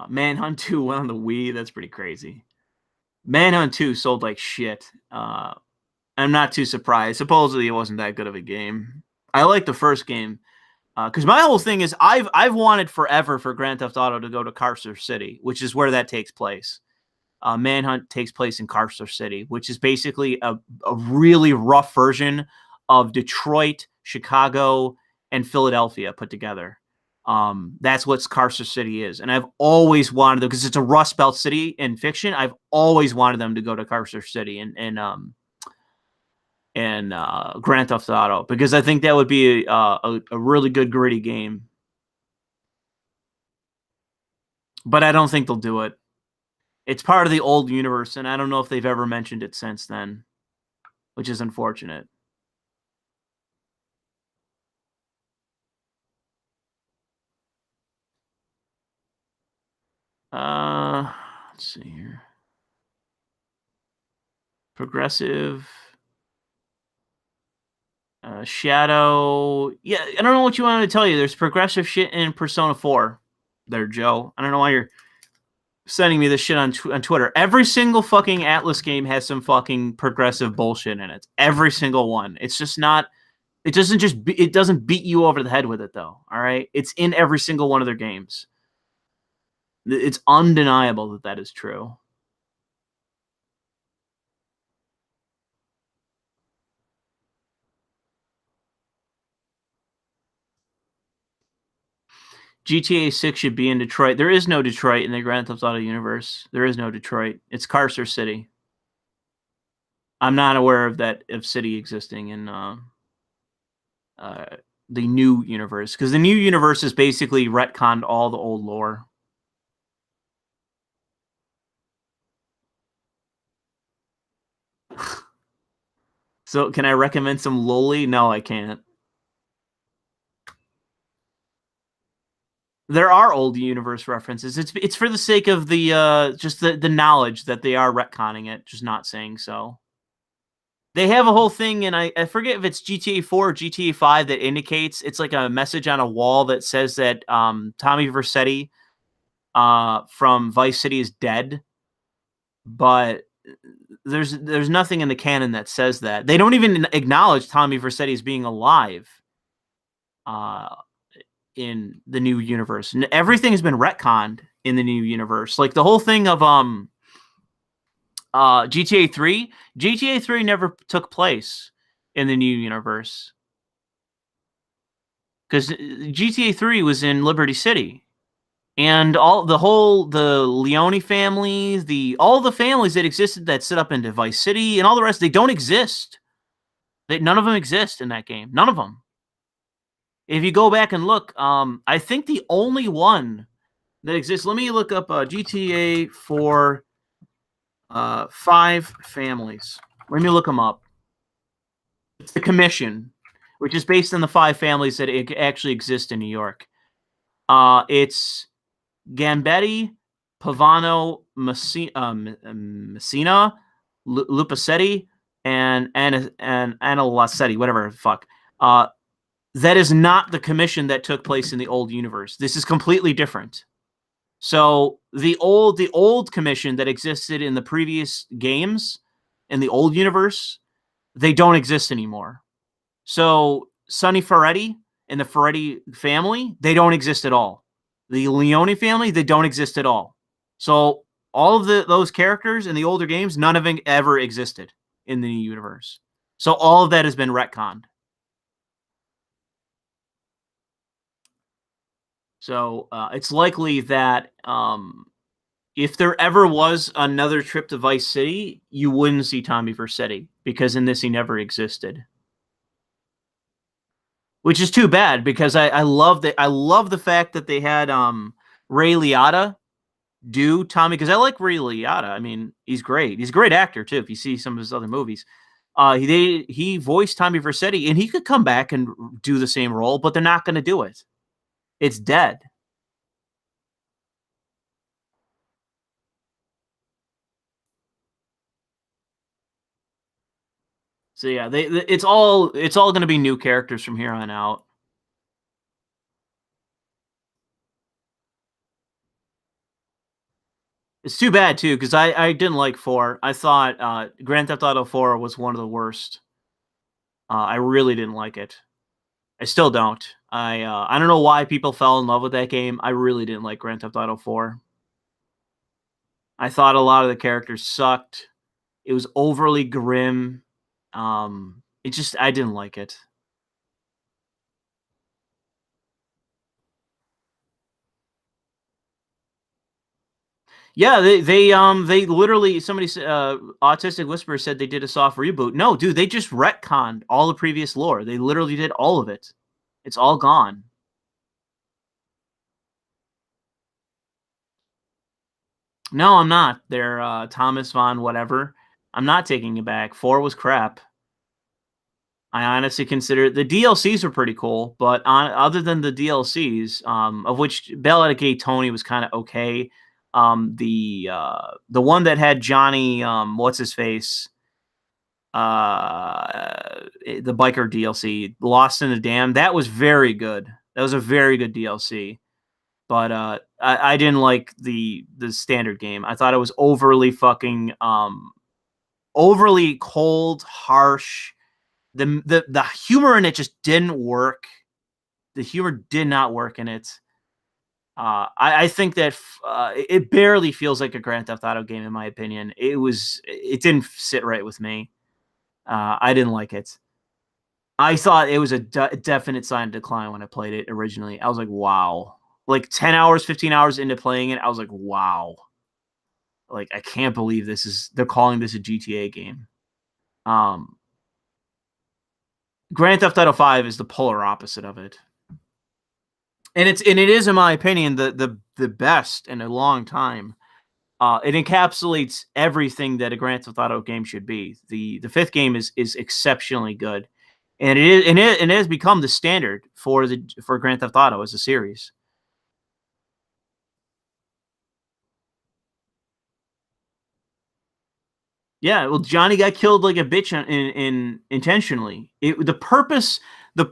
Manhunt 2 went on the Wii. That's pretty crazy. Manhunt 2 sold like shit. I'm not too surprised. Supposedly it wasn't that good of a game. I like the first game. Because my whole thing is I've wanted forever for Grand Theft Auto to go to Carcer City, which is where that takes place. Manhunt takes place in Carcer City, which is basically a really rough version of Detroit, Chicago, and Philadelphia put together. That's what Carcer City is. And I've always wanted them, because it's a Rust Belt city in fiction. I've always wanted them to go to Carcer City and Grand Theft Auto, because I think that would be a really good gritty game. But I don't think they'll do it. It's part of the old universe, and I don't know if they've ever mentioned it since then, which is unfortunate. Let's see here. Progressive. Shadow. Yeah, I don't know what you wanted to tell you. There's progressive shit in Persona 4 there, Joe. I don't know why you're sending me this shit on Twitter. Every single fucking Atlas game has some fucking progressive bullshit in it. Every single one. It's just not... It doesn't beat you over the head with it, though. All right? It's in every single one of their games. It's undeniable that that is true. GTA 6 should be in Detroit. There is no Detroit in the Grand Theft Auto universe. There is no Detroit. It's Carcer City. I'm not aware of that city existing in the new universe, because the new universe is basically retconned all the old lore. So can I recommend some loli? No, I can't. There are old universe references. It's for the sake of the just the knowledge that they are retconning it, just not saying so. They have a whole thing, and I forget if it's GTA 4 or GTA 5 that indicates, it's like a message on a wall that says that Tommy Vercetti from Vice City is dead, but there's nothing in the canon that says that. They don't even acknowledge Tommy Vercetti as being alive in the new universe. And everything has been retconned in the new universe. Like the whole thing of GTA 3. GTA 3 never took place in the new universe, because GTA 3 was in Liberty City. And the Leone families, all the families that existed that set up into Vice City and all the rest, they don't exist. None of them exist in that game. None of them. If you go back and look, I think the only one that exists, let me look up GTA 4 5 families. Let me look them up. It's the Commission, which is based on the 5 families that actually exist in New York. It's Gambetti, Pavano, Messina, Lupacetti, and Analacetti, whatever the fuck. That is not the Commission that took place in the old universe. This is completely different. So the old Commission that existed in the previous games in the old universe, they don't exist anymore. So Sonny Ferretti and the Ferretti family, they don't exist at all. The Leone family, they don't exist at all. So all of those characters in the older games, none of them ever existed in the new universe. So all of that has been retconned. So it's likely that if there ever was another trip to Vice City, you wouldn't see Tommy Vercetti, because in this he never existed. Which is too bad, because I love the fact that they had Ray Liotta do Tommy, because I like Ray Liotta. I mean, he's great. He's a great actor too. If you see some of his other movies, he voiced Tommy Vercetti, and he could come back and do the same role, but they're not going to do it. It's dead. So yeah, it's all going to be new characters from here on out. It's too bad too, because I didn't like 4. I thought Grand Theft Auto 4 was one of the worst. I really didn't like it. I still don't. I don't know why people fell in love with that game. I really didn't like Grand Theft Auto 4. I thought a lot of the characters sucked. It was overly grim. I didn't like it. Yeah, they literally, somebody Autistic Whisperer said they did a soft reboot. No, dude, they just retconned all the previous lore. They literally did all of it. It's all gone. No, I'm not. They're Thomas Von whatever. I'm not taking it back. 4 was crap. I honestly consider the DLCs were pretty cool, but other than the DLCs, of which Bell at a Gay Tony was kind of okay, The one that had Johnny, what's his face, the biker DLC, Lost in the Dam. That was very good. That was a very good DLC. But I didn't like the standard game. I thought it was overly fucking overly cold, harsh. The humor in it just didn't work. The humor did not work in it. I think that it barely feels like a Grand Theft Auto game, in my opinion. It didn't sit right with me. I didn't like it. I thought it was a definite sign of decline when I played it originally. I was like, wow. Like 10 hours, 15 hours into playing it, I was like, wow. Like, I can't believe they're calling this a GTA game. Grand Theft Auto 5 is the polar opposite of it. And it is, in my opinion, the best in a long time. It encapsulates everything that a Grand Theft Auto game should be. The fifth game is exceptionally good. And it has become the standard for Grand Theft Auto as a series. Yeah, well, Johnny got killed like a bitch intentionally. The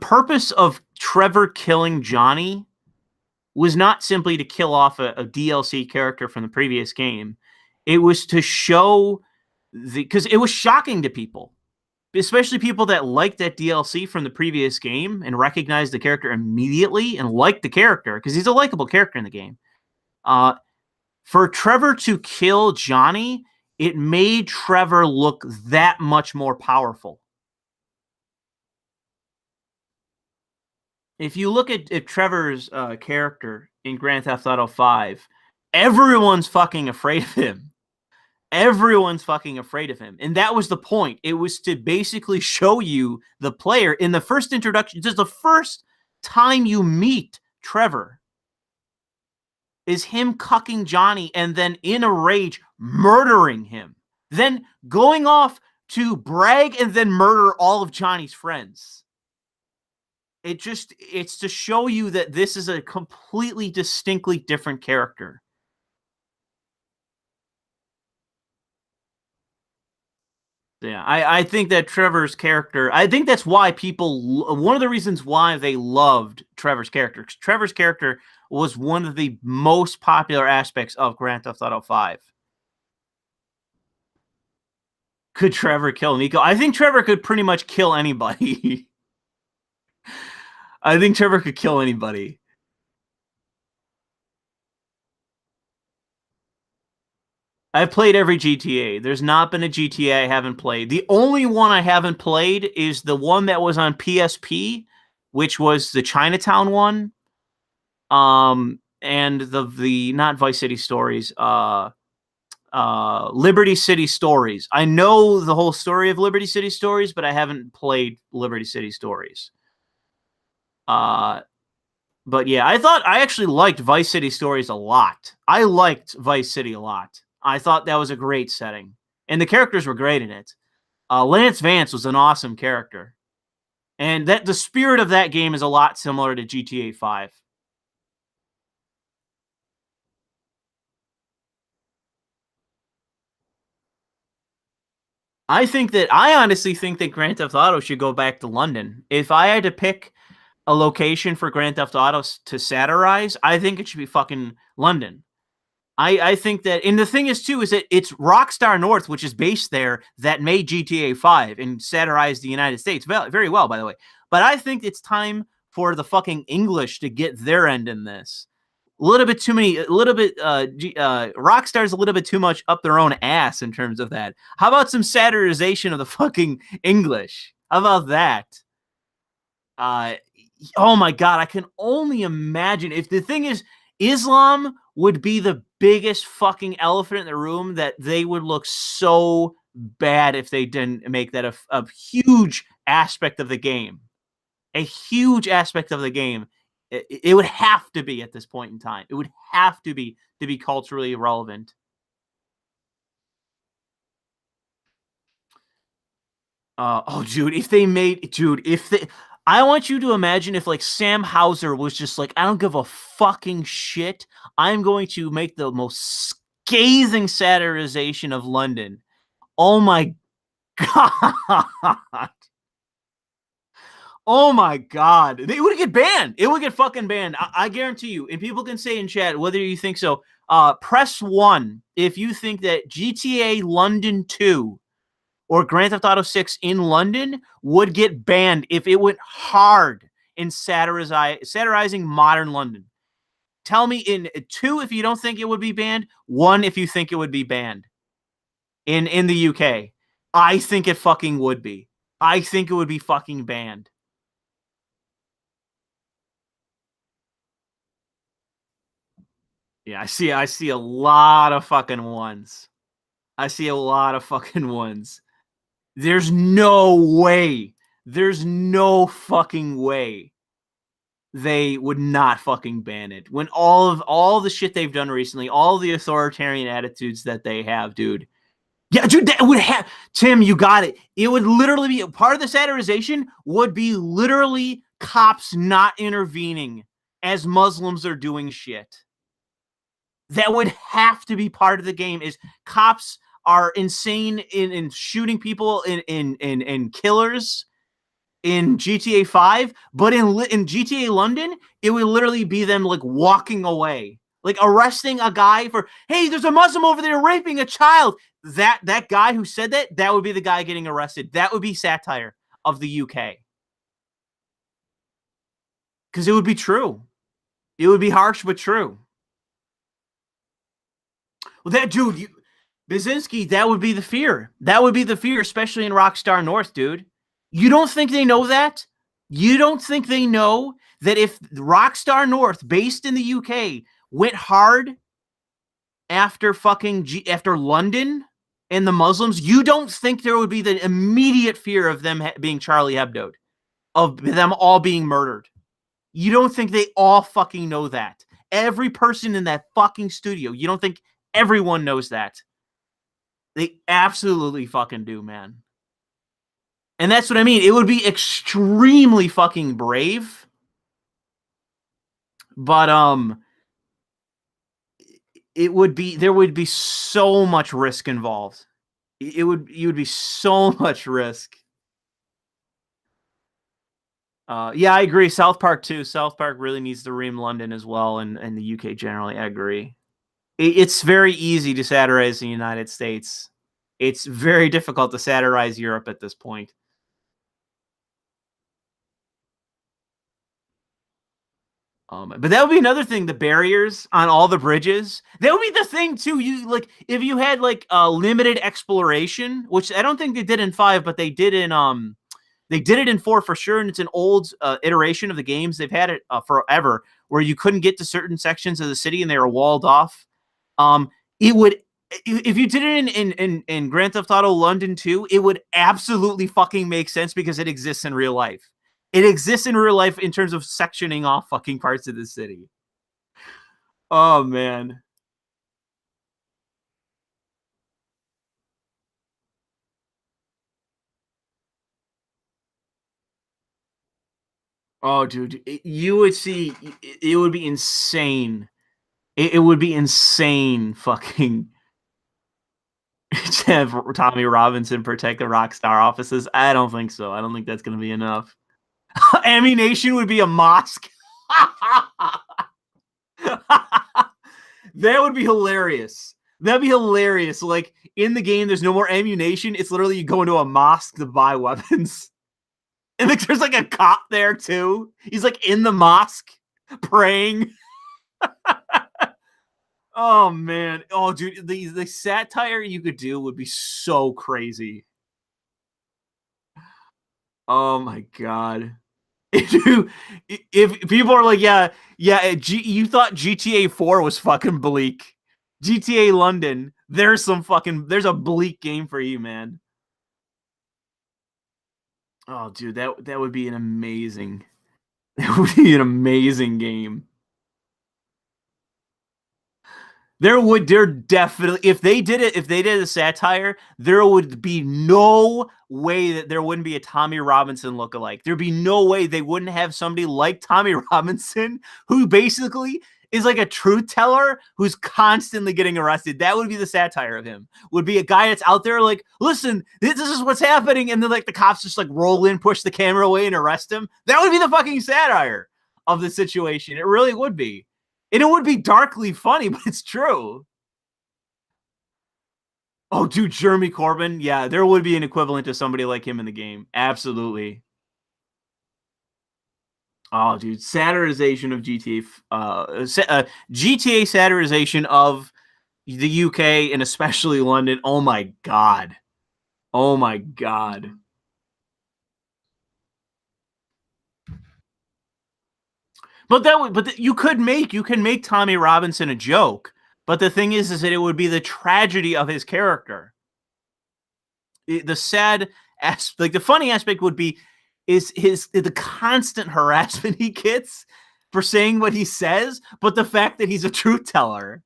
purpose of Trevor killing Johnny was not simply to kill off a DLC character from the previous game. It was to show because it was shocking to people, especially people that liked that DLC from the previous game and recognized the character immediately and liked the character because he's a likable character in the game. For Trevor to kill Johnny, it made Trevor look that much more powerful. If you look at Trevor's character in Grand Theft Auto 5, everyone's fucking afraid of him. Everyone's fucking afraid of him. And that was the point. It was to basically show you the player in the first introduction. Just the first time you meet Trevor is him cucking Johnny and then in a rage murdering him. Then going off to brag and then murder all of Johnny's friends. It's to show you that this is a completely distinctly different character. Yeah, I think that Trevor's character, I think that's why one of the reasons why they loved Trevor's character, because Trevor's character was one of the most popular aspects of Grand Theft Auto 5. Could Trevor kill Nico? I think Trevor could pretty much kill anybody. I think Trevor could kill anybody. I've played every GTA. There's not been a GTA I haven't played. The only one I haven't played is the one that was on PSP, which was the Chinatown one. And the not Vice City Stories, Liberty City Stories. I know the whole story of Liberty City Stories, but I haven't played Liberty City Stories. But yeah, I actually liked Vice City Stories a lot. I liked Vice City a lot. I thought that was a great setting. And the characters were great in it. Lance Vance was an awesome character. And the spirit of that game is a lot similar to GTA 5. I honestly think that Grand Theft Auto should go back to London. If I had to pick a location for Grand Theft Auto to satirize, I think it should be fucking London. I think that, and the thing is too, is that it's Rockstar North, which is based there, that made GTA 5 and satirized the United States very well, by the way. But I think it's time for the fucking English to get their end in this. Rockstar's a little bit too much up their own ass in terms of that. How about some satirization of the fucking English? How about that? Oh my God, I can only imagine if the thing is, Islam would be the biggest fucking elephant in the room, that they would look so bad if they didn't make that a huge aspect of the game. A huge aspect of the game. It would have to be at this point in time. It would have to be culturally relevant. Dude, if they I want you to imagine if like Sam Hauser was just like, I don't give a fucking shit. I'm going to make the most scathing satirization of London. Oh my God. Oh my God. It would get banned. It would get fucking banned. I guarantee you. And people can say in chat whether you think so. Press 1 if you think that GTA London 2 or Grand Theft Auto 6 in London would get banned if it went hard in satirizing modern London. Tell me in 2 if you don't think it would be banned, 1 if you think it would be banned in the UK. I think it fucking would be. I think it would be fucking banned. Yeah, I see a lot of fucking ones. I see a lot of fucking ones. There's no way. There's no fucking way they would not fucking ban it. When all the shit they've done recently, all the authoritarian attitudes that they have, dude. Yeah, dude, that would have Tim, you got it. It would literally be part of the satirization would be literally cops not intervening as Muslims are doing shit. That would have to be part of the game is cops are insane in shooting people in killers in GTA 5, but in GTA London, it would literally be them like walking away, like arresting a guy for, hey, there's a Muslim over there raping a child. That guy who said that would be the guy getting arrested. That would be satire of the UK. Because it would be true. It would be harsh, but true. Well, that dude, Basinski, that would be the fear. That would be the fear, especially in Rockstar North, dude. You don't think they know that? You don't think they know that if Rockstar North, based in the UK, went hard after after London and the Muslims, you don't think there would be the immediate fear of them being Charlie Hebdo'd, of them all being murdered? You don't think they all fucking know that? Every person in that fucking studio, you don't think everyone knows that? They absolutely fucking do, man. And that's what I mean. It would be extremely fucking brave. But there would be so much risk involved. You would be so much risk. Yeah, I agree. South Park too. South Park really needs to ream London as well, and the UK generally. I agree. It's very easy to satirize the United States. It's very difficult to satirize Europe at this point. But that would be another thing, the barriers on all the bridges. That would be the thing too. You like if you had like limited exploration, which I don't think they did in 5, but they did in 4 for sure, and it's an old iteration of the games. They've had it forever, where you couldn't get to certain sections of the city and they were walled off. It would, if you did it in Grand Theft Auto London 2, it would absolutely fucking make sense because it exists in real life. It exists in real life in terms of sectioning off fucking parts of the city. Oh, man. Oh, dude. You would see, it would be insane. It would be insane fucking to have Tommy Robinson protect the Rockstar offices. I don't think so. I don't think that's going to be enough. Ammunition would be a mosque. That would be hilarious. That'd be hilarious. Like in the game, there's no more ammunition. It's literally you go into a mosque to buy weapons. And like, there's like a cop there too. He's like in the mosque praying. Oh man. Oh dude, the satire you could do would be so crazy. Oh my god. If people are like, yeah, you thought GTA 4 was fucking bleak. GTA London, there's a bleak game for you, man. Oh, dude, that would be an amazing, that would be an amazing game. There definitely, if they did a satire, there would be no way that there wouldn't be a Tommy Robinson lookalike. There'd be no way they wouldn't have somebody like Tommy Robinson, who basically is like a truth teller who's constantly getting arrested. That would be the satire of him. Would be a guy that's out there like, listen, this is what's happening, and then like the cops just like roll in, push the camera away, and arrest him. That would be the fucking satire of the situation. It really would be. And it would be darkly funny, but it's true. Oh, dude, Jeremy Corbyn. Yeah, there would be an equivalent to somebody like him in the game. Absolutely. Oh, dude, satirization of GTA. GTA satirization of the UK and especially London. Oh my god. Oh my god. But you can make Tommy Robinson a joke. But the thing is that it would be the tragedy of his character. The sad aspect, like the funny aspect would be is the constant harassment he gets for saying what he says, but the fact that he's a truth teller.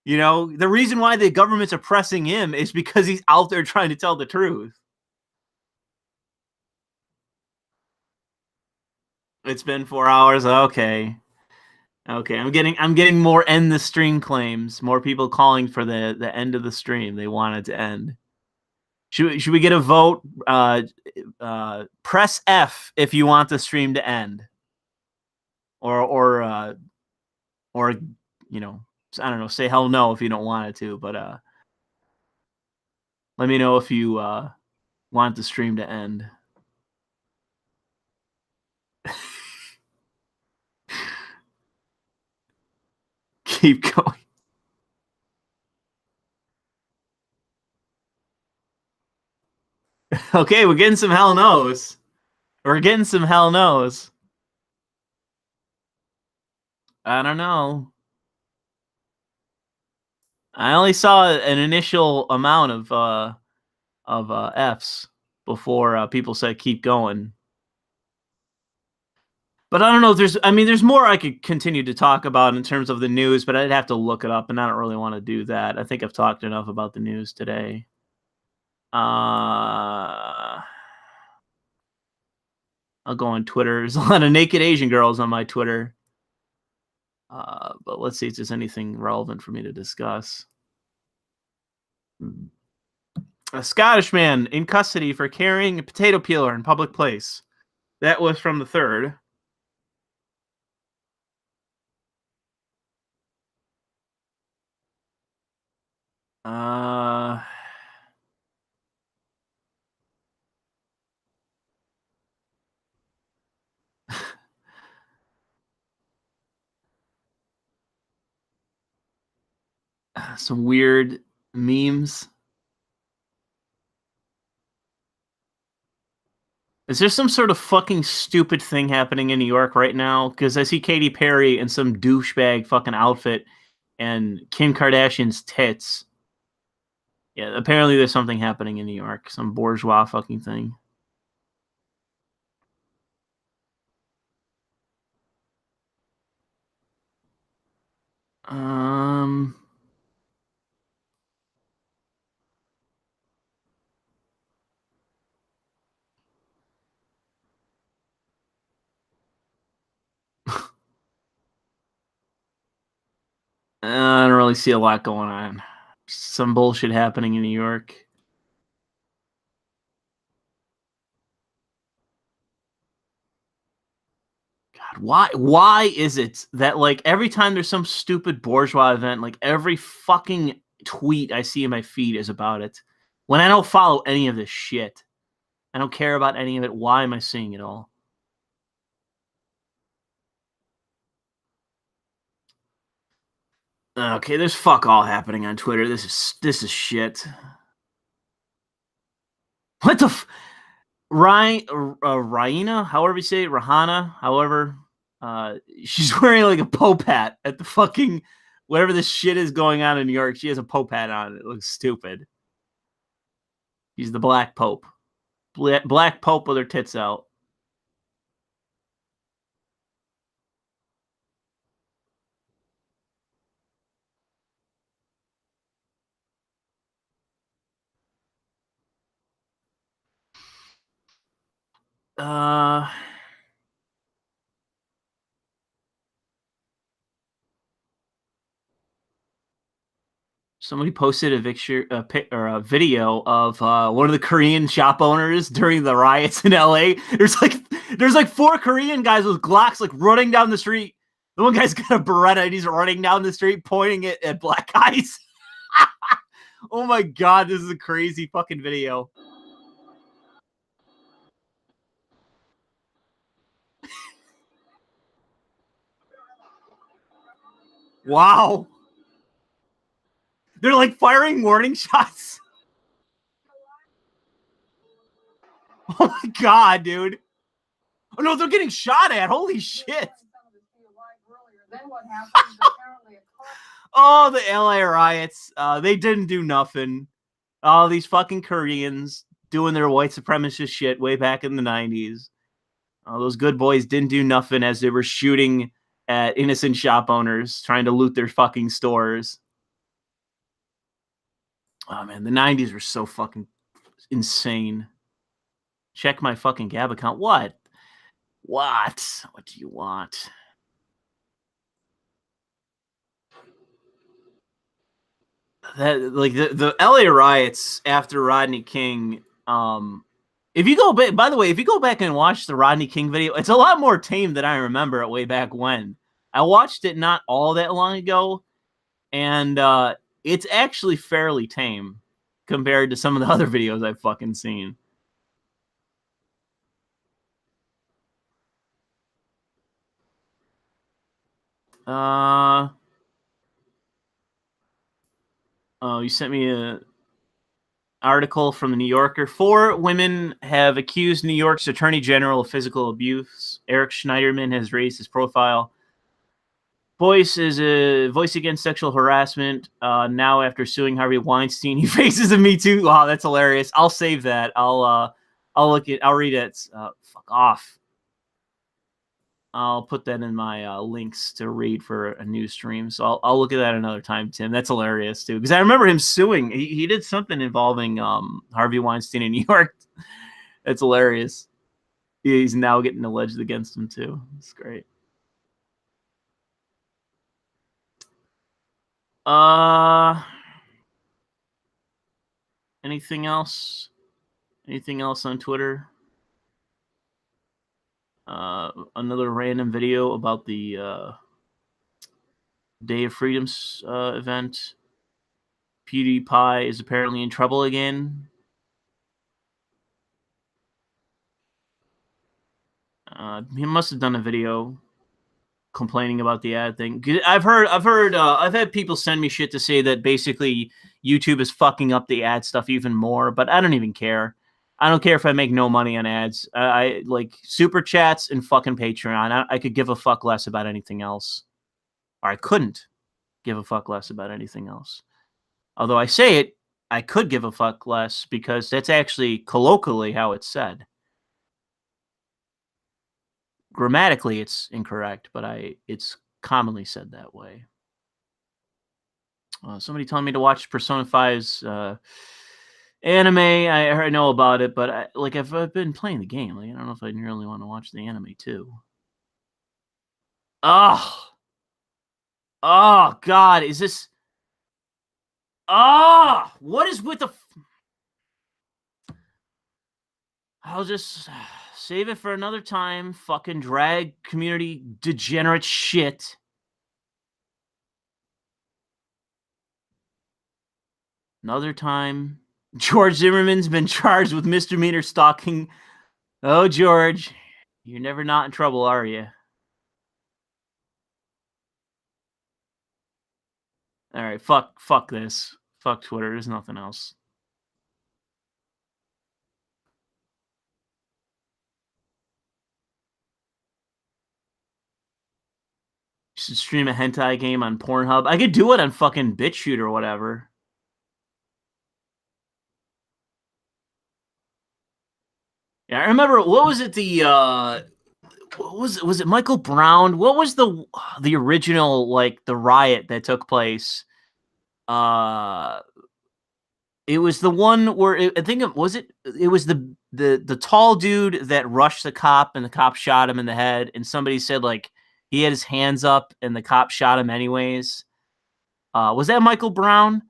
You know, the reason why the government's oppressing him is because he's out there trying to tell the truth. It's been 4 hours. Okay. Okay, I'm getting more end the stream claims. More people calling for the end of the stream. They want it to end. Should we get a vote? Press F if you want the stream to end. Or you know, I don't know, say hell no if you don't want it to, but let me know if you want the stream to end. Keep going. Okay, we're getting some hell no's. We're getting some hell no's. I don't know. I only saw an initial amount of F's before people said keep going. But I don't know if there's more I could continue to talk about in terms of the news, but I'd have to look it up, and I don't really want to do that. I think I've talked enough about the news today. I'll go on Twitter. There's a lot of naked Asian girls on my Twitter. But let's see if there's anything relevant for me to discuss. A Scottish man in custody for carrying a potato peeler in public place. That was from the 3rd. Some weird memes. Is there some sort of fucking stupid thing happening in New York right now? Because I see Katy Perry in some douchebag fucking outfit and Kim Kardashian's tits. Yeah, apparently there's something happening in New York. Some bourgeois fucking thing. I don't really see a lot going on. Some bullshit happening in New York. God, why is it that like every time there's some stupid bourgeois event, like every fucking tweet I see in my feed is about it? When I don't follow any of this shit. I don't care about any of it. Why am I seeing it all? Okay, there's fuck all happening on Twitter. This is shit. What the Raina, however you say it, Rahana, however, she's wearing like a Pope hat at the fucking whatever this shit is going on in New York. She has a Pope hat on. It looks stupid. She's the Black Pope. Black Pope with her tits out. Somebody posted a video of one of the Korean shop owners during the riots in LA. There's like 4 Korean guys with Glocks like running down the street. The one guy's got a Beretta and he's running down the street pointing it at black guys. Oh my god, this is a crazy fucking video. Wow. They're like firing warning shots. Oh my god, dude. Oh no, they're getting shot at. Holy shit. Oh, the LA riots. They didn't do nothing. Oh, these fucking Koreans doing their white supremacist shit way back in the 90s. Those good boys didn't do nothing as they were shooting at innocent shop owners trying to loot their fucking stores. Oh, man, the 90s were so fucking insane. Check my fucking Gab account. What? What? What do you want? That like the LA riots after Rodney King. If you go back, by the way, if you go back and watch the Rodney King video, it's a lot more tame than I remember it way back when. I watched it not all that long ago, and it's actually fairly tame compared to some of the other videos I've fucking seen. Oh, you sent me a article from the New Yorker. 4 women have accused New York's Attorney General of physical abuse. Eric Schneiderman has raised his profile. Voice is a voice against sexual harassment. Now, after suing Harvey Weinstein, he faces a Me Too. Wow, that's hilarious. I'll save that. I'll read it. Fuck off. I'll put that in my links to read for a new stream. So I'll look at that another time, Tim. That's hilarious too, because I remember him suing. He did something involving Harvey Weinstein in New York. That's hilarious. He's now getting alleged against him too. It's great. Anything else? Anything else on Twitter? Another random video about the Day of Freedom's event. PewDiePie is apparently in trouble again. He must have done a video complaining about the ad thing. I've had people send me shit to say that basically YouTube is fucking up the ad stuff even more, but I don't even care. I don't care if I make no money on ads. I like super chats and fucking Patreon. I could give a fuck less about anything else. Or I couldn't give a fuck less about anything else. Although I say it, I could give a fuck less because that's actually colloquially how it's said. Grammatically, it's incorrect, but it's commonly said that way. Somebody telling me to watch Persona 5's anime. I know about it, but I've been playing the game. Like, I don't know if I really want to watch the anime too. Oh God, is this? What is with the? I'll just save it for another time. Fucking drag community degenerate shit. Another time. George Zimmerman's been charged with misdemeanor stalking. Oh, George, you're never not in trouble, are you? All right, fuck this. Fuck Twitter. There's nothing else. You should stream a hentai game on Pornhub. I could do it on fucking BitChute or whatever. Yeah, I remember. What was it? Was it Michael Brown? What was the original, like, the riot that took place? It was the one where I think it was the tall dude that rushed the cop and the cop shot him in the head, and somebody said like he had his hands up and the cop shot him anyways. Was that Michael Brown?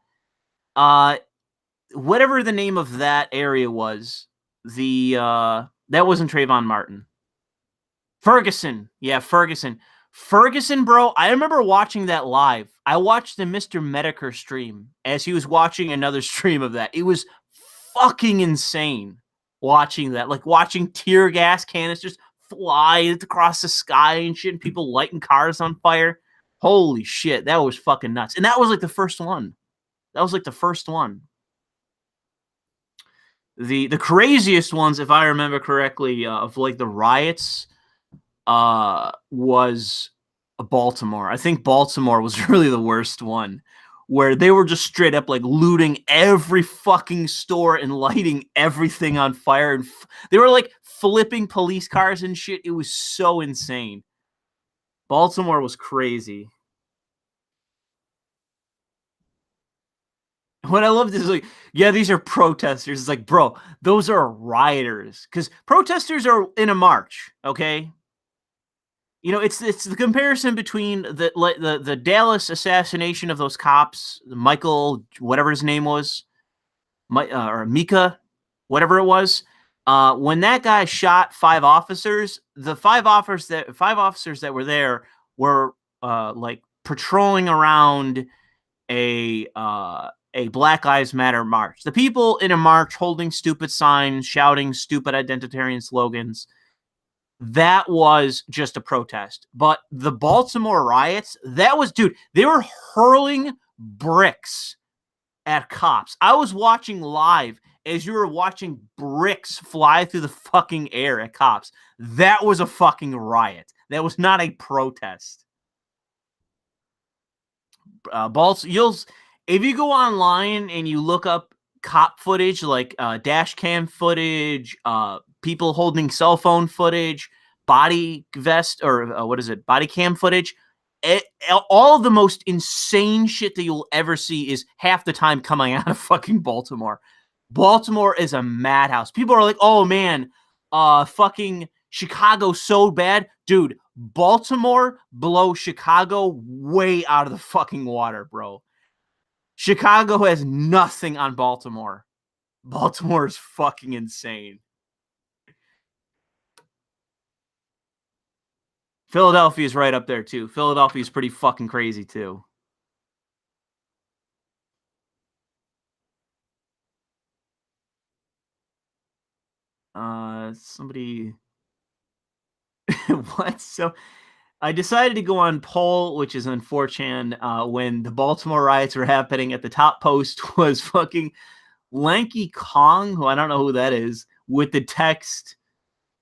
Whatever the name of that area was, that wasn't Trayvon Martin. Ferguson. Yeah, Ferguson. Ferguson, bro, I remember watching that live. I watched the Mr. Medicare stream as he was watching another stream of that. It was fucking insane watching that. Like watching tear gas canisters fly across the sky and shit, and people lighting cars on fire. Holy shit, that was fucking nuts. And that was like the first one. That was like the first one. The craziest ones, if I remember correctly, of like the riots, was Baltimore. I think Baltimore was really the worst one, where they were just straight up like looting every fucking store and lighting everything on fire, and they were like flipping police cars and shit. It was so insane. Baltimore was crazy. What I loved is like, yeah, these are protesters. It's like, bro, those are rioters, because protesters are in a march, okay? You know, it's the comparison between the Dallas assassination of those cops, Michael, whatever his name was, or Mika, whatever it was. When that guy shot 5 officers, the 5 officers that were there were like patrolling around a Black Lives Matter march. The people in a march holding stupid signs, shouting stupid identitarian slogans. That was just a protest. But the Baltimore riots, that was, dude, they were hurling bricks at cops. I was watching live as you were watching bricks fly through the fucking air at cops. That was a fucking riot. That was not a protest. If you go online and you look up cop footage, like dash cam footage, people holding cell phone footage, body vest, or body cam footage, all the most insane shit that you'll ever see is half the time coming out of fucking Baltimore. Baltimore is a madhouse. People are like, oh man, fucking Chicago's so bad. Dude, Baltimore blows Chicago way out of the fucking water, bro. Chicago has nothing on Baltimore. Baltimore is fucking insane. Philadelphia is right up there too. Philadelphia is pretty fucking crazy too. Somebody what? So I decided to go on poll, which is on 4chan, when the Baltimore riots were happening. At the top post was fucking Lanky Kong, who I don't know who that is, with the text,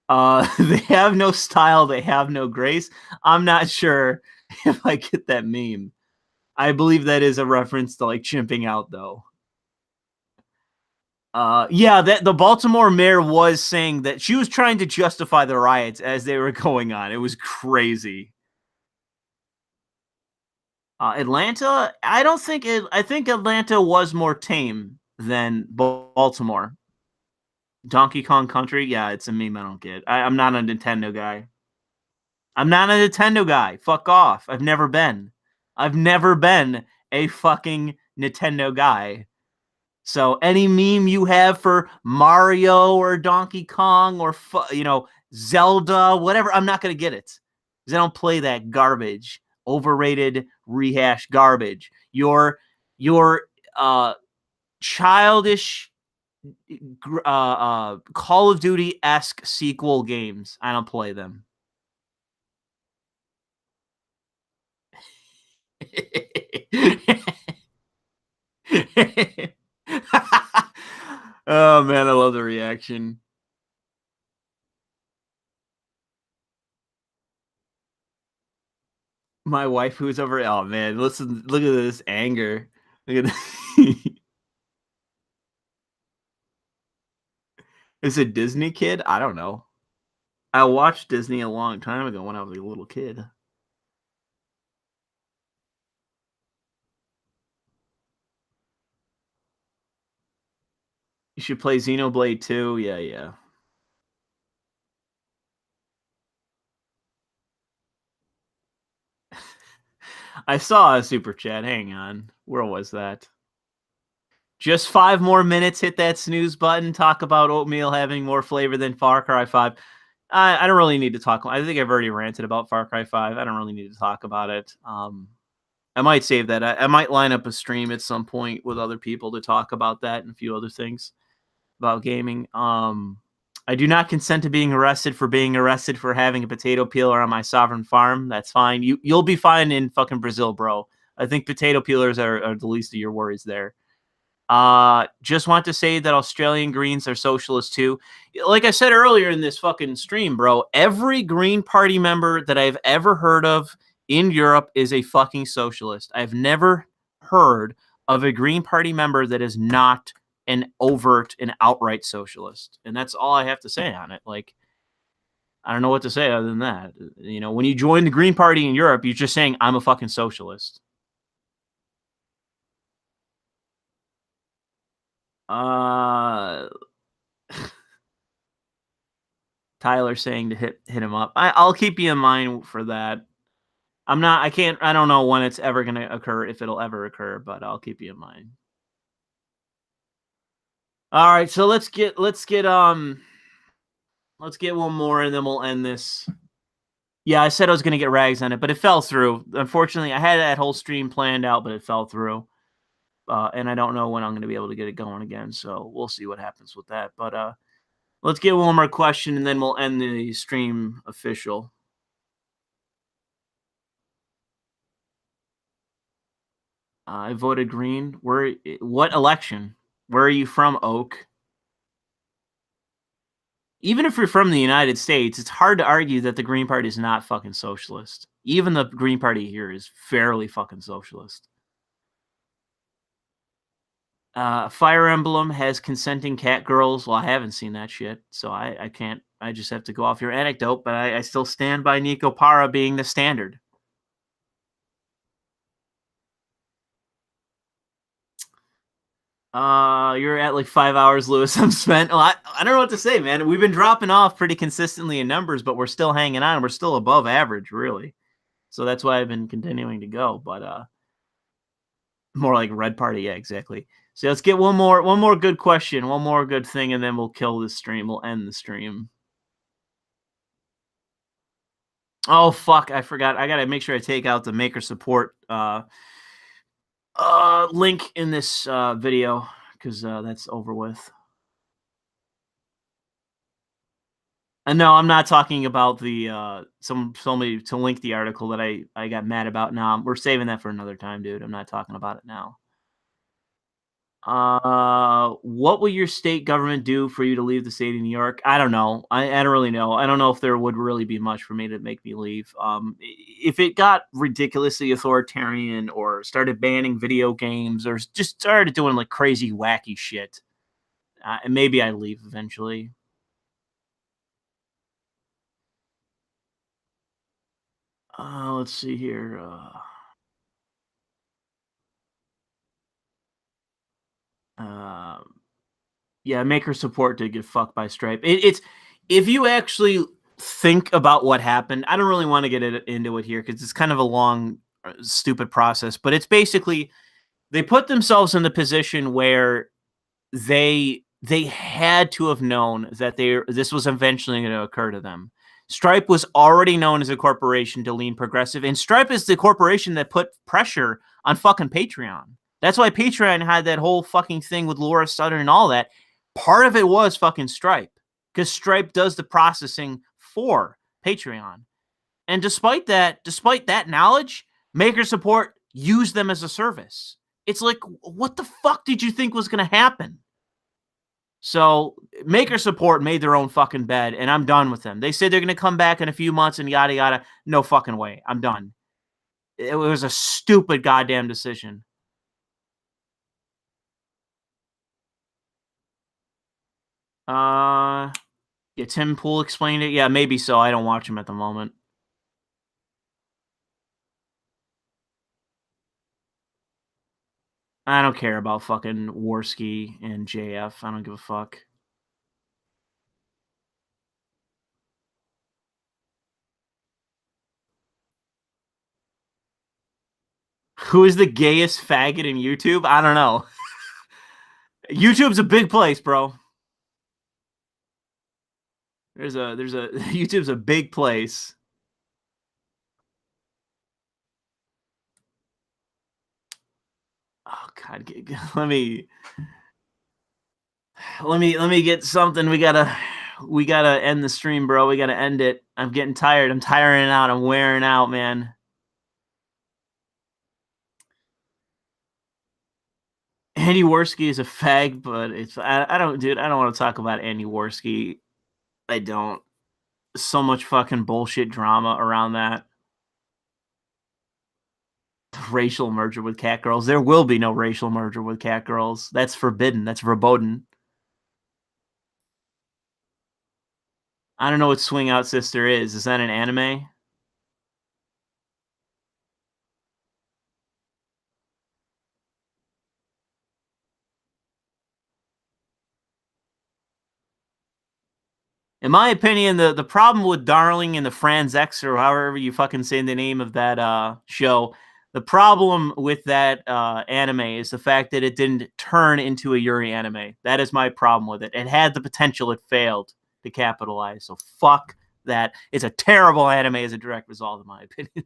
they have no style, they have no grace. I'm not sure if I get that meme. I believe that is a reference to like chimping out, though. Yeah, that the Baltimore mayor was saying that she was trying to justify the riots as they were going on. It was crazy. Atlanta, I think Atlanta was more tame than Baltimore. Donkey Kong Country, yeah, it's a meme I don't get. I'm not a Nintendo guy. I'm not a Nintendo guy. Fuck off. I've never been. I've never been a fucking Nintendo guy. So any meme you have for Mario or Donkey Kong or Zelda, whatever, I'm not gonna get it because I don't play that garbage, overrated, rehash garbage. Your childish Call of Duty-esque sequel games, I don't play them. Oh man, I love the reaction. My wife who's over, oh man, listen, look at this anger. Look at this. Is it Disney kid? I don't know. I watched Disney a long time ago when I was a little kid. You should play Xenoblade 2. Yeah. I saw a super chat. Hang on. Where was that? Just 5 more minutes. Hit that snooze button. Talk about oatmeal having more flavor than Far Cry 5. I don't really need to talk. I think I've already ranted about Far Cry 5. I don't really need to talk about it. I might save that. I might line up a stream at some point with other people to talk about that and a few other things about gaming. I do not consent to being arrested for having a potato peeler on my sovereign farm. That's fine. You'll be fine in fucking Brazil, bro. I think potato peelers are the least of your worries there. Just want to say that Australian Greens are socialists too. Like I said earlier in this fucking stream, bro, every Green Party member that I've ever heard of in Europe is a fucking socialist. I've never heard of a Green Party member that is not an overt and outright socialist. And that's all I have to say on it. Like, I don't know what to say other than that. You know, when you join the Green Party in Europe, you're just saying, I'm a fucking socialist. Tyler saying to hit him up. I'll keep you in mind for that. I don't know when it's ever going to occur, if it'll ever occur, but I'll keep you in mind. All right, so let's get one more and then we'll end this. Yeah, I said I was going to get rags on it, but it fell through. Unfortunately, I had that whole stream planned out, but it fell through. And I don't know when I'm going to be able to get it going again, so we'll see what happens with that. But let's get one more question, and then we'll end the stream official. I voted green. What election? Where are you from, Oak? Even if you're from the United States, it's hard to argue that the Green Party is not fucking socialist. Even the Green Party here is fairly fucking socialist. Fire Emblem has consenting cat girls. Well, I haven't seen that shit, so I can't. I just have to go off your anecdote, but I still stand by Nico Para being the standard. You're at like 5 hours, Lewis. I'm spent. Well, I don't know what to say, man. We've been dropping off pretty consistently in numbers, but we're still hanging on. We're still above average, really. So that's why I've been continuing to go. But more like Red Party, yeah, exactly. So let's get one more good question, one more good thing, and then we'll kill the stream. We'll end the stream. Oh fuck, I forgot. I gotta make sure I take out the maker support link in this video, because that's over with. And no, I'm not talking about the somebody to link the article that I got mad about. Now we're saving that for another time, dude. I'm not talking about it now. What will your state government do for you to leave the state of New York? I don't know. I don't really know. I don't know if there would really be much for me to make me leave. If it got ridiculously authoritarian or started banning video games or just started doing like crazy wacky shit, and maybe I'd leave eventually. Let's see here. Yeah, maker support did get fucked by Stripe. It's if you actually think about what happened, I don't really want to get into it here because it's kind of a long, stupid process. But it's basically they put themselves in the position where they had to have known that this was eventually going to occur to them. Stripe was already known as a corporation to lean progressive, and Stripe is the corporation that put pressure on fucking Patreon. That's why Patreon had that whole fucking thing with Laura Sutter and all that. Part of it was fucking Stripe, because Stripe does the processing for Patreon. And despite that knowledge, maker support used them as a service. It's like, what the fuck did you think was going to happen? So maker support made their own fucking bed, and I'm done with them. They said they're going to come back in a few months and yada yada. No fucking way. I'm done. It was a stupid goddamn decision. Yeah, Tim Pool explained it. Yeah, maybe so. I don't watch him at the moment. I don't care about fucking Warski and JF. I don't give a fuck. Who is the gayest faggot in YouTube? I don't know. YouTube's a big place, bro. There's a YouTube's a big place. Oh God, let me get something. We gotta end the stream, bro. We gotta end it. I'm getting tired. I'm tiring out. I'm wearing out, man. Andy Worski is a fag, but it's I don't, dude. I don't want to talk about Andy Worski. I don't. So much fucking bullshit drama around that. Racial merger with cat girls. There will be no racial merger with cat girls. That's forbidden. That's verboten. I don't know what Swing Out Sister is. Is that an anime? In my opinion, the problem with Darling and the Franz X, or however you fucking say the name of that show, the problem with that anime is the fact that it didn't turn into a Yuri anime. That is my problem with it. It had the potential. It failed to capitalize. So fuck that. It's a terrible anime as a direct result, in my opinion.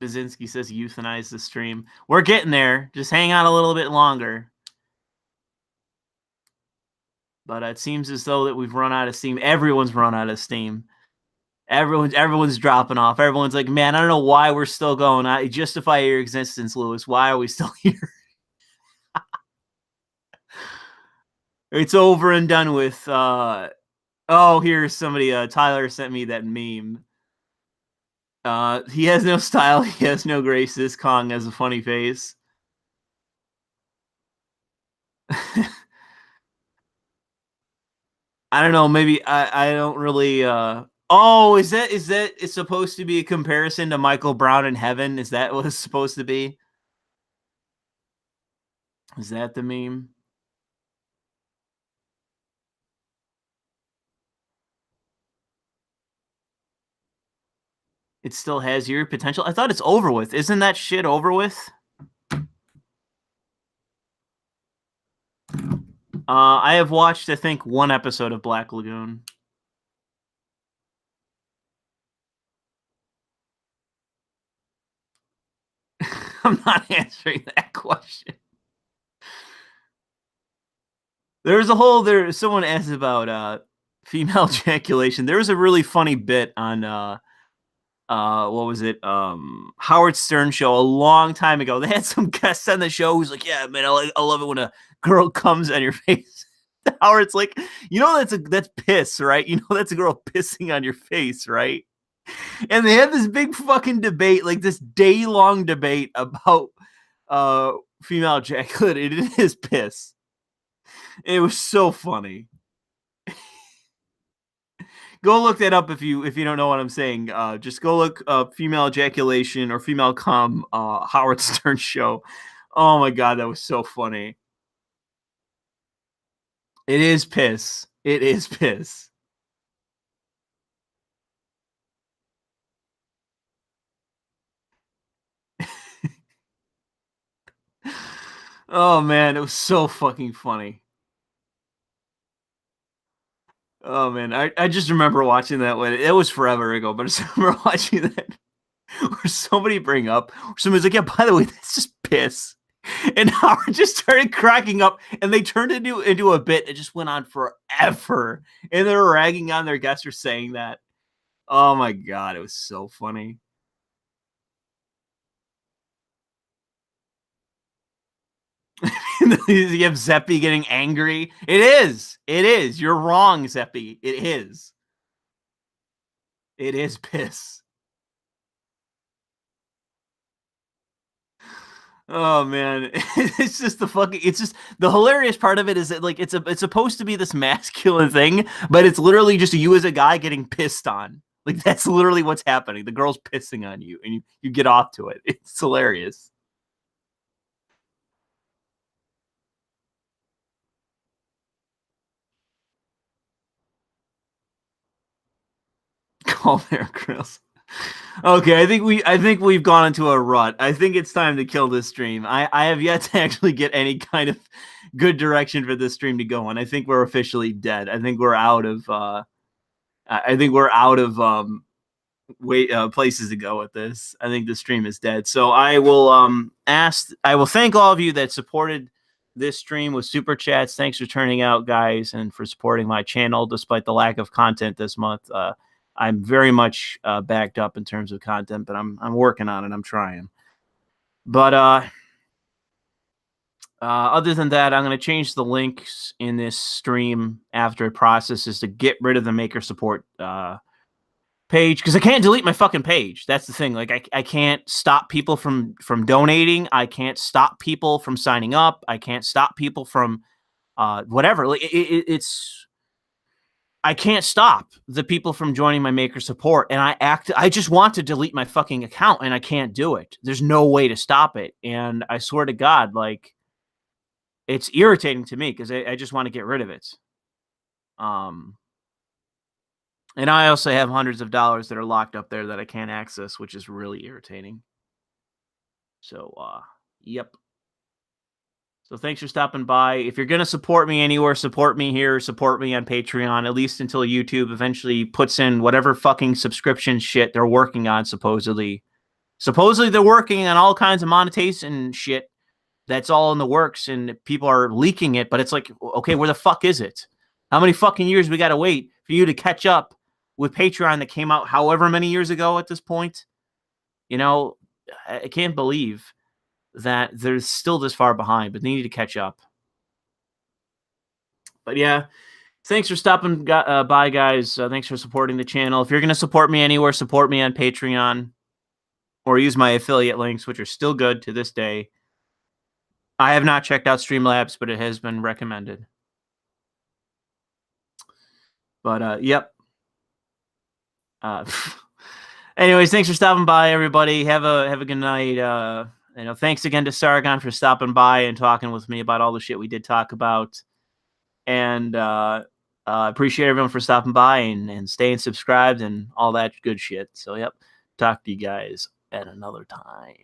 Bazinski says euthanize the stream. We're getting there. Just hang on a little bit longer. But it seems as though that we've run out of steam. Everyone's run out of steam. Everyone's dropping off. Everyone's like, man, I don't know why we're still going. I justify your existence, Lewis. Why are we still here? It's over and done with. Oh, here's somebody. Tyler sent me that meme. He has no style. He has no grace. This Kong has a funny face. I don't know. Maybe I don't really. Oh, is that it's supposed to be a comparison to Michael Brown in Heaven? Is that what it's supposed to be? Is that the meme? It still has your potential. I thought it's over with. Isn't that shit over with? I have watched, I think, one episode of Black Lagoon. I'm not answering that question. Someone asked about female ejaculation. There was a really funny bit on what was it? Howard Stern show a long time ago. They had some guest on the show who's like, yeah, man, I love it when a girl comes on your face. Howard's like, you know, that's piss, right? You know, that's a girl pissing on your face, right? And they had this big fucking debate, like this day-long debate about female ejaculate. It is piss. It was so funny. Go look that up if you don't know what I'm saying. Just go look female ejaculation or female cum Howard Stern show. Oh my god, that was so funny. It is piss. It is piss. Oh man, it was so fucking funny. Oh man, I just remember watching that when it was forever ago, but I just remember watching that where somebody's like, yeah, by the way, that's just piss. And Howard just started cracking up, and they turned it into a bit. It just went on forever, and they were ragging on their guests for saying that. Oh my god, it was so funny. You have Zeppy getting angry. It is. You're wrong, Zeppy. It is. It is piss. Oh man, it's just the hilarious part of it is that like it's supposed to be this masculine thing, but it's literally just you as a guy getting pissed on. Like, that's literally what's happening. The girl's pissing on you, and you get off to it. It's hilarious. Call Bear Grylls. Okay, I think we've gone into a rut. I think it's time to kill this stream. I have yet to actually get any kind of good direction for this stream to go on. I think we're officially dead. I think we're out of places to go with this. I think the stream is dead. So I will thank all of you that supported this stream with super chats. Thanks for turning out, guys, and for supporting my channel despite the lack of content this month. I'm very much backed up in terms of content, but I'm working on it. I'm trying. But other than that, I'm going to change the links in this stream after it processes to get rid of the maker support page, because I can't delete my fucking page. That's the thing. Like, I can't stop people from donating. I can't stop people from signing up. I can't stop people from whatever. Like, it's I can't stop the people from joining my maker support, and I just want to delete my fucking account, and I can't do it. There's no way to stop it, and I swear to God, like, it's irritating to me because I just want to get rid of it. And I also have hundreds of dollars that are locked up there that I can't access, which is really irritating. So, yep. So thanks for stopping by. If you're going to support me anywhere, support me here, support me on Patreon, at least until YouTube eventually puts in whatever fucking subscription shit they're working on, supposedly. Supposedly they're working on all kinds of monetization shit. That's all in the works, and people are leaking it, but it's like, okay, where the fuck is it? How many fucking years we got to wait for you to catch up with Patreon that came out however many years ago at this point? You know, I can't believe that they're still this far behind, but they need to catch up. But yeah, thanks for stopping by, guys. Thanks for supporting the channel. If you're going to support me anywhere, support me on Patreon or use my affiliate links, which are still good to this day. I have not checked out Streamlabs, but it has been recommended. But yep. Anyways, thanks for stopping by, everybody. Have a good night. Thanks again to Sargon for stopping by and talking with me about all the shit we did talk about. And appreciate everyone for stopping by and staying subscribed and all that good shit. So, yep. Talk to you guys at another time.